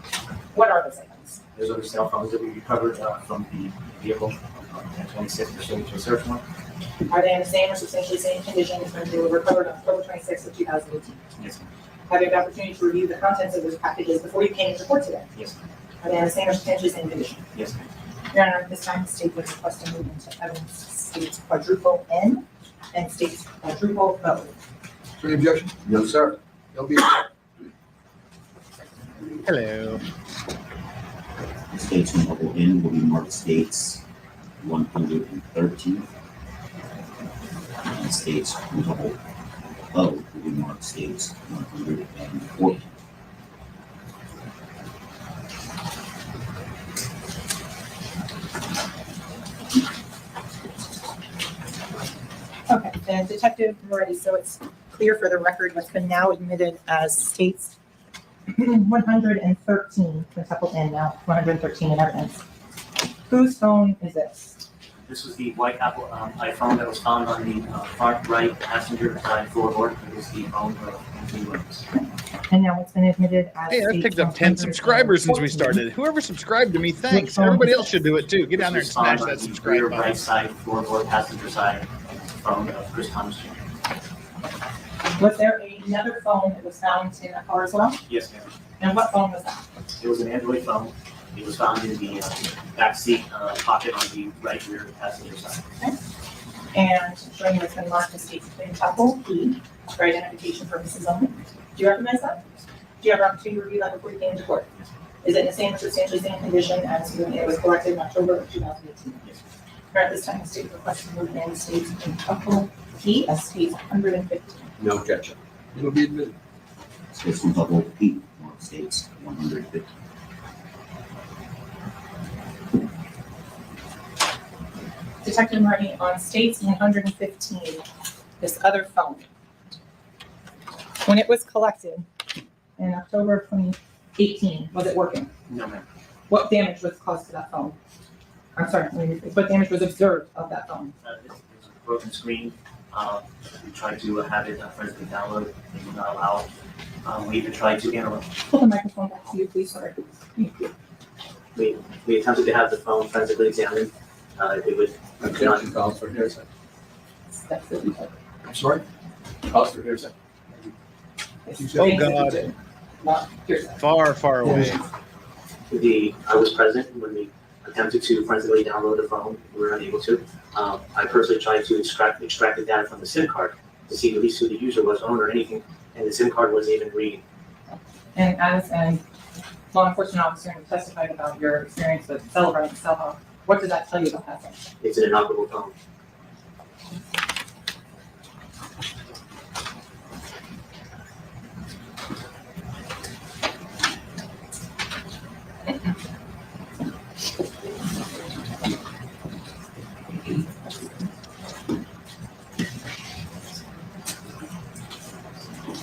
What are those items? Those are the cell phones that we recovered from the vehicle at 26 pursuant to a search warrant. Are they in the same or substantially same condition as when they were recovered on October 26th of 2018? Yes. Have you had the opportunity to review the contents of those packages before you came to court today? Yes. Are they in the same or substantially same condition? Yes. Your Honor, at this time, the state would request to move into evidence states quadruple N and states quadruple O. Is there any objection? No, sir. They'll be. Hello. States double N will be marked states 113. And states double O will be marked states 140. Okay, and Detective Moretti, so it's clear for the record what's been now admitted as states 113, quintuple N now, 113 in evidence. Whose phone is this? This was the white Apple iPhone that was found on the front right passenger side floorboard. It was the phone of Anthony Williams. And now it's been admitted as Hey, I picked up 10 subscribers since we started. Whoever subscribed to me, thanks. Everybody else should do it too. Get down there and smash that subscribe button. Right side floorboard passenger side phone of Chris Thomas Jr. Was there another phone that was found in that car as well? Yes, ma'am. And what phone was that? It was an Android phone. It was found in the back seat pocket on the right rear passenger side. Okay. And showing you it's been marked as states quintuple P for identification purposes only. Do you recognize that? Do you have an opportunity to review that before you came into court? Is it in the same or substantially same condition as when it was collected in October of 2018? Yes. At this time, the state requests to move in states quintuple P as states 115. No objection. It'll be admitted. States double P marked states 150. Detective Marty, on states 115, this other phone, when it was collected in October of 2018, was it working? No, ma'am. What damage was caused to that phone? I'm sorry, what damage was observed of that phone? It was a broken screen, We tried to have it forensically downloaded, they would not allow it. We even tried to interrupt. Hold the microphone back to you, please, sorry. Thank you. We attempted to have the phone forensically examined. It would Objection calls for hearsay. That's what we said. I'm sorry? Calls for hearsay. Oh, God. Not hearsay. Far, far away. I was present when we attempted to forensically download the phone. We were unable to. I personally tried to extract the data from the SIM card to see at least who the user was, owner, or anything, and the SIM card wasn't even reading. And as a law enforcement officer and you testified about your experience with celebrating cell phone, what does that tell you about that phone? It's an inoperable phone.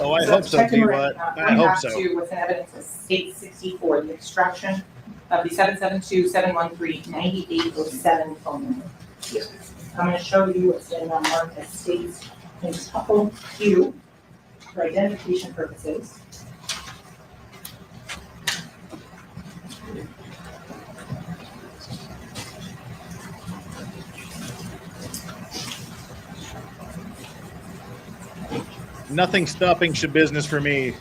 Oh, I hope so, D-What. I hope so. To what's in evidence is state 64, the extraction of the 772-713-9807 phone number. Yes. I'm going to show you what's in marked as states in tuple Q for identification purposes. Nothing stopping business for me.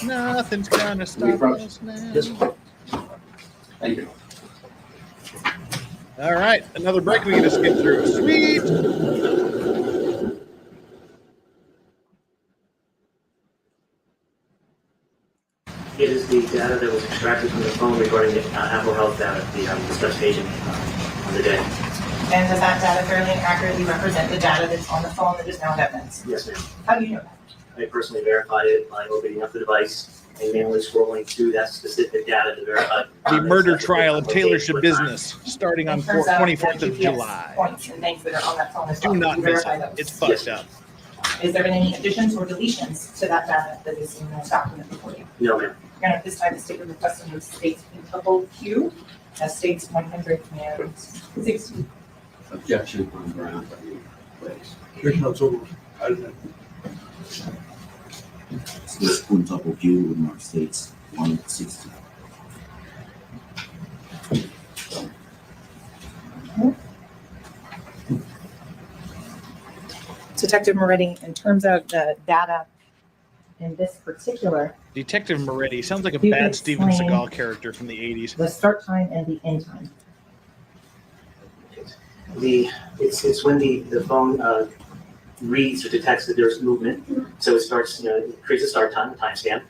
Nothing's gonna stop us now. Thank you. All right, another break we get to skip through. Sweet. It is the data that was extracted from the phone regarding the Apple Health data, the discussed patient on the day. And does that data fairly and accurately represent the data that's on the phone that is now in evidence? Yes, ma'am. How do you know that? I personally verified it by opening up the device and manually scrolling through that specific data to verify. The murder trial of Taylor Shabusiness, starting on In terms of 24th of GPS July. Points and things that are on that phone as Do well. not You miss verify it. those. It's fucked up. Is there been any additions or deletions to that data that is in the document before you? No, ma'am. You're gonna, this time, the statement requesting the states in tuple Q as states 160. Objection on ground that you raised. Commissioner O'Toole, I didn't know. This quintuple Q with mark states 160. Detective Moretti, in terms of the data in this particular, Detective Moretti sounds like a You can bad Steven explain- Seagal character from the 80s. the start time and the end time. It's when the phone reads or detects that there's movement. So it starts, it creates a start time, a timestamp,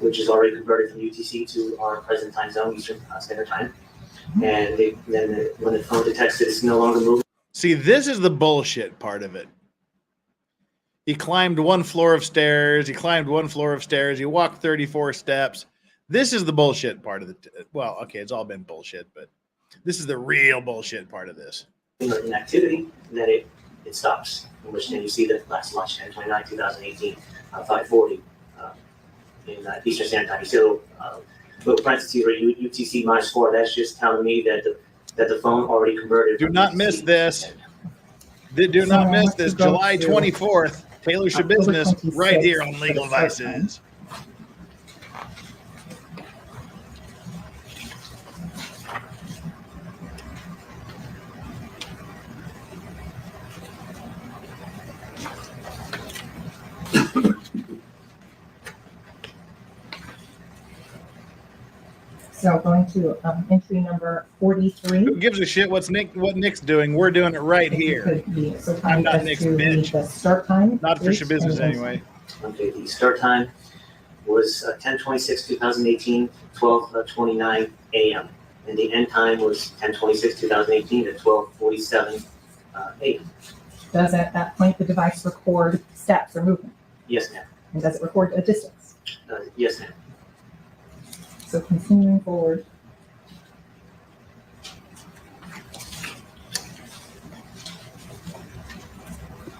which is already converted from UTC to our present time zone, Eastern Standard Time. And when the phone detects that it's no longer moving. See, this is the bullshit part of it. He climbed one floor of stairs. He climbed one floor of stairs. He walked 34 steps. This is the bullshit part of it. Well, okay, it's all been bullshit, but this is the real bullshit part of this. In activity, then it stops. In which then you see that last launch 10/29/2018, 5:40 in Eastern Standard Time. You see a little parentheses where UTC -4. That's just telling me that the phone already converted. Do not miss this. Do not miss this. July 24th, Taylor Shabusiness, right here on Legal Vices. So going to entry number 43. Who gives a shit what Nick's doing? We're doing it right here. Could be, so I'm not as Nick's to bitch. The start time. Not for Shabusiness anyway. Okay, the start time was 10/26/2018, 12:29 a.m. And the end time was 10/26/2018 at 12:47 a.m. Does at that point the device record steps or movement? Yes, ma'am. And does it record a distance? Yes, ma'am. So continuing forward.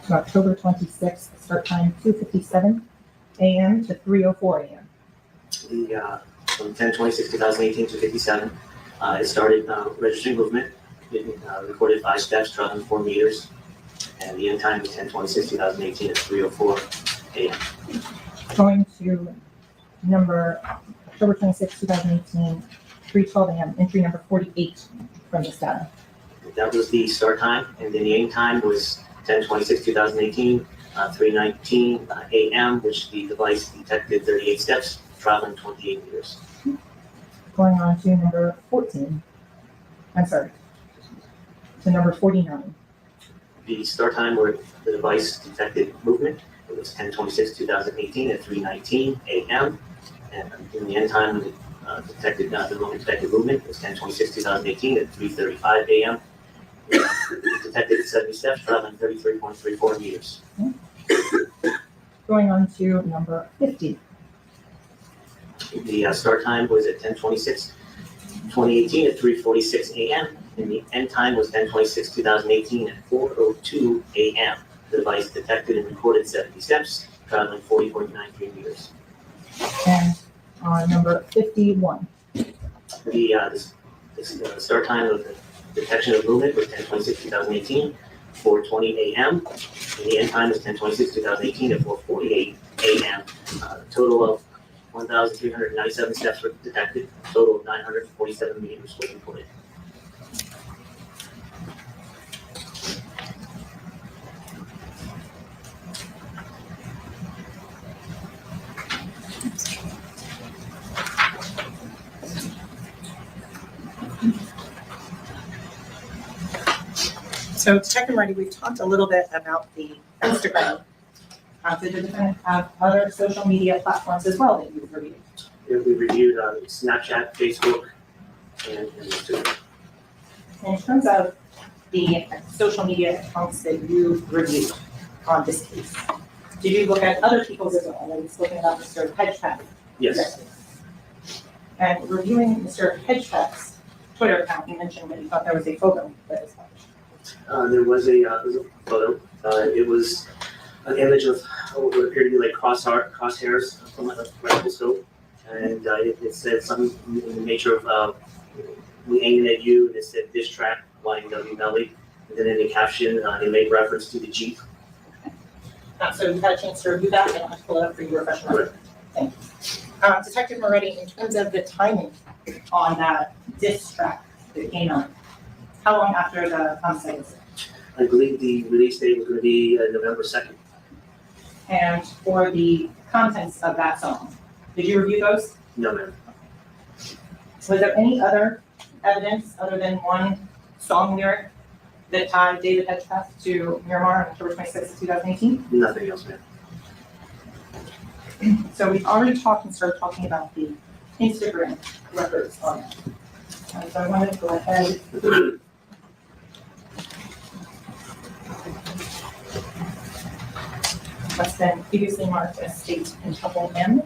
To October 26th, start time 2:57 a.m. to 3:04 a.m. From 10/26/2018 to 57. It started registering movement. It recorded 5 steps, traveling 4 meters. And the end time was 10/26/2018 at 3:04 a.m. Going to number October 26, 2018, 3:12 a.m., entry number 48 from this data. That was the start time, and then the end time was 10/26/2018, 3:19 a.m., which the device detected 38 steps, traveling 28 meters. Going on to number 14. I'm sorry. To number 49. The start time where the device detected movement, it was 10/26/2018 at 3:19 a.m. And in the end time, when it detected movement, it was 10/26/2018 at 3:35 a.m. It detected 70 steps, traveling 33.34 meters. Going on to number 50. The start time was at 10/26/2018 at 3:46 a.m. And the end time was 10/26/2018 at 4:02 a.m. The device detected and recorded 70 steps, traveling 40.93 meters. And on number 51. The start time of the detection of movement was 10/26/2018, 4:20 a.m. And the end time was 10/26/2018 at 4:48 a.m. Total of 1,397 steps were detected. Total of 947 meters was recorded. So Detective Marty, we've talked a little bit about the Instagram. Did the defendant have other social media platforms as well that you've reviewed? We reviewed Snapchat, Facebook, and Instagram. In terms of the social media accounts that you reviewed on this case, did you look at other people's as well? I was looking at Mr. Hedgepath. Yes. And reviewing Mr. Hedgepath's Twitter account, you mentioned that you thought there was a photo that was published. There was a photo. It was an image of what would appear to be like crosshairs from a rifle, and it said something in the nature of "we aiming at you," and it said "diss track YNW Melly," and then in the caption they made reference to the Jeep. So you had a chance to review that, and I'll pull it up for your refresher. Right. Thank you. Detective Moretti, in terms of the timing on that diss track that came out, how long after the homicide was it? I believe the release date was going to be November 2nd. And for the contents of that song, did you review those? No, ma'am. Was there any other evidence other than one song lyric that tied David Hedgepath to Miramar on October 26, 2018? Nothing else, ma'am. So we've already talked and started talking about the Instagram records on that. So I wanted to go ahead. What's been previously marked as state in trouble M.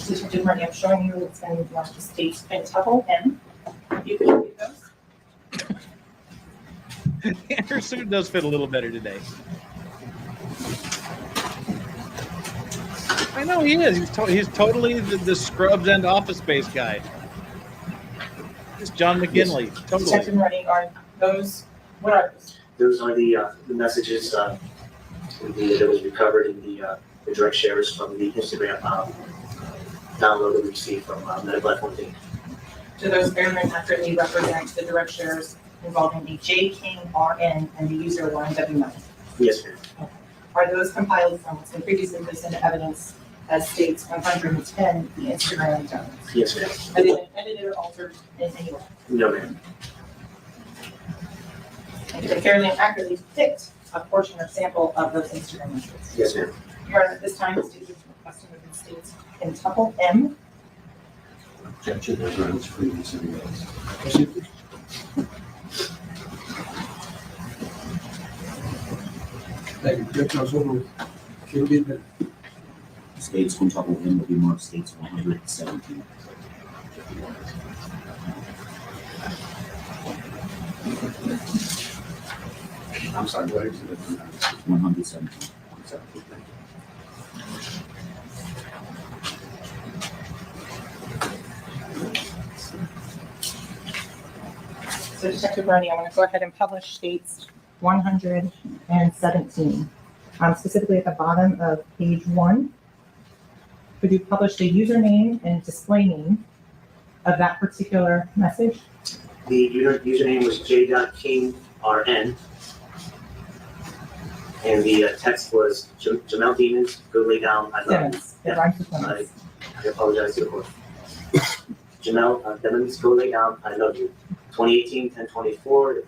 Detective Marty, I'm showing you it's been marked as state in trouble M. You can read those. Her suit does fit a little better today. I know he is. He's totally the Scrubs and Office Space guy. It's John McGinley. Yes. Totally. Detective Marty, are those, what are those? Those are the messages that was recovered in the direct shares from the Instagram download that we received from Medical F1 team. Do those fairly accurately represent the direct shares involving the J King RN and the user YNW Melly? Yes, ma'am. Okay. Are those compiled from what's been previously placed into evidence as states 110 the Instagram accounts? Yes, ma'am. Edited or altered in any way? No, ma'am. And do they fairly and accurately depict a portion or sample of those Instagram messages? Yes, ma'am. Your Honor, at this time, the state is requesting within states in tuple M. Objection, as well as previous evidence. Thank you. Objection is overruled. She'll be admitted. States on top of him will be marked states 117. I'm sorry, what is it? 117. So Detective Bernie, I'm going to go ahead and publish states 117. Specifically at the bottom of page 1, could you publish the username and display name of that particular message? The username was j.kingrn, and the text was Jamel Demons, go lay down, I love you. Simmons. It rhymes with Simmons. I apologize to the court. Jamel Demons, go lay down, I love you. 2018, 10/24,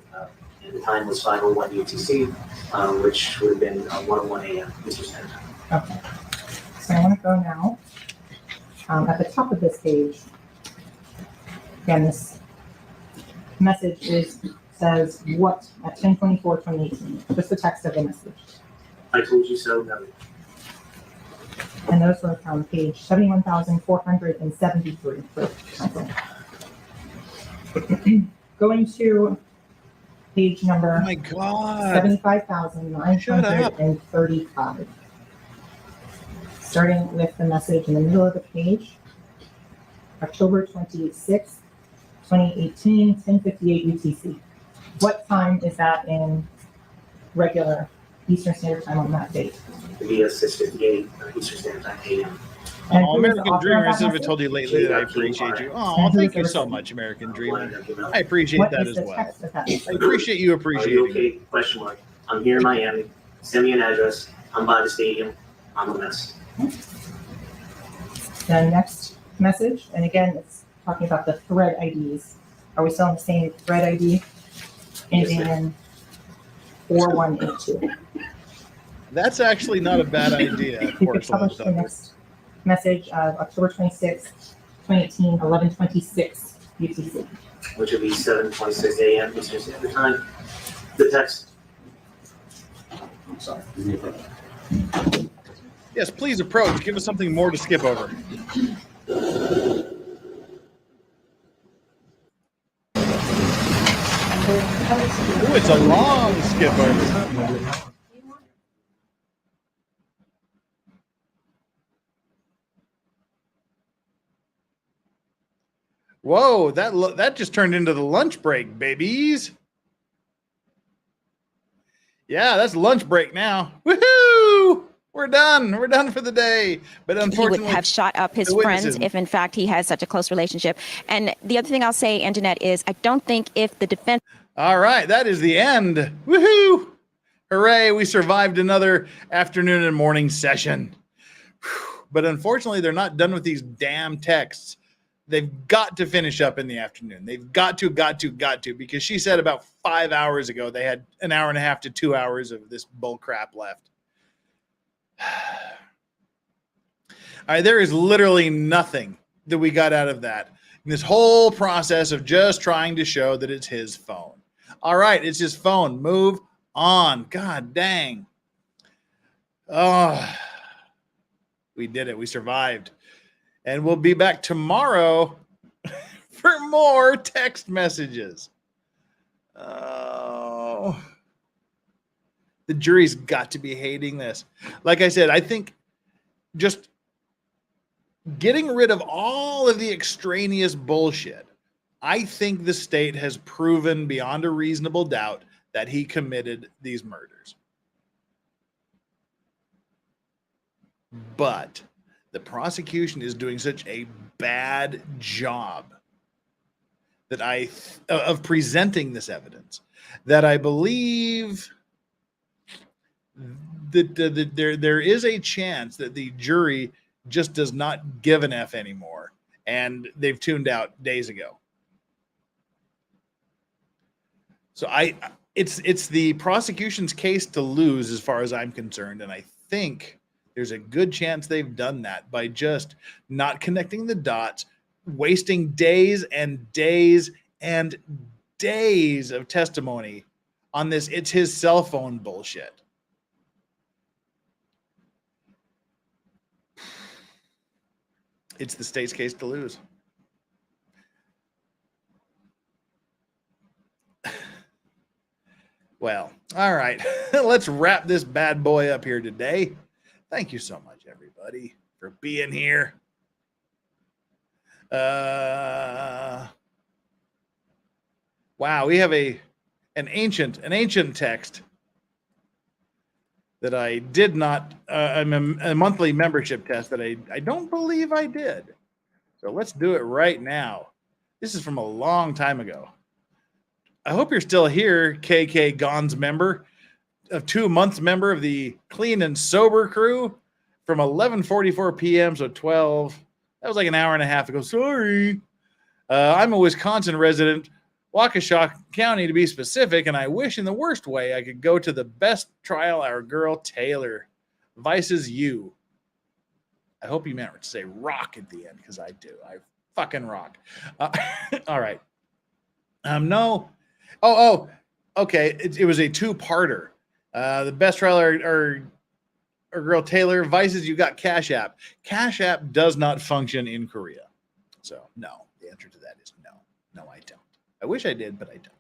and the time was 5:01 UTC, which would have been 1:01 a.m. Eastern Standard Time. Okay. So I want to go now. At the top of this page, again, this message says what at 10/24/2018. Just the text of the message. I told you so, no. And those were from page 71,473. Going to page number Oh my God. 75,935. Starting with the message in the middle of the page, October 26th, 2018, 10:58 UTC. What time is that in regular Eastern Standard Time on that date? It'd be 6:58 Eastern Standard Time a.m. And Oh, who is the American author of Dreamer, that as I've message? told you lately that I appreciate you. Oh, And who thank is you the so recipient? much, American Dreamer. I appreciate What that is as the well. text of that I message? appreciate you Are appreciating you it. okay? Question mark. I'm here in Miami. Send me an address. I'm by the stadium. I'm a mess. The next message, and again, it's talking about the thread IDs. Are we still on the same thread ID? Ending in 4182. That's actually not a bad idea. You could publish the next message of October 26th, 2018, 11:26 UTC. Which would be 7:26 a.m. Eastern Standard Time. The text. I'm sorry. Yes, please approach. Give us something more to skip over. Ooh, it's a long skip over. Whoa, that just turned into the lunch break, babies. Yeah, that's lunch break now. Woohoo! We're done. We're done for the day. But He unfortunately, would have shot up his the friends witnesses- if, in fact, he has such a close relationship. And the other thing I'll say, Antoinette, is I don't think if the defense. All right, that is the end. Woohoo! Hooray, we survived another afternoon and morning session. Whew. But unfortunately, they're not done with these damn texts. They've got to finish up in the afternoon. They've got to, because she said about 5 hours ago they had an hour and a half to 2 hours of this bull crap left. All right, there is literally nothing that we got out of that. In this whole process of just trying to show that it's his phone. All right, it's his phone. Move on. God dang. Oh, we did it. We survived. And we'll be back tomorrow for more text messages. Oh, the jury's got to be hating this. Like I said, I think just getting rid of all of the extraneous bullshit, I think the state has proven beyond a reasonable doubt that he committed these murders. But the prosecution is doing such a bad job that of presenting this evidence that I believe that there is a chance that the jury just does not give an F anymore, and they've tuned out days ago. So it's the prosecution's case to lose as far as I'm concerned, and I think there's a good chance they've done that by just not connecting the dots, wasting days and days and days of testimony on this it's his cell phone bullshit. It's the state's case to lose. Well, all right. Let's wrap this bad boy up here today. Thank you so much, everybody, for being here. Wow, we have an ancient text that I did not, a monthly membership test that I don't believe I did. So let's do it right now. This is from a long time ago. I hope you're still here, KK Gons member, a 2 months member of the Clean and Sober crew from 11:44 p.m. So 12. That was like an hour and a half ago. Sorry. I'm a Wisconsin resident, Waukesha County to be specific, and I wish in the worst way I could go to the best trial our girl Taylor. Vices you. I hope you meant to say rock at the end, because I do. I fucking rock. All right. No. Okay. It was a two-parter. The best trial our girl Taylor. Vices, you got Cash App. Cash App does not function in Korea. So, no. The answer to that is no. No, I don't. I wish I did, but I don't.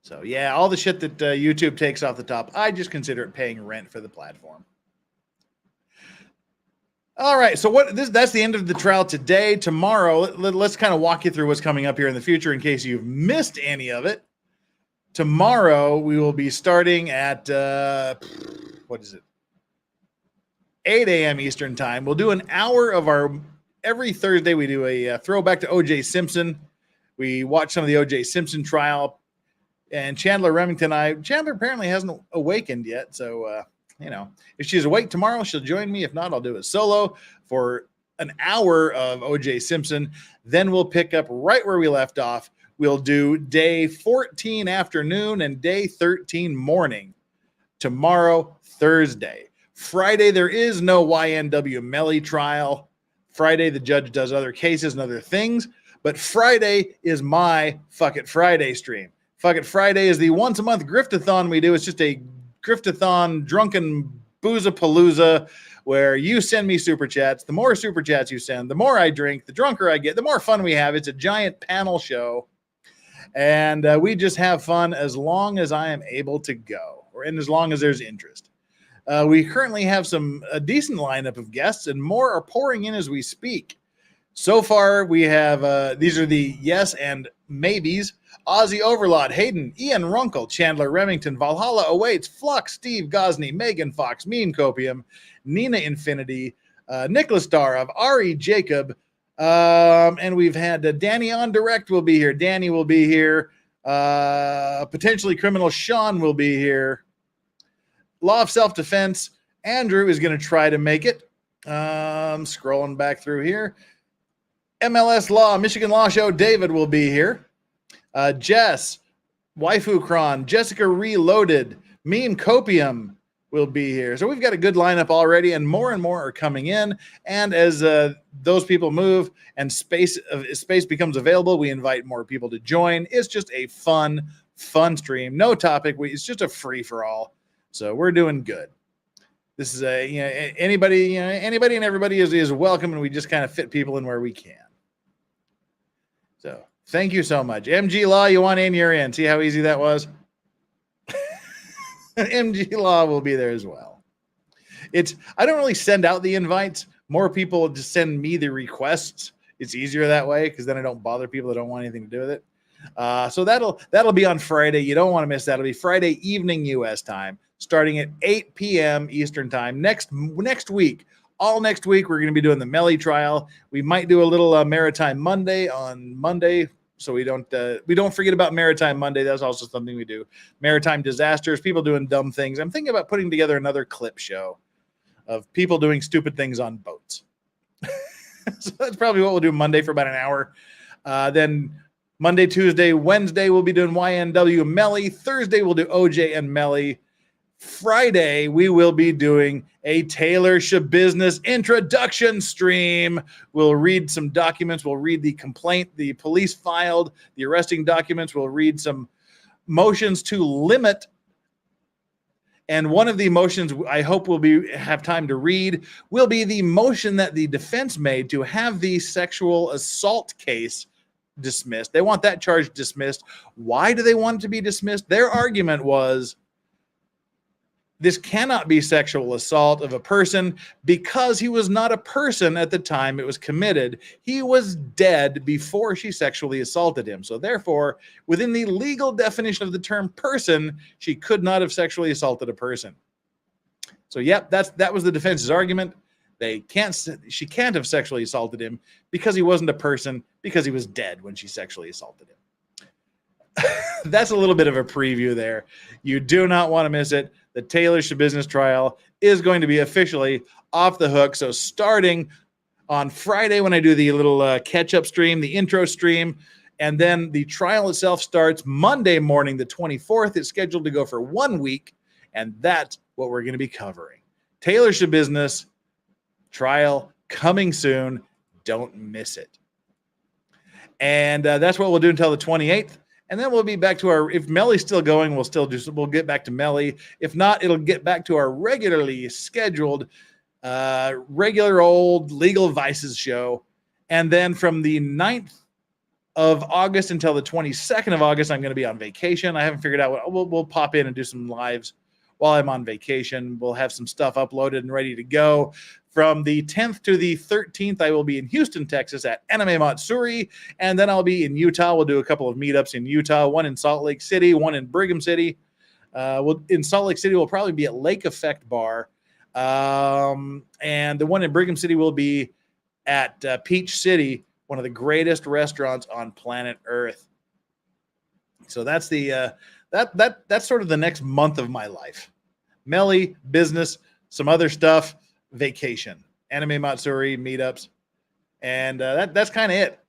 So, yeah, all the shit that YouTube takes off the top, I just consider it paying rent for the platform. All right, so that's the end of the trial today. Tomorrow, let's kind of walk you through what's coming up here in the future in case you've missed any of it. Tomorrow, we will be starting at, 8 a.m. Eastern time. We'll do an hour of every Thursday, we do a throwback to O.J. Simpson. We watch some of the O.J. Simpson trial. And Chandler Remington, Chandler apparently hasn't awakened yet. So, if she's awake tomorrow, she'll join me. If not, I'll do it solo for an hour of O.J. Simpson. Then we'll pick up right where we left off. We'll do day 14 afternoon and day 13 morning tomorrow, Thursday. Friday, there is no YNW Melly trial. Friday, the judge does other cases and other things. But Friday is my Fuck It Friday stream. Fuck It Friday is the once a month griftathon we do. It's just a griftathon, drunken boozapalooza, where you send me super chats. The more super chats you send, the more I drink, the drunker I get, the more fun we have. It's a giant panel show. And we just have fun as long as I am able to go, and as long as there's interest. We currently have a decent lineup of guests, and more are pouring in as we speak. So far, we have, these are the yes and maybes. Ozzy Overlord, Hayden, Ian Runkle, Chandler Remington, Valhalla Awaits, Flux, Steve Gosney, Megan Fox, Meme Copium, Nina Infinity, Nicholas Darov, Ari Jacob, and we've had Danny on Direct will be here. Danny will be here. Potentially Criminal Sean will be here. Law of Self-Defense, Andrew is going to try to make it. Scrolling back through here. MLS Law, Michigan Law Show, David will be here. Jess, Waifu Kron, Jessica Reloaded, Meme Copium will be here. So we've got a good lineup already, and more are coming in. And as those people move and space becomes available, we invite more people to join. It's just a fun stream. No topic. It's just a free for all. So we're doing good. This is anybody and everybody is welcome, and we just kind of fit people in where we can. So thank you so much. MG Law, you want in, you're in. See how easy that was? MG Law will be there as well. I don't really send out the invites. More people just send me the requests. It's easier that way because then I don't bother people that don't want anything to do with it. So that'll be on Friday. You don't want to miss that. It'll be Friday evening U.S. time, starting at 8 p.m. Eastern time next week. All next week, we're going to be doing the Melly trial. We might do a little Maritime Monday on Monday, so we don't forget about Maritime Monday. That's also something we do. Maritime disasters, people doing dumb things. I'm thinking about putting together another clip show of people doing stupid things on boats. So that's probably what we'll do Monday for about an hour. Then Monday, Tuesday, Wednesday, we'll be doing YNW Melly. Thursday, we'll do OJ and Melly. Friday, we will be doing a Taylor Shabusiness introduction stream. We'll read some documents. We'll read the complaint the police filed, the arresting documents. We'll read some motions to limit. And one of the motions I hope we'll have time to read will be the motion that the defense made to have the sexual assault case dismissed. They want that charge dismissed. Why do they want it to be dismissed? Their argument was this cannot be sexual assault of a person because he was not a person at the time it was committed. He was dead before she sexually assaulted him. So therefore, within the legal definition of the term person, she could not have sexually assaulted a person. So yep, that was the defense's argument. She can't have sexually assaulted him because he wasn't a person, because he was dead when she sexually assaulted him. That's a little bit of a preview there. You do not want to miss it. The Taylor Shabusiness trial is going to be officially off the hook. So starting on Friday when I do the little catch-up stream, the intro stream, and then the trial itself starts Monday morning, the 24th. It's scheduled to go for 1 week, and that's what we're going to be covering. Taylor Shabusiness trial coming soon. Don't miss it. And that's what we'll do until the 28th. And then we'll be back to our, if Melly's still going, we'll get back to Melly. If not, it'll get back to our regularly scheduled, regular old Legal Vices show. And then from the 9th of August until the 22nd of August, I'm going to be on vacation. I haven't figured out what, we'll pop in and do some lives while I'm on vacation. We'll have some stuff uploaded and ready to go. From the 10th to the 13th, I will be in Houston, Texas at Anime Matsuri, and then I'll be in Utah. We'll do a couple of meetups in Utah, one in Salt Lake City, one in Brigham City. In Salt Lake City, we'll probably be at Lake Effect Bar, and the one in Brigham City will be at Peach City, one of the greatest restaurants on planet Earth. So that's the that's sort of the next month of my life. Melly, business, some other stuff, vacation, Anime Matsuri, meetups, and that's kind of it.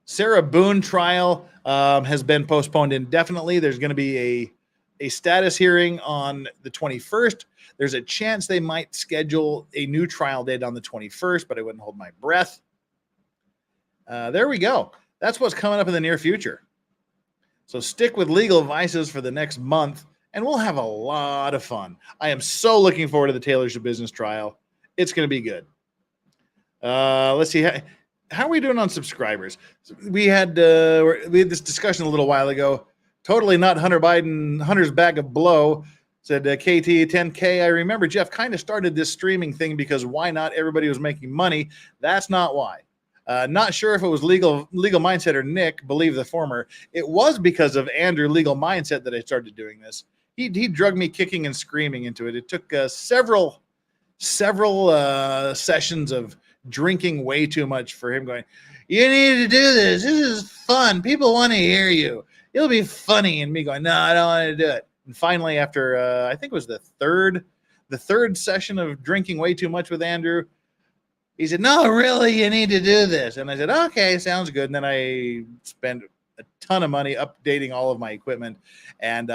Sarah Boone trial has been postponed indefinitely. There's going to be a status hearing on the 21st. There's a chance they might schedule a new trial date on the 21st, but I wouldn't hold my breath. There we go. That's what's coming up in the near future. So stick with Legal Vices for the next month, and we'll have a lot of fun. I am so looking forward to the Taylor Shabusiness trial. It's going to be good. Let's see. How are we doing on subscribers? We had this discussion a little while ago. Totally not Hunter Biden, Hunter's bag of blow. Said KT 10K. I remember Jeff kind of started this streaming thing because why not? Everybody was making money. That's not why. Not sure if it was legal mindset or Nick, believe the former. It was because of Andrew legal mindset that I started doing this. He drugged me kicking and screaming into it. It took several sessions of drinking way too much for him going, you need to do this. This is fun. People want to hear you. It'll be funny. And me going, no, I don't want to do it. And finally, after I think it was the third session of drinking way too much with Andrew, he said, no, really, you need to do this. And I said, okay, sounds good. And then I spent a ton of money updating all of my equipment and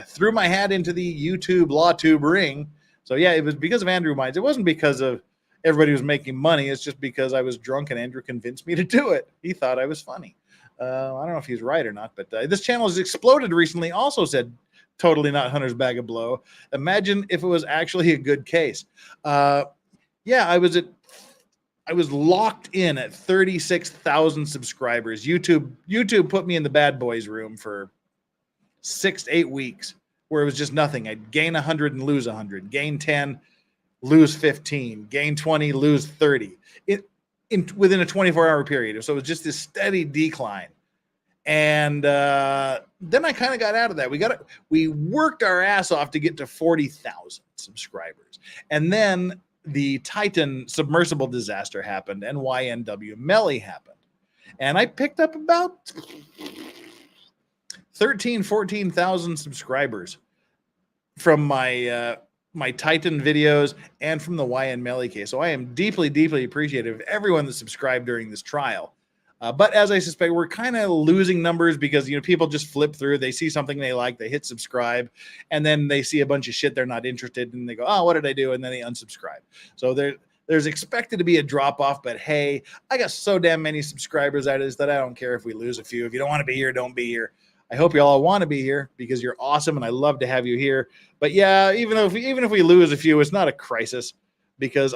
threw my hat into the YouTube LawTube ring. So yeah, it was because of Andrew Mines. It wasn't because of everybody was making money. It's just because I was drunk and Andrew convinced me to do it. He thought I was funny. I don't know if he's right or not, but this channel has exploded recently. Also said, totally not Hunter's bag of blow. Imagine if it was actually a good case. Yeah, I was locked in at 36,000 subscribers. YouTube put me in the bad boys room for 6 to 8 weeks where it was just nothing. I'd gain 100 and lose 100, gain 10, lose 15, gain 20, lose 30 within a 24-hour period. So it was just this steady decline. And then I kind of got out of that. We worked our ass off to get to 40,000 subscribers. And then the Titan submersible disaster happened and YNW Melly happened. And I picked up about 14,000 subscribers from my Titan videos and from the YN Melly case. So I am deeply, deeply appreciative of everyone that subscribed during this trial. But as I suspect, we're kind of losing numbers because, people just flip through. They see something they like, they hit subscribe, and then they see a bunch of shit they're not interested in, and they go, oh, what did I do? And then they unsubscribe. So there's expected to be a drop-off, but hey, I got so damn many subscribers that I don't care if we lose a few. If you don't want to be here, don't be here. I hope you all want to be here because you're awesome, and I love to have you here. But yeah, even if we lose a few, it's not a crisis. because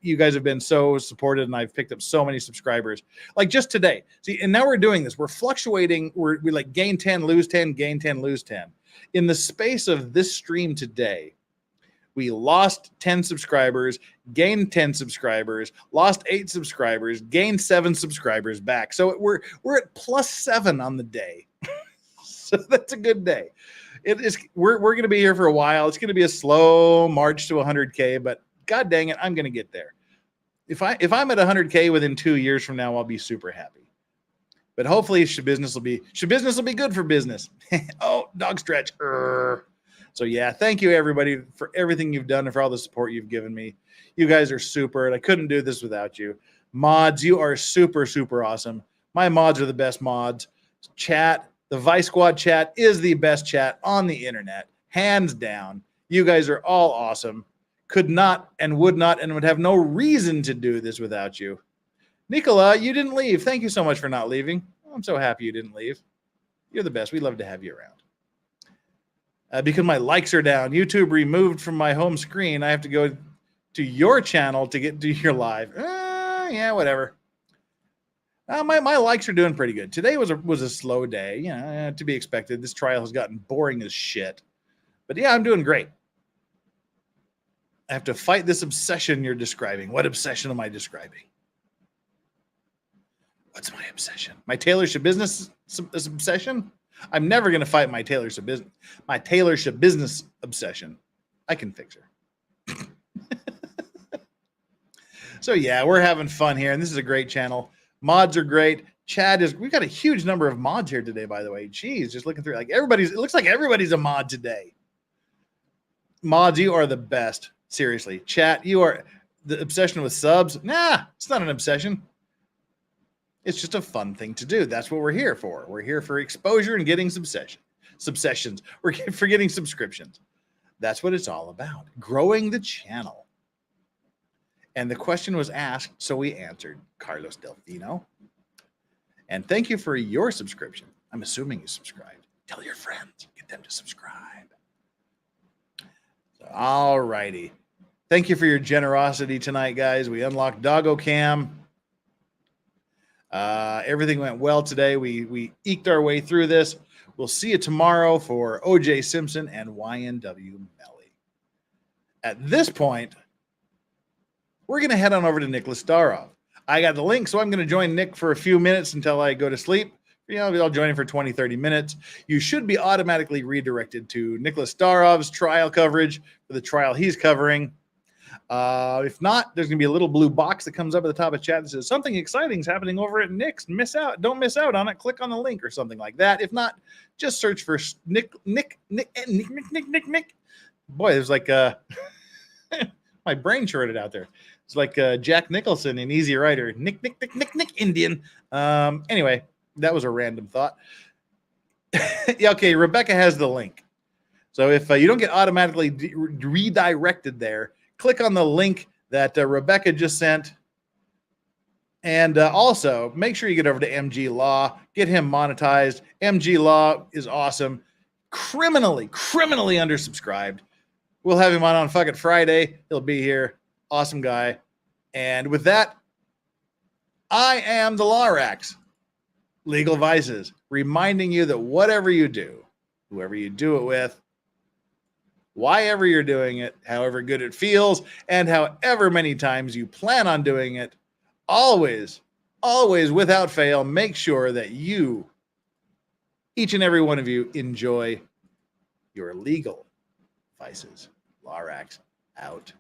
you guys have been so supportive, and I've picked up so many subscribers. Like just today, see, and now we're doing this. We're fluctuating. We like gain 10, lose 10, gain 10, lose 10. In the space of this stream today, we lost 10 subscribers, gained 10 subscribers, lost 8 subscribers, gained 7 subscribers back. So we're at +7 on the day. So that's a good day. It is. We're going to be here for a while. It's going to be a slow march to 100K, but God dang it, I'm going to get there. If I'm at 100K within 2 years from now, I'll be super happy. But hopefully, business will be good for business. Oh, dog stretch. So yeah, thank you everybody for everything you've done and for all the support you've given me. You guys are super, and I couldn't do this without you. Mods, you are super, super awesome. My mods are the best mods. Chat, the Vice Squad chat is the best chat on the internet, hands down. You guys are all awesome. Could not and would not and would have no reason to do this without you. Nicola, you didn't leave. Thank you so much for not leaving. I'm so happy you didn't leave. You're the best. We love to have you around. Because my likes are down. YouTube removed from my home screen. I have to go to your channel to get to your live. Yeah, whatever. My likes are doing pretty good. Today was a slow day. You know, to be expected. This trial has gotten boring as shit. But yeah, I'm doing great. I have to fight this obsession you're describing. What obsession am I describing? What's my obsession? My tailorship business obsession? I'm never going to fight my tailorship business obsession. I can fix her. So yeah, we're having fun here, and this is a great channel. Mods are great. We've got a huge number of mods here today, by the way. Jeez, just looking through, it looks like everybody's a mod today. Mods, you are the best. Seriously. Chat, you are the obsession with subs. Nah, it's not an obsession. It's just a fun thing to do. That's what we're here for. We're here for exposure and getting subsessions. We're for getting subscriptions. That's what it's all about. Growing the channel. And the question was asked, so we answered. Carlos Delfino. And thank you for your subscription. I'm assuming you subscribed. Tell your friends. Get them to subscribe. All righty. Thank you for your generosity tonight, guys. We unlocked Doggo Cam. Everything went well today. We eked our way through this. We'll see you tomorrow for OJ Simpson and YNW Melly. At this point, we're going to head on over to Nicholas Starov. I got the link, so I'm going to join Nick for a few minutes until I go to sleep. You know, I'll join him for 20, 30 minutes. You should be automatically redirected to Nicholas Starov's trial coverage for the trial he's covering. If not, there's going to be a little blue box that comes up at the top of chat that says something exciting is happening over at Nick's. Don't miss out on it. Click on the link or something like that. If not, just search for Nick. Boy, there's like my brain shorted out there. It's like Jack Nicholson in Easy Rider. Nick Indian. Anyway, that was a random thought. Yeah, okay, Rebecca has the link. So if you don't get automatically redirected there, click on the link that Rebecca just sent. And also, make sure you get over to MG Law. Get him monetized. MG Law is awesome. Criminally undersubscribed. We'll have him on Fuck It Friday. He'll be here. Awesome guy. And with that, I am the Lorax. Legal Vices. Reminding you that whatever you do, whoever you do it with, why ever you're doing it, however good it feels, and however many times you plan on doing it, always, without fail, make sure that you, each and every one of you, enjoy your legal vices. Lorax out.